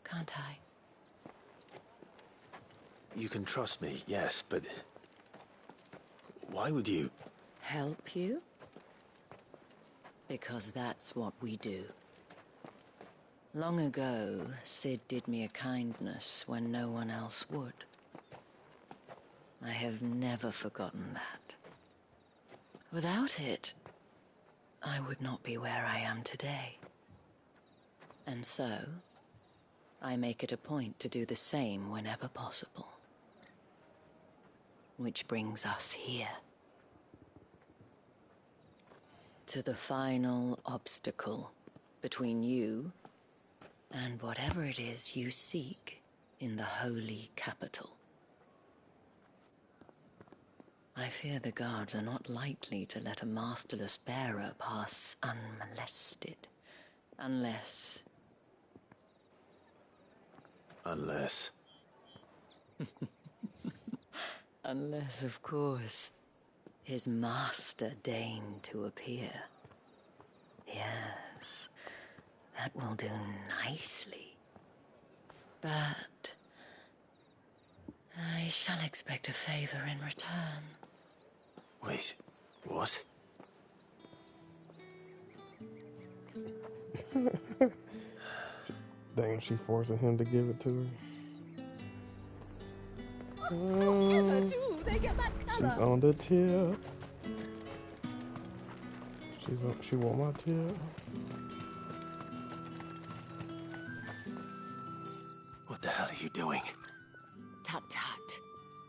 can't I? You can trust me, yes, but... why would you... Help you? Because that's what we do. Long ago, Sid did me a kindness when no one else would. I have never forgotten that. Without it, I would not be where I am today. And so, I make it a point to do the same whenever possible. Which brings us here. To the final obstacle between you and whatever it is you seek in the holy capital. I fear the guards are not likely to let a masterless bearer pass unmolested, unless... Unless... Unless, of course, his master deigned to appear. Yes, that will do nicely. But I shall expect a favor in return. Wait, what? Dang, she forcing him to give it to her. Whatever do they get that She's color? on the tip. She want my tip. What the hell are you doing? Tut tut.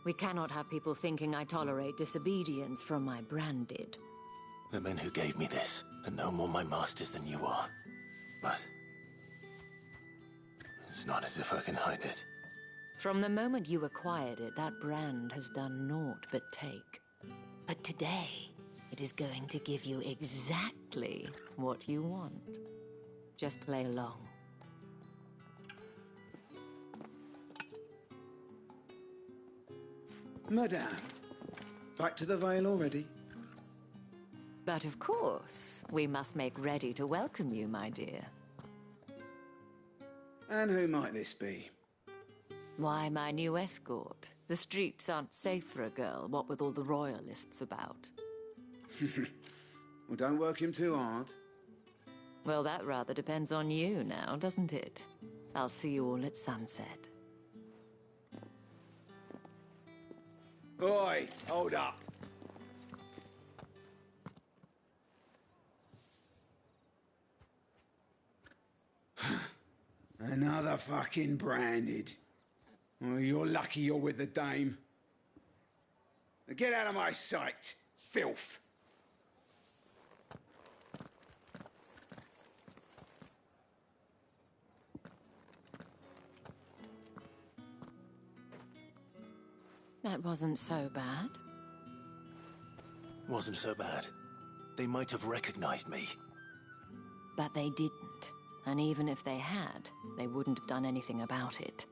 We cannot have people thinking I tolerate disobedience from my branded. The men who gave me this are no more my masters than you are. But... it's not as if I can hide it. From the moment you acquired it, that brand has done naught but take. But today, it is going to give you exactly what you want. Just play along. Madame, back to the Vale already? But of course, we must make ready to welcome you, my dear. And who might this be? Why, my new escort. The streets aren't safe for a girl, what with all the royalists about. Well, don't work him too hard. Well, that rather depends on you now, doesn't it? I'll see you all at sunset. Oi, hold up. Another fucking branded. Oh, you're lucky you're with the dame. Now get out of my sight, filth. That wasn't so bad. Wasn't so bad. They might have recognized me. But they didn't. And even if they had, they wouldn't have done anything about it.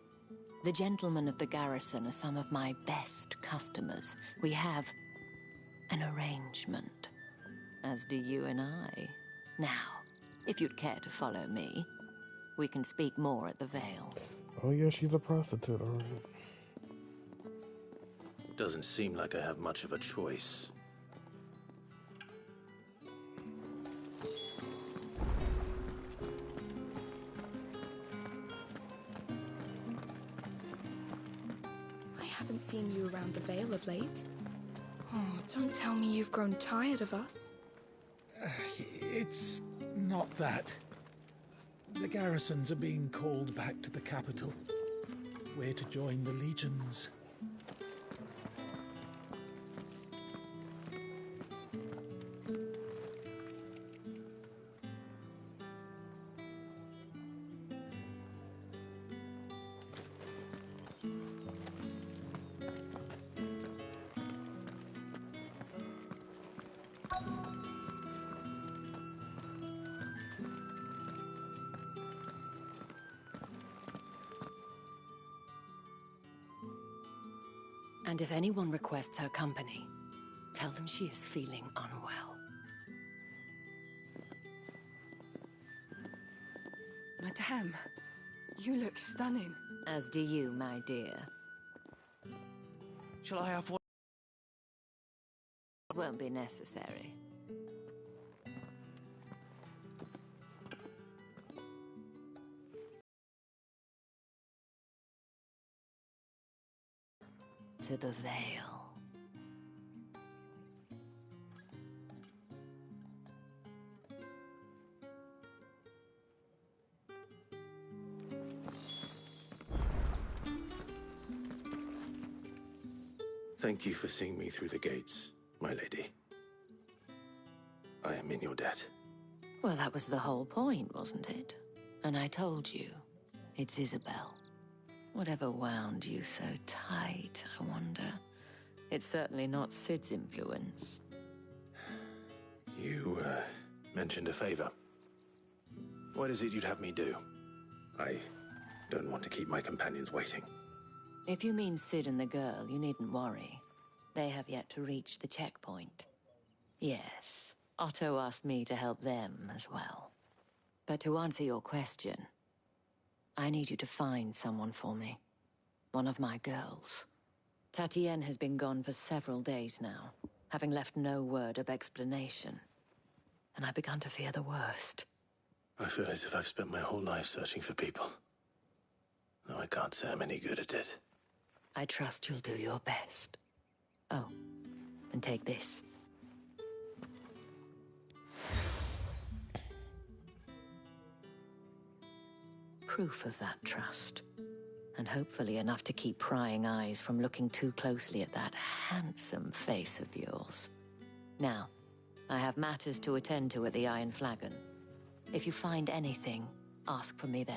The gentlemen of the garrison are some of my best customers. We have an arrangement, as do you and I. Now, if you'd care to follow me, We can speak more at the Vale. Oh yeah, she's a prostitute, alright. Doesn't seem like I have much of a choice. I haven't seen you around the Vale of late. Oh, don't tell me you've grown tired of us. It's not that. The garrisons are being called back to the capital. We're to join the legions. And if anyone requests her company, tell them she is feeling unwell. Madame, you look stunning. As do you, my dear. Shall I have one? It won't be necessary. To the Vale. Thank you for seeing me through the gates, my lady. I am in your debt. Well, that was the whole point, wasn't it? And I told you, it's Isabel. Whatever wound you so tight, I wonder. It's certainly not Sid's influence. You, mentioned a favor. What is it you'd have me do? I don't want to keep my companions waiting. If you mean Sid and the girl, you needn't worry. They have yet to reach the checkpoint. Yes, Otto asked me to help them as well. But to answer your question, I need you to find someone for me. One of my girls. Tatienne has been gone for several days now, having left no word of explanation. And I've begun to fear the worst. I feel as if I've spent my whole life searching for people. Though I can't say I'm any good at it. I trust you'll do your best. Oh, and take this. Proof of that trust. And hopefully enough to keep prying eyes from looking too closely at that handsome face of yours. Now, I have matters to attend to at the Iron Flagon. If you find anything, ask for me there.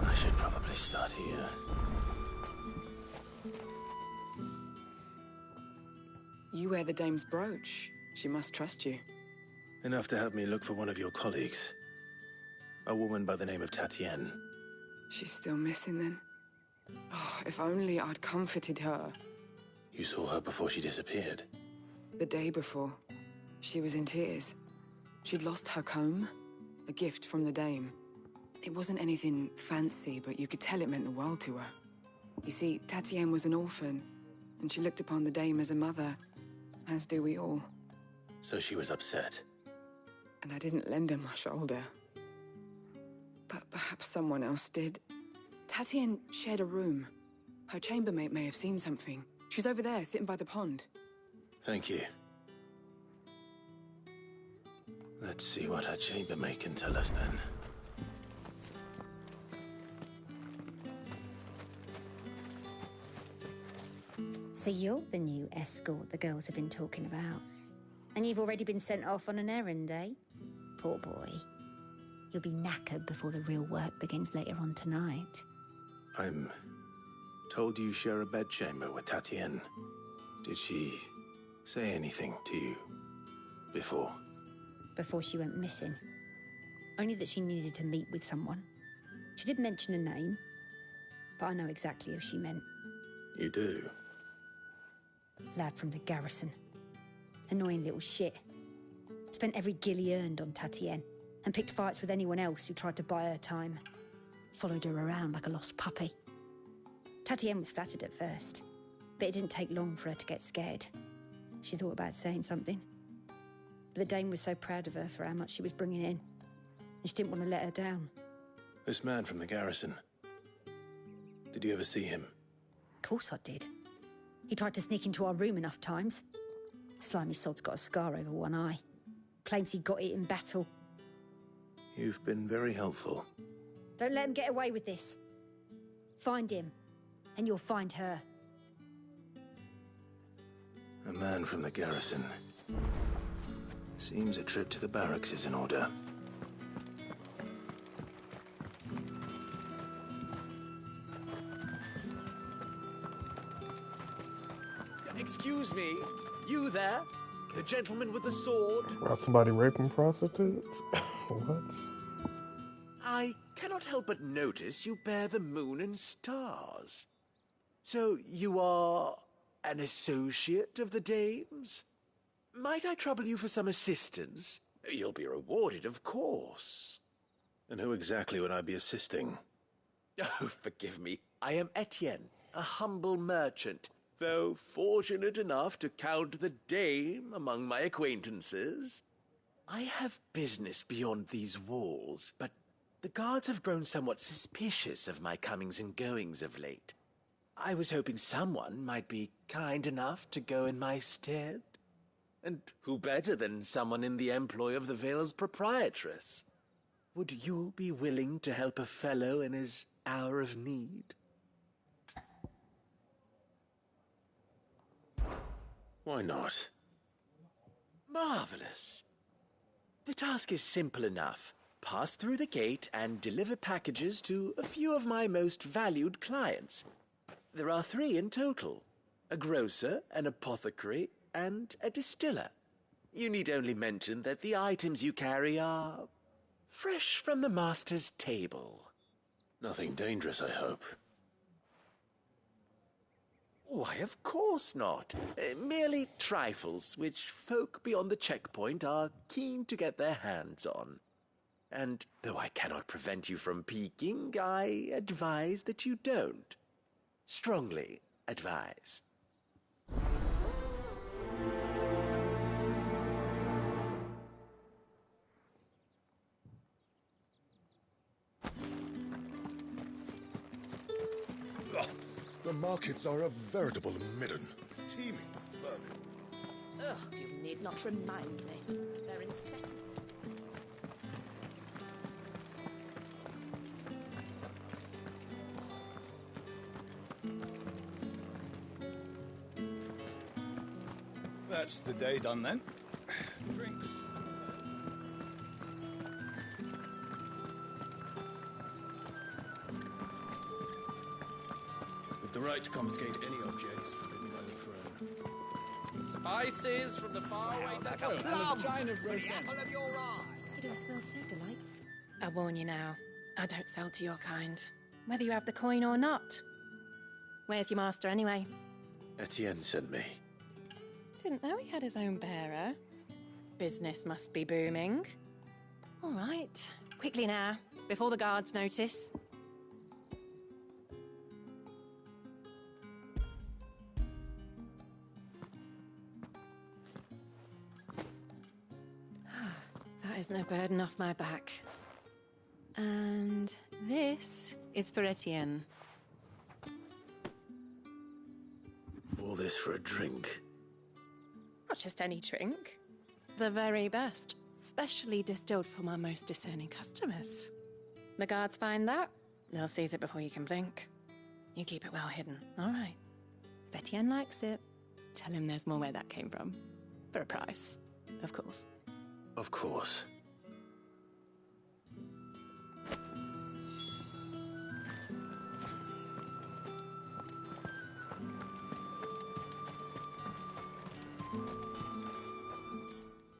I should probably start here. You wear the dame's brooch. She must trust you. Enough to have me look for one of your colleagues. A woman by the name of Tatienne. She's still missing then. Oh, if only I'd comforted her. You saw her before she disappeared. The day before, she was in tears. She'd lost her comb, a gift from the dame. It wasn't anything fancy, but you could tell it meant the world to her. You see, Tatienne was an orphan, and she looked upon the dame as a mother, as do we all. So she was upset. And I didn't lend her my shoulder. But perhaps someone else did. Tatienne shared a room. Her chambermaid may have seen something. She's over there, sitting by the pond. Thank you. Let's see what her chambermaid can tell us then. So you're the new escort the girls have been talking about. And you've already been sent off on an errand, eh? Poor boy. You'll be knackered before the real work begins later on tonight. I'm told you share a bedchamber with Tatienne. Did she say anything to you before? Before she went missing. Only that she needed to meet with someone. She did mention a name, but I know exactly who she meant. You do? Lad from the garrison. Annoying little shit. Spent every guil he earned on Tatienne, and picked fights with anyone else who tried to buy her time. Followed her around like a lost puppy. Tatienne was flattered at first, but it didn't take long for her to get scared. She thought about saying something. But the Dame was so proud of her for how much she was bringing in, and she didn't want to let her down. This man from the garrison. Did you ever see him? Of course I did. He tried to sneak into our room enough times. Slimy sod's got a scar over one eye. Claims he got it in battle. You've been very helpful. Don't let him get away with this. Find him, and you'll find her. A man from the garrison. Seems a trip to the barracks is in order. Excuse me, you there? The gentleman with the sword? About somebody raping prostitutes? What? I cannot help but notice you bear the moon and stars. So you are an associate of the Dame's? Might I trouble you for some assistance? You'll be rewarded, of course. And who exactly would I be assisting? Oh, forgive me. I am Etienne, a humble merchant, though fortunate enough to count the Dame among my acquaintances. I have business beyond these walls, but the guards have grown somewhat suspicious of my comings and goings of late. I was hoping someone might be kind enough to go in my stead. And who better than someone in the employ of the Vale's proprietress? Would you be willing to help a fellow in his hour of need? Why not? Marvelous. The task is simple enough. Pass through the gate and deliver packages to a few of my most valued clients. There are 3 in total. A grocer, an apothecary, and a distiller. You need only mention that the items you carry are fresh from the master's table. Nothing dangerous, I hope. Why, of course not. Merely trifles which folk beyond the checkpoint are keen to get their hands on. And though I cannot prevent you from peeking, I advise that you don't. Strongly advise. The markets are a veritable midden, teeming with vermin. Ugh, you need not remind me. They're incessant. That's the day done then. Drinks. The right to confiscate any objects forbidden by the throne. Spices from the faraway Plum! And a giant of roast apple of your eye! It all smells so delightful. I warn you now, I don't sell to your kind, whether you have the coin or not. Where's your master anyway? Etienne sent me. Didn't know he had his own bearer. Business must be booming. All right, quickly now, before the guards notice. That isn't a burden off my back. And this is for Etienne. All this for a drink? Not just any drink. The very best, specially distilled for my most discerning customers. The guards find that, they'll seize it before you can blink. You keep it well hidden, all right? If Etienne likes it, tell him there's more where that came from. For a price, of course. Of course.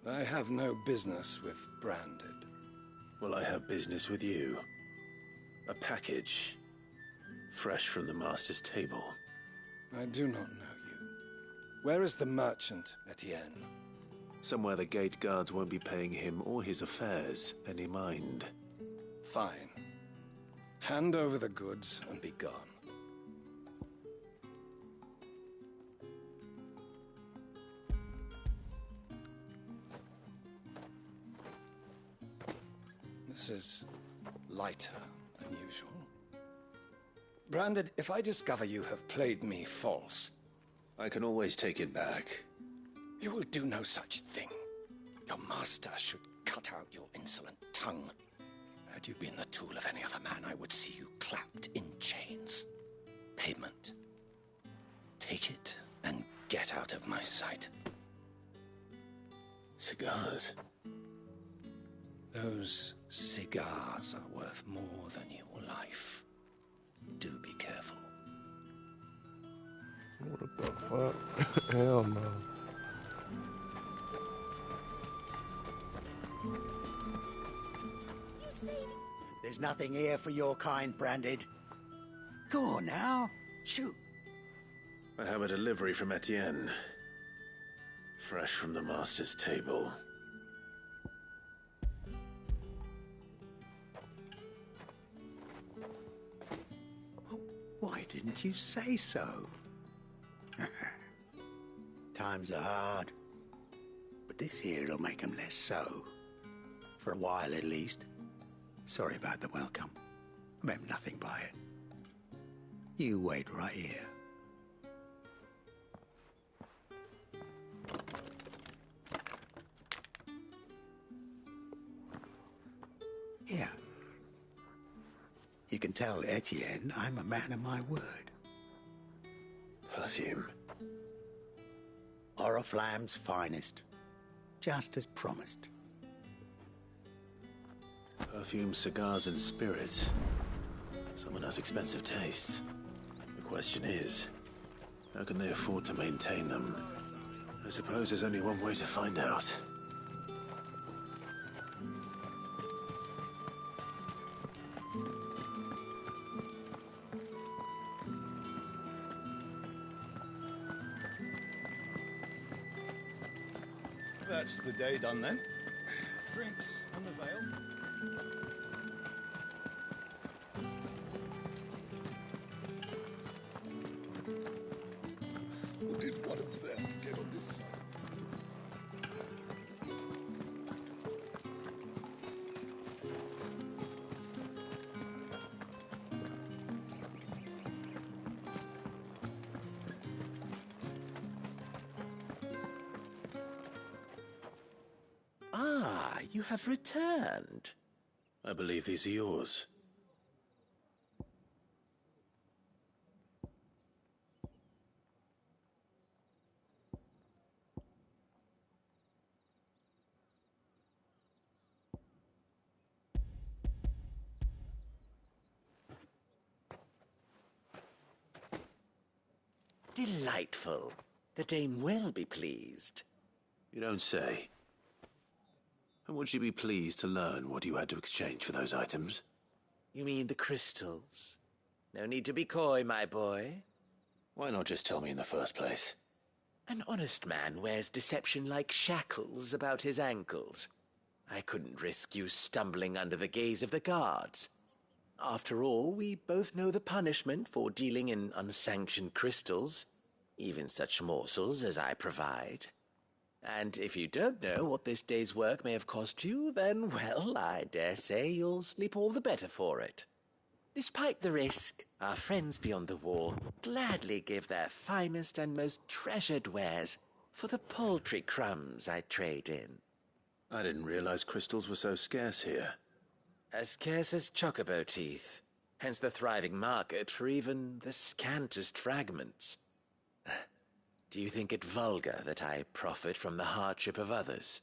I have no business with Branded. Well, I have business with you. A package. Fresh from the master's table. I do not know you. Where is the merchant, Etienne? Somewhere the gate guards won't be paying him or his affairs any mind. Fine. Hand over the goods and be gone. This is lighter than usual. Branded, if I discover you have played me false... I can always take it back. You will do no such thing. Your master should cut out your insolent tongue. Had you been the tool of any other man, I would see you clapped in chains. Payment. Take it and get out of my sight. Cigars? Those cigars are worth more than your life. Do be careful. What the fuck? Hell no. There's nothing here for your kind, Branded. Go on now. Shoot. I have a delivery from Etienne. Fresh from the master's table. Why didn't you say so? Times are hard. But this here'll make 'em less so. For a while, at least. Sorry about the welcome. I meant nothing by it. You wait right here. Here. You can tell Etienne I'm a man of my word. Perfume. Oriflamme's finest. Just as promised. Perfume, cigars, and spirits. Someone has expensive tastes. The question is, how can they afford to maintain them? I suppose there's only one way to find out. That's the day done then. Drinks on the veil. Who did one of them get on this side? Ah, you have returned. I believe these are yours. Delightful. The dame will be pleased. You don't say. And would she be pleased to learn what you had to exchange for those items? You mean the crystals? No need to be coy, my boy. Why not just tell me in the first place? An honest man wears deception like shackles about his ankles. I couldn't risk you stumbling under the gaze of the guards. After all, we both know the punishment for dealing in unsanctioned crystals, even such morsels as I provide. And if you don't know what this day's work may have cost you, then, well, I dare say you'll sleep all the better for it. Despite the risk, our friends beyond the wall gladly give their finest and most treasured wares for the paltry crumbs I trade in. I didn't realize crystals were so scarce here. As scarce as chocobo teeth, hence the thriving market for even the scantest fragments. Do you think it vulgar that I profit from the hardship of others?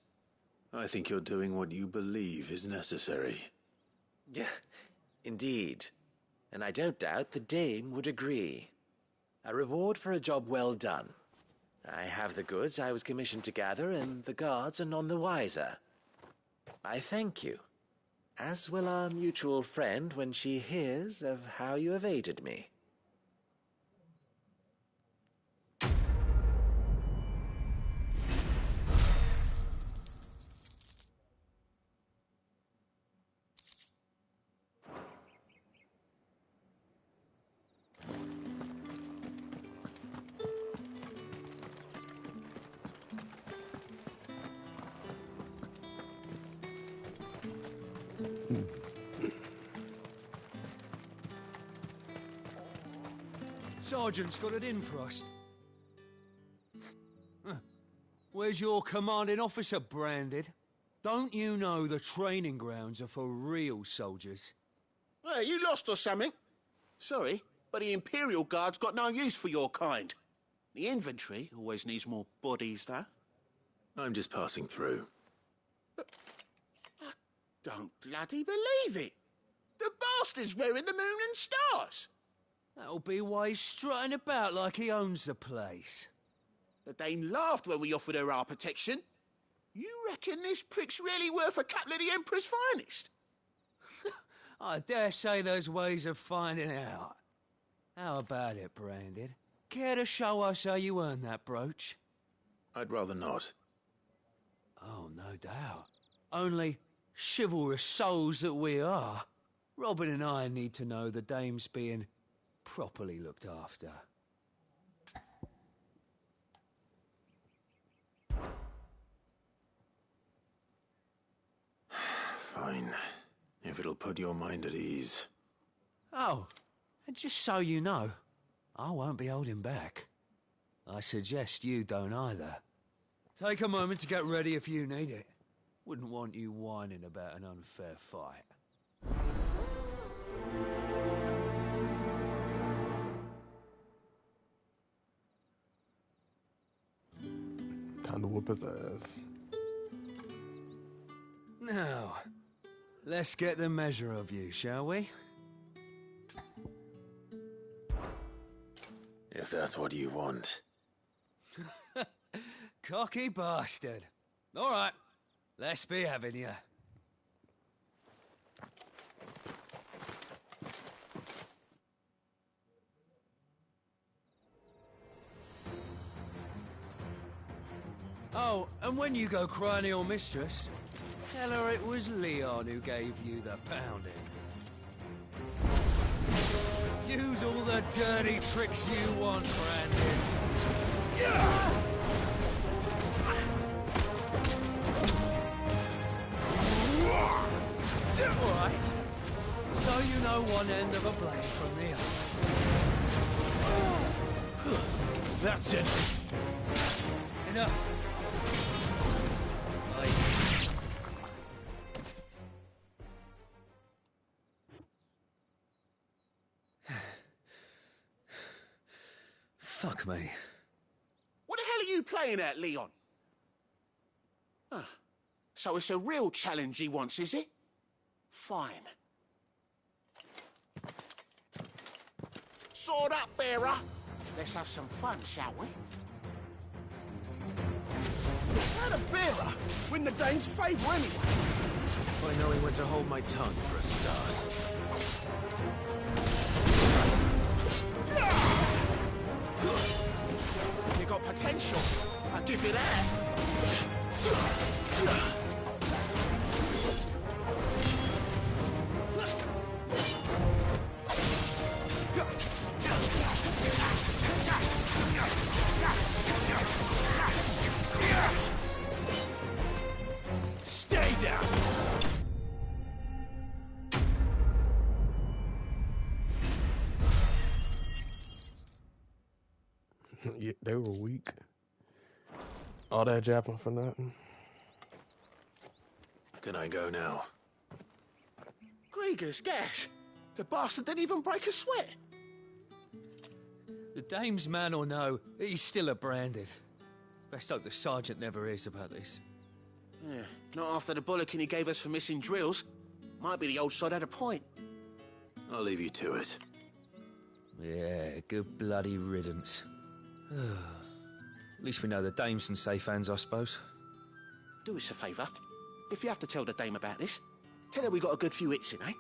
I think you're doing what you believe is necessary. Yeah, indeed. And I don't doubt the dame would agree. A reward for a job well done. I have the goods I was commissioned to gather, and the guards are none the wiser. I thank you, as will our mutual friend when she hears of how you have aided me. Sergeant's got it in for us. Where's your commanding officer, Branded? Don't you know the training grounds are for real soldiers? Hey, you lost or something? Sorry, but the Imperial Guard's got no use for your kind. The infantry always needs more bodies, though. I'm just passing through. I don't bloody believe it. The bastard's wearing the moon and stars. That'll be why he's strutting about like he owns the place. The Dame laughed when we offered her our protection. You reckon this prick's really worth a couple of the Emperor's finest? I dare say there's ways of finding out. How about it, Branded? Care to show us how you earned that brooch? I'd rather not. Oh, no doubt. Only chivalrous souls that we are, Robin and I need to know the Dame's being properly looked after. Fine. If it'll put your mind at ease. Oh, and just so you know, I won't be holding back. I suggest you don't either. Take a moment to get ready if you need it. Wouldn't want you whining about an unfair fight. Time to whoop his ass. Now, let's get the measure of you, shall we? If that's what you want. Cocky bastard. All right, let's be having you. Oh, and when you go crying to your mistress, tell her it was Leon who gave you the pounding. Use all the dirty tricks you want, Brandon. All right. So you know one end of a blade from the other. That's it. Enough. Fuck me. What the hell are you playing at, Leon? Ah, so it's a real challenge he wants, is it? Fine. Sword up, bearer. Let's have some fun, shall we? How the bearer win the Dane's favour anyway? I know he went to hold my tongue for a start. You got potential. I'll give you that. Stay down! Yeah, they were weak. All that jabbing for nothing. Can I go now? Grieger's gas. The bastard didn't even break a sweat. The Dame's man or no, he's still a Branded. Best hope the Sergeant never hears about this. Yeah, not after the bollocking he gave us for missing drills. Might be the old sod had a point. I'll leave you to it. Yeah, good bloody riddance. At least we know the Dame's in safe hands, I suppose. Do us a favour. If you have to tell the Dame about this, tell her we got a good few hits in, eh?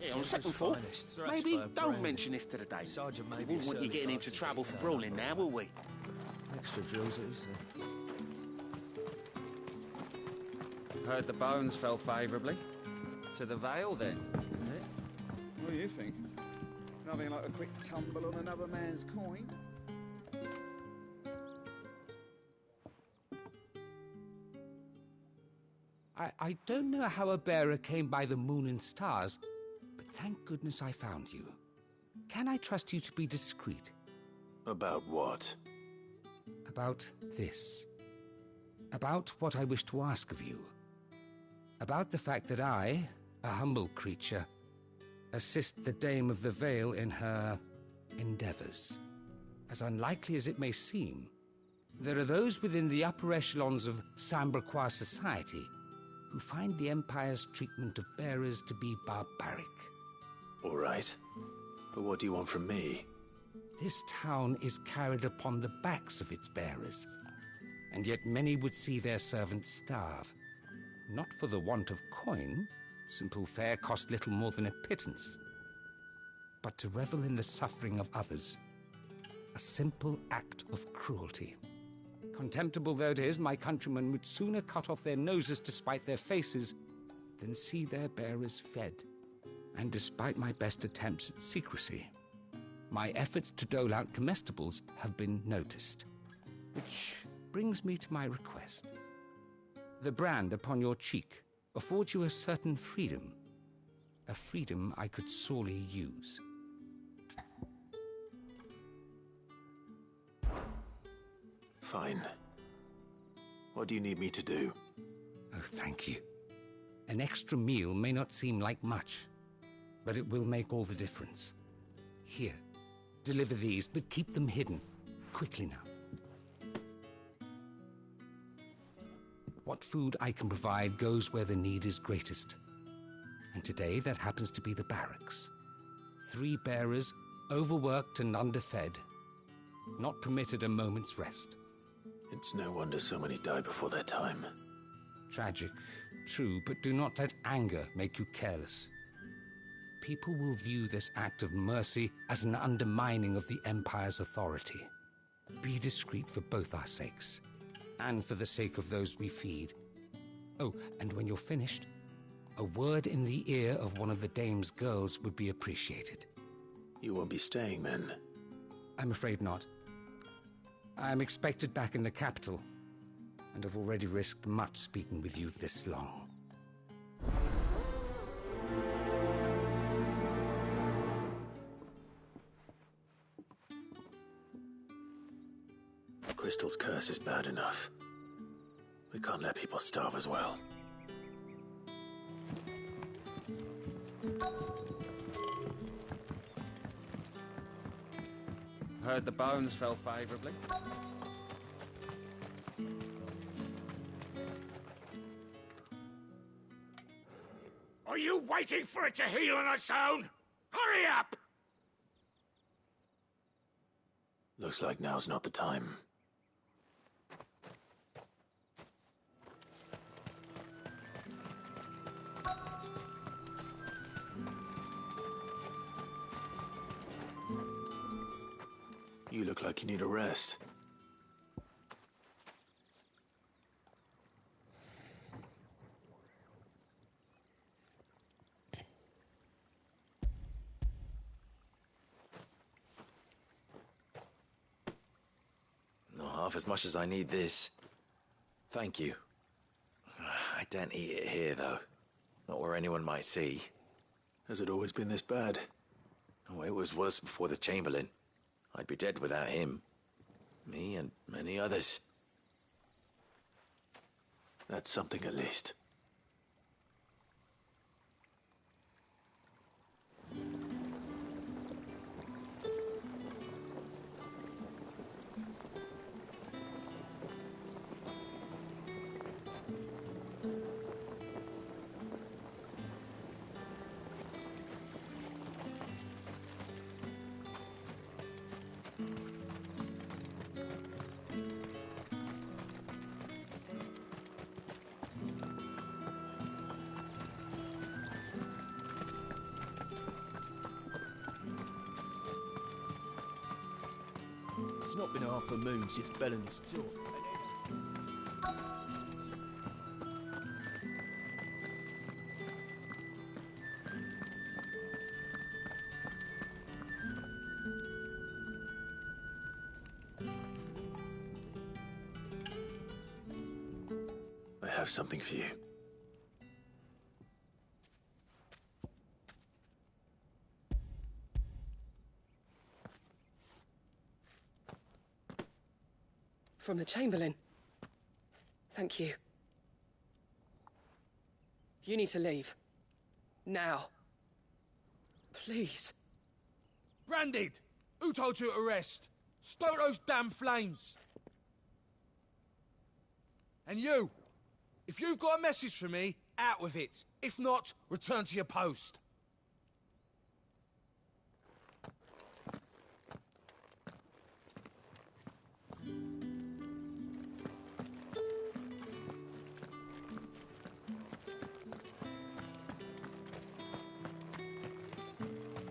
Yeah, on second thought, maybe don't mention this to the Dame. We wouldn't want you getting into trouble for brawling now, will we? Extra drills it is, then. Heard the bones fell favourably. To the Vale, then, isn't it? What do you think? Nothing like a quick tumble on another man's coin. I don't know how a bearer came by the moon and stars, but thank goodness I found you. Can I trust you to be discreet? About what? About this. About what I wish to ask of you. About the fact that I, a humble creature, assist the Dame of the Vale in her endeavors. As unlikely as it may seem, there are those within the upper echelons of Samberquois society who find the Empire's treatment of bearers to be barbaric. All right. But what do you want from me? This town is carried upon the backs of its bearers, and yet many would see their servants starve. Not for the want of coin, simple fare cost little more than a pittance, but to revel in the suffering of others, a simple act of cruelty. Contemptible though it is, my countrymen would sooner cut off their noses to spite their faces than see their bearers fed. And despite my best attempts at secrecy, my efforts to dole out comestibles have been noticed. Which brings me to my request. The brand upon your cheek affords you a certain freedom. A freedom I could sorely use. Fine. What do you need me to do? Oh, thank you. An extra meal may not seem like much, but it will make all the difference. Here, deliver these, but keep them hidden. Quickly now. What food I can provide goes where the need is greatest. And today that happens to be the barracks. 3 bearers, overworked and underfed, not permitted a moment's rest. It's no wonder so many die before their time. Tragic, true, but do not let anger make you careless. People will view this act of mercy as an undermining of the Empire's authority. Be discreet for both our sakes, and for the sake of those we feed. Oh, and when you're finished, a word in the ear of one of the Dame's girls would be appreciated. You won't be staying then? I'm afraid not. I'm expected back in the capital, and have already risked much speaking with you this long. Crystal's curse is bad enough. We can't let people starve as well. Heard the bones fell favorably. Are you waiting for it to heal on its own? Hurry up! Looks like now's not the time. You look like you need a rest. Not half as much as I need this. Thank you. I don't eat it here, though. Not where anyone might see. Has it always been this bad? Oh, it was worse before the Chamberlain. I'd be dead without him. Me and many others. That's something at least. It's not been half a moon since Bellen's tour. have something for you. From the Chamberlain. Thank you. You need to leave. Now. Please. Branded! Who told you to rest? Stoke those damn flames! And you! If you've got a message for me, out with it. If not, return to your post.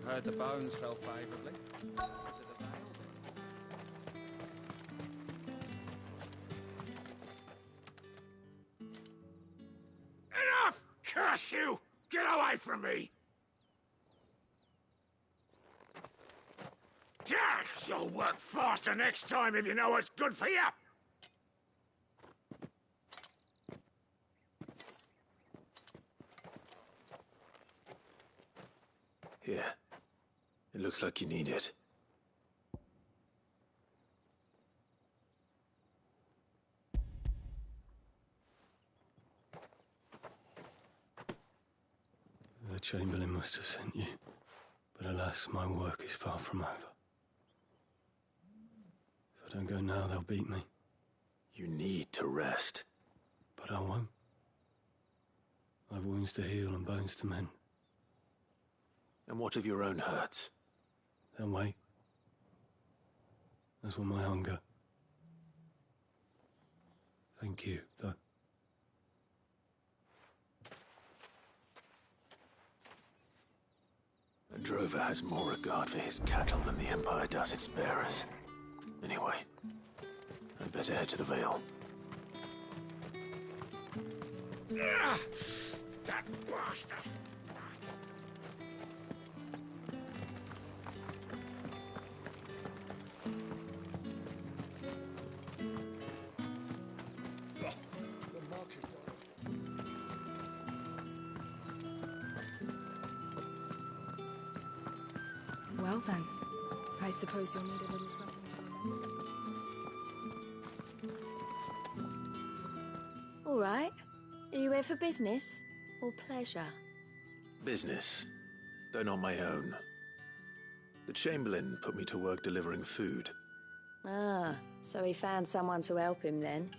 Heard the bones fell favourably. Enough! Curse you! Get away from me! You'll work faster next time if you know what's good for you! Here. It looks like you need it. The Chamberlain must have sent you. But alas, my work is far from over. If I don't go now, they'll beat me. You need to rest. But I won't. I've wounds to heal and bones to mend. And what of your own hurts? They'll wait. As will my hunger. Thank you, though. A drover has more regard for his cattle than the Empire does its bearers. Anyway, I'd better head to the Vale. That bastard! Well then, I suppose you'll need a little something to remember. All right. Are you here for business or pleasure? Business, though not my own. The Chamberlain put me to work delivering food. Ah, so he found someone to help him then.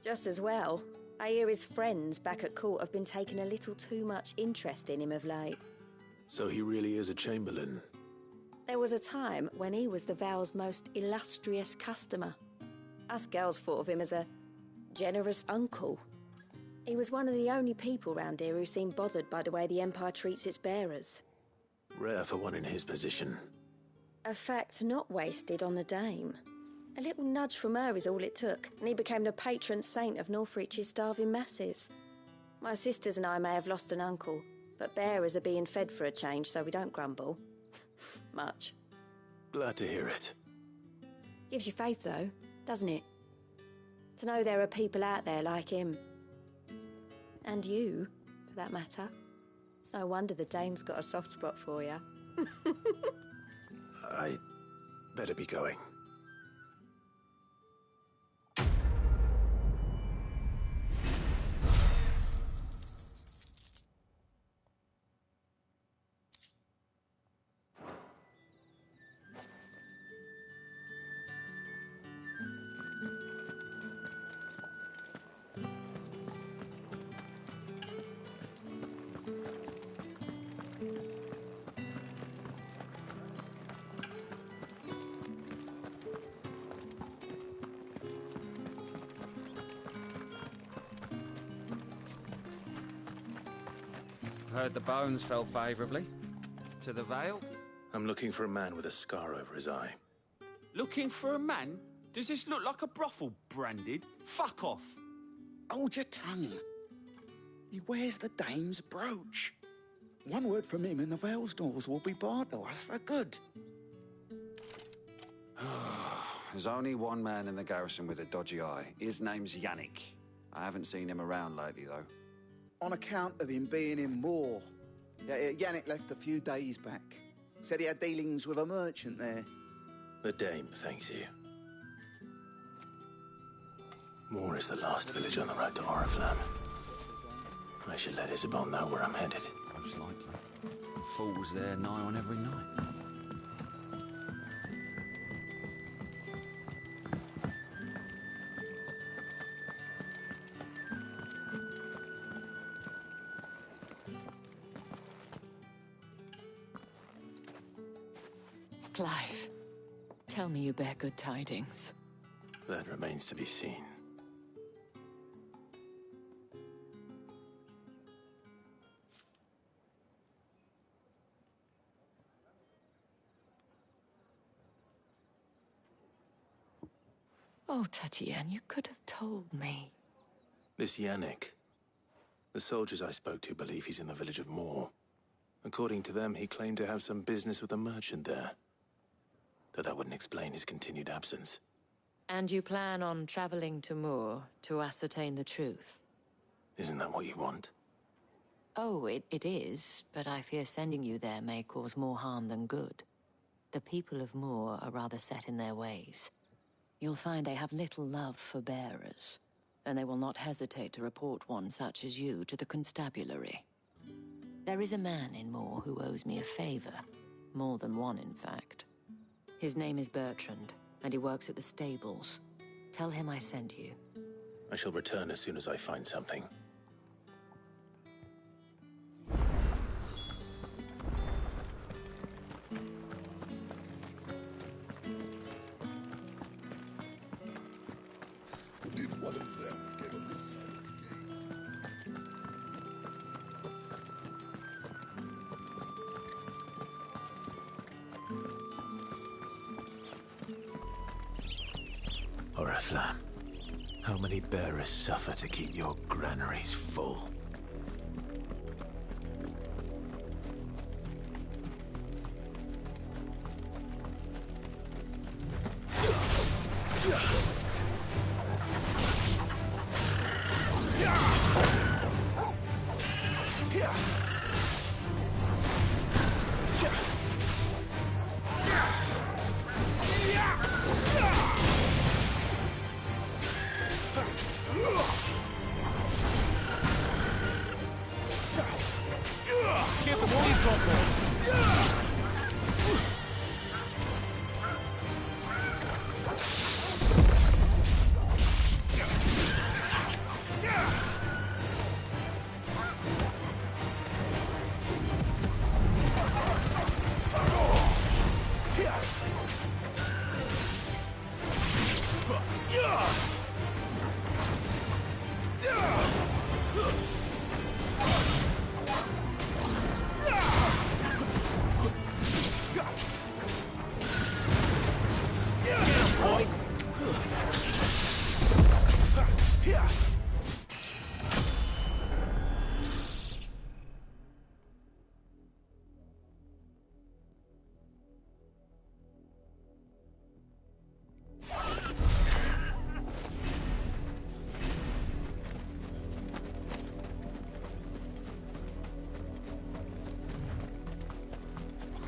Just as well. I hear his friends back at court have been taking a little too much interest in him of late. So he really is a Chamberlain. There was a time when he was the Vale's most illustrious customer. Us girls thought of him as a generous uncle. He was one of the only people round here who seemed bothered by the way the Empire treats its bearers. Rare for one in his position. A fact not wasted on the Dame. A little nudge from her is all it took, and he became the patron saint of Northreach's starving masses. My sisters and I may have lost an uncle, but bearers are being fed for a change, so we don't grumble. Much. Glad to hear it. Gives you faith, though, doesn't it? To know there are people out there like him. And you, for that matter. It's no wonder the Dame's got a soft spot for you. I better be going. Heard the bones fell favourably. To the Vale? I'm looking for a man with a scar over his eye. Looking for a man? Does this look like a brothel, Branded? Fuck off. Hold your tongue. He wears the Dame's brooch. One word from him and the Vale's doors will be barred to us for good. There's only one man in the garrison with a dodgy eye. His name's Yannick. I haven't seen him around lately, though. On account of him being in Moor. Yannick left a few days back. Said he had dealings with a merchant there. The Dame thanks you. Moor is the last village on the road to Oriflamme. I should let Isabel know where I'm headed. Most likely. Fools there nigh on every night. Clive, tell me you bear good tidings. That remains to be seen. Oh, Tatienne, you could have told me. This Yannick. The soldiers I spoke to believe he's in the village of Moor. According to them, he claimed to have some business with a merchant there. Though that wouldn't explain his continued absence. And you plan on traveling to Moor to ascertain the truth? Isn't that what you want? Oh, it is, but I fear sending you there may cause more harm than good. The people of Moor are rather set in their ways. You'll find they have little love for bearers, and they will not hesitate to report one such as you to the constabulary. There is a man in Moor who owes me a favor. More than one, in fact. His name is Bertrand, and he works at the stables. Tell him I sent you. I shall return as soon as I find something. Did one of them get on the side of the Oriflamme, how many bearers suffer to keep your granaries full?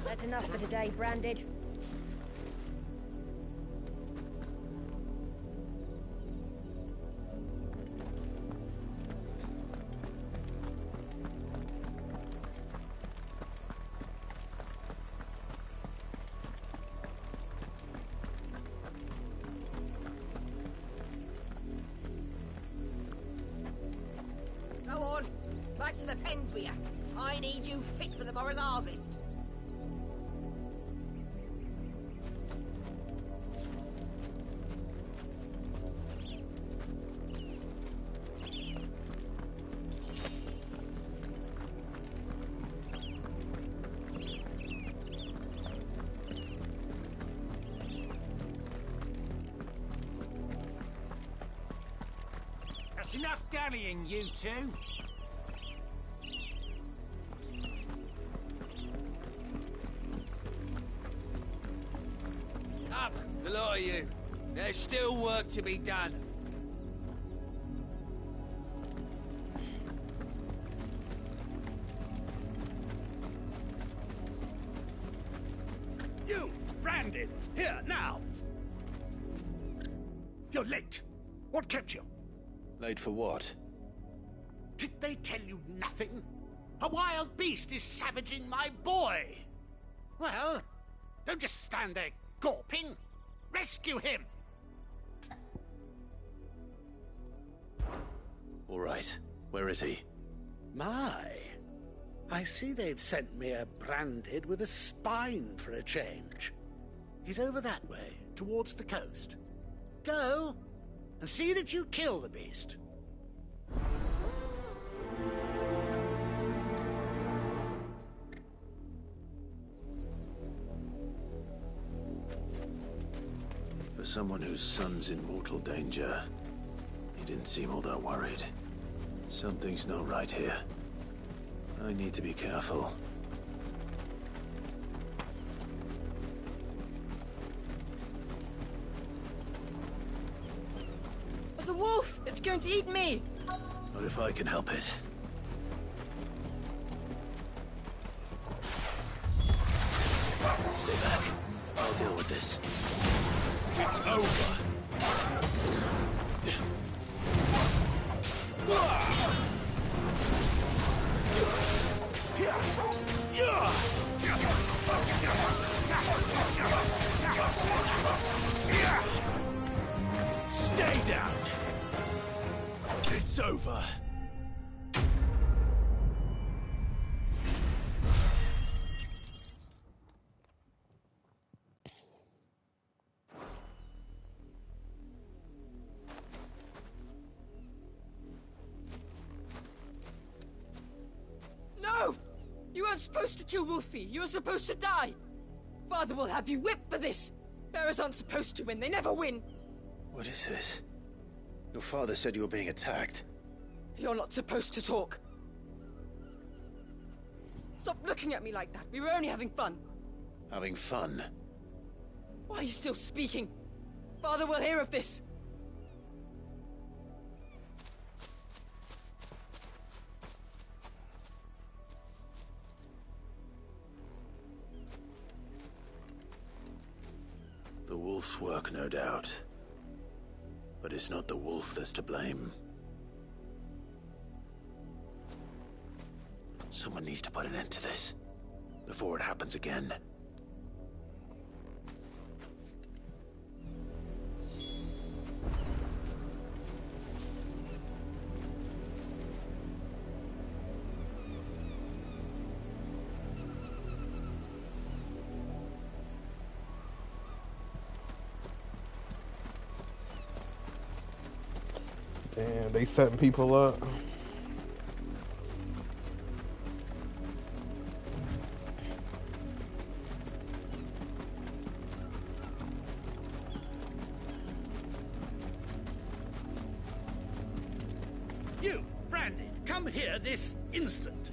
That's enough for today, Branded. Go on, back to the pens with you. I need you fit for the morrow's harvest. That's enough dallying, you two. Up, the lot of you. There's still work to be done. branded. Here, now. You're late. What kept you? Late for what? Did they tell you nothing? A wild beast is savaging my boy. Well, don't just stand there gawping. Rescue him. All right. Where is he? My. I see they've sent me a branded with a spine for a change. He's over that way, towards the coast. Go, and see that you kill the beast. For someone whose son's in mortal danger, he didn't seem all that worried. Something's not right here. I need to be careful. The wolf! It's going to eat me! Not if I can help it. Stay back. I'll deal with this. It's over. Stay down. It's over. No! You weren't supposed to kill Wolfie. You were supposed to die. Father will have you whipped for this. Bearers aren't supposed to win. They never win. What is this? Your father said you were being attacked. You're not supposed to talk. Stop looking at me like that. We were only having fun. Having fun? Why are you still speaking? Father will hear of this. The wolf's work, no doubt. But it's not the wolf that's to blame. Someone needs to put an end to this, before it happens again. Damn, they setting people up. You, Branded, come here this instant.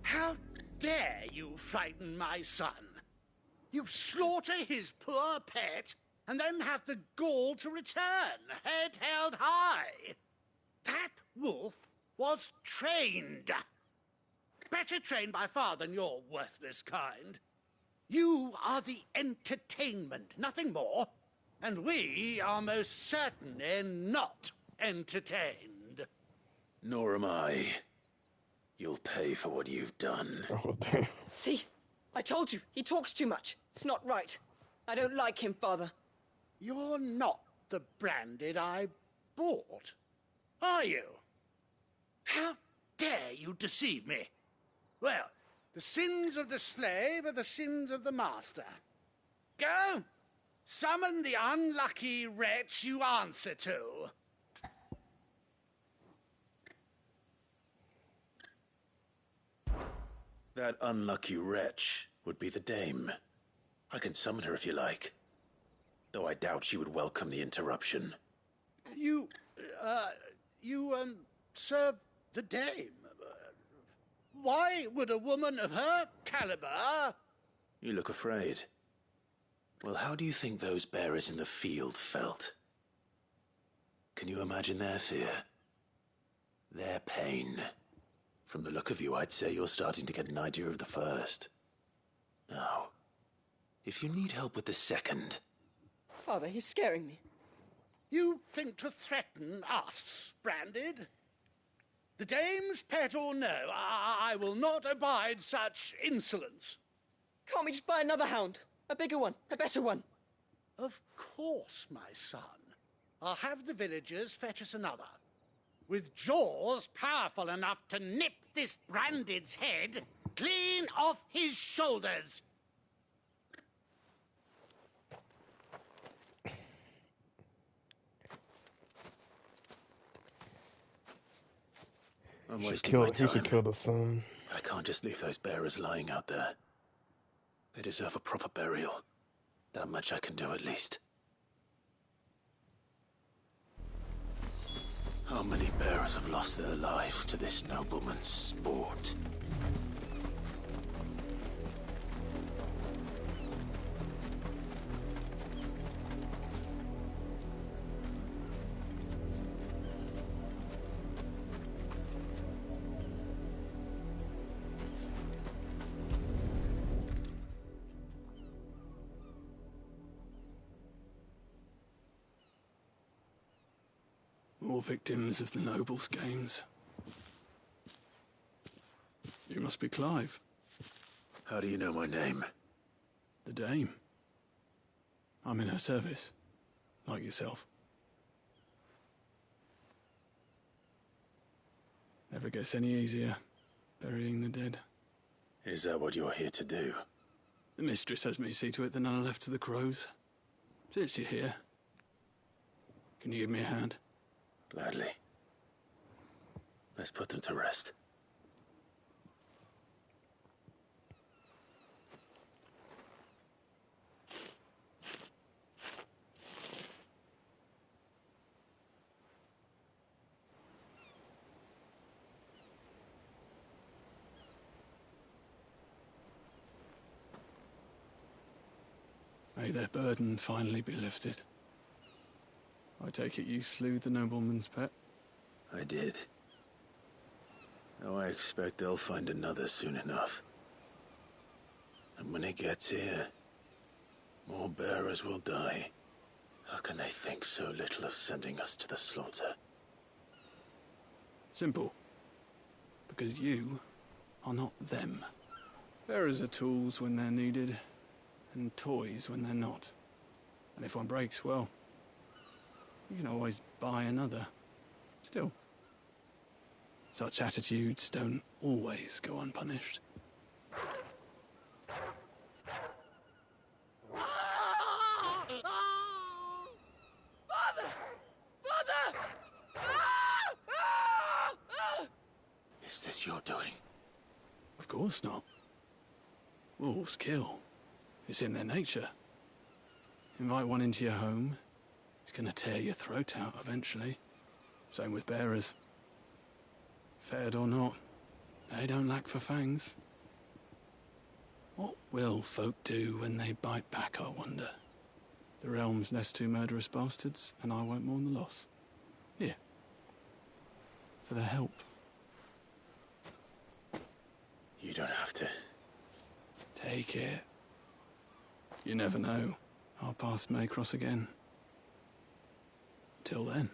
How dare you frighten my son? You slaughter his poor pet, and then have the gall to return, head held high. That wolf was trained. Better trained by far than your worthless kind. You are the entertainment, nothing more. And we are most certainly not entertained. Nor am I. You'll pay for what you've done. Oh, damn. See? I told you, he talks too much. It's not right. I don't like him, Father. You're not the Branded I bought, are you? How dare you deceive me? Well, the sins of the slave are the sins of the master. Go, summon the unlucky wretch you answer to. That unlucky wretch would be the dame. I can summon her if you like. Though I doubt she would welcome the interruption. You serve the dame. Why would a woman of her caliber... You look afraid. Well, how do you think those bearers in the field felt? Can you imagine their fear? Their pain? From the look of you, I'd say you're starting to get an idea of the first. Now, If you need help with the second... Father, he's scaring me. You think to threaten us, Branded? The dame's pet or no, I will not abide such insolence. Can't we just buy another hound? A bigger one, a better one. Of course, my son. I'll have the villagers fetch us another. With jaws powerful enough to nip this Branded's head clean off his shoulders. I'm wasting my time. He could kill the son. But I can't just leave those bearers lying out there. They deserve a proper burial. That much I can do at least. How many bearers have lost their lives to this nobleman's sport? More victims of the nobles' games. You must be Clive. How do you know my name? The Dame. I'm in her service, like yourself. Never gets any easier, burying the dead. Is that what you're here to do? The mistress has me see to it that none are left to the crows. Since you're here, can you give me a hand? Gladly. Let's put them to rest. May their burden finally be lifted. I take it you slew the nobleman's pet? I did. Now I expect they'll find another soon enough. And when it gets here, more bearers will die. How can they think so little of sending us to the slaughter? Simple. Because you are not them. Bearers are tools when they're needed, and toys when they're not. And if one breaks, well, you can always buy another. Still, such attitudes don't always go unpunished. Father! Father! Is this your doing? Of course not. Wolves kill. It's in their nature. Invite one into your home, it's gonna tear your throat out eventually. Same with bearers. Fed or not, they don't lack for fangs. What will folk do when they bite back, I wonder? The realm's nest two murderous bastards, and I won't mourn the loss. Here. For their help. You don't have to. Take it. You never know. Our paths may cross again. Till then.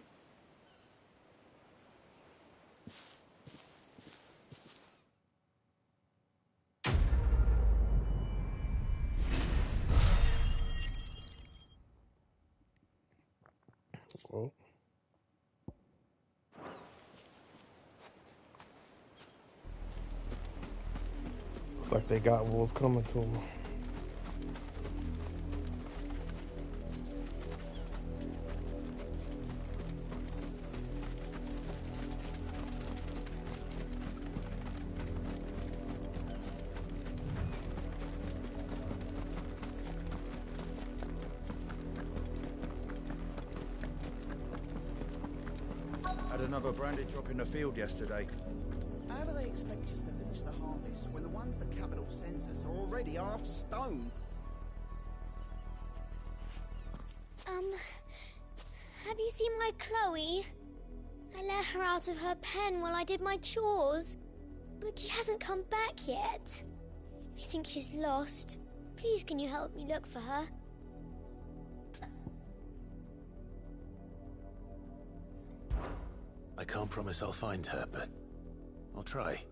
Well. Looks like they got wolves coming to them. Another branded drop in the field yesterday. How do they expect us to finish the harvest when the ones the capital sends us are already half stone? Have you seen my Chloe? I let her out of her pen while I did my chores, but she hasn't come back yet. I think she's lost. Please, can you help me look for her? I can't promise I'll find her, but I'll try.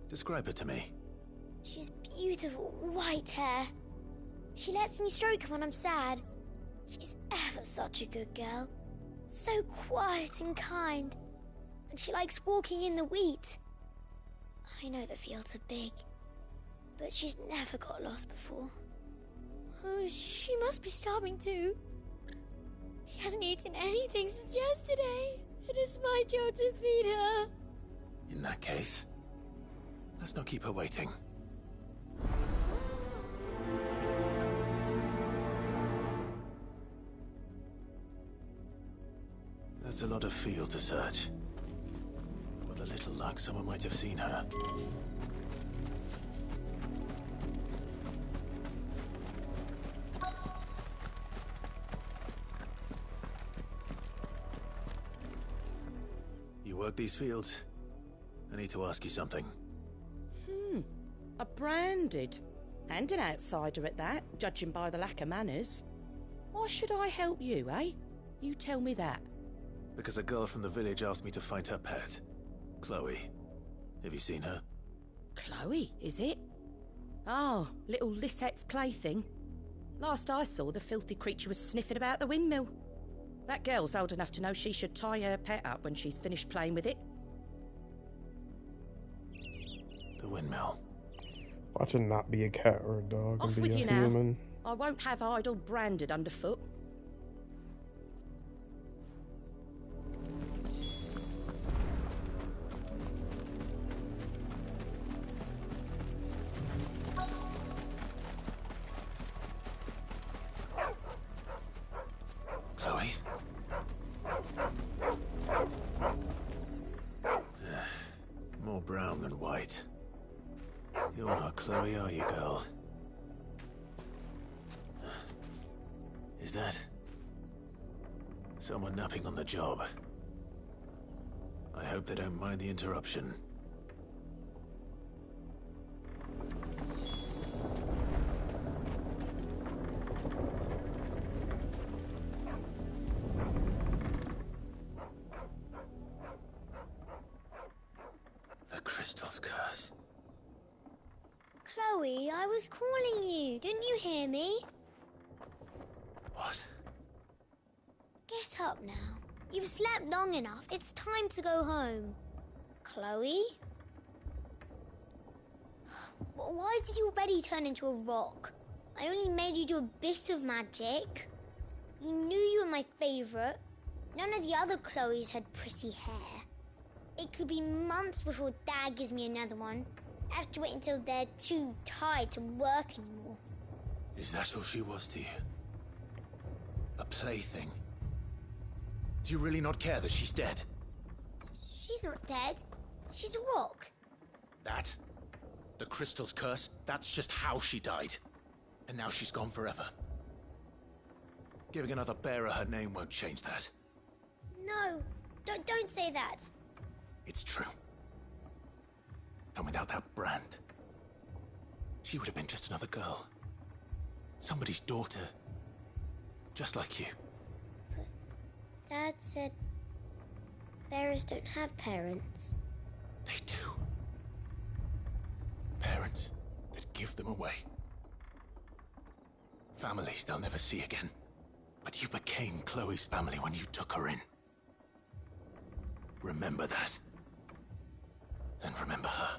Describe her to me. She has beautiful white hair. She lets me stroke her when I'm sad. She's ever such a good girl. So quiet and kind. And she likes walking in the wheat. I know the fields are big, but she's never got lost before. Oh, she must be starving too. She hasn't eaten anything since yesterday. It is my job to feed her. In that case, let's not keep her waiting. That's a lot of field to search. With a little luck, someone might have seen her. You work these fields? I need to ask you something. A branded. And an outsider at that, judging by the lack of manners. Why should I help you, eh? You tell me that. Because a girl from the village asked me to find her pet. Chloe. Have you seen her? Chloe, is it? Oh, little Lissette's plaything. Last I saw, the filthy creature was sniffing about the windmill. That girl's old enough to know she should tie her pet up when she's finished playing with it. The windmill. Watch it not be a cat or a dog Off and be with a you human. now. I won't have idle branded underfoot. Chloe? More brown than white. You're not Chloe, are you, girl? Is that someone napping on the job? I hope they don't mind the interruption. The crystal's curse. Chloe, I was calling you. Didn't you hear me? What? Get up now. You've slept long enough. It's time to go home. Chloe? Why did you already turn into a rock? I only made you do a bit of magic. You knew you were my favourite. None of the other Chloes had pretty hair. It could be months before Dad gives me another one. I have to wait until they're too tired to work anymore. Is that all she was to you? A plaything? Do you really not care that she's dead? She's not dead. She's a rock. That? The crystal's curse? That's just how she died. And now she's gone forever. Giving another bearer her name won't change that. No, don't say that. It's true. And without that brand, she would have been just another girl. Somebody's daughter. Just like you. But Dad said bearers don't have parents. They do. Parents that give them away. Families they'll never see again. But you became Chloe's family when you took her in. Remember that. And remember her.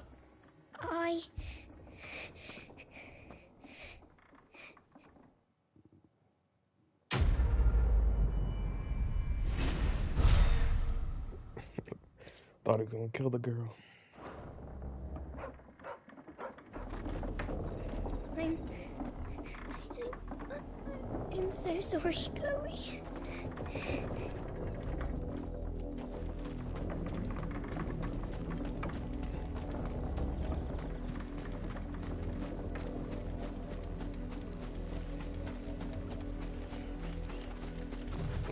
Thought he was gonna kill the girl. I'm so sorry, Chloe.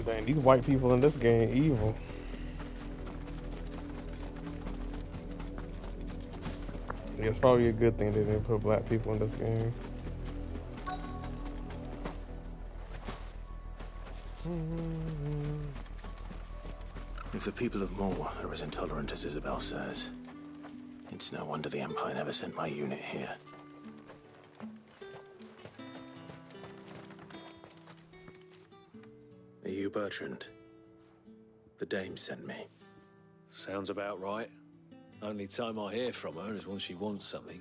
Dang, these white people in this game evil. Yeah, it's probably a good thing they didn't put black people in this game. If the people of Moor are as intolerant as Isabel says, it's no wonder the Empire never sent my unit here. Are you Bertrand? The Dame sent me. Sounds about right. Only time I hear from her is when she wants something.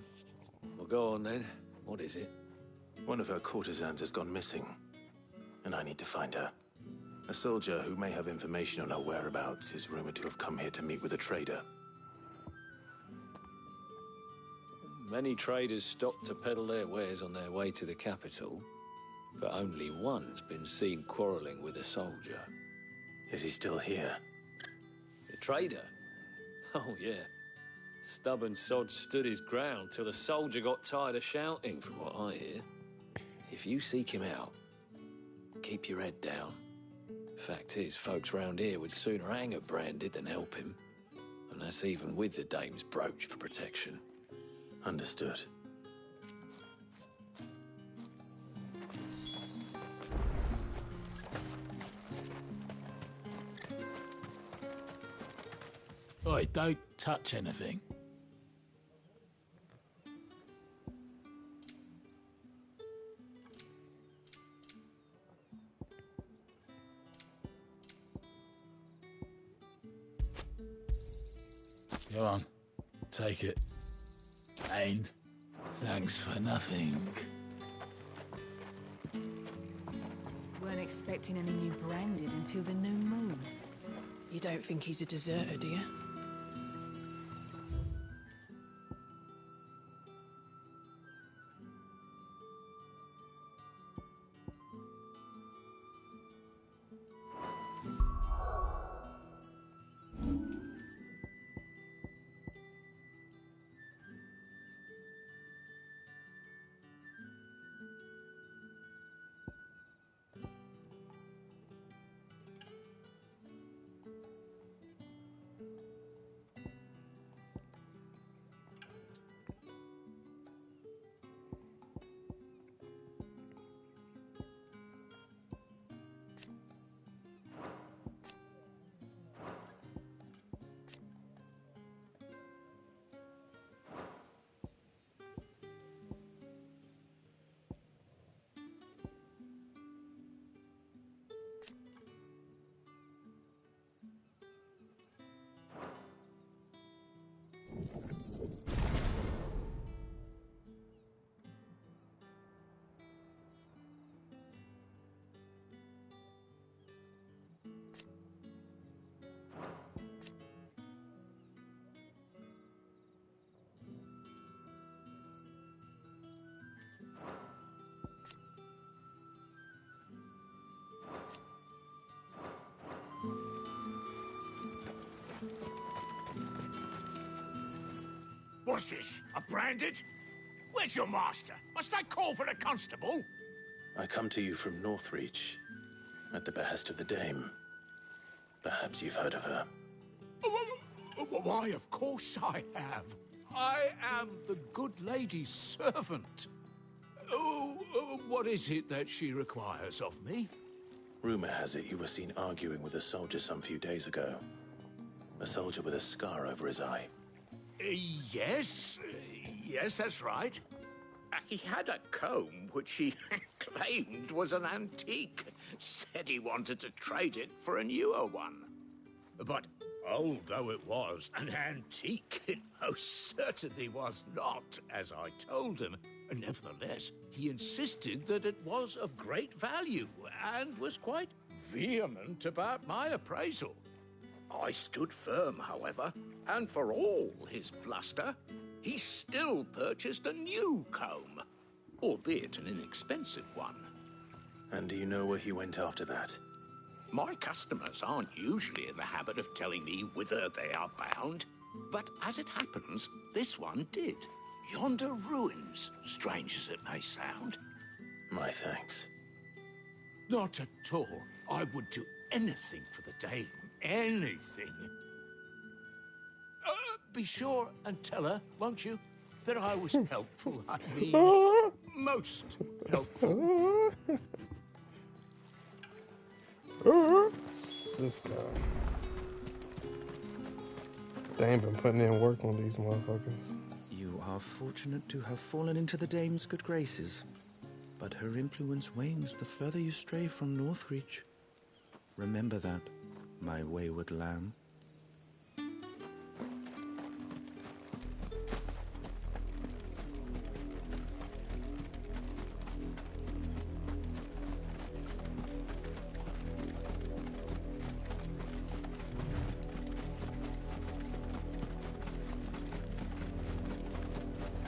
Well, go on then. What is it? One of her courtesans has gone missing, and I need to find her. A soldier who may have information on her whereabouts is rumored to have come here to meet with a trader. Many traders stop to peddle their wares on their way to the capital, but only one's been seen quarreling with a soldier. Is he still here? The trader? Oh, yeah. Stubborn sod stood his ground till the soldier got tired of shouting, from what I hear. If you seek him out, keep your head down. Fact is, folks round here would sooner hang a branded than help him. And that's even with the Dame's brooch for protection. Understood. Oi, don't touch anything. Go on, take it. And thanks for nothing. Weren't expecting any new branded until the new moon. You don't think he's a deserter, do you? What's this? A branded? Where's your master? Must I call for a constable? I come to you from Northreach, at the behest of the Dame. Perhaps you've heard of her. Why, of course I have. I am the good lady's servant. What is it that she requires of me? Rumor has it you were seen arguing with a soldier some few days ago. A soldier with a scar over his eye. Yes, that's right. He had a comb which he claimed was an antique. Said he wanted to trade it for a newer one. But old though it was, an antique it most certainly was not, as I told him. Nevertheless, he insisted that it was of great value and was quite vehement about my appraisal. I stood firm, however, and for all his bluster, he still purchased a new comb, albeit an inexpensive one. And do you know where he went after that? My customers aren't usually in the habit of telling me whither they are bound, but as it happens, this one did. Yonder ruins, strange as it may sound. My thanks. Not at all. I would do anything for the Dame. Anything. Be sure and tell her, won't you, that I was helpful. I mean, most helpful. This guy. They ain't been putting in work on these motherfuckers. You are fortunate to have fallen into the dame's good graces. But her influence wanes the further you stray from Northreach. Remember that, my wayward lamb.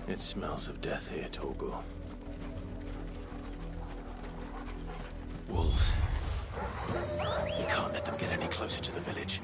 It smells of death here, Torgal. Wolves. We can't let them get any closer to the village.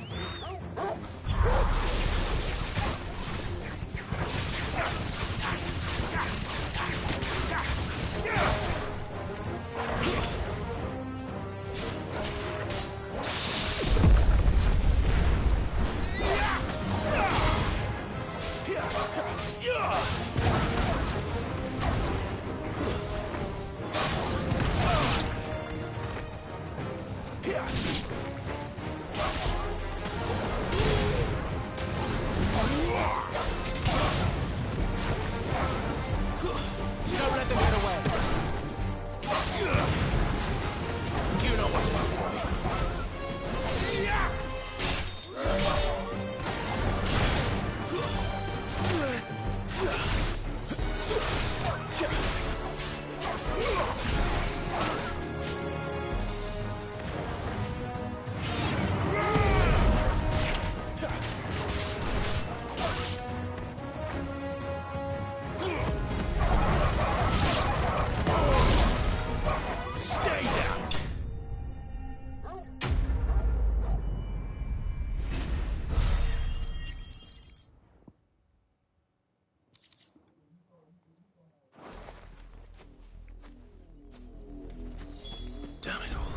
Damn it all.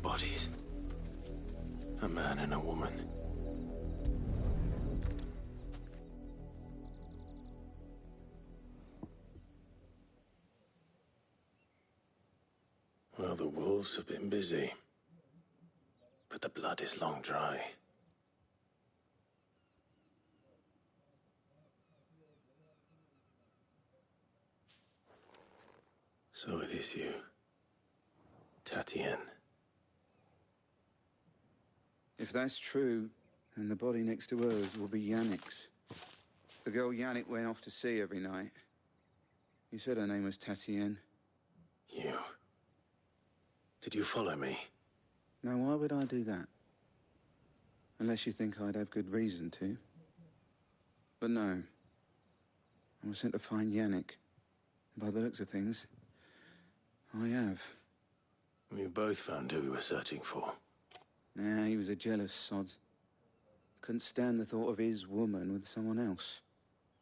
Bodies. A man and a woman. Well, the wolves have been busy. But the blood is long dry. So it is you. Tatien. If that's true, then the body next to hers will be Yannick's. The girl Yannick went off to sea every night. You said her name was Tatien. You. Did you follow me? Now, why would I do that? Unless you think I'd have good reason to. But no. I was sent to find Yannick. By the looks of things, I have. We both found who we were searching for. Nah, he was a jealous sod. Couldn't stand the thought of his woman with someone else.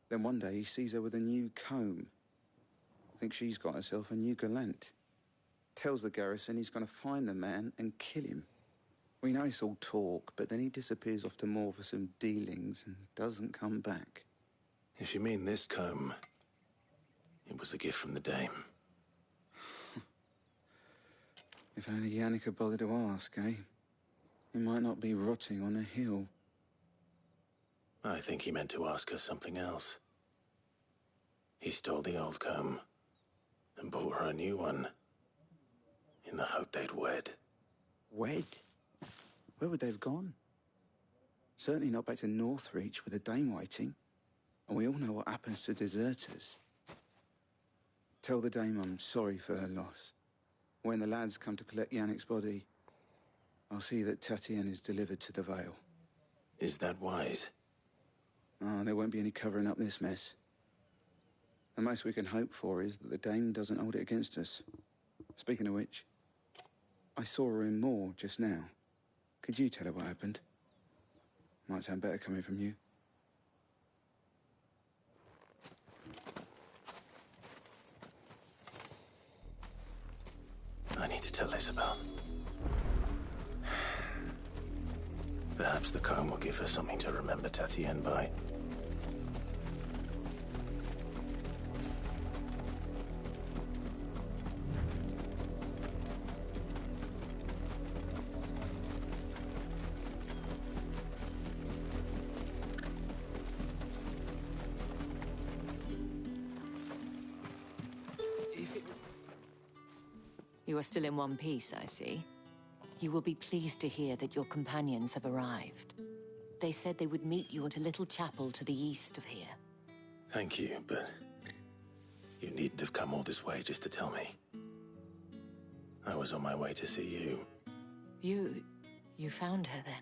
Then one day he sees her with a new comb. Thinks she's got herself a new gallant. Tells the garrison he's going to find the man and kill him. We know it's all talk, but then he disappears off to Moor for some dealings and doesn't come back. If you mean this comb, it was a gift from the dame. If only Yannick had bothered to ask, eh? He might not be rotting on a hill. I think he meant to ask her something else. He stole the old comb and bought her a new one in the hope they'd wed. Wed? Where would they have gone? Certainly not back to Northreach with the dame waiting. And we all know what happens to deserters. Tell the dame I'm sorry for her loss. When the lads come to collect Yannick's body, I'll see that Tatien is delivered to the Vale. Is that wise? Oh, there won't be any covering up this mess. The most we can hope for is that the dame doesn't hold it against us. Speaking of which, I saw her in Moor just now. Could you tell her what happened? Might sound better coming from you. I need to tell Isabel. Perhaps the comb will give her something to remember Tatien by. You are still in one piece, I see. You will be pleased to hear that your companions have arrived. They said they would meet you at a little chapel to the east of here. Thank you, but you needn't have come all this way just to tell me. I was on my way to see you. You found her then?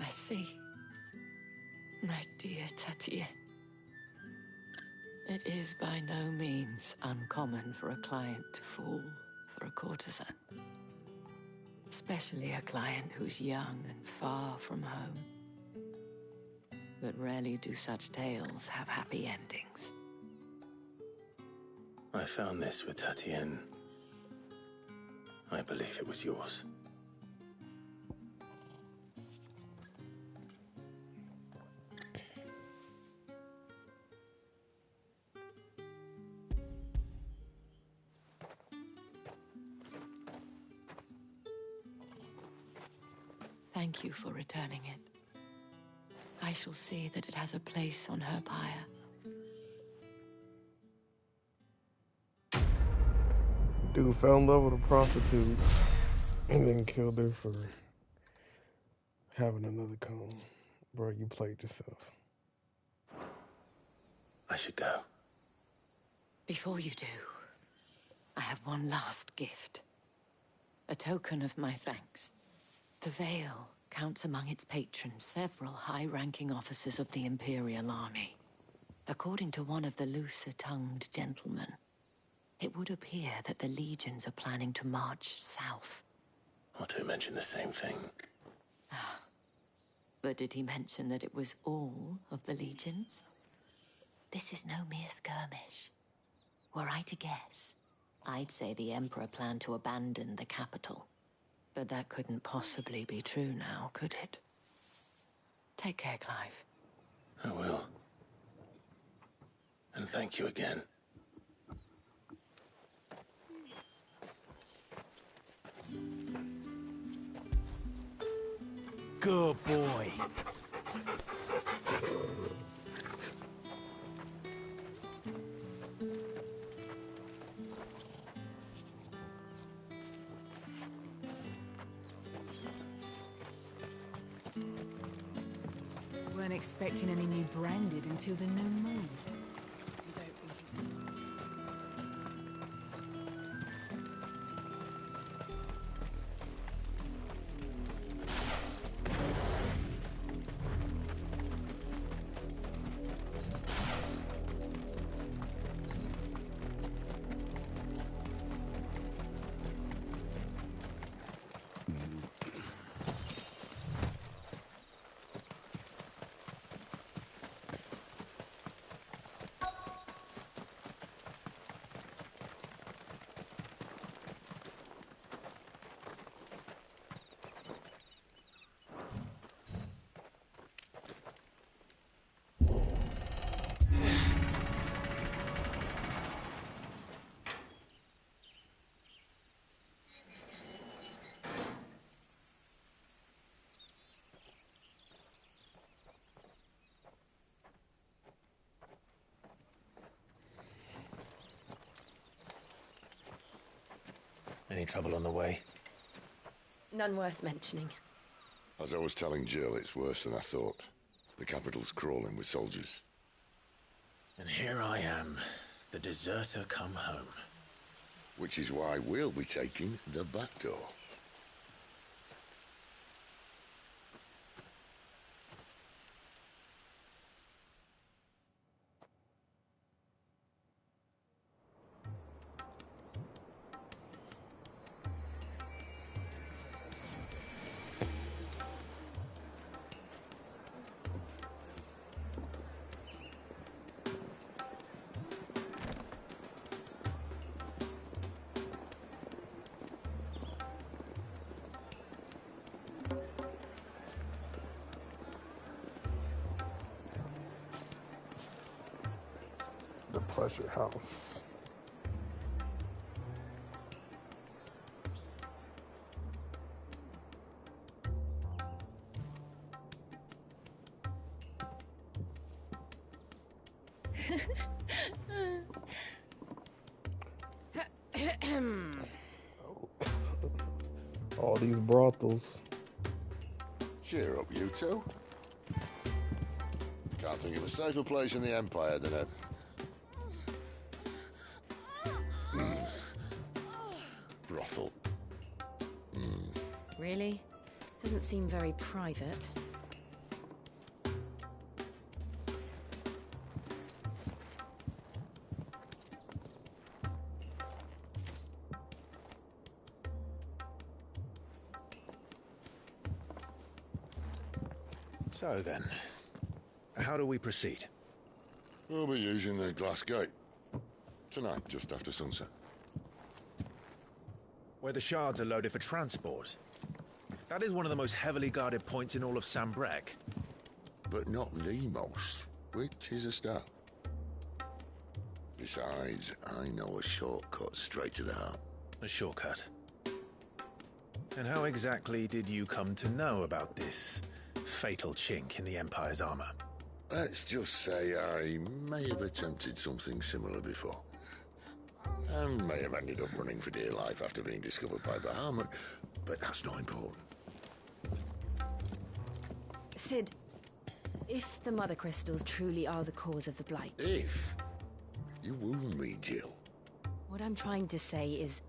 I see. My dear Tatienne. It is by no means uncommon for a client to fall for a courtesan. Especially a client who's young and far from home. But rarely do such tales have happy endings. I found this with Tatienne. I believe it was yours. Thank you for returning it. I shall see that it has a place on her pyre. Dude fell in love with a prostitute and then killed her for having another comb. Bro, you played yourself. I should go. Before you do, I have one last gift. A token of my thanks. The Veil counts among its patrons several high-ranking officers of the Imperial Army. According to one of the looser-tongued gentlemen, it would appear that the legions are planning to march south. Otto mentioned the same thing. But did he mention that it was all of the legions? This is no mere skirmish. Were I to guess, I'd say the Emperor planned to abandon the capital. But that couldn't possibly be true now, could it? Take care, Clive. I will. And thank you again. Good boy. Weren't expecting any new branded until the new moon. Any trouble on the way? None worth mentioning. As I was telling Jill, it's worse than I thought. The capital's crawling with soldiers. And here I am, the deserter come home. Which is why we'll be taking the back door. The Pleasure House. All these brothels. Cheer up, you two. Can't think of a safer place in the Empire than a... brothel. Really? Doesn't seem very private. So then, how do we proceed? We'll be using the glass gate. Tonight, just after sunset. Where the shards are loaded for transport. That is one of the most heavily guarded points in all of Sambrek. But not the most, which is a start. Besides, I know a shortcut straight to the heart. A shortcut? And how exactly did you come to know about this fatal chink in the Empire's armor? Let's just say I may have attempted something similar before. And may have ended up running for dear life after being discovered by Bahamut, but that's not important. Sid, if the Mother Crystals truly are the cause of the Blight... If? You wound me, Jill. What I'm trying to say is,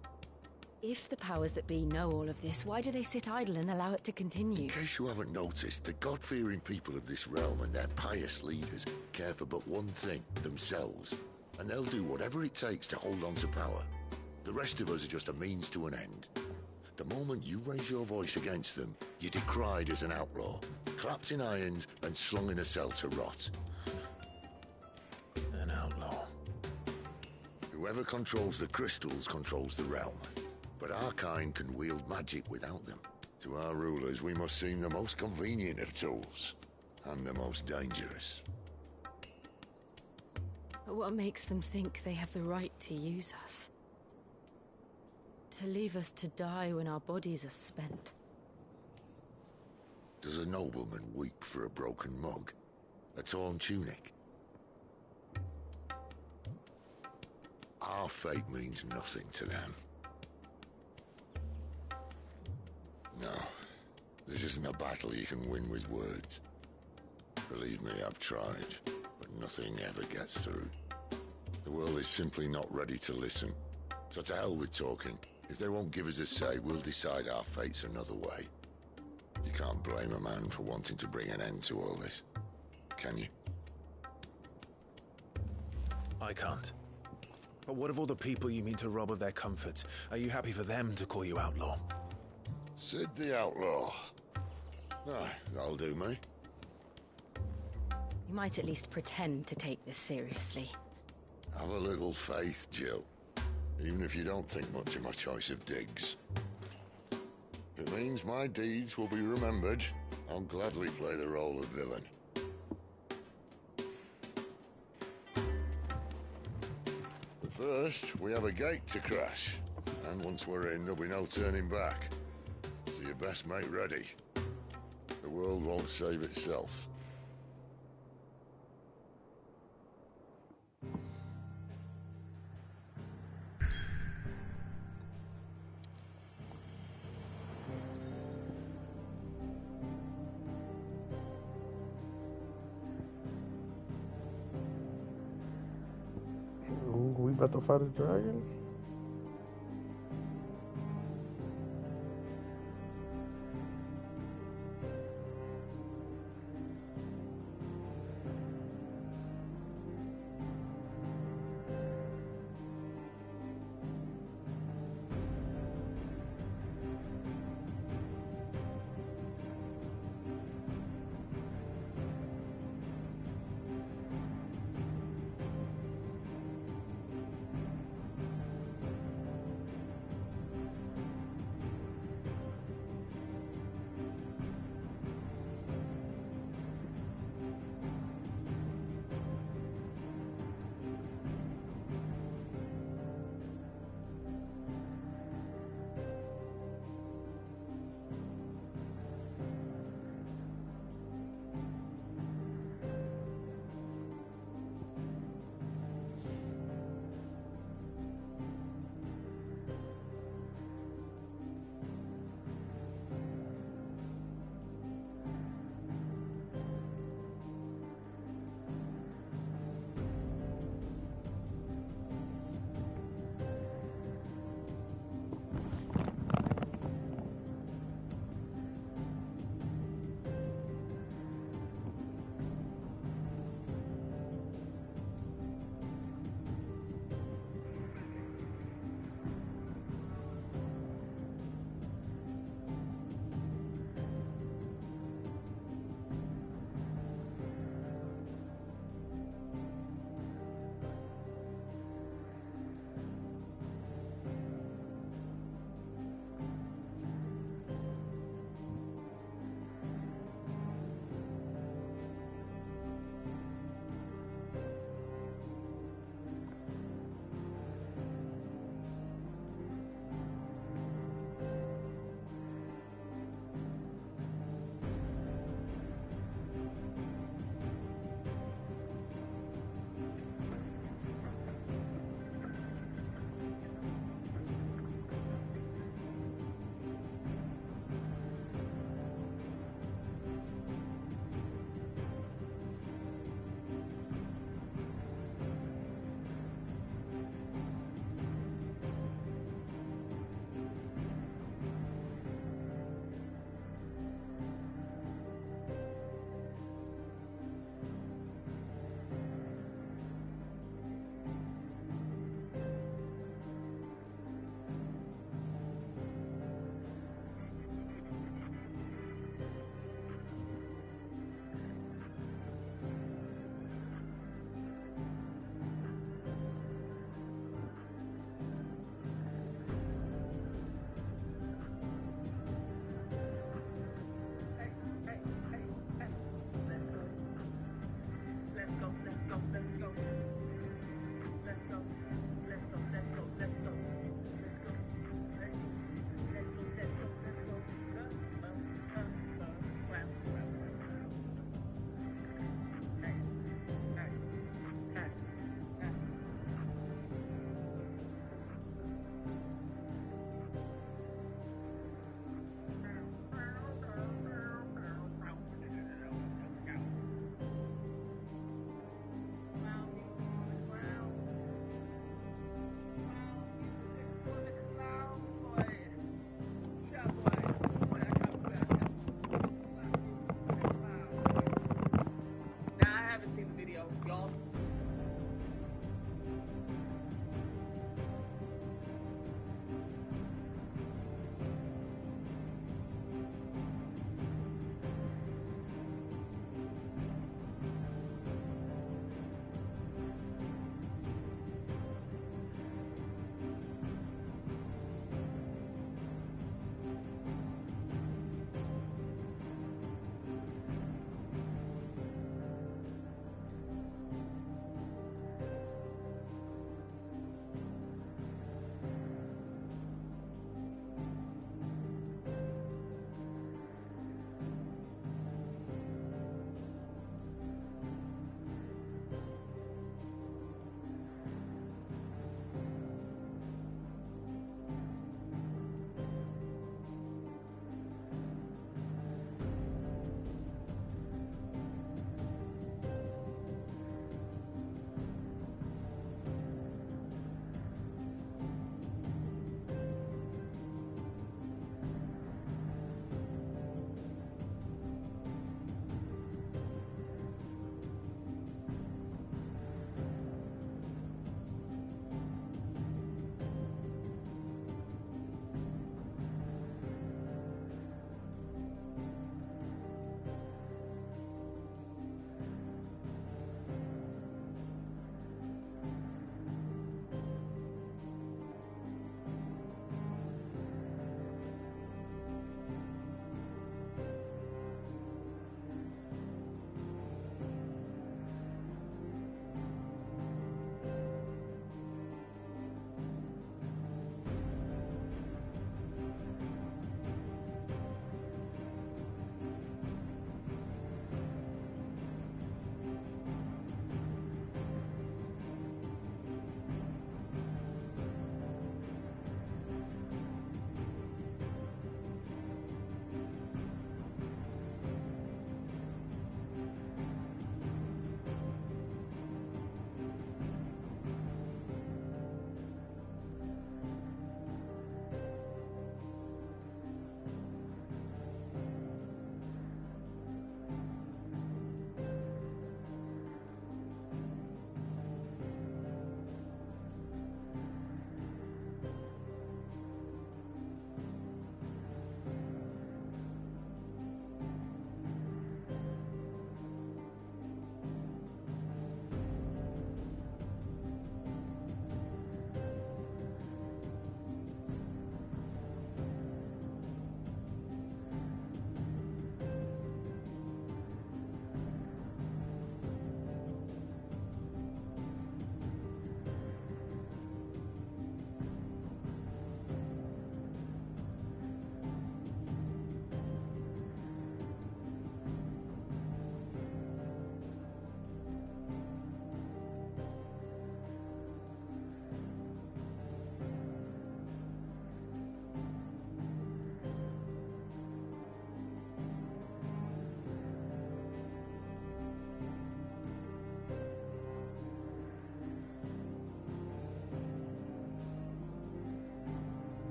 if the powers that be know all of this, why do they sit idle and allow it to continue? In case you haven't noticed, the God-fearing people of this realm and their pious leaders care for but one thing, themselves. And they'll do whatever it takes to hold on to power. The rest of us are just a means to an end. The moment you raise your voice against them, you're decried as an outlaw, clapped in irons and slung in a cell to rot. An outlaw. Whoever controls the crystals controls the realm. But our kind can wield magic without them. To our rulers, we must seem the most convenient of tools. And the most dangerous. But what makes them think they have the right to use us? To leave us to die when our bodies are spent? Does a nobleman weep for a broken mug? A torn tunic? Our fate means nothing to them. No, this isn't a battle you can win with words. Believe me, I've tried, but nothing ever gets through. The world is simply not ready to listen. So to hell with talking. If they won't give us a say, we'll decide our fates another way. You can't blame a man for wanting to bring an end to all this, can you? I can't. But what of all the people you mean to rob of their comforts? Are you happy for them to call you outlaw? Sid the Outlaw. Ah, that'll do me. You might at least pretend to take this seriously. Have a little faith, Jill. Even if you don't think much of my choice of digs. If it means my deeds will be remembered, I'll gladly play the role of villain. But first, we have a gate to crash. And once we're in, there'll be no turning back. So you best make ready. The world won't save itself. Ooh, we about to fight a dragon?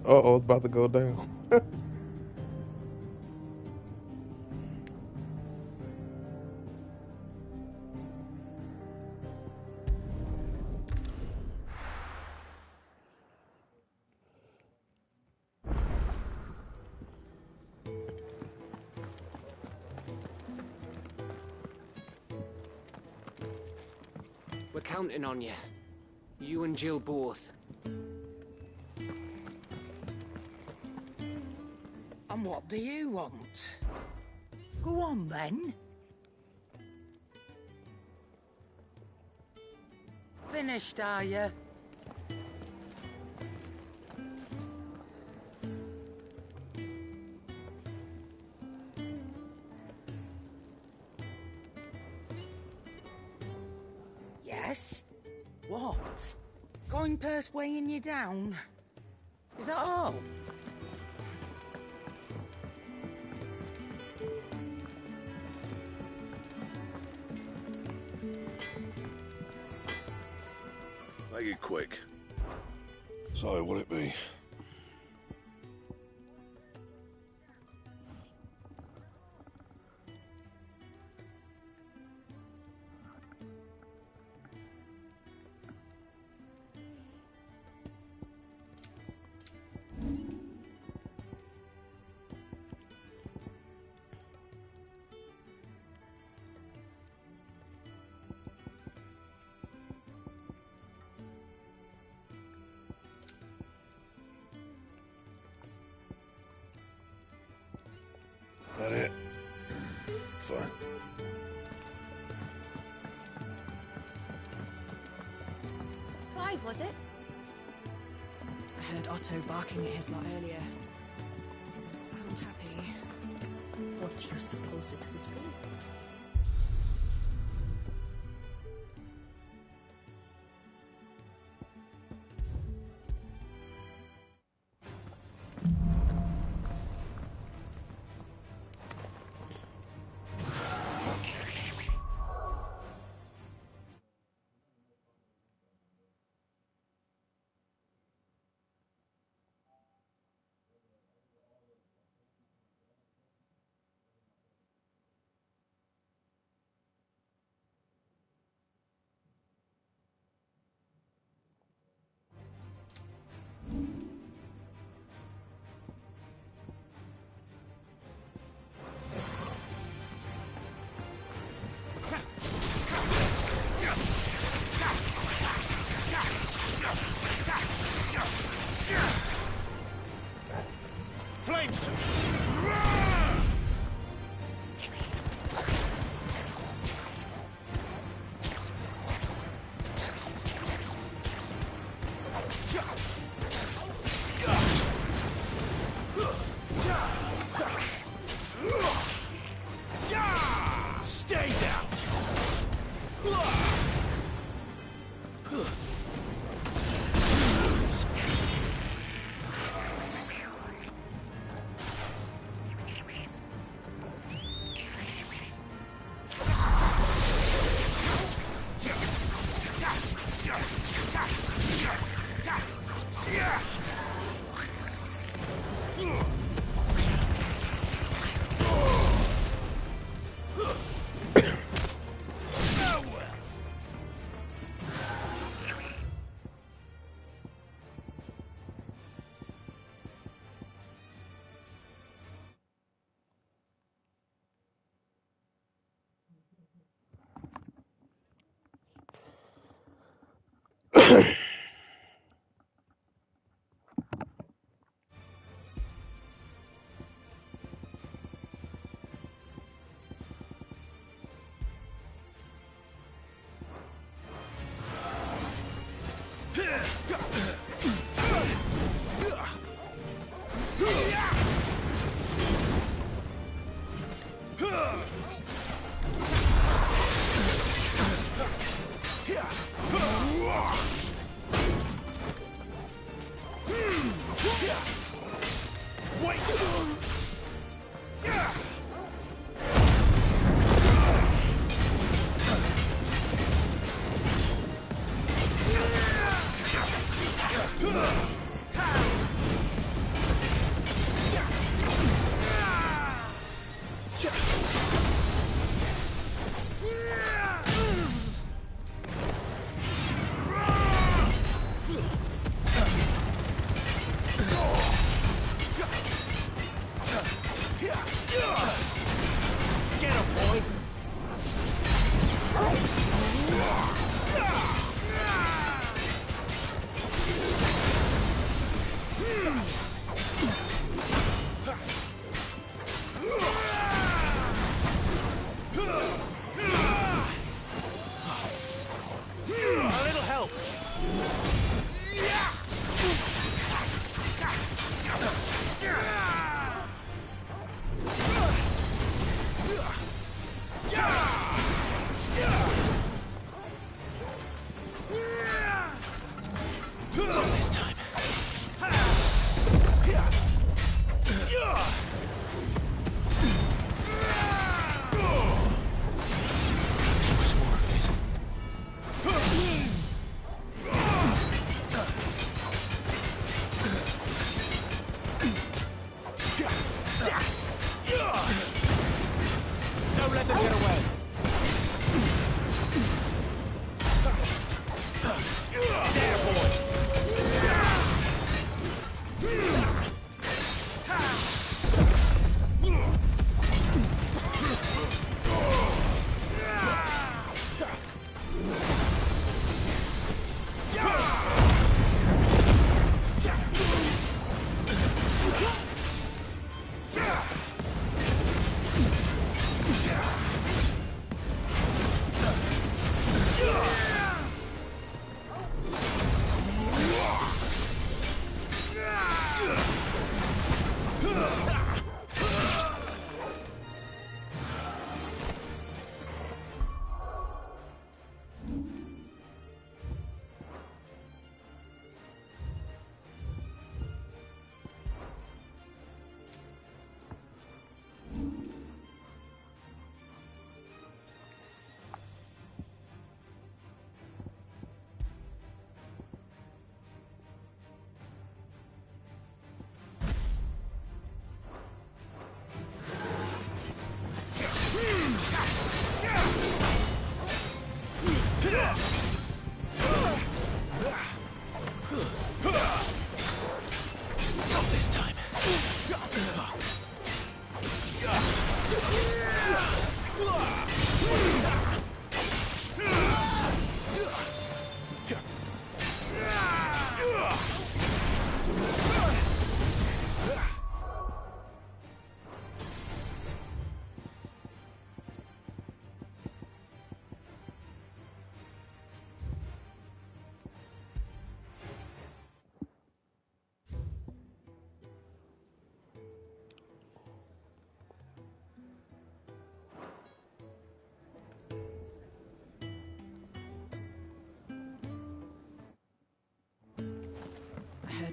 Uh-oh, it's about to go down. We're counting on you. You and Jill both. And what do you want? Go on, then. Finished, are you? Yes? What? Going purse weighing you down? Is that all? Make it quick. So, what'll it be? That it? Fine. Clive, was it? I heard Otto barking at his lot earlier. Didn't sound happy. What do you suppose it would be? Flames! Stay down!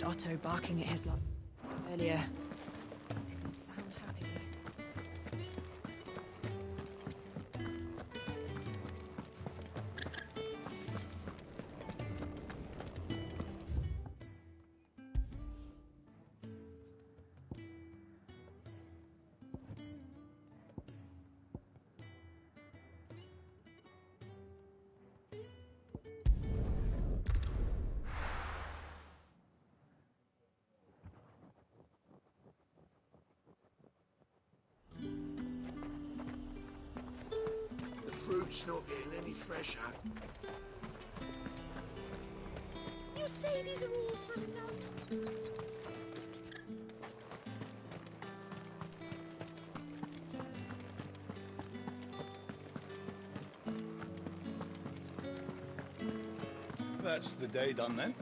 Otto barking at his lot earlier. Didn't sound happy. The fruit's not getting any fresher. You say these are all fucked up? That's the day done then.